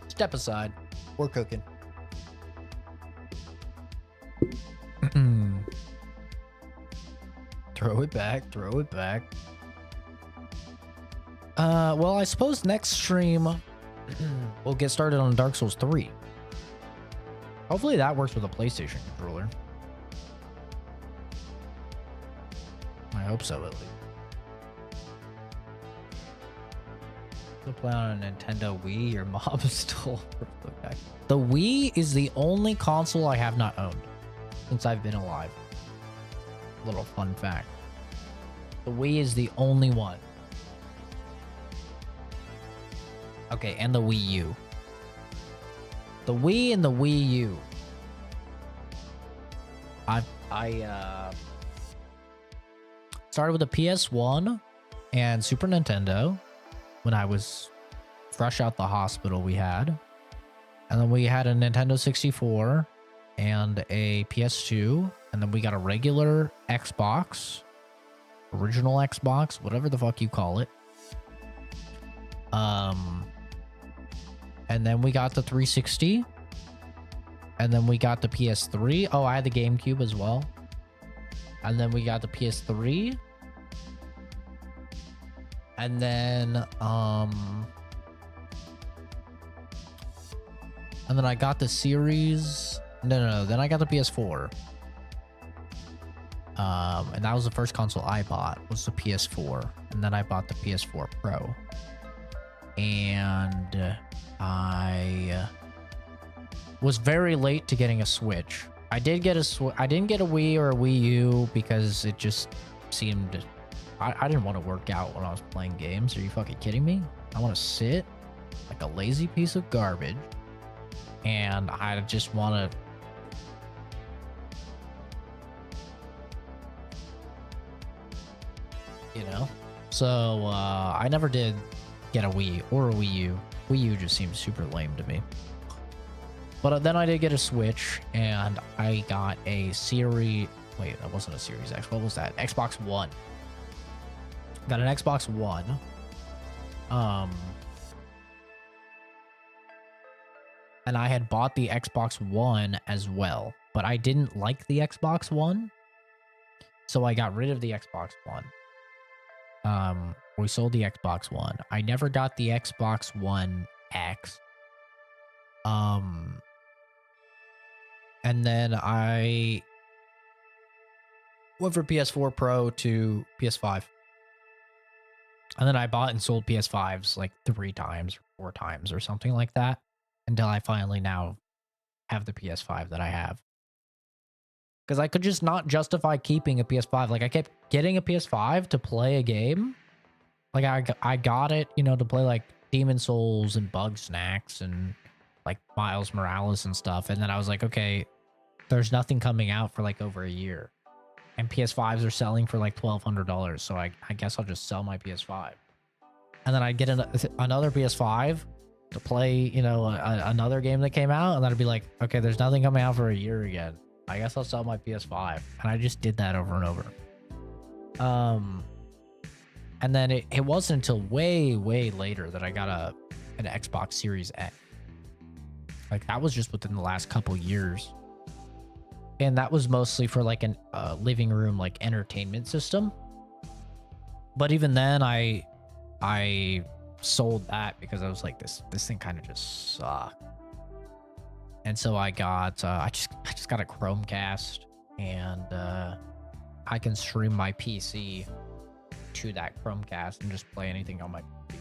Step aside. We're cooking. Throw it back. Throw it back. Well, I suppose next stream we'll get started on Dark Souls 3. Hopefully that works with a PlayStation controller. I hope so, at least. Still play on a Nintendo Wii. Your mom stole. The Wii is the only console I have not owned since I've been alive. Little fun fact. The Wii is the only one. Okay, and the Wii U. The Wii and the Wii U. I started with the PS1 and Super Nintendo when I was fresh out the hospital we had. And then we had a Nintendo 64 and a PS2. And then we got a regular Xbox. Original Xbox, whatever the fuck you call it. And then we got the 360. And then we got the PS3. Oh, I had the GameCube as well. And then we got the PS3. And then I got the series. No. Then I got the PS4. And that was the first console I bought, was the PS4. And then I bought the PS4 Pro. And I was very late to getting a Switch. I did get I didn't get a Wii or a Wii U because it just seemed... I didn't want to work out when I was playing games. Are you fucking kidding me? I want to sit like a lazy piece of garbage. And I just want to... You know? So, I never did get a Wii or a Wii U. Wii U just seems super lame to me. But then I did get a Switch, and I got a Series... Wait, that wasn't a Series X. What was that? Xbox One. Got an Xbox One. And I had bought the Xbox One as well, but I didn't like the Xbox One, so I got rid of the Xbox One. We sold the Xbox One. I never got the Xbox One X. And then I went from PS4 Pro to PS5. And then I bought and sold PS5s like 3 times or 4 times or something like that until I finally now have the PS5 that I have. Because I could just not justify keeping a PS5. Like, I kept getting a PS5 to play a game. Like, I got it, you know, to play like Demon Souls and Bug Snacks and like Miles Morales and stuff. And then I was like, okay, there's nothing coming out for like over a year. And PS5s are selling for like $1,200. So I guess I'll just sell my PS5. And then I'd get another PS5 to play, you know, another game that came out. And then I'd be like, okay, there's nothing coming out for a year again. I guess I'll sell my PS5. And I just did that over and over. And then it wasn't until way, way later that I got an Xbox Series X. Like, that was just within the last couple years. And that was mostly for like an living room, like entertainment system. But even then I sold that because I was like, this thing kind of just sucked. And so I got, I just got a Chromecast, and I can stream my PC to that Chromecast and just play anything on my PC.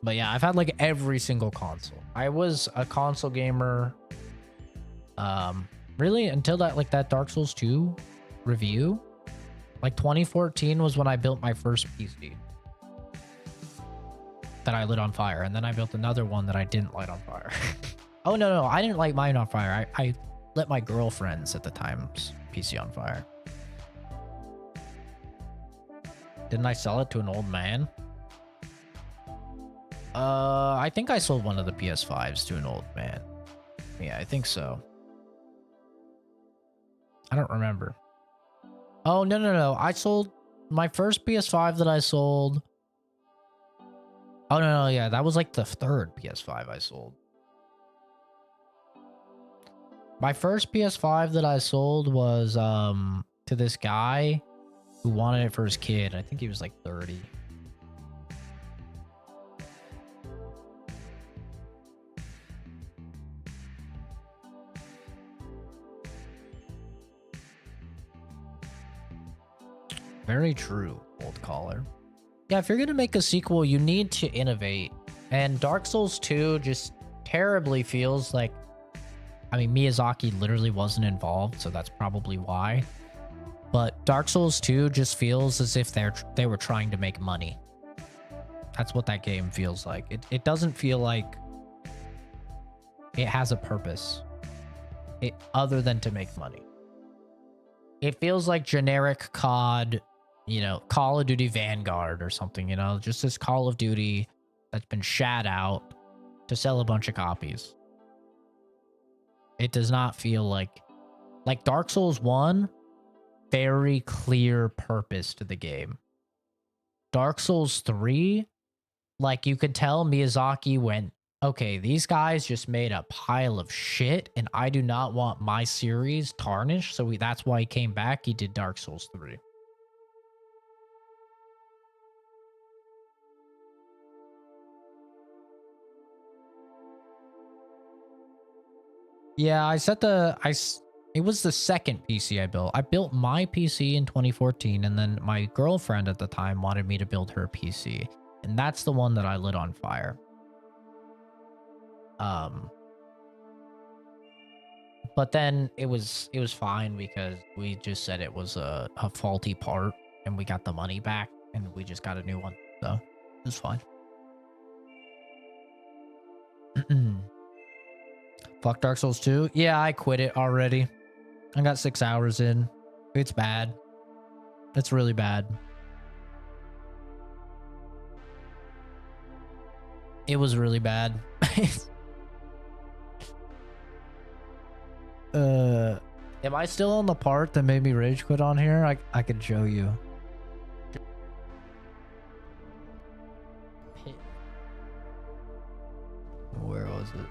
But yeah, I've had like every single console. I was a console gamer, really until that Dark Souls 2 review. Like 2014 was when I built my first PC that I lit on fire, and then I built another one that I didn't light on fire. Oh no, I didn't light mine on fire. I lit my girlfriend's at the time's PC on fire. Didn't I sell it to an old man? I think I sold one of the PS5s to an old man. Yeah, I think so. I don't remember. Oh, no. I sold my first PS5 that I sold. Oh, no, yeah. That was like the third PS5 I sold. My first PS5 that I sold was to this guy who wanted it for his kid. I think he was like 30. Very true, old caller. Yeah, if you're going to make a sequel, you need to innovate. And Dark Souls 2 just terribly feels like... I mean, Miyazaki literally wasn't involved, so that's probably why. But Dark Souls 2 just feels as if they were trying to make money. That's what that game feels like. It doesn't feel like it has a purpose other than to make money. It feels like generic COD, you know, Call of Duty Vanguard or something, you know, just this Call of Duty that's been shat out to sell a bunch of copies. It does not feel like Dark Souls 1, very clear purpose to the game. Dark Souls 3, like you could tell Miyazaki went, okay, these guys just made a pile of shit and I do not want my series tarnished. So that's why he came back. He did Dark Souls 3. Yeah, it was the second PC I built. I built my PC in 2014, and then my girlfriend at the time wanted me to build her PC, and that's the one that I lit on fire. But then it was fine because we just said it was a faulty part, and we got the money back, and we just got a new one, so it was fine. Fuck Dark Souls 2. Yeah, I quit it already. I got 6 hours in. It's bad. It's really bad. It was really bad. Am I still on the part that made me rage quit on here? I can show you. Where was it?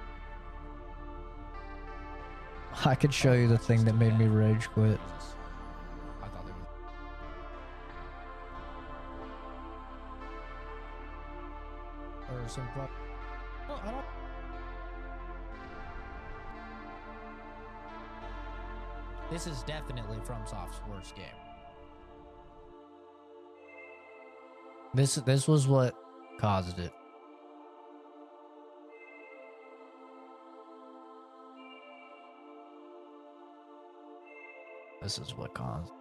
I could show you the thing that made me rage quit. Or some This is definitely FromSoft's worst game. This was what caused it. This is what caused.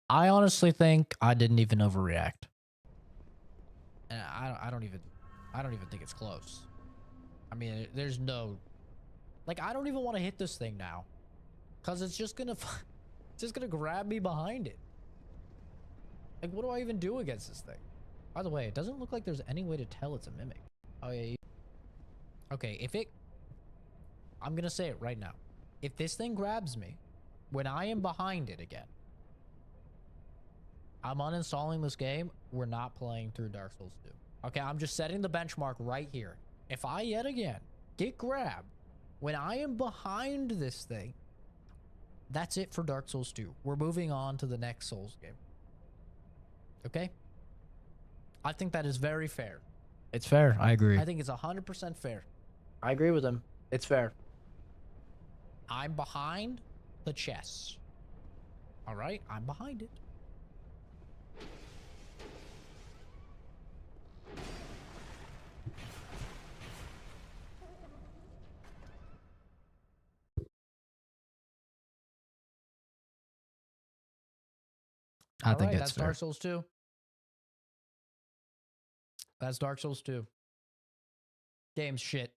I honestly think I didn't even overreact. And I don't even think it's close. I mean, there's no, like, I don't even want to hit this thing now, cause it's just gonna grab me behind it. Like, what do I even do against this thing? By the way, it doesn't look like there's any way to tell it's a mimic. Oh yeah. Okay, if it... I'm gonna say it right now. If this thing grabs me, when I am behind it again, I'm uninstalling this game. We're not playing through Dark Souls 2. Okay, I'm just setting the benchmark right here. If I yet again get grabbed when I am behind this thing, that's it for Dark Souls 2. We're moving on to the next Souls game. Okay? I think that is very fair. It's fair. I agree. I think it's 100% fair. I agree with him. It's fair. I'm behind the chess. All right? I'm behind it. I think it's that's fair. Dark Souls 2. That's Dark Souls 2. Game's shit.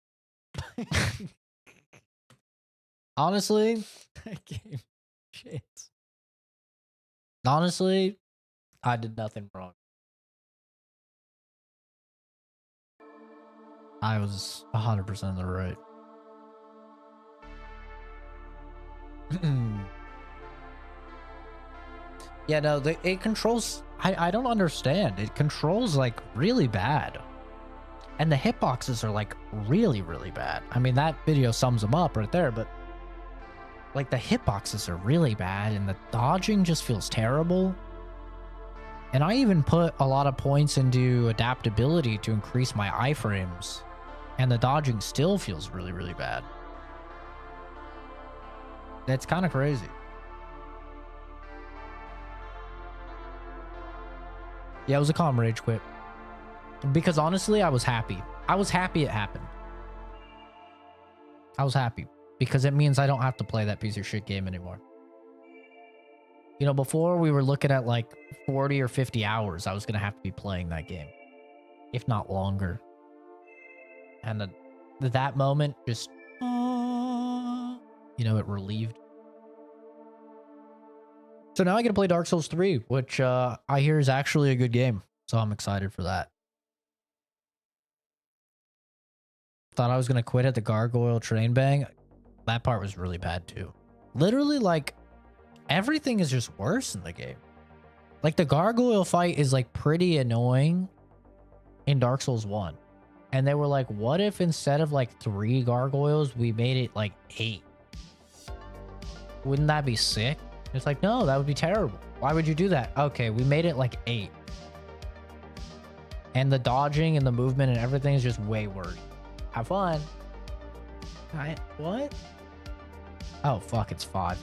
Honestly, Game shit. honestly, I did nothing wrong. I was 100% in the right. Yeah, no, it controls... I don't understand. It controls, like, really bad. And the hitboxes are, like, really, really bad. I mean, that video sums them up right there, but... Like, the hitboxes are really bad, and the dodging just feels terrible. And I even put a lot of points into adaptability to increase my iframes. And the dodging still feels really, really bad. That's kind of crazy. Yeah, it was a calm rage quit. Because honestly, I was happy. I was happy it happened. I was happy. Because it means I don't have to play that piece of shit game anymore. You know, before we were looking at like 40 or 50 hours, I was going to have to be playing that game. If not longer. And that moment just... you know, it relieved. So now I get to play Dark Souls 3, which I hear is actually a good game. So I'm excited for that. Thought I was going to quit at the gargoyle train bang. That part was really bad too. Literally, like, everything is just worse in the game. Like, the gargoyle fight is, like, pretty annoying in Dark Souls 1. And they were like, what if instead of, like, 3 gargoyles, we made it, like, 8? Wouldn't that be sick? It's like, no, that would be terrible. Why would you do that? Okay, we made it, like, 8. And the dodging and the movement and everything is just way worse. Have fun. What? Oh, fuck, it's 5.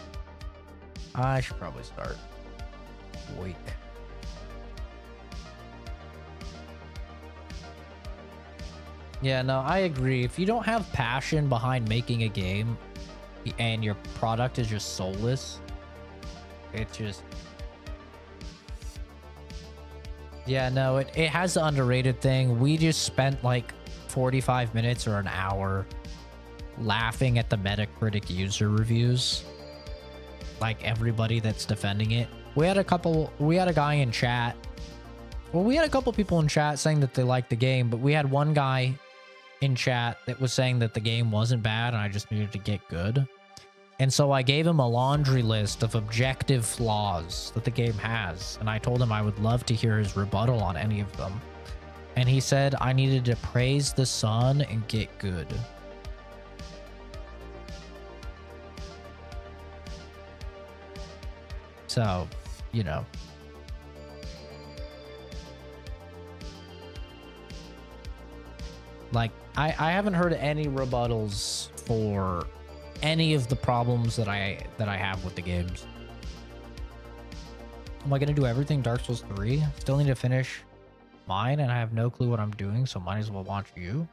I should probably start. Weak. Yeah, no, I agree. If you don't have passion behind making a game and your product is just soulless, it's just... Yeah, no, it has the underrated thing. We just spent like 45 minutes or an hour laughing at the Metacritic user reviews. Like everybody that's defending it. We had a guy in chat. Well, we had a couple people in chat saying that they liked the game, but we had one guy in chat that was saying that the game wasn't bad and I just needed to get good. And so I gave him a laundry list of objective flaws that the game has. And I told him I would love to hear his rebuttal on any of them. And he said I needed to praise the sun and get good. So, you know. Like, I haven't heard any rebuttals for any of the problems that I have with the games. Am I gonna do everything Dark Souls 3? Still need to finish mine, and I have no clue what I'm doing, so might as well watch you.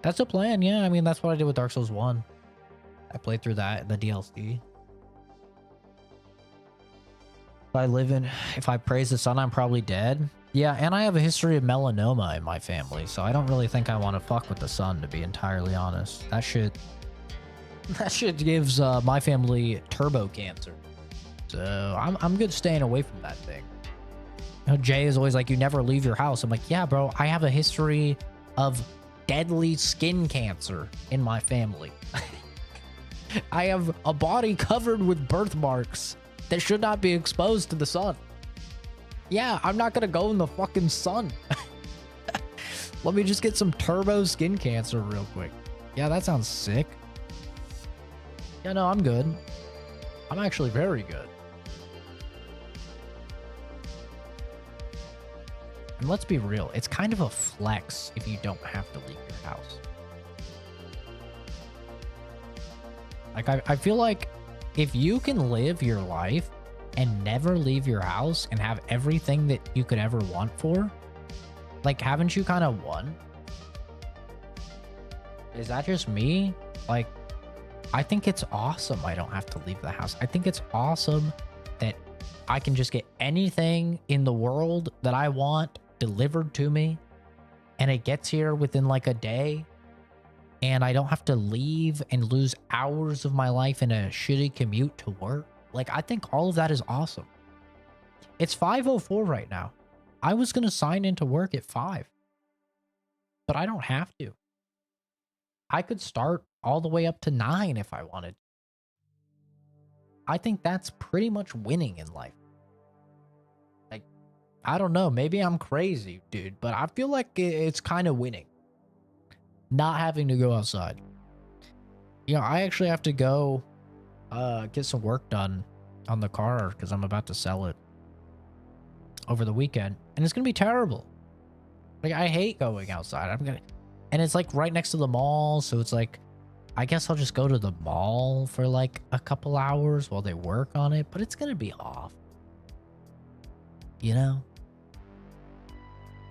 That's a plan, yeah. I mean, that's what I did with Dark Souls 1. I played through that in the DLC. If I praise the sun, I'm probably dead. Yeah, and I have a history of melanoma in my family, so I don't really think I want to fuck with the sun, to be entirely honest. That shit gives my family turbo cancer. So I'm good staying away from that thing. You know, Jay is always like, you never leave your house. I'm like, yeah, bro, I have a history of deadly skin cancer in my family. I have a body covered with birthmarks that should not be exposed to the sun. Yeah, I'm not gonna go in the fucking sun. Let me just get some turbo skin cancer real quick. Yeah, that sounds sick. Yeah, no, I'm good. I'm actually very good. And let's be real, it's kind of a flex if you don't have to leave your house. Like, I feel like if you can live your life and never leave your house and have everything that you could ever want for, like, haven't you kind of won? Is that just me? Like, I think it's awesome I don't have to leave the house. I think it's awesome that I can just get anything in the world that I want delivered to me, and it gets here within like a day, and I don't have to leave and lose hours of my life in a shitty commute to work. Like, I think all of that is awesome. It's 5:04 right now. I was going to sign into work at 5, but I don't have to. I could start all the way up to 9 if I wanted. I think that's pretty much winning in life. Like, I don't know, maybe I'm crazy, dude, but I feel like it's kind of winning. Not having to go outside. You know, I actually have to go get some work done on the car because I'm about to sell it over the weekend, and it's gonna be terrible. Like, I hate going outside. And it's like right next to the mall, so it's like, I guess I'll just go to the mall for like a couple hours while they work on it, but it's gonna be off. You know?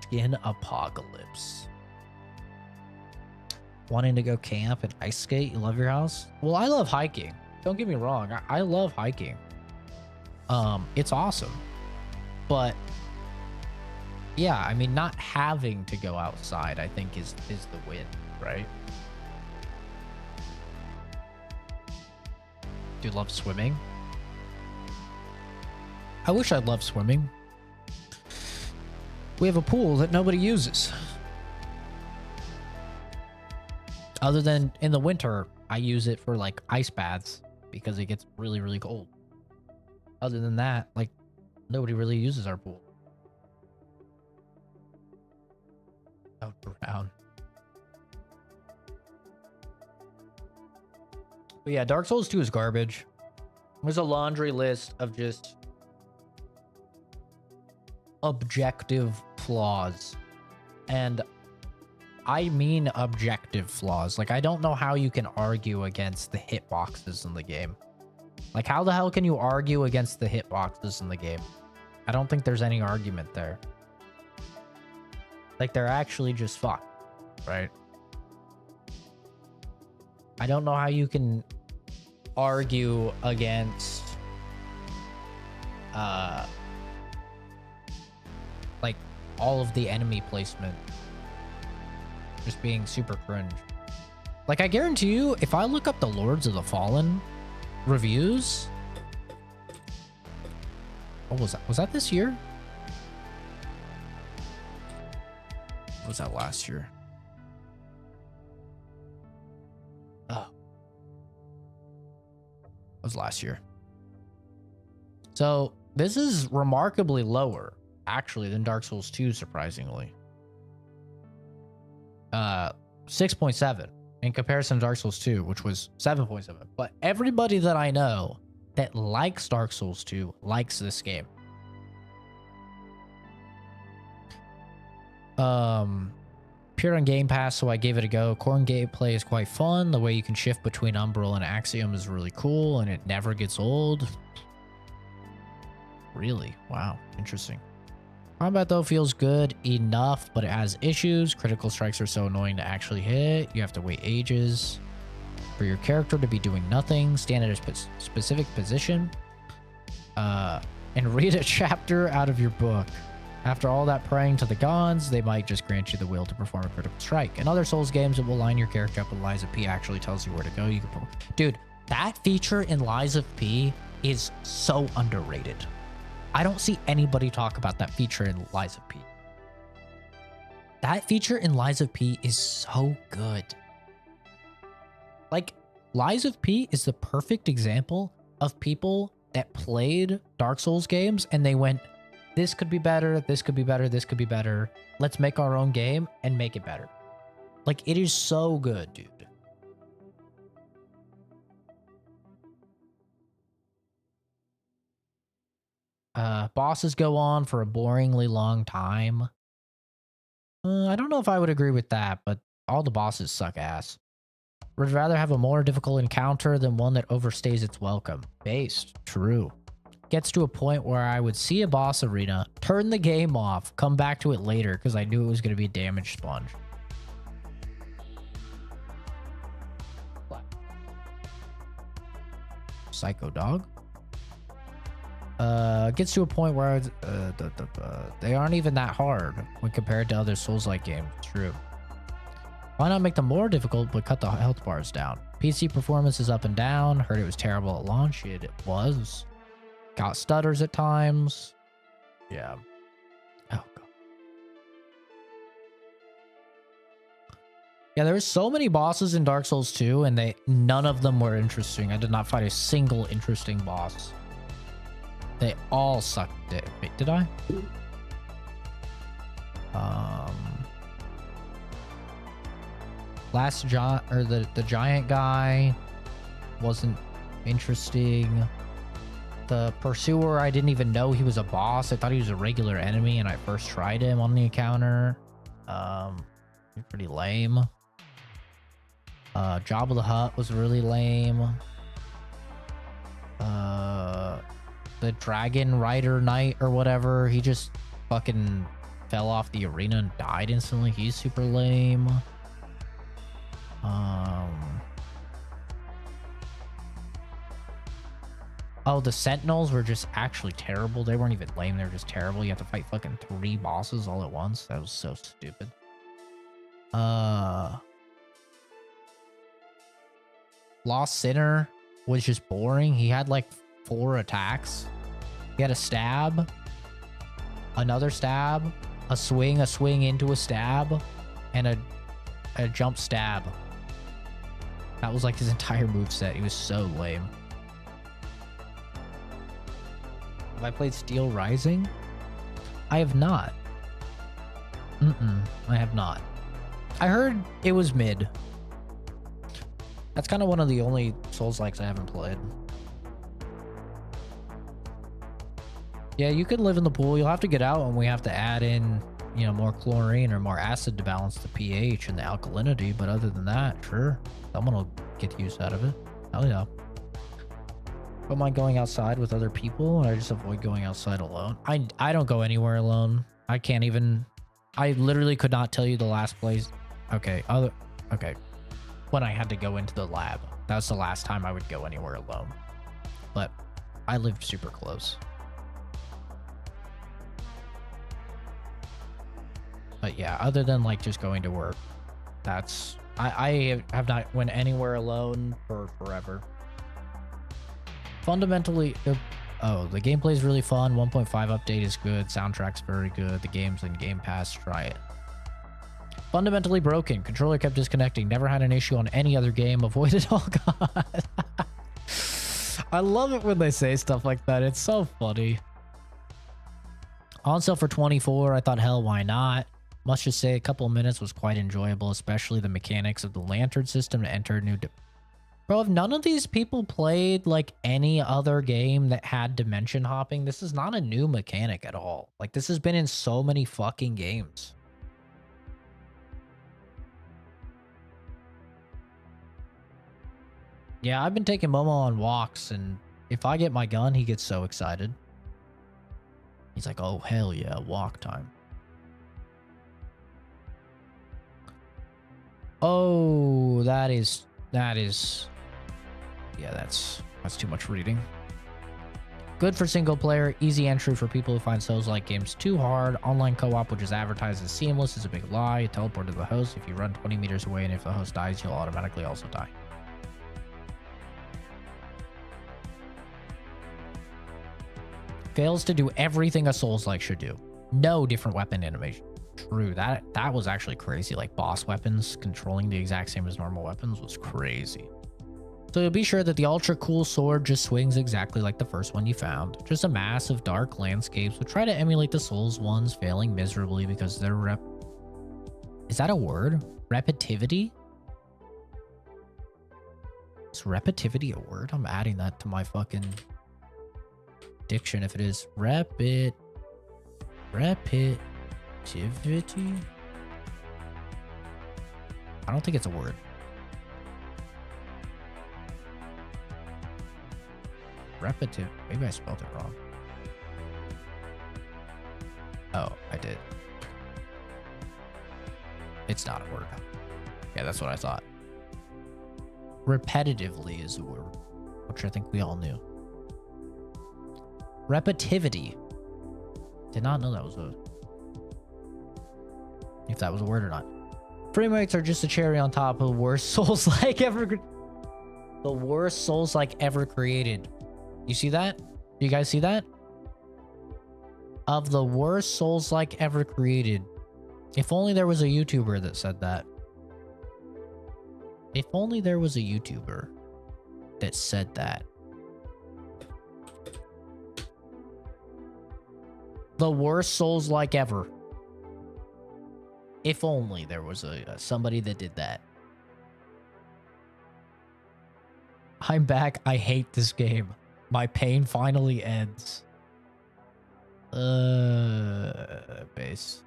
Skin apocalypse. Wanting to go camp and ice skate? You love your house? Well, I love hiking. Don't get me wrong. I love hiking. It's awesome. But yeah, I mean, not having to go outside, I think is the win, right? Do you love swimming? I wish I loved swimming. We have a pool that nobody uses. Other than in the winter, I use it for like ice baths because it gets really, really cold. Other than that, like, nobody really uses our pool. Oh, brown. But yeah, Dark Souls 2 is garbage. There's a laundry list of just objective flaws. And I mean objective flaws. Like, I don't know how you can argue against the hitboxes in the game. Like, how the hell can you argue against the hitboxes in the game? I don't think there's any argument there. Like, they're actually just fucked, right? I don't know how you can argue against like all of the enemy placement just being super cringe. Like, I guarantee you, if I look up the Lords of the Fallen reviews, what was that? Was that this year? Or was that last year? Oh. It was last year. So this is remarkably lower, actually, than Dark Souls 2, surprisingly. 6.7 in comparison to Dark Souls 2, which was 7.7. But everybody that I know that likes Dark Souls 2 likes this game. Pure on Game Pass, so I gave it a go. Corn gameplay is quite fun. The way you can shift between Umbral and Axiom is really cool, and it never gets old. Really? Wow. Interesting. Combat, though, feels good enough, but it has issues. Critical strikes are so annoying to actually hit. You have to wait ages for your character to be doing nothing. Stand at a specific position. And read a chapter out of your book. After all that praying to the gods, they might just grant you the will to perform a critical strike. In other Souls games, it will line your character up with Lies of P actually tells you where to go. You can, dude, that feature in Lies of P is so underrated. I don't see anybody talk about that feature in Lies of P. That feature in Lies of P is so good. Like, Lies of P is the perfect example of people that played Dark Souls games and they went, this could be better, this could be better, this could be better. Let's make our own game and make it better. Like, it is so good, dude. Bosses go on for a boringly long time. I don't know if I would agree with that, but all the bosses suck ass. Would rather have a more difficult encounter than one that overstays its welcome. Based. True. Gets to a point where I would see a boss arena, turn the game off, come back to it later because I knew it was going to be a damage sponge. Psycho Dog. Gets to a point where they aren't even that hard when compared to other Souls-like games. True. Why not make them more difficult but cut the health bars down? PC performance is up and down. Heard it was terrible at launch. It was. Got stutters at times. Yeah. Oh god. Yeah, there were so many bosses in Dark Souls 2 and none of them were interesting. I did not find a single interesting boss. They all sucked it. Wait, did I? Last giant, or the giant guy wasn't interesting. The pursuer, I didn't even know he was a boss. I thought he was a regular enemy, and I first tried him on the encounter. Pretty lame. Jabba the Hutt was really lame. The Dragon Rider Knight or whatever, he just fucking fell off the arena and died instantly. He's super lame. Oh, the Sentinels were just actually terrible. They weren't even lame. They were just terrible. You have to fight fucking 3 bosses all at once. That was so stupid. Lost Sinner was just boring. He had like 4 attacks. He had a stab, another stab, a swing into a stab, and a jump stab. That was like his entire moveset. He was so lame. Have I played Steel Rising? I have not. I have not. I heard it was mid. That's kind of one of the only Souls-likes I haven't played. Yeah, you can live in the pool. You'll have to get out and we have to add in, you know, more chlorine or more acid to balance the pH and the alkalinity. But other than that, sure, someone will get use out of it. Hell yeah. Don't mind going outside with other people, and I just avoid going outside alone. I don't go anywhere alone. I can't even. I literally could not tell you the last place. Okay, okay. When I had to go into the lab, that was the last time I would go anywhere alone. But I lived super close. But yeah, other than like just going to work, that's I have not went anywhere alone for forever. Fundamentally, the gameplay is really fun. 1.5 update is good. Soundtrack's very good. The game's in Game Pass. Try it. Fundamentally broken. Controller kept disconnecting. Never had an issue on any other game. Avoided all god. I love it when they say stuff like that. It's so funny. On sale for $24. I thought, hell, why not? Must just say a couple of minutes was quite enjoyable, especially the mechanics of the lantern system to enter new... Bro, if none of these people played like any other game that had dimension hopping, this is not a new mechanic at all. Like, this has been in so many fucking games. Yeah, I've been taking Momo on walks, and if I get my gun, he gets so excited. He's like, oh, hell yeah, walk time. Oh, that is... Yeah, that's too much reading. Good for single player, easy entry for people who find Souls-like games too hard. Online co-op, which is advertised as seamless, is a big lie. You teleport to the host if you run 20 meters away, and if the host dies, you'll automatically also die. Fails to do everything a Souls-like should do. No different weapon animation. True. That was actually crazy. Like boss weapons controlling the exact same as normal weapons was crazy. So be sure that the ultra cool sword just swings exactly like the first one you found. Just a mass of dark landscapes would try to emulate the Souls ones, failing miserably because their Is that a word? Repetitivity? Is repetitivity a word? I'm adding that to my fucking diction if it is. Repetitivity? I don't think it's a word. Repetitive. Maybe I spelled it wrong. Oh, I did. It's not a word. Yeah, that's what I thought. Repetitively is a word, which I think we all knew. Repetitivity. Did not know that was a... if that was a word or not. Frame rates are just a cherry on top of the worst Souls-like ever... the worst Souls-like ever created. You see that? You guys see that? Of the worst Souls-like ever created. If only there was a YouTuber that said that. If only there was a YouTuber that said that. The worst Souls-like ever. If only there was somebody that did that. I'm back. I hate this game. My pain finally ends. Base.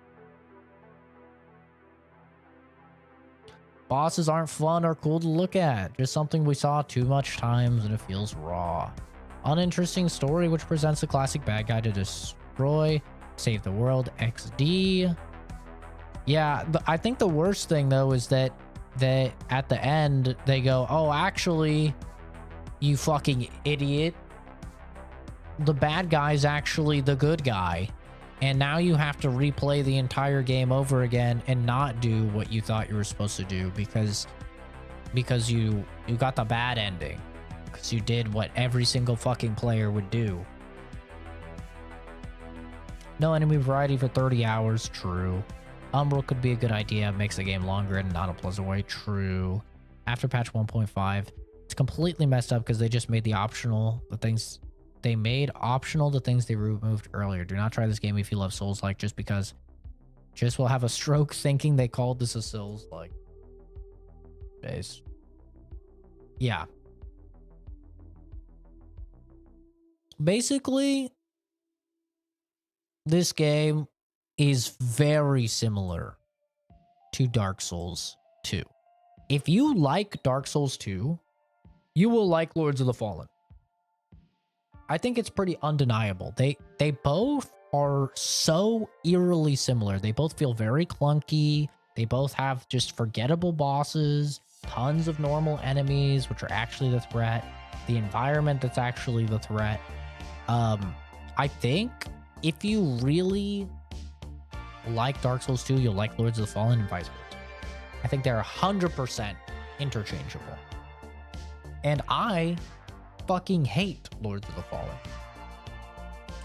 Bosses aren't fun or cool to look at. Just something we saw too much times and it feels raw. Uninteresting story which presents a classic bad guy to destroy, save the world, XD. Yeah, I think the worst thing though is that at the end they go, oh, actually, you fucking idiot. The bad guy's actually the good guy. And now you have to replay the entire game over again and not do what you thought you were supposed to do because you got the bad ending. Because you did what every single fucking player would do. No enemy variety for 30 hours. True. Umbral could be a good idea. Makes the game longer and not a pleasant way. True. After patch 1.5, it's completely messed up because they just made the things they removed earlier. Do not try this game if you love Souls-like just because just will have a stroke thinking they called this a Souls-like base. Yeah. Basically, this game is very similar to Dark Souls 2. If you like Dark Souls 2, you will like Lords of the Fallen. I think it's pretty undeniable. They both are so eerily similar. They both feel very clunky. They both have just forgettable bosses, tons of normal enemies, which are actually the threat, the environment that's actually the threat. I think if you really like Dark Souls 2, you'll like Lords of the Fallen and vice versa. I think they're 100% interchangeable. And I fucking hate Lords of the Fallen.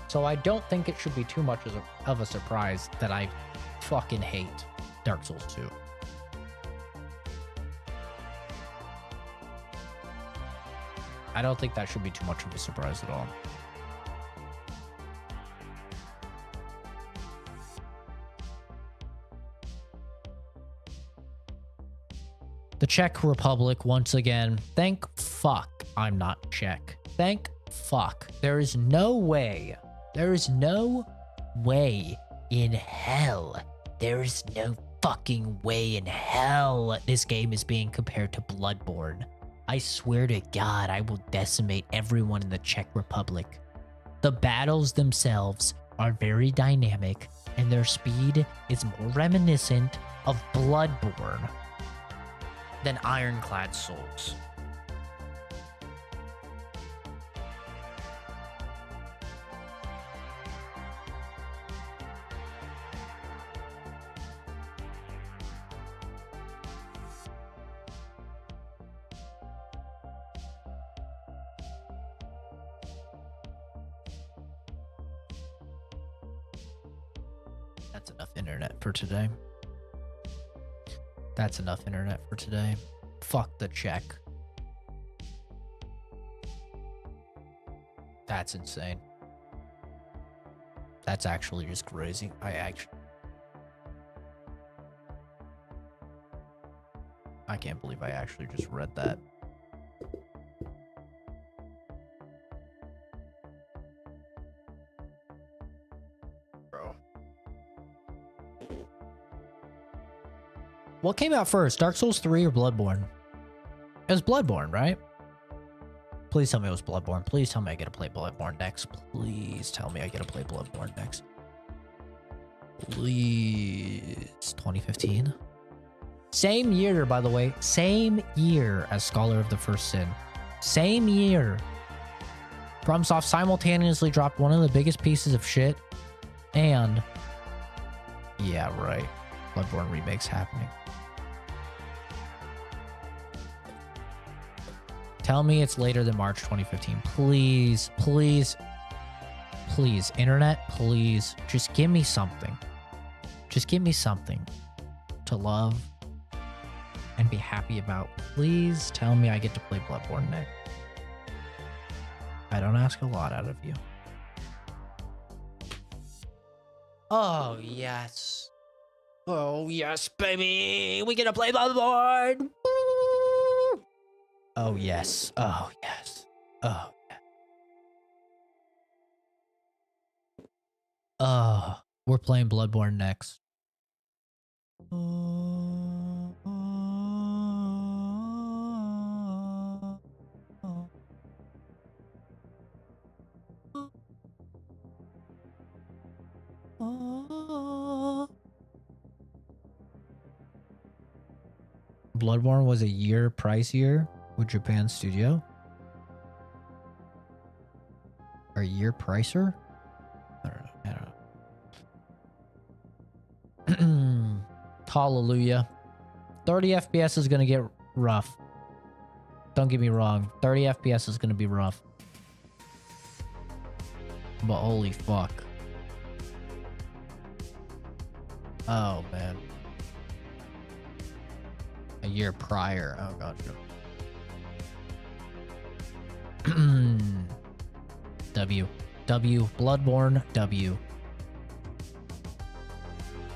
So I don't think it should be too much of a surprise that I fucking hate Dark Souls 2. I don't think that should be too much of a surprise at all. The Czech Republic, once again. Thank fuck I'm not Czech. Thank fuck. There is no way in hell. There is no fucking way in hell this game is being compared to Bloodborne. I swear to God, I will decimate everyone in the Czech Republic. The battles themselves are very dynamic, and their speed is more reminiscent of Bloodborne than Ironclad Souls. That's enough internet for today. That's enough internet for today. Fuck the check. That's insane. That's actually just crazy. I can't believe I actually just read that. Bro. What came out first, Dark Souls 3 or Bloodborne? It was Bloodborne, right? Please tell me it was Bloodborne. Please tell me I get to play Bloodborne next. Please tell me I get to play Bloodborne next. Please. 2015? Same year, by the way. Same year as Scholar of the First Sin. Same year. FromSoft simultaneously dropped one of the biggest pieces of shit. And... yeah, right. Bloodborne remake's happening. Tell me it's later than March 2015. Please, please, please, internet, please. Just give me something. Just give me something to love and be happy about. Please tell me I get to play Bloodborne next. I don't ask a lot out of you. Oh, yes. Oh, yes, baby. We get to play Bloodborne. Woo! Oh, yes. Oh, yes. Oh, yeah. We're playing Bloodborne next. Bloodborne was a year pricier with Japan Studio. Or a year pricer? I don't know. Hallelujah. 30 FPS is gonna get rough. Don't get me wrong. 30 FPS is gonna be rough. But holy fuck. Oh, man. A year prior. Oh, gotcha. W. Bloodborne W.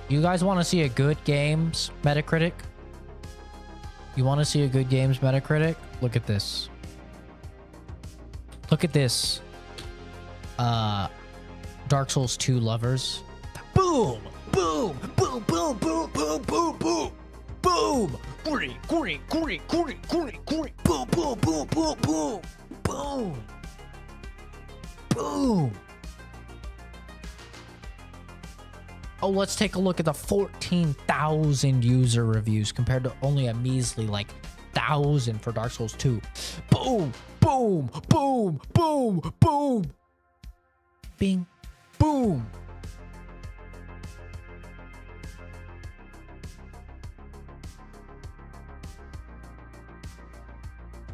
You guys want to see a good games Metacritic? You want to see a good games Metacritic? Look at this. Look at this. Dark Souls 2 lovers. Boom! Boom! Boom! Boom! Boom! Boom! Boom! Boom! Boom! Boom! Boom! Boom! Boom! Boom! Boom! Boom! Boom! Oh, let's take a look at the 14,000 user reviews compared to only a measly like 1,000 for Dark Souls 2. Boom! Boom! Boom! Boom! Boom! Bing! Boom!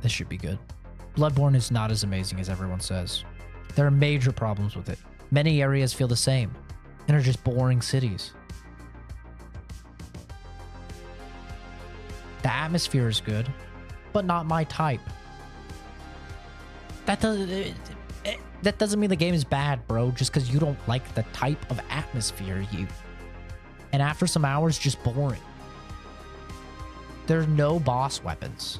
This should be good. Bloodborne is not as amazing as everyone says. There are major problems with it. Many areas feel the same and are just boring cities. The atmosphere is good, but not my type. That doesn't mean the game is bad, bro, just because you don't like the type of atmosphere and after some hours, just boring. There's no boss weapons.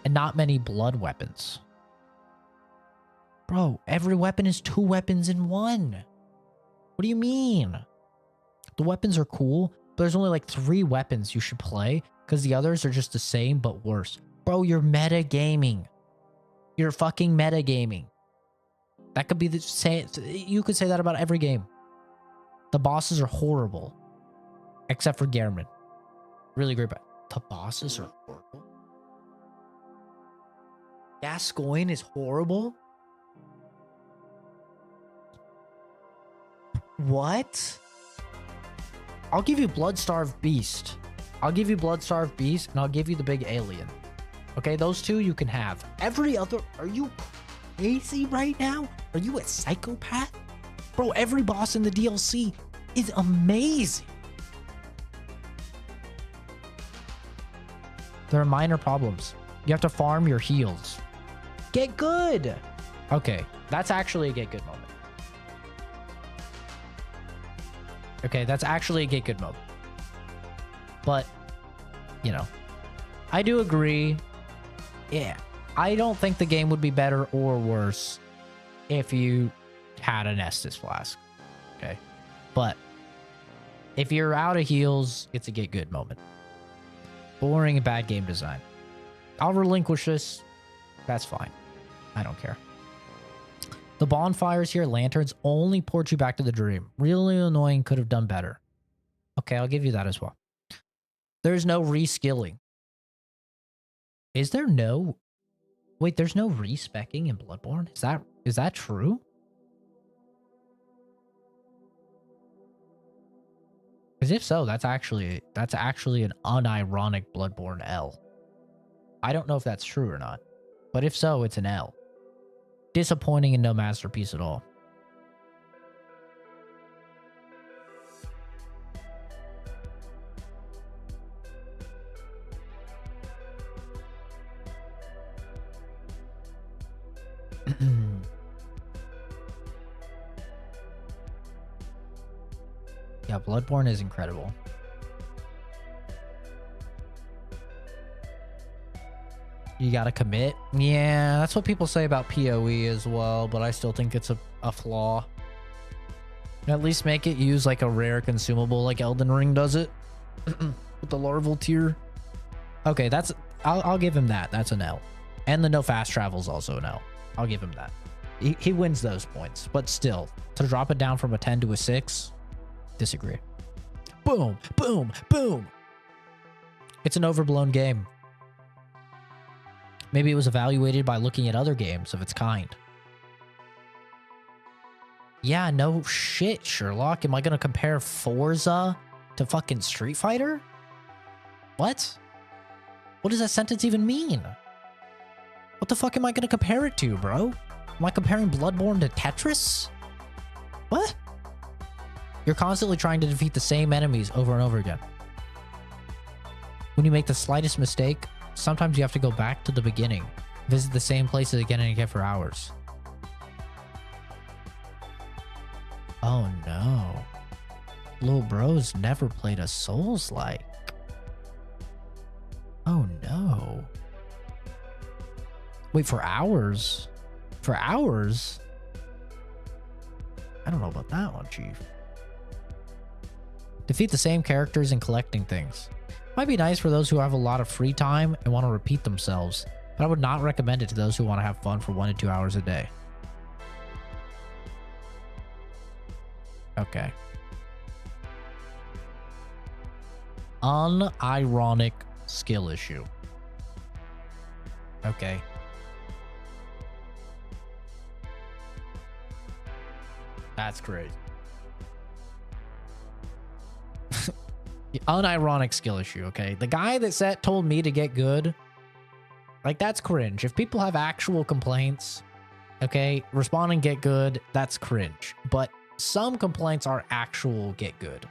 And not many blood weapons. Bro, every weapon is 2 weapons in 1. What do you mean? The weapons are cool, but there's only like 3 weapons you should play because the others are just the same but worse. Bro, you're metagaming. You're fucking metagaming. That could be the same. You could say that about every game. The bosses are horrible. Except for Gehrman. Really great, but the bosses are horrible. Gascoigne is horrible? What? I'll give you Bloodstarved Beast. I'll give you Bloodstarved Beast, and I'll give you the big alien. Okay, those 2 you can have. Every other... Are you crazy right now? Are you a psychopath? Bro, every boss in the DLC is amazing. There are minor problems. You have to farm your heals. Get good. Okay, that's actually a get good moment. Okay, that's actually a get good moment. But, you know, I do agree. Yeah, I don't think the game would be better or worse if you had an Estus flask. Okay, but if you're out of heals, it's a get good moment. Boring and bad game design. I'll relinquish this. That's fine. I don't care. The bonfires here, lanterns, only port you back to the dream. Really annoying, could have done better. Okay, I'll give you that as well. There's no reskilling. Is there no... Wait, there's no respecking in Bloodborne? Is that true? Because if so, that's actually an unironic Bloodborne L. I don't know if that's true or not. But if so, it's an L. Disappointing and no masterpiece at all. Yeah, Bloodborne is incredible. You gotta commit. Yeah, that's what people say about PoE as well, but I still think it's a flaw. At least make it use like a rare consumable like Elden Ring does it. With the larval tier. Okay, that's... I'll give him that. That's an L. And the no fast travel is also an L. I'll give him that. He wins those points, but still, to drop it down from a 10 to a 6, disagree. Boom, boom, boom. It's an overblown game. Maybe it was evaluated by looking at other games of its kind. Yeah, no shit, Sherlock. Am I gonna compare Forza to fucking Street Fighter? What? What does that sentence even mean? What the fuck am I gonna compare it to, bro? Am I comparing Bloodborne to Tetris? What? You're constantly trying to defeat the same enemies over and over again. When you make the slightest mistake, sometimes you have to go back to the beginning, visit the same places again and again for hours. Oh no. Little bro's never played a Souls-like. Oh no. Wait, for hours? For hours? I don't know about that one, Chief. Defeat the same characters and collecting things. Might be nice for those who have a lot of free time and want to repeat themselves, but I would not recommend it to those who want to have fun for 1 to 2 hours a day. Okay. Unironic skill issue. Okay. That's crazy. The unironic skill issue, okay? The guy that told me to get good, like, that's cringe. If people have actual complaints, okay, respond and get good, that's cringe. But some complaints are actual get good.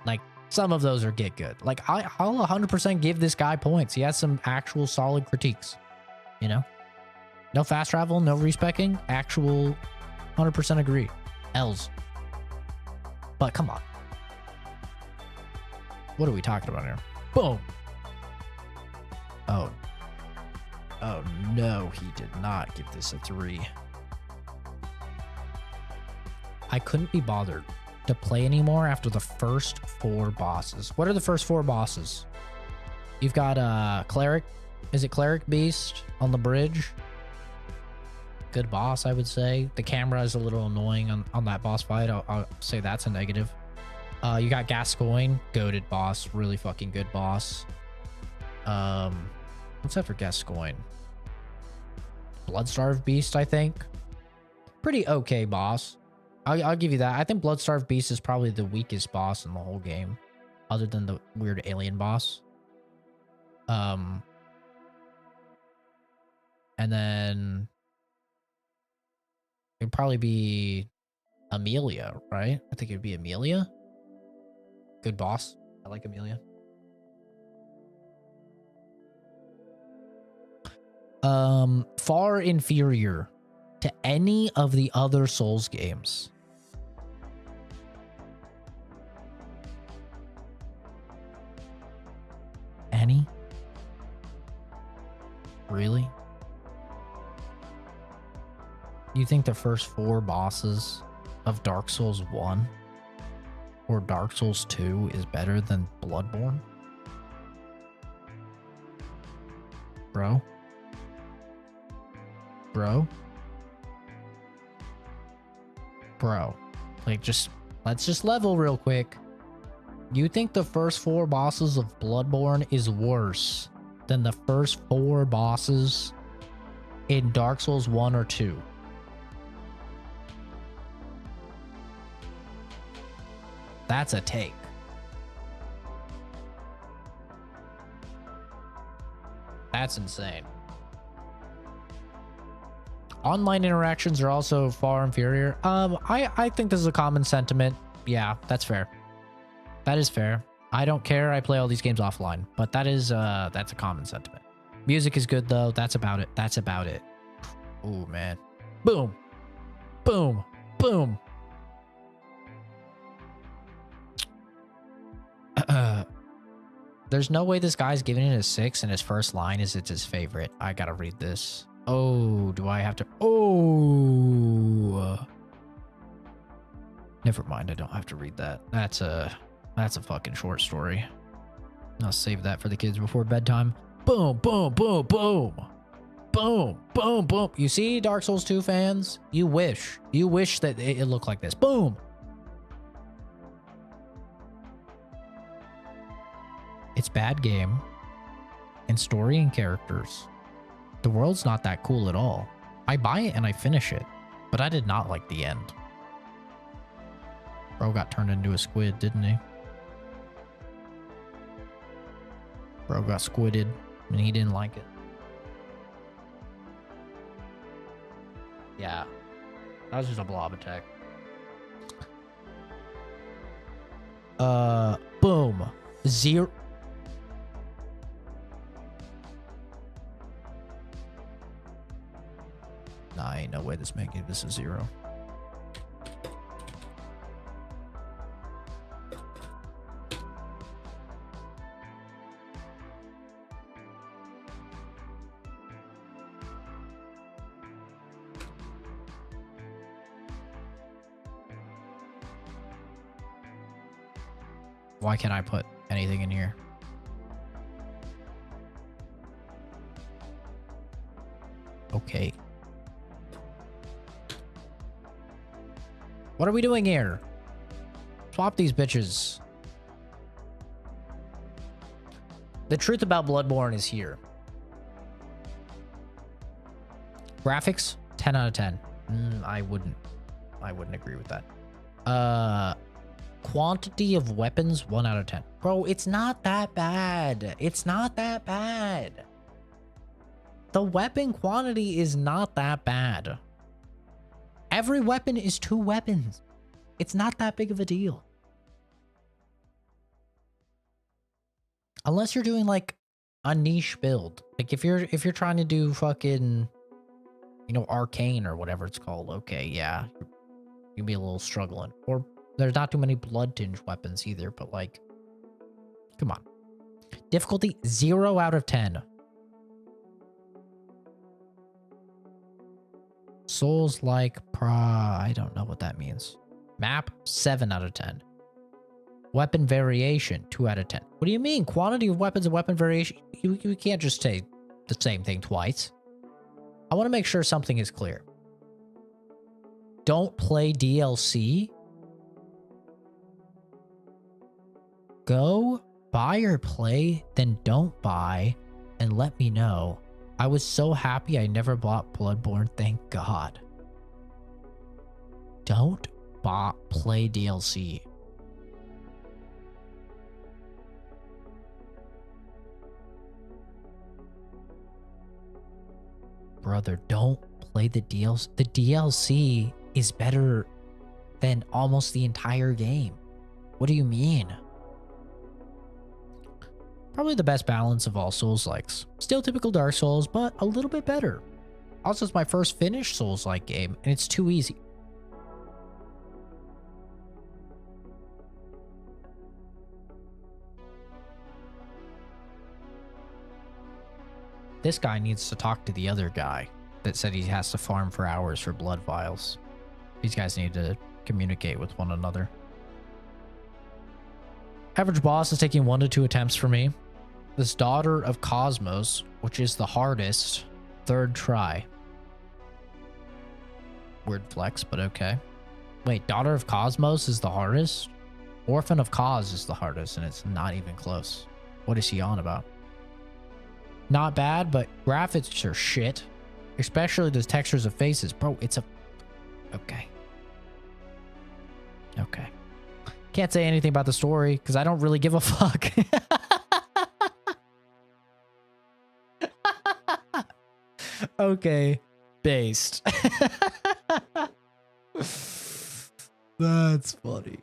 Like, some of those are get good. Like, I'll 100% give this guy points. He has some actual solid critiques, you know? No fast travel, no respecking, actual 100% agree. L's. But come on. What are we talking about here? Boom. Oh. Oh no, he did not give this a 3. I couldn't be bothered to play anymore after the first 4 bosses. What are the first 4 bosses? You've got Cleric. Is it Cleric Beast on the bridge? Good boss, I would say. The camera is a little annoying on that boss fight. I'll say that's a negative. You got Gascoigne, goated boss, really fucking good boss. What's after Gascoigne? Bloodstarved Beast, I think. Pretty okay boss. I'll give you that. I think Bloodstarved Beast is probably the weakest boss in the whole game, other than the weird alien boss. And then it'd probably be Amelia, right? I think it'd be Amelia. Good boss. I like Amelia. Far inferior to any of the other Souls games. Any? Really? You think the first 4 bosses of Dark Souls 1 or Dark Souls 2 is better than Bloodborne? Bro? Bro? Bro. Like, let's just level real quick. You think the first 4 bosses of Bloodborne is worse than the first 4 bosses in Dark Souls 1 or 2? That's a take. That's insane. Online interactions are also far inferior. I think this is a common sentiment. Yeah, that's fair. That is fair. I don't care. I play all these games offline, but that's a common sentiment. Music is good though. That's about it. That's about it. Oh man. Boom. Boom. Boom. There's no way this guy's giving it a 6 and his first line is it's his favorite. I gotta read this. Oh, do I have to? Oh. Never mind. I don't have to read that. That's a fucking short story. I'll save that for the kids before bedtime. Boom, boom, boom, boom. Boom, boom, boom. You see, Dark Souls 2 fans? You wish that it looked like this. Boom. It's bad game and story and characters. The world's not that cool at all. I buy it and I finish it, but I did not like the end. Bro got turned into a squid, didn't he? Bro got squidded and he didn't like it. Yeah, that was just a blob attack. Boom. 0. Nah, ain't no way this man gave this a 0. Why can't I put anything in here? Okay. What are we doing here? Swap these bitches. The truth about Bloodborne is here. Graphics, 10 out of 10. I wouldn't agree with that. Quantity of weapons, 1 out of 10. Bro, it's not that bad. It's not that bad. The weapon quantity is not that bad. Every weapon is 2 weapons. It's not that big of a deal. Unless you're doing like a niche build. Like if you're trying to do fucking, you know, arcane or whatever it's called. Okay, yeah. You'd be a little struggling. Or there's not too many blood tinge weapons either, but like, come on. Difficulty 0 out of 10. Souls like I don't know what that means. Map, 7 out of 10. Weapon variation, 2 out of 10. What do you mean? Quantity of weapons and weapon variation? You can't just say the same thing twice. I want to make sure something is clear. Don't play DLC. Go buy or play, then don't buy, and let me know. I was so happy I never bought Bloodborne, thank God. Don't play DLC. Brother, don't play the DLC. The DLC is better than almost the entire game. What do you mean? Probably the best balance of all Souls-likes. Still typical Dark Souls, but a little bit better. Also, it's my first finished Souls-like game, and it's too easy. This guy needs to talk to the other guy that said he has to farm for hours for blood vials. These guys need to communicate with one another. Average boss is taking 1 to 2 attempts for me. This Daughter of Cosmos, which is the hardest, 3rd try. Weird flex, but okay. Wait, Daughter of Cosmos is the hardest? Orphan of Cause is the hardest, and it's not even close. What is he on about? Not bad, but graphics are shit. Especially the textures of faces. Bro, it's a... Okay. Okay. Can't say anything about the story, because I don't really give a fuck. Okay. Based. That's funny.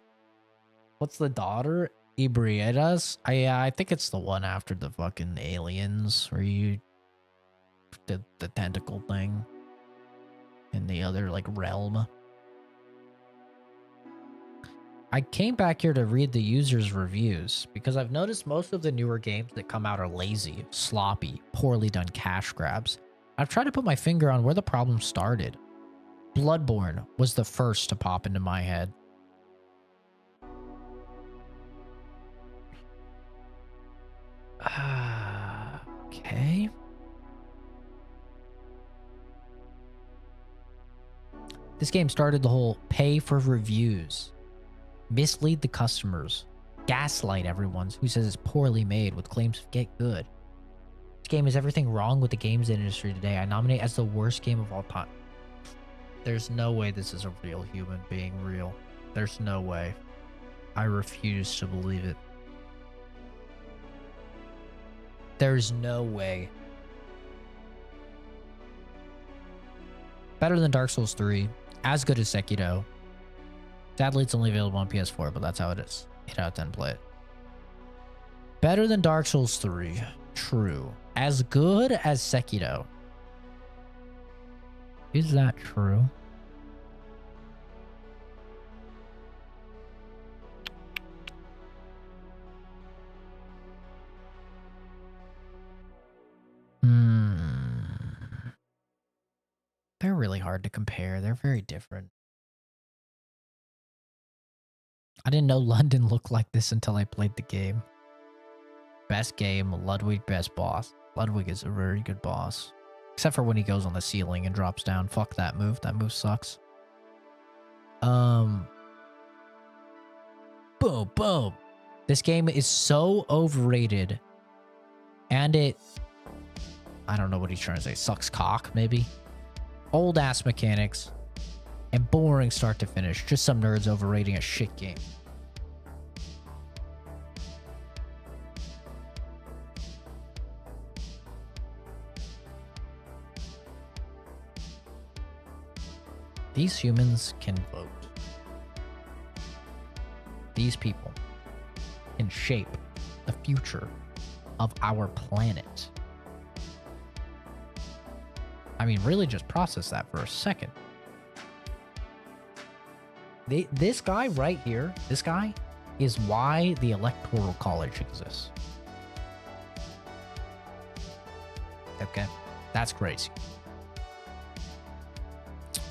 What's the daughter? Ibrietas? I think it's the one after the fucking aliens, where you did the tentacle thing in the other like realm. I came back here to read the users' reviews because I've noticed most of the newer games that come out are lazy, sloppy, poorly done cash grabs. I've tried to put my finger on where the problem started. Bloodborne was the first to pop into my head. Okay. This game started the whole pay for reviews, mislead the customers, gaslight everyone who says it's poorly made with claims of get good. This game is everything wrong with the games industry today. I nominate as the worst game of all time. There's no way this is a real human being real. There's no way. I refuse to believe it. There's no way. Better than Dark Souls 3. As good as Sekiro. Sadly, it's only available on PS4, but that's how it is. 8 out of 10 play it. Better than Dark Souls 3. True. As good as Sekiro. Is that true? They're really hard to compare. They're very different. I didn't know London looked like this until I played the game. Best game, Ludwig, best boss. Ludwig is a very good boss. Except for when he goes on the ceiling and drops down. Fuck that move. That move sucks. Boom, boom. This game is so overrated. And it... I don't know what he's trying to say. Sucks cock, maybe? Old ass mechanics. And boring start to finish. Just some nerds overrating a shit game. These humans can vote. These people can shape the future of our planet. I mean, really just process that for a second. This guy right here, this guy is why the Electoral College exists. Okay, that's crazy.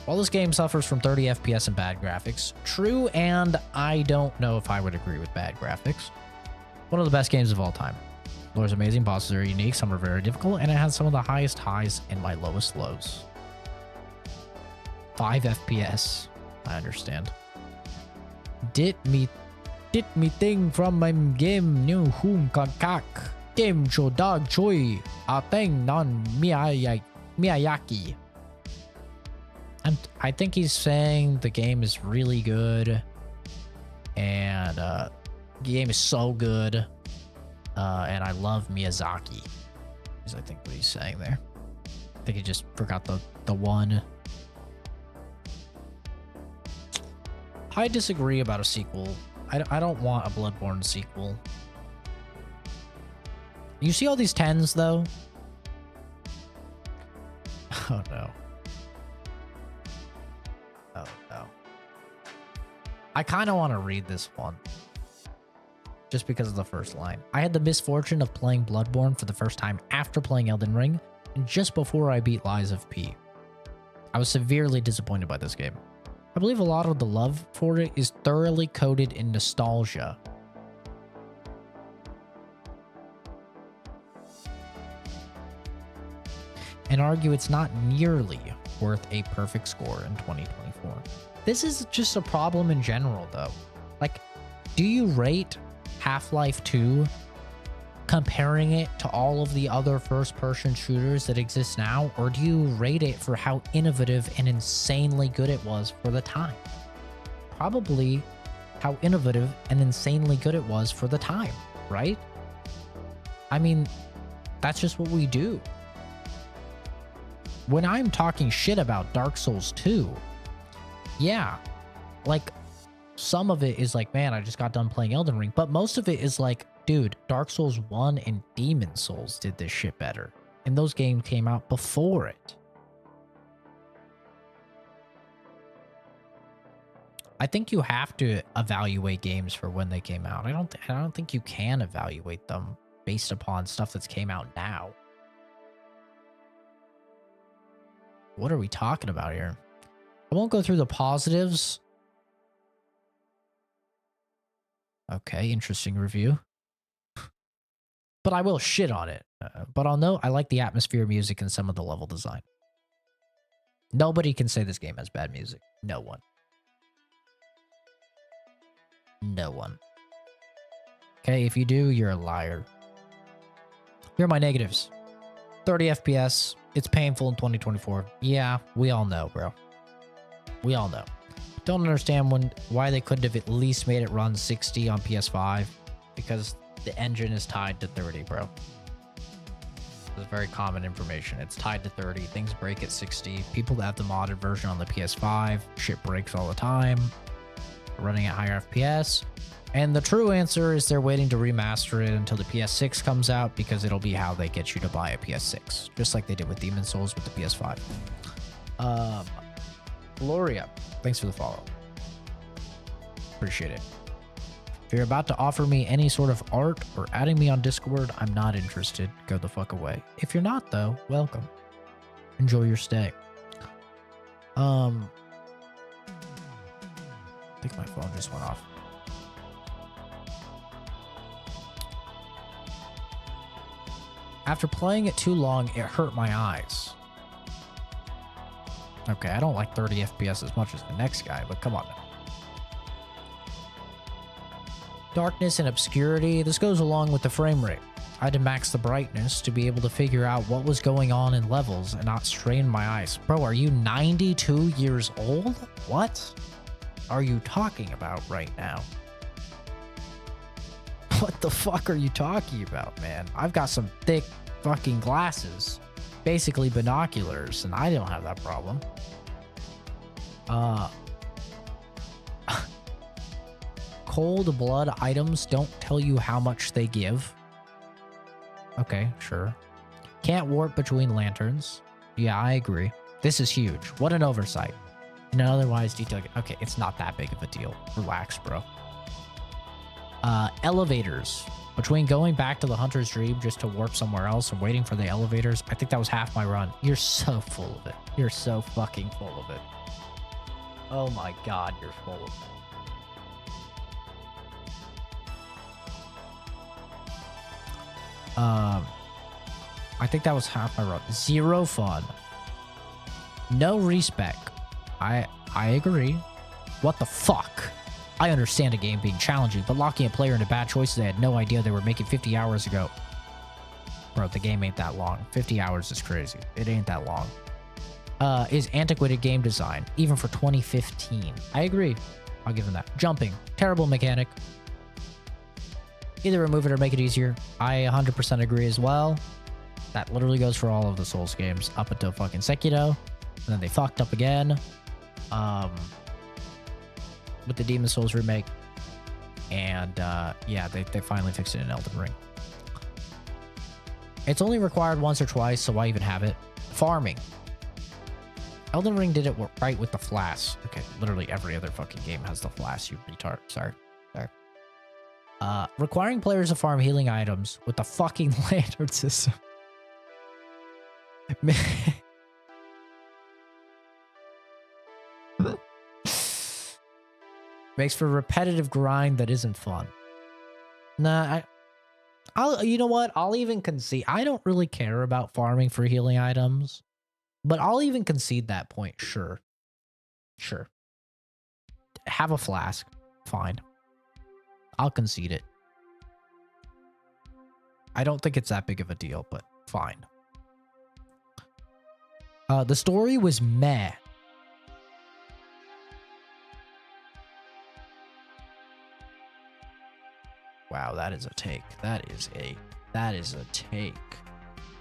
While this game suffers from 30 FPS and bad graphics, true, and I don't know if I would agree with bad graphics. One of the best games of all time. Lore's amazing, bosses are unique, some are very difficult, and it has some of the highest highs and my lowest lows. 5 FPS, I understand. Did me thing from my game new home kak game show dog choi a thing non Miyazaki. And I think he's saying the game is really good, and the game is so good, and I love Miyazaki. Is I think what he's saying there. I think he just forgot the one. I disagree about a sequel. I don't want a Bloodborne sequel. You see all these 10s, though? Oh, no. Oh, no. I kind of want to read this one. Just because of the first line. I had the misfortune of playing Bloodborne for the first time after playing Elden Ring, and just before I beat Lies of P. I was severely disappointed by this game. I believe a lot of the love for it is thoroughly coated in nostalgia. And argue it's not nearly worth a perfect score in 2024. This is just a problem in general, though. Like, do you rate Half-Life 2 comparing it to all of the other first-person shooters that exist now, or do you rate it for how innovative and insanely good it was for the time? Probably how innovative and insanely good it was for the time, right? I mean, that's just what we do. When I'm talking shit about Dark Souls 2, yeah, like, some of it is like, man, I just got done playing Elden Ring, but most of it is like, dude, Dark Souls 1 and Demon Souls did this shit better, and those games came out before it. I think you have to evaluate games for when they came out. I don't think you can evaluate them based upon stuff that's came out now. What are we talking about here? I won't go through the positives. Okay, interesting review. But I will shit on it. But I'll know I like the atmosphere, music, and some of the level design. Nobody can say this game has bad music. No one. No one. Okay, if you do, you're a liar. Here are my negatives. 30 FPS. It's painful in 2024. Yeah, we all know, bro. We all know. Don't understand why they couldn't have at least made it run 60 on PS5, because the engine is tied to 30, bro. It's very common information. It's tied to 30. Things break at 60. People that have the modded version on the PS5, shit breaks all the time. Running at higher FPS. And the true answer is they're waiting to remaster it until the PS6 comes out, because it'll be how they get you to buy a PS6. Just like they did with Demon Souls with the PS5. Gloria, thanks for the follow. Appreciate it. If you're about to offer me any sort of art or adding me on Discord, I'm not interested. Go the fuck away. If you're not, though, welcome. Enjoy your stay. I think my phone just went off. After playing it too long, it hurt my eyes. Okay, I don't like 30 FPS as much as the next guy, but come on now. Darkness and obscurity. This goes along with the frame rate. I had to max the brightness to be able to figure out what was going on in levels and not strain my eyes. Bro, are you 92 years old? What are you talking about right now? What the fuck are you talking about, man? I've got some thick fucking glasses. Basically binoculars, and I don't have that problem. Cold blood items don't tell you how much they give. Okay, sure. Can't warp between lanterns. Yeah, I agree. This is huge. What an oversight. In an otherwise detailed... Okay, it's not that big of a deal. Relax, bro. Elevators. Between going back to the Hunter's Dream just to warp somewhere else and waiting for the elevators, I think that was half my run. You're so full of it. You're so fucking full of it. Oh my god, you're full of it. I think that was half my run. Zero fun. No respec. I agree. What the fuck? I understand a game being challenging, but locking a player into bad choices they had no idea they were making 50 hours ago. Bro, the game ain't that long. 50 hours is crazy. It ain't that long. Is antiquated game design, even for 2015. I agree. I'll give him that. Jumping. Terrible mechanic. Either remove it or make it easier. I 100% agree as well. That literally goes for all of the Souls games up until fucking Sekiro. And then they fucked up again. with the Demon Souls remake. And yeah, they finally fixed it in Elden Ring. It's only required once or twice, so why even have it? Farming. Elden Ring did it right with the flask. Okay, literally every other fucking game has the flask, you retard. Sorry. Requiring players to farm healing items with the fucking lantern system. Makes for a repetitive grind that isn't fun. Nah, you know what? I'll even concede. I don't really care about farming for healing items, but I'll even concede that point. Sure. Have a flask. Fine. I'll concede it. I don't think it's that big of a deal, but fine. The story was meh. Wow, that is a take. That is a take.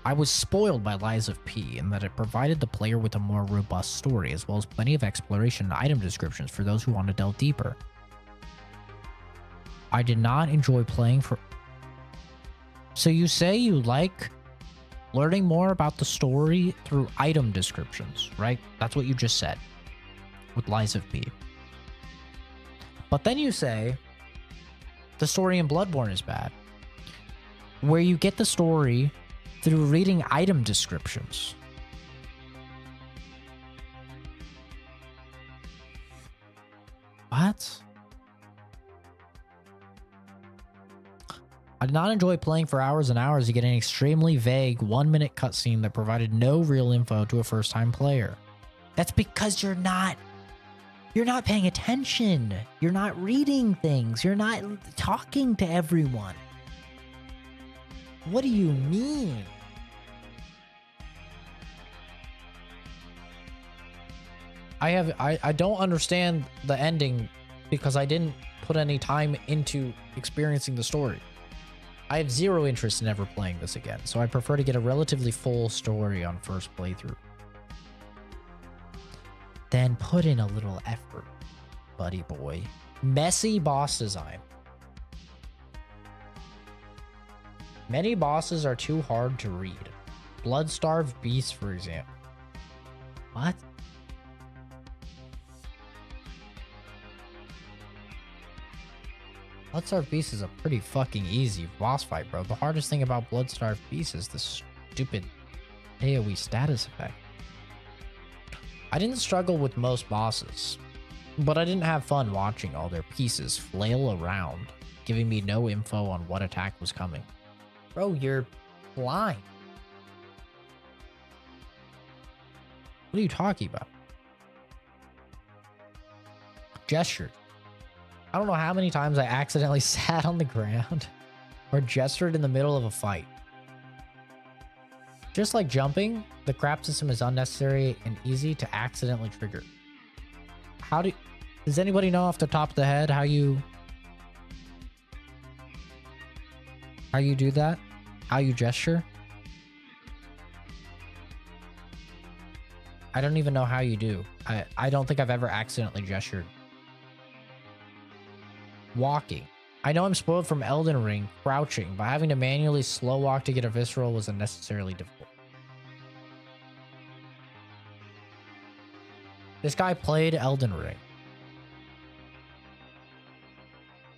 I was spoiled by Lies of P in that it provided the player with a more robust story, as well as plenty of exploration and item descriptions for those who want to delve deeper. I did not enjoy playing for... So you say you like learning more about the story through item descriptions, right? That's what you just said with Lies of P. But then you say the story in Bloodborne is bad, where you get the story through reading item descriptions. What? I did not enjoy playing for hours and hours to get an extremely vague 1-minute cutscene that provided no real info to a first-time player. That's because you're not paying attention. You're not reading things. You're not talking to everyone. What do you mean? I don't understand the ending because I didn't put any time into experiencing the story. I have zero interest in ever playing this again, so I prefer to get a relatively full story on first playthrough. Then put in a little effort, buddy boy. Messy boss design. Many bosses are too hard to read. Blood-starved beasts, for example. What? Blood-starved beast is a pretty fucking easy boss fight, bro. The hardest thing about blood-starved beast is the stupid AoE status effect. I didn't struggle with most bosses, but I didn't have fun watching all their pieces flail around, giving me no info on what attack was coming. Bro, you're blind. What are you talking about? Gestured. I don't know how many times I accidentally sat on the ground or gestured in the middle of a fight. Just like jumping, the crap system is unnecessary and easy to accidentally trigger. Does anybody know off the top of the head how you do that? How you gesture? I don't even know how you do. I don't think I've ever accidentally gestured. Walking. I know I'm spoiled from Elden Ring, crouching, but having to manually slow walk to get a visceral was unnecessarily difficult. This guy played Elden Ring.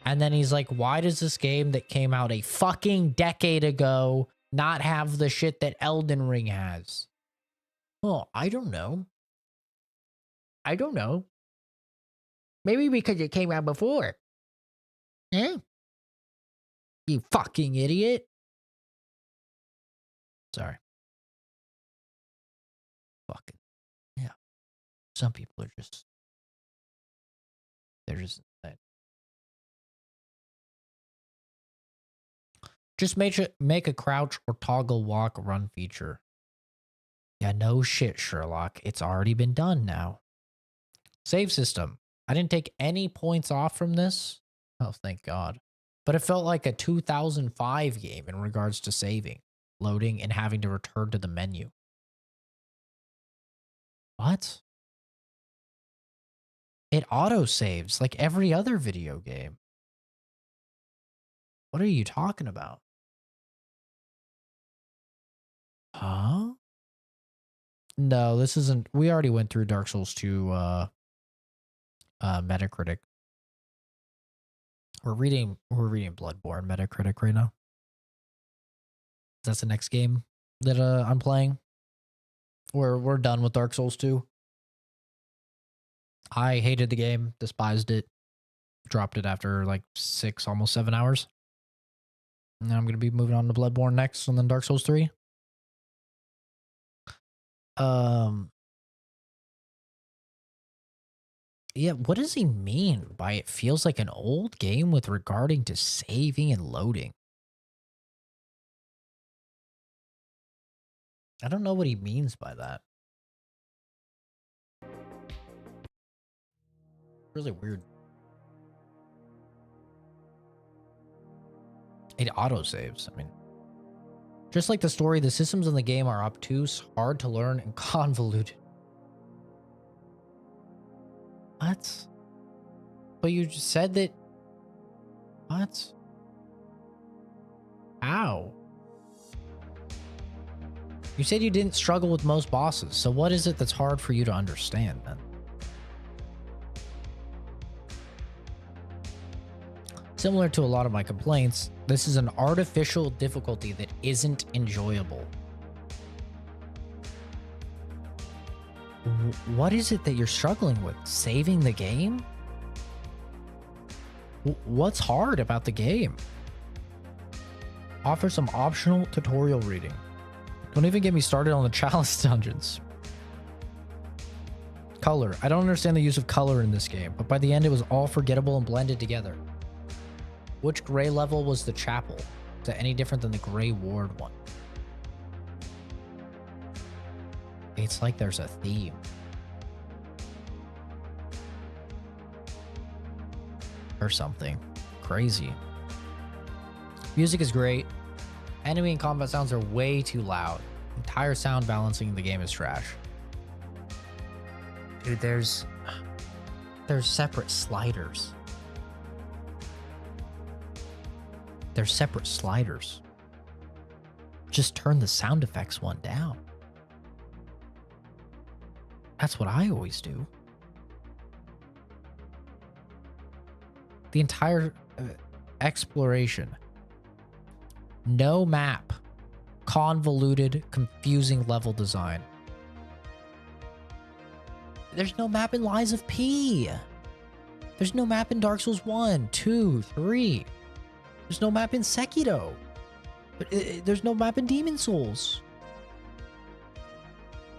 And then he's like, why does this game that came out a fucking decade ago not have the shit that Elden Ring has? Oh, I don't know. Maybe because it came out before. Eh? You fucking idiot. Sorry. Fucking. Yeah. Some people are just. They're just. Just make a crouch or toggle walk run feature. Yeah, no shit, Sherlock. It's already been done now. Save system. I didn't take any points off from this. Oh, thank God. But it felt like a 2005 game in regards to saving, loading, and having to return to the menu. What? It auto saves like every other video game. What are you talking about? Huh? No, this isn't. We already went through Dark Souls 2 Metacritic. We're reading Bloodborne Metacritic right now. That's the next game that I'm playing. We're done with Dark Souls 2. I hated the game, despised it, dropped it after like 6, almost 7 hours. And then I'm gonna be moving on to Bloodborne next, and then Dark Souls 3. Yeah, what does he mean by it feels like an old game with regarding to saving and loading? I don't know what he means by that. Really weird. It autosaves. I mean, just like the story, the systems in the game are obtuse, hard to learn, and convoluted. What? But you just said that... What? How? You said you didn't struggle with most bosses, so what is it that's hard for you to understand then? Similar to a lot of my complaints, this is an artificial difficulty that isn't enjoyable. What is it that you're struggling with? Saving the game? What's hard about the game? Offer some optional tutorial reading. Don't even get me started on the chalice dungeons. Color. I don't understand the use of color in this game, but by the end it was all forgettable and blended together. Which gray level was the chapel? Is that any different than the gray ward one? It's like there's a theme. Or something. Crazy. Music is great. Enemy and combat sounds are way too loud. Entire sound balancing in the game is trash. Dude, there's separate sliders. There's separate sliders. Just turn the sound effects one down. That's what I always do. The entire exploration. No map. Convoluted, confusing level design. There's no map in Lies of P. There's no map in Dark Souls 1, 2, 3. There's no map in Sekiro. There's no map in Demon Souls.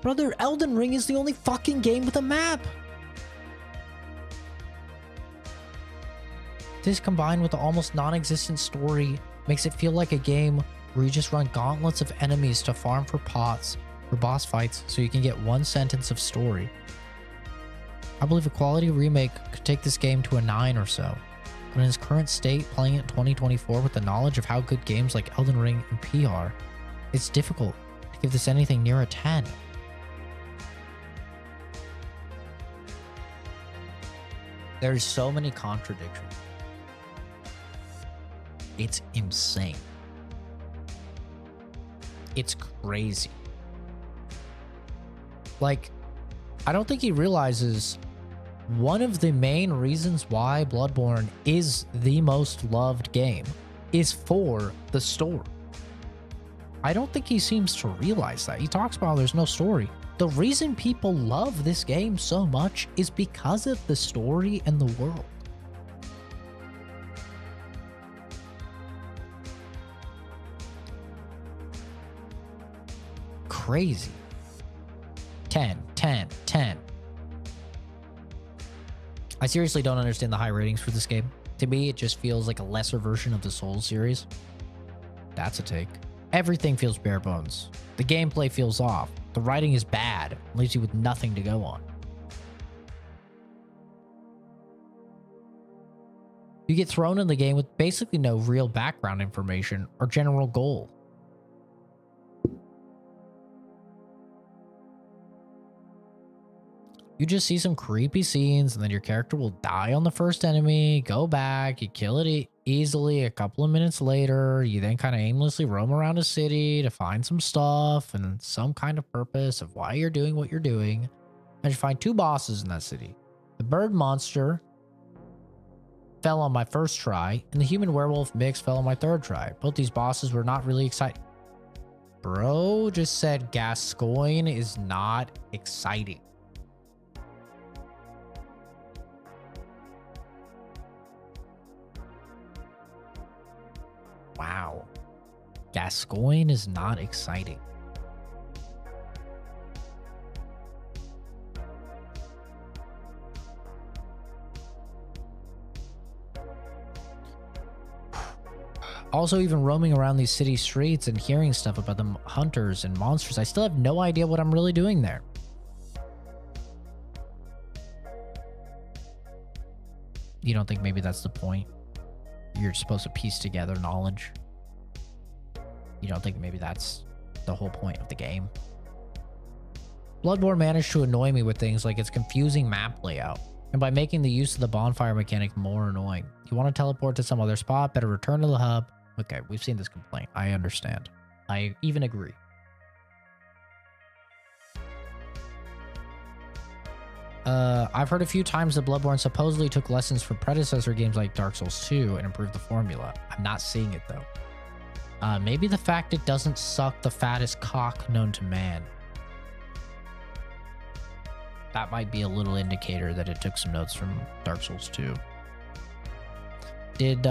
Brother, Elden Ring is the only fucking game with a map. This combined with the almost non-existent story makes it feel like a game where you just run gauntlets of enemies to farm for pots for boss fights so you can get one sentence of story. I believe a quality remake could take this game to a 9 or so, but in its current state, playing it in 2024 with the knowledge of how good games like Elden Ring and P are, it's difficult to give this anything near a 10. There's so many contradictions. It's insane. It's crazy. Like, I don't think he realizes one of the main reasons why Bloodborne is the most loved game is for the story. I don't think he seems to realize that. He talks about how there's no story. The reason people love this game so much is because of the story and the world. Crazy. 10, 10, 10. I seriously don't understand the high ratings for this game. To me, it just feels like a lesser version of the Souls series. That's a take. Everything feels bare bones. The gameplay feels off. The writing is bad, leaves you with nothing to go on. You get thrown in the game with basically no real background information or general goal. You just see some creepy scenes, and then your character will die on the first enemy, go back, you kill it easily. A couple of minutes later, you then kind of aimlessly roam around a city to find some stuff and some kind of purpose of why you're doing what you're doing. And you find 2 bosses in that city. The bird monster fell on my first try, and the human werewolf mix fell on my 3rd try. Both these bosses were not really exciting. Bro just said Gascoigne is not exciting. Wow. Gascoigne is not exciting. Also, even roaming around these city streets and hearing stuff about the hunters and monsters, I still have no idea what I'm really doing there. You don't think maybe that's the point? You're supposed to piece together knowledge? You don't think maybe that's the whole point of the game? Bloodborne managed to annoy me with things like its confusing map layout, and by making the use of the bonfire mechanic more annoying. You want to teleport to some other spot, better return to the hub. Okay, we've seen this complaint. I understand. I even agree. I've heard a few times that Bloodborne supposedly took lessons from predecessor games like Dark Souls 2 and improved the formula. I'm not seeing it though. Maybe the fact it doesn't suck the fattest cock known to man. That might be a little indicator that it took some notes from Dark Souls 2. Did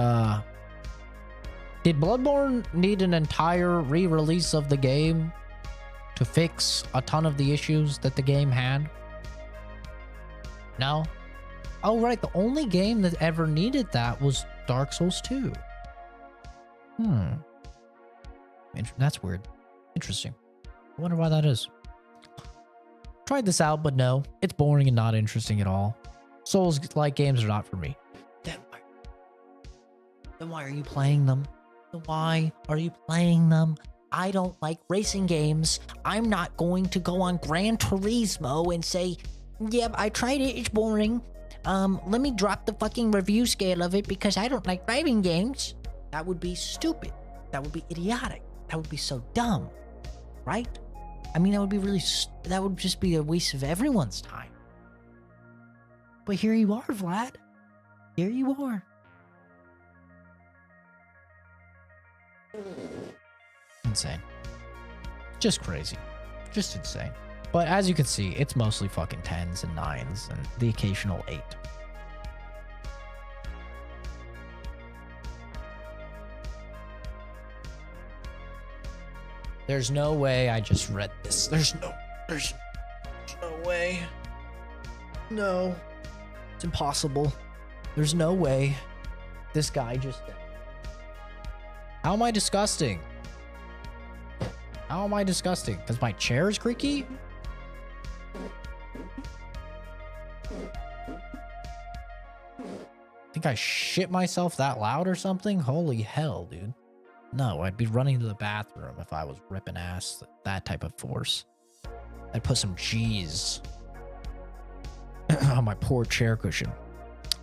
Bloodborne need an entire re-release of the game to fix a ton of the issues that the game had? No? Oh, right. The only game that ever needed that was Dark Souls 2. That's weird. Interesting. I wonder why that is. Tried this out, but no. It's boring and not interesting at all. Souls-like games are not for me. Then why are you playing them? Why are you playing them? I don't like racing games. I'm not going to go on Gran Turismo and say, yep, I tried it, it's boring. Let me drop the fucking review scale of it because I don't like driving games. That would be stupid. That would be idiotic. That would be so dumb. Right? I mean, that would just be a waste of everyone's time. But here you are, Vlad. Here you are. Insane. Just crazy. Just insane. But as you can see, it's mostly fucking 10s and 9s and the occasional 8. There's no way I just read this. There's no way. No. It's impossible. There's no way. This guy just... How am I disgusting? How am I disgusting? Because my chair is creaky? Think I shit myself that loud or something? Holy hell, dude. No, I'd be running to the bathroom if I was ripping ass that type of force. I'd put some G's on my poor chair cushion.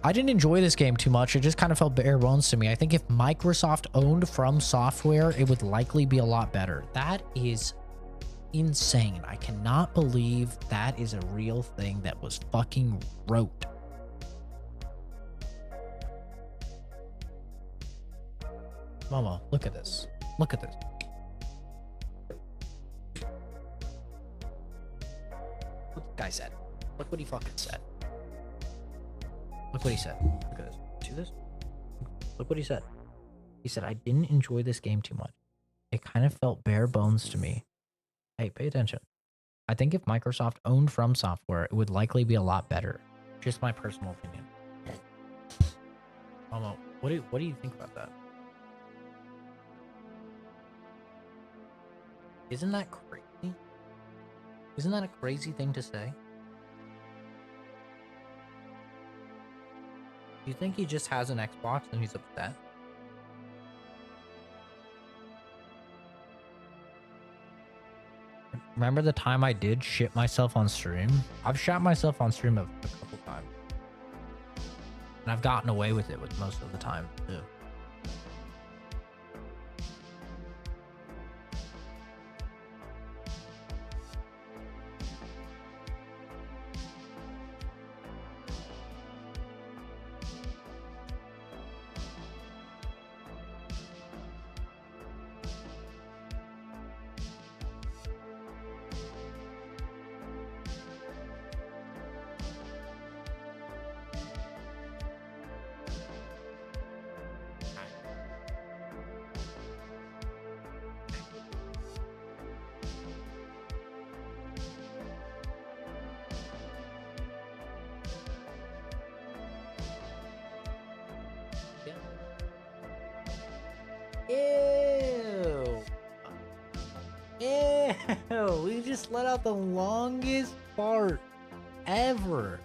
I didn't enjoy this game too much. It just kind of felt bare bones to me. I think if Microsoft owned From Software, it would likely be a lot better. That is insane. I cannot believe that is a real thing that was fucking wrote. Mama, look at this. Look at this. What the guy said. Look what he fucking said. Look what he said. Look at this. See this? Look what he said. He said, I didn't enjoy this game too much. It kind of felt bare bones to me. Hey, pay attention. I think if Microsoft owned From Software, it would likely be a lot better. Just my personal opinion. Mama, what do you think about that? Isn't that crazy? Isn't that a crazy thing to say? Do you think he just has an Xbox and he's upset? Remember the time I did shit myself on stream? I've shot myself on stream a couple times. And I've gotten away with it with most of the time, too. Ew. Ew. We just let out the longest fart ever.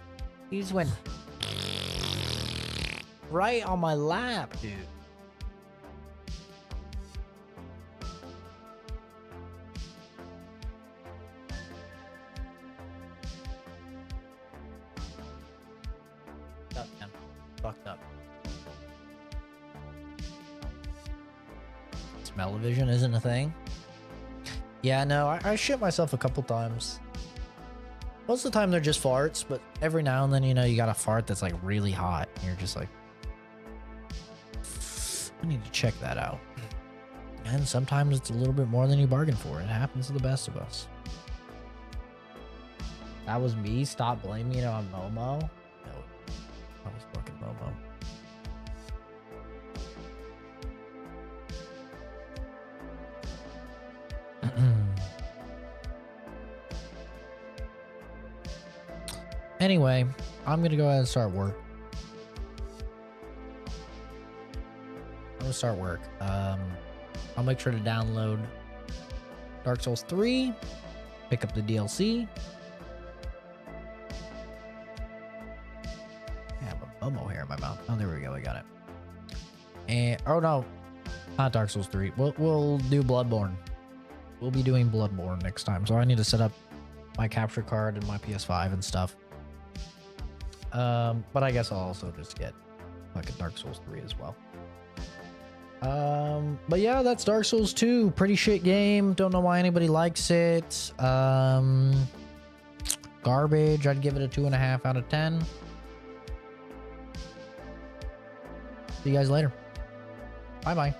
He just went right on my lap, dude. Fucked up, man. Fucked up. Smell-o-vision isn't a thing. Yeah, no, I shit myself a couple times. Most of the time they're just farts, but every now and then, you know, you got a fart that's like really hot. And you're just like, I need to check that out. And sometimes it's a little bit more than you bargained for. It happens to the best of us. That was me. Stop blaming it on Momo. No, that was fucking Momo. Anyway, I'm gonna go ahead and start work. I'll make sure to download Dark Souls 3, pick up the DLC. I have a Momo hair in my mouth. Oh, there we go. I got it. And oh no, not Dark Souls 3. We'll do Bloodborne. We'll be doing Bloodborne next time. So I need to set up my capture card and my PS5 and stuff. But I guess I'll also just get like a Dark Souls 3 as well. But yeah, that's Dark Souls 2. Pretty shit game. Don't know why anybody likes it. Garbage. I'd give it a 2.5 out of 10. See you guys later. Bye-bye.